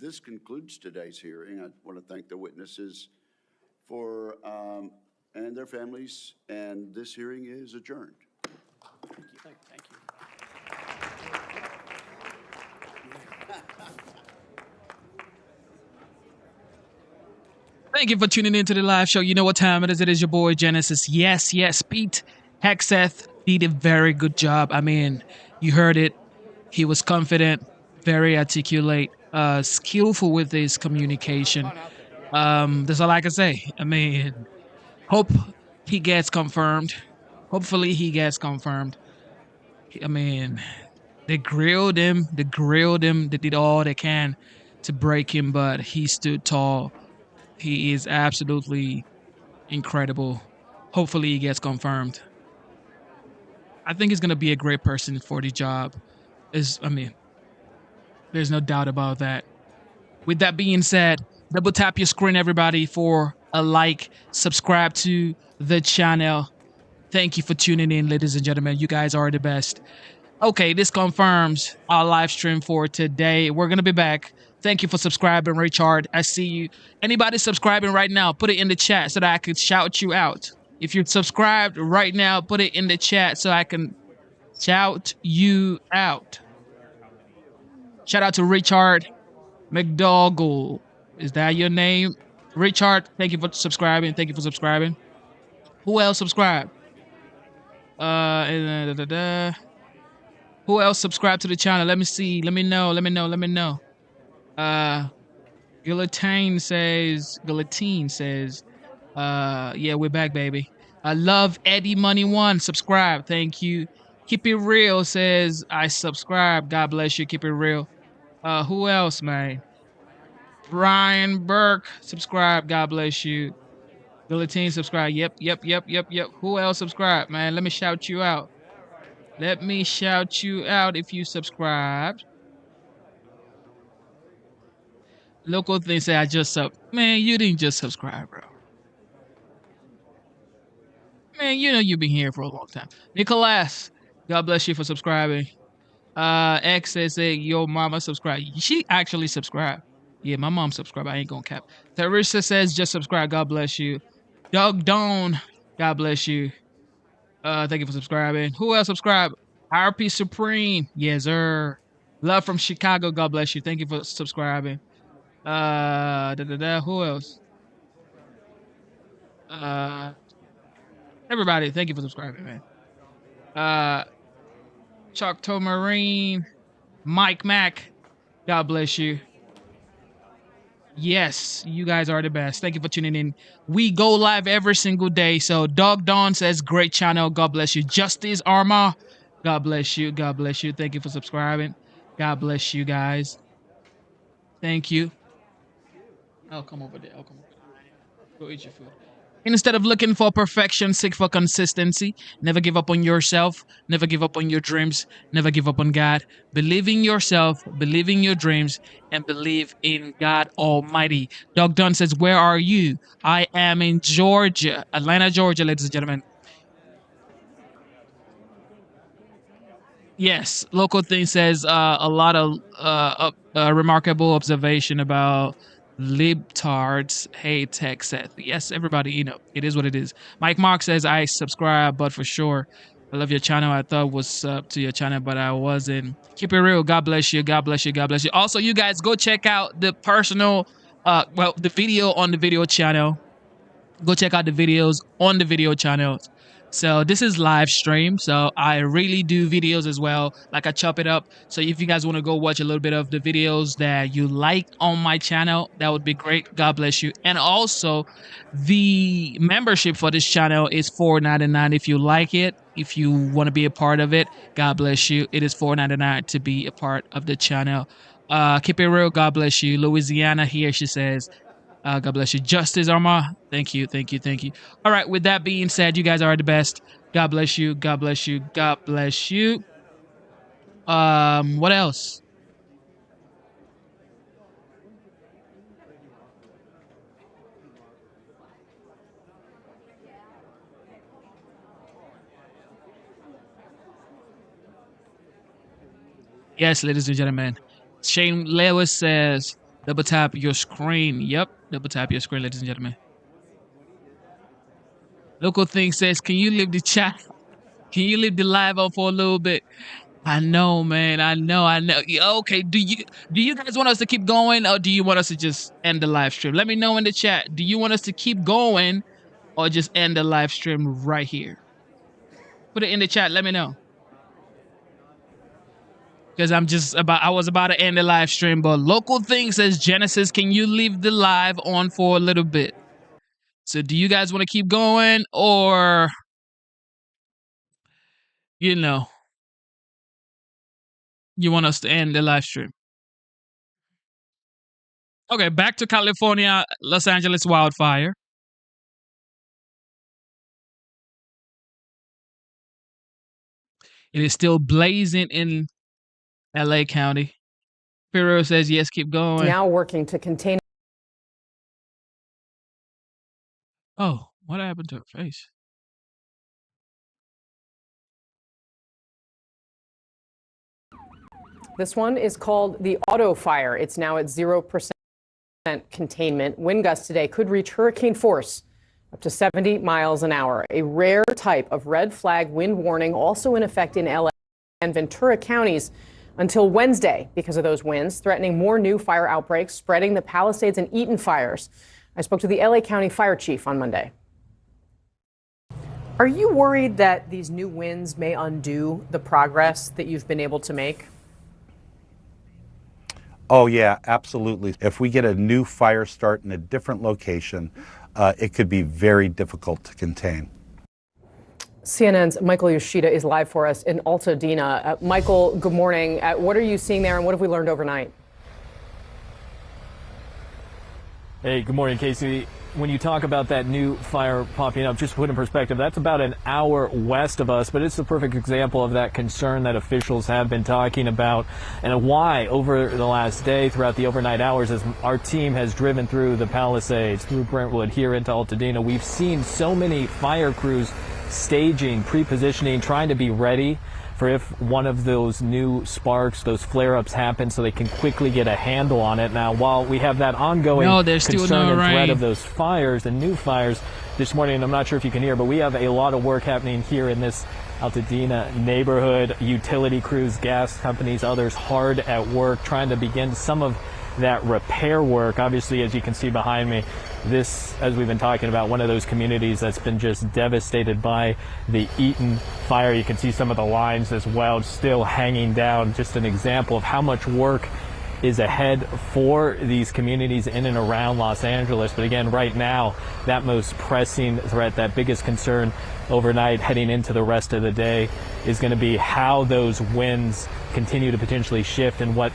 This concludes today's hearing. I want to thank the witnesses and their families, and this hearing is adjourned. Thank you. Thank you for tuning in to the live show. You know what time it is. It is your boy Genesis. Yes, Pete Hegseth did a very good job. I mean, you heard it. He was confident, very articulate, skillful with his communication. That's all I can say. I mean, hope he gets confirmed. Hopefully he gets confirmed. I mean, they grilled him. They did all they can to break him, but he stood tall. He is absolutely incredible. Hopefully he gets confirmed. I think he's going to be a great person for the job. There's no doubt about that. With that being said, double tap your screen, everybody, for a like. Subscribe to the channel. Thank you for tuning in, ladies and gentlemen. You guys are the best. Okay, this confirms our live stream for today. We're going to be back. Thank you for subscribing, Richard. I see you. Anybody subscribing right now, put it in the chat so that I can shout you out. If you're subscribed right now, put it in the chat so I can shout you out. Shout out to Richard McDougall. Is that your name? Richard, thank you for subscribing. Who else subscribed? Who else subscribed to the channel? Let me see. Let me know. Guillotine says, yeah, we're back, baby. I love Eddie Money One. Subscribe. Thank you. Keep It Real says, I subscribe. God bless you. Keep it real. Who else, man? Brian Burke, subscribe. God bless you. Guillotine, subscribe. Yep. Who else subscribed, man? Let me shout you out. If you subscribed. Local thing say I just sub. Man, you didn't just subscribe, bro. Man, you know you've been here for a long time. Nicholas, God bless you for subscribing. X says, hey, your mama subscribed. She actually subscribed. Yeah, my mom subscribed. I ain't gonna cap. Theresa says, just subscribe. God bless you. Doug Doan, God bless you. Thank you for subscribing. Who else subscribed? RP Supreme. Yes, sir. Love from Chicago. God bless you. Thank you for subscribing. Who else? Everybody, thank you for subscribing, man. Choctaw Marine, Mike Mack, God bless you. Yes, you guys are the best. Thank you for tuning in. We go live every single day. So Dog Dawn says, great channel. God bless you. Justice Armor. God bless you. God bless you. Thank you for subscribing. God bless you guys. Thank you. I'll come over there. I'll come over there. Go eat your food. Instead of looking for perfection, seek for consistency. Never give up on yourself. Never give up on your dreams. Never give up on God. Believe in yourself, believe in your dreams, and believe in God Almighty. Doug Dunn says, where are you? I am in Georgia, Atlanta, Georgia, ladies and gentlemen. Yes, local thing says a lot of remarkable observation about libtards hate Hegseth. Yes, everybody, it is what it is. Mike Mark says, I subscribe, but for sure, I love your channel. I thought was up to your channel, but I wasn't. Keep it real. God bless you. God bless you. God bless you. Also, you guys go check out the the video on the video channel. Go check out the videos on the video channels. So this is live stream. So I really do videos as well. Like I chop it up. So if you guys want to go watch a little bit of the videos that you like on my channel, that would be great. God bless you. And also the membership for this channel is $4.99 if you like it. If you want to be a part of it, God bless you. It is $4.99 to be a part of the channel. Keep it real. God bless you. Louisiana here, she says. God bless you. Justice Armor. Thank you. Thank you. Thank you. All right. With that being said, you guys are the best. God bless you. God bless you. God bless you. What else? Yes, ladies and gentlemen. Shane Lewis says, double tap your screen. Yep. Double tap your screen, ladies and gentlemen. Local thing says, can you leave the chat? Can you leave the live on for a little bit? I know, man. I know. Okay. Do you guys want us to keep going, or do you want us to just end the live stream? Let me know in the chat. Do you want us to keep going or just end the live stream right here? Put it in the chat. Let me know. Because I was about to end the live stream, but local thing says, Genesis, can you leave the live on for a little bit? So do you guys want to keep going, or, you want us to end the live stream? Okay, back to California, Los Angeles wildfire. It is still blazing in LA County. Piro says, yes, keep going. Now working to contain. Oh, what happened to her face? This one is called the Auto Fire. It's now at 0% containment. Wind gusts today could reach hurricane force up to 70 miles an hour. A rare type of red flag wind warning also in effect in LA and Ventura counties until Wednesday because of those winds, threatening more new fire outbreaks, spreading the Palisades and Eaton fires. I spoke to the LA County Fire Chief on Monday. Are you worried that these new winds may undo the progress that you've been able to make? Oh, yeah, absolutely. If we get a new fire start in a different location, it could be very difficult to contain. CNN's Michael Yoshida is live for us in Altadena. Michael, good morning. What are you seeing there, and what have we learned overnight? Hey, good morning, Casey. When you talk about that new fire popping up, just to put in perspective, that's about an hour west of us, but it's the perfect example of that concern that officials have been talking about and why over the last day, throughout the overnight hours, as our team has driven through the Palisades, through Brentwood, here into Altadena, we've seen so many fire crews staging, pre-positioning, trying to be ready for if one of those new sparks, those flare-ups happen so they can quickly get a handle on it. Now, while we have that ongoing concern and threat of those fires and new fires this morning, I'm not sure if you can hear, but we have a lot of work happening here in this Altadena neighborhood. Utility crews, gas companies, others hard at work trying to begin some of that repair work. Obviously, as you can see behind me, this, as we've been talking about, one of those communities that's been just devastated by the Eaton fire. You can see some of the lines as well still hanging down. Just an example of how much work is ahead for these communities in and around Los Angeles. But again, right now, that most pressing threat, that biggest concern overnight heading into the rest of the day is going to be how those winds continue to potentially shift and what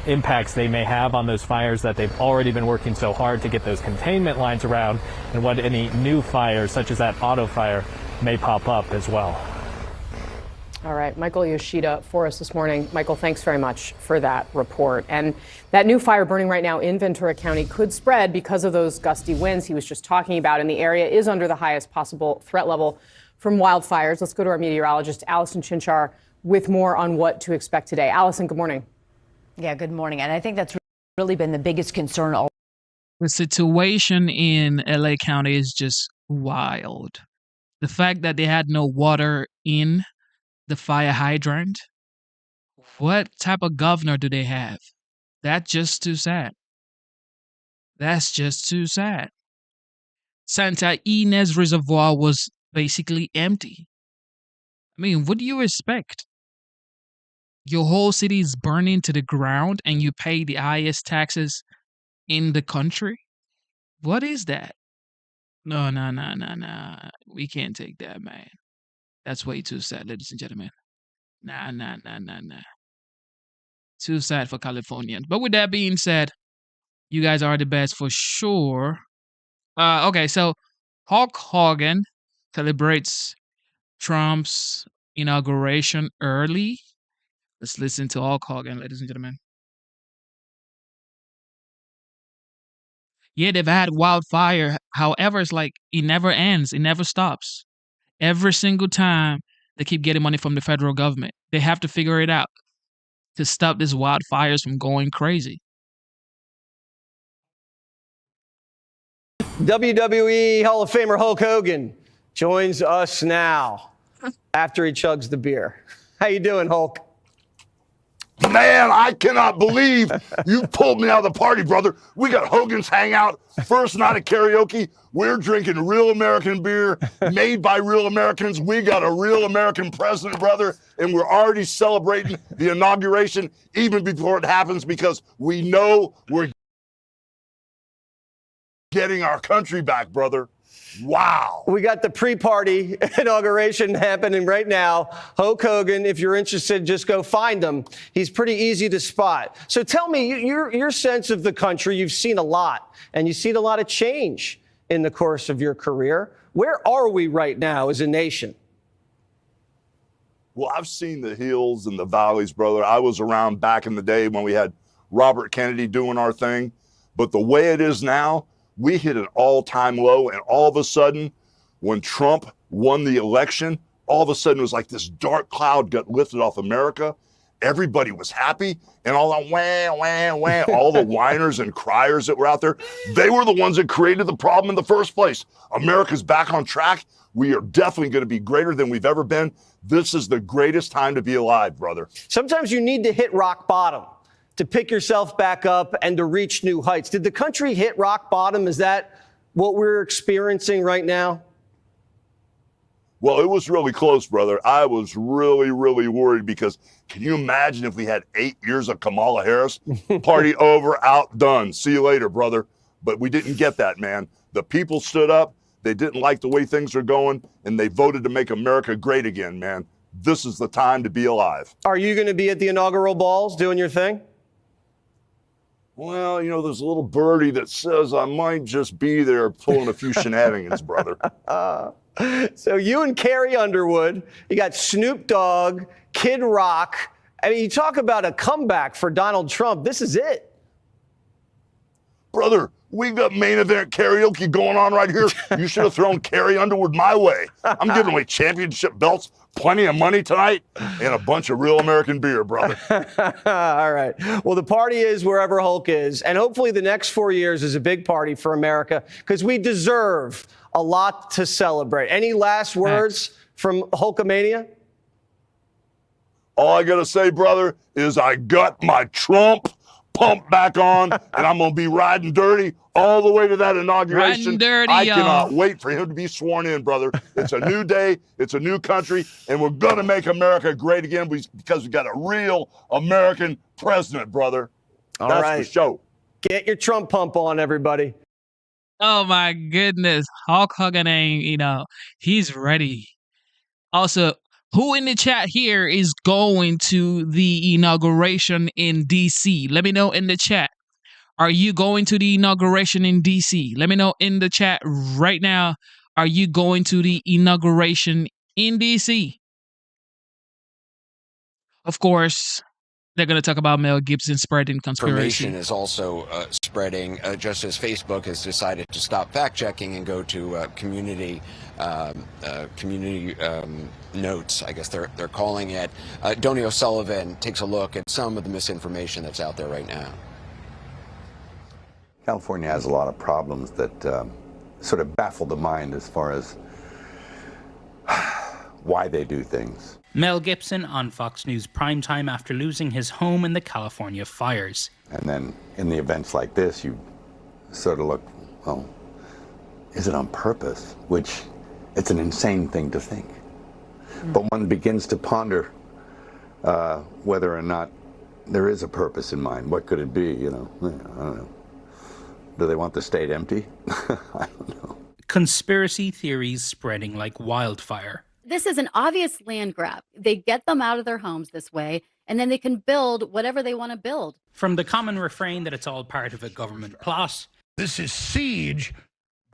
impacts they may have on those fires that they've already been working so hard to get those containment lines around, and what any new fires, such as that auto fire, may pop up as well. All right, Michael Yoshida for us this morning. Michael, thanks very much for that report. And that new fire burning right now in Ventura County could spread because of those gusty winds he was just talking about, and the area is under the highest possible threat level from wildfires. Let's go to our meteorologist, Allison Chinchar, with more on what to expect today. Allison, good morning. Yeah, good morning. And I think that's really been the biggest concern. The situation in LA County is just wild. The fact that they had no water in the fire hydrant. What type of governor do they have? That's just too sad. That's just too sad. Santa Ynez Reservoir was basically empty. I mean, what do you expect? Your whole city is burning to the ground and you pay the highest taxes in the country? What is that? No. We can't take that, man. That's way too sad, ladies and gentlemen. Nah. Too sad for Californians. But with that being said, you guys are the best for sure. Okay, so Hulk Hogan celebrates Trump's inauguration early. Let's listen to Hulk Hogan, ladies and gentlemen. Yeah, they've had wildfire. However, it's like it never ends. It never stops. Every single time they keep getting money from the federal government. They have to figure it out to stop these wildfires from going crazy. WWE Hall of Famer Hulk Hogan joins us now after he chugs the beer. How you doing, Hulk? Man, I cannot believe you pulled me out of the party, brother. We got Hogan's Hangout, first night of karaoke. We're drinking real American beer made by real Americans. We got a real American president, brother, and we're already celebrating the inauguration even before it happens because we know we're getting our country back, brother. Wow. We got the pre-party inauguration happening right now. Hulk Hogan, if you're interested, just go find him. He's pretty easy to spot. So tell me, your sense of the country, you've seen a lot, and you've seen a lot of change in the course of your career. Where are we right now as a nation? Well, I've seen the hills and the valleys, brother. I was around back in the day when we had Robert Kennedy doing our thing. But the way it is now, we hit an all-time low, and all of a sudden, when Trump won the election, all of a sudden it was like this dark cloud got lifted off America. Everybody was happy, and all the wah, all the whiners and criers that were out there, they were the ones that created the problem in the first place. America's back on track. We are definitely going to be greater than we've ever been. This is the greatest time to be alive, brother. Sometimes you need to hit rock bottom to pick yourself back up and to reach new heights. Did the country hit rock bottom? Is that what we're experiencing right now? Well, it was really close, brother. I was really, really worried because can you imagine if we had 8 years of Kamala Harris? Party over, outdone. See you later, brother. But we didn't get that, man. The people stood up. They didn't like the way things are going, and they voted to make America great again, man. This is the time to be alive. Are you going to be at the inaugural balls doing your thing? Well, you know, there's a little birdie that says I might just be there pulling a few shenanigans, brother. So you and Carrie Underwood, you got Snoop Dogg, Kid Rock. I mean, you talk about a comeback for Donald Trump. This is it. Brother, we got main event karaoke going on right here. You should have thrown Carrie Underwood my way. I'm giving away championship belts, plenty of money tonight, and a bunch of real American beer, brother. All right. Well, the party is wherever Hulk is, and hopefully the next 4 years is a big party for America because we deserve a lot to celebrate. Any last words from Hulkamania? All I got to say, brother, is I got my Trump pump back on, and I'm going to be riding dirty all the way to that inauguration. Riding dirty, I cannot wait for him to be sworn in, brother. It's a new day. It's a new country, and we're going to make America great again because we got a real American president, brother. All That's right. for sure. Get your Trump pump on, everybody. Oh my goodness. Hulk Hogan ain't, he's ready. Also, who in the chat here is going to the inauguration in DC? Let me know in the chat. Are you going to the inauguration in DC? Let me know in the chat right now. Are you going to the inauguration in DC? Of course, they're going to talk about Mel Gibson spreading conspiracy. Information is also spreading, just as Facebook has decided to stop fact-checking and go to community notes, I guess they're calling it. Donny O'Sullivan takes a look at some of the misinformation that's out there right now. California has a lot of problems that sort of baffle the mind as far as why they do things. Mel Gibson on Fox News primetime after losing his home in the California fires. And then in the events like this, you sort of look, well, is it on purpose? Which it's an insane thing to think. But one begins to ponder whether or not there is a purpose in mind. What could it be, I don't know. Do they want the state empty? I don't know. Conspiracy theories spreading like wildfire. This is an obvious land grab. They get them out of their homes this way, and then they can build whatever they want to build. From the common refrain that it's all part of a government plot. This is siege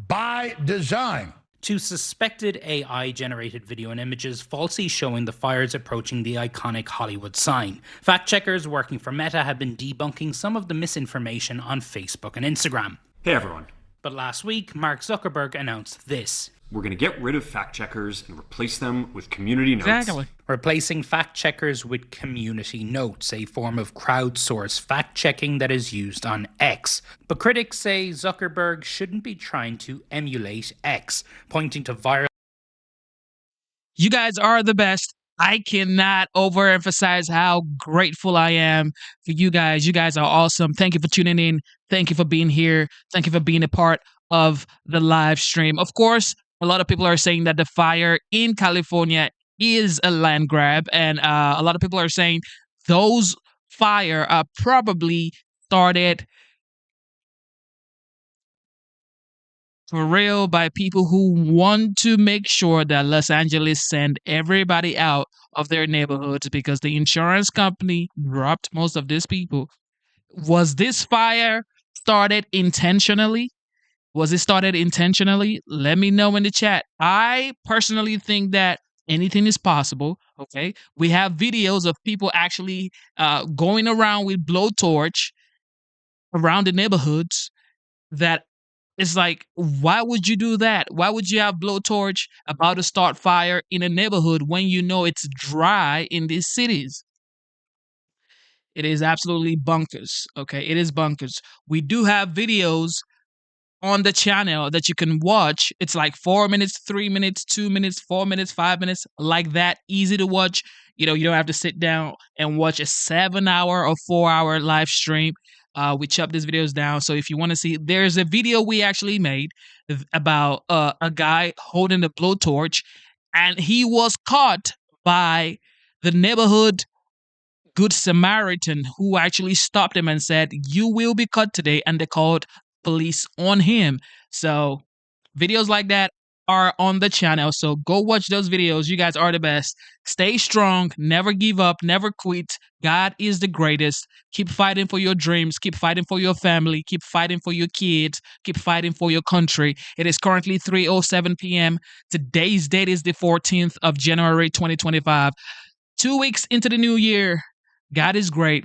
by design. To suspected AI-generated video and images falsely showing the fires approaching the iconic Hollywood sign. Fact-checkers working for Meta have been debunking some of the misinformation on Facebook and Instagram. Hey everyone. But last week, Mark Zuckerberg announced this. We're going to get rid of fact-checkers and replace them with community notes. Exactly. Replacing fact-checkers with community notes, a form of crowdsourced fact-checking that is used on X. But critics say Zuckerberg shouldn't be trying to emulate X, pointing to viral... You guys are the best. I cannot overemphasize how grateful I am for you guys. You guys are awesome. Thank you for tuning in. Thank you for being here. Thank you for being a part of the live stream. Of course, a lot of people are saying that the fire in California is a land grab, and a lot of people are saying those fire are probably started for real by people who want to make sure that Los Angeles send everybody out of their neighborhoods because the insurance company dropped most of these people. Was this fire started intentionally? Was it started intentionally? Let me know in the chat. I personally think that anything is possible, okay? We have videos of people actually going around with blowtorch around the neighborhoods that it's like, why would you do that? Why would you have blowtorch about to start fire in a neighborhood when you know it's dry in these cities? It is absolutely bonkers, okay? It is bonkers. We do have videos on the channel that you can watch. It's like 4 minutes, 3 minutes, 2 minutes, 4 minutes, 5 minutes, like that. Easy to watch. You don't have to sit down and watch a 7-hour or 4-hour live stream. We chop these videos down. So if you want to see, there's a video we actually made about a guy holding a blowtorch, and he was caught by the neighborhood Good Samaritan who actually stopped him and said, "You will be caught today," and they called police on him. So videos like that are on the channel. So go watch those videos. You guys are the best. Stay strong. Never give up. Never quit. God is the greatest. Keep fighting for your dreams. Keep fighting for your family. Keep fighting for your kids. Keep fighting for your country. It is currently 3:07 p.m. Today's date is the 14th of January 2025. 2 weeks into the new year. God is great.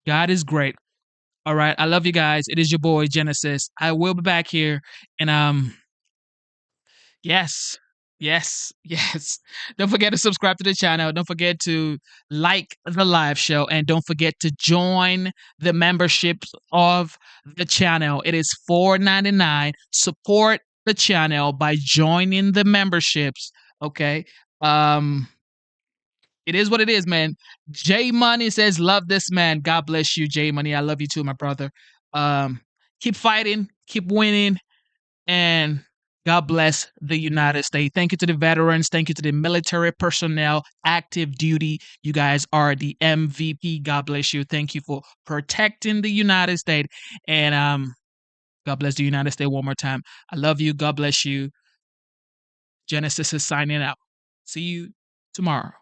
God is great. All right. I love you guys. It is your boy, Genesis. I will be back here. And yes. Don't forget to subscribe to the channel. Don't forget to like the live show. And don't forget to join the membership of the channel. It is $4.99. Support the channel by joining the memberships. Okay. It is what it is, man. J Money says, "Love this man." God bless you, J Money. I love you too, my brother. Keep fighting, keep winning, and God bless the United States. Thank you to the veterans. Thank you to the military personnel, active duty. You guys are the MVP. God bless you. Thank you for protecting the United States. And God bless the United States one more time. I love you. God bless you. Genesis is signing out. See you tomorrow.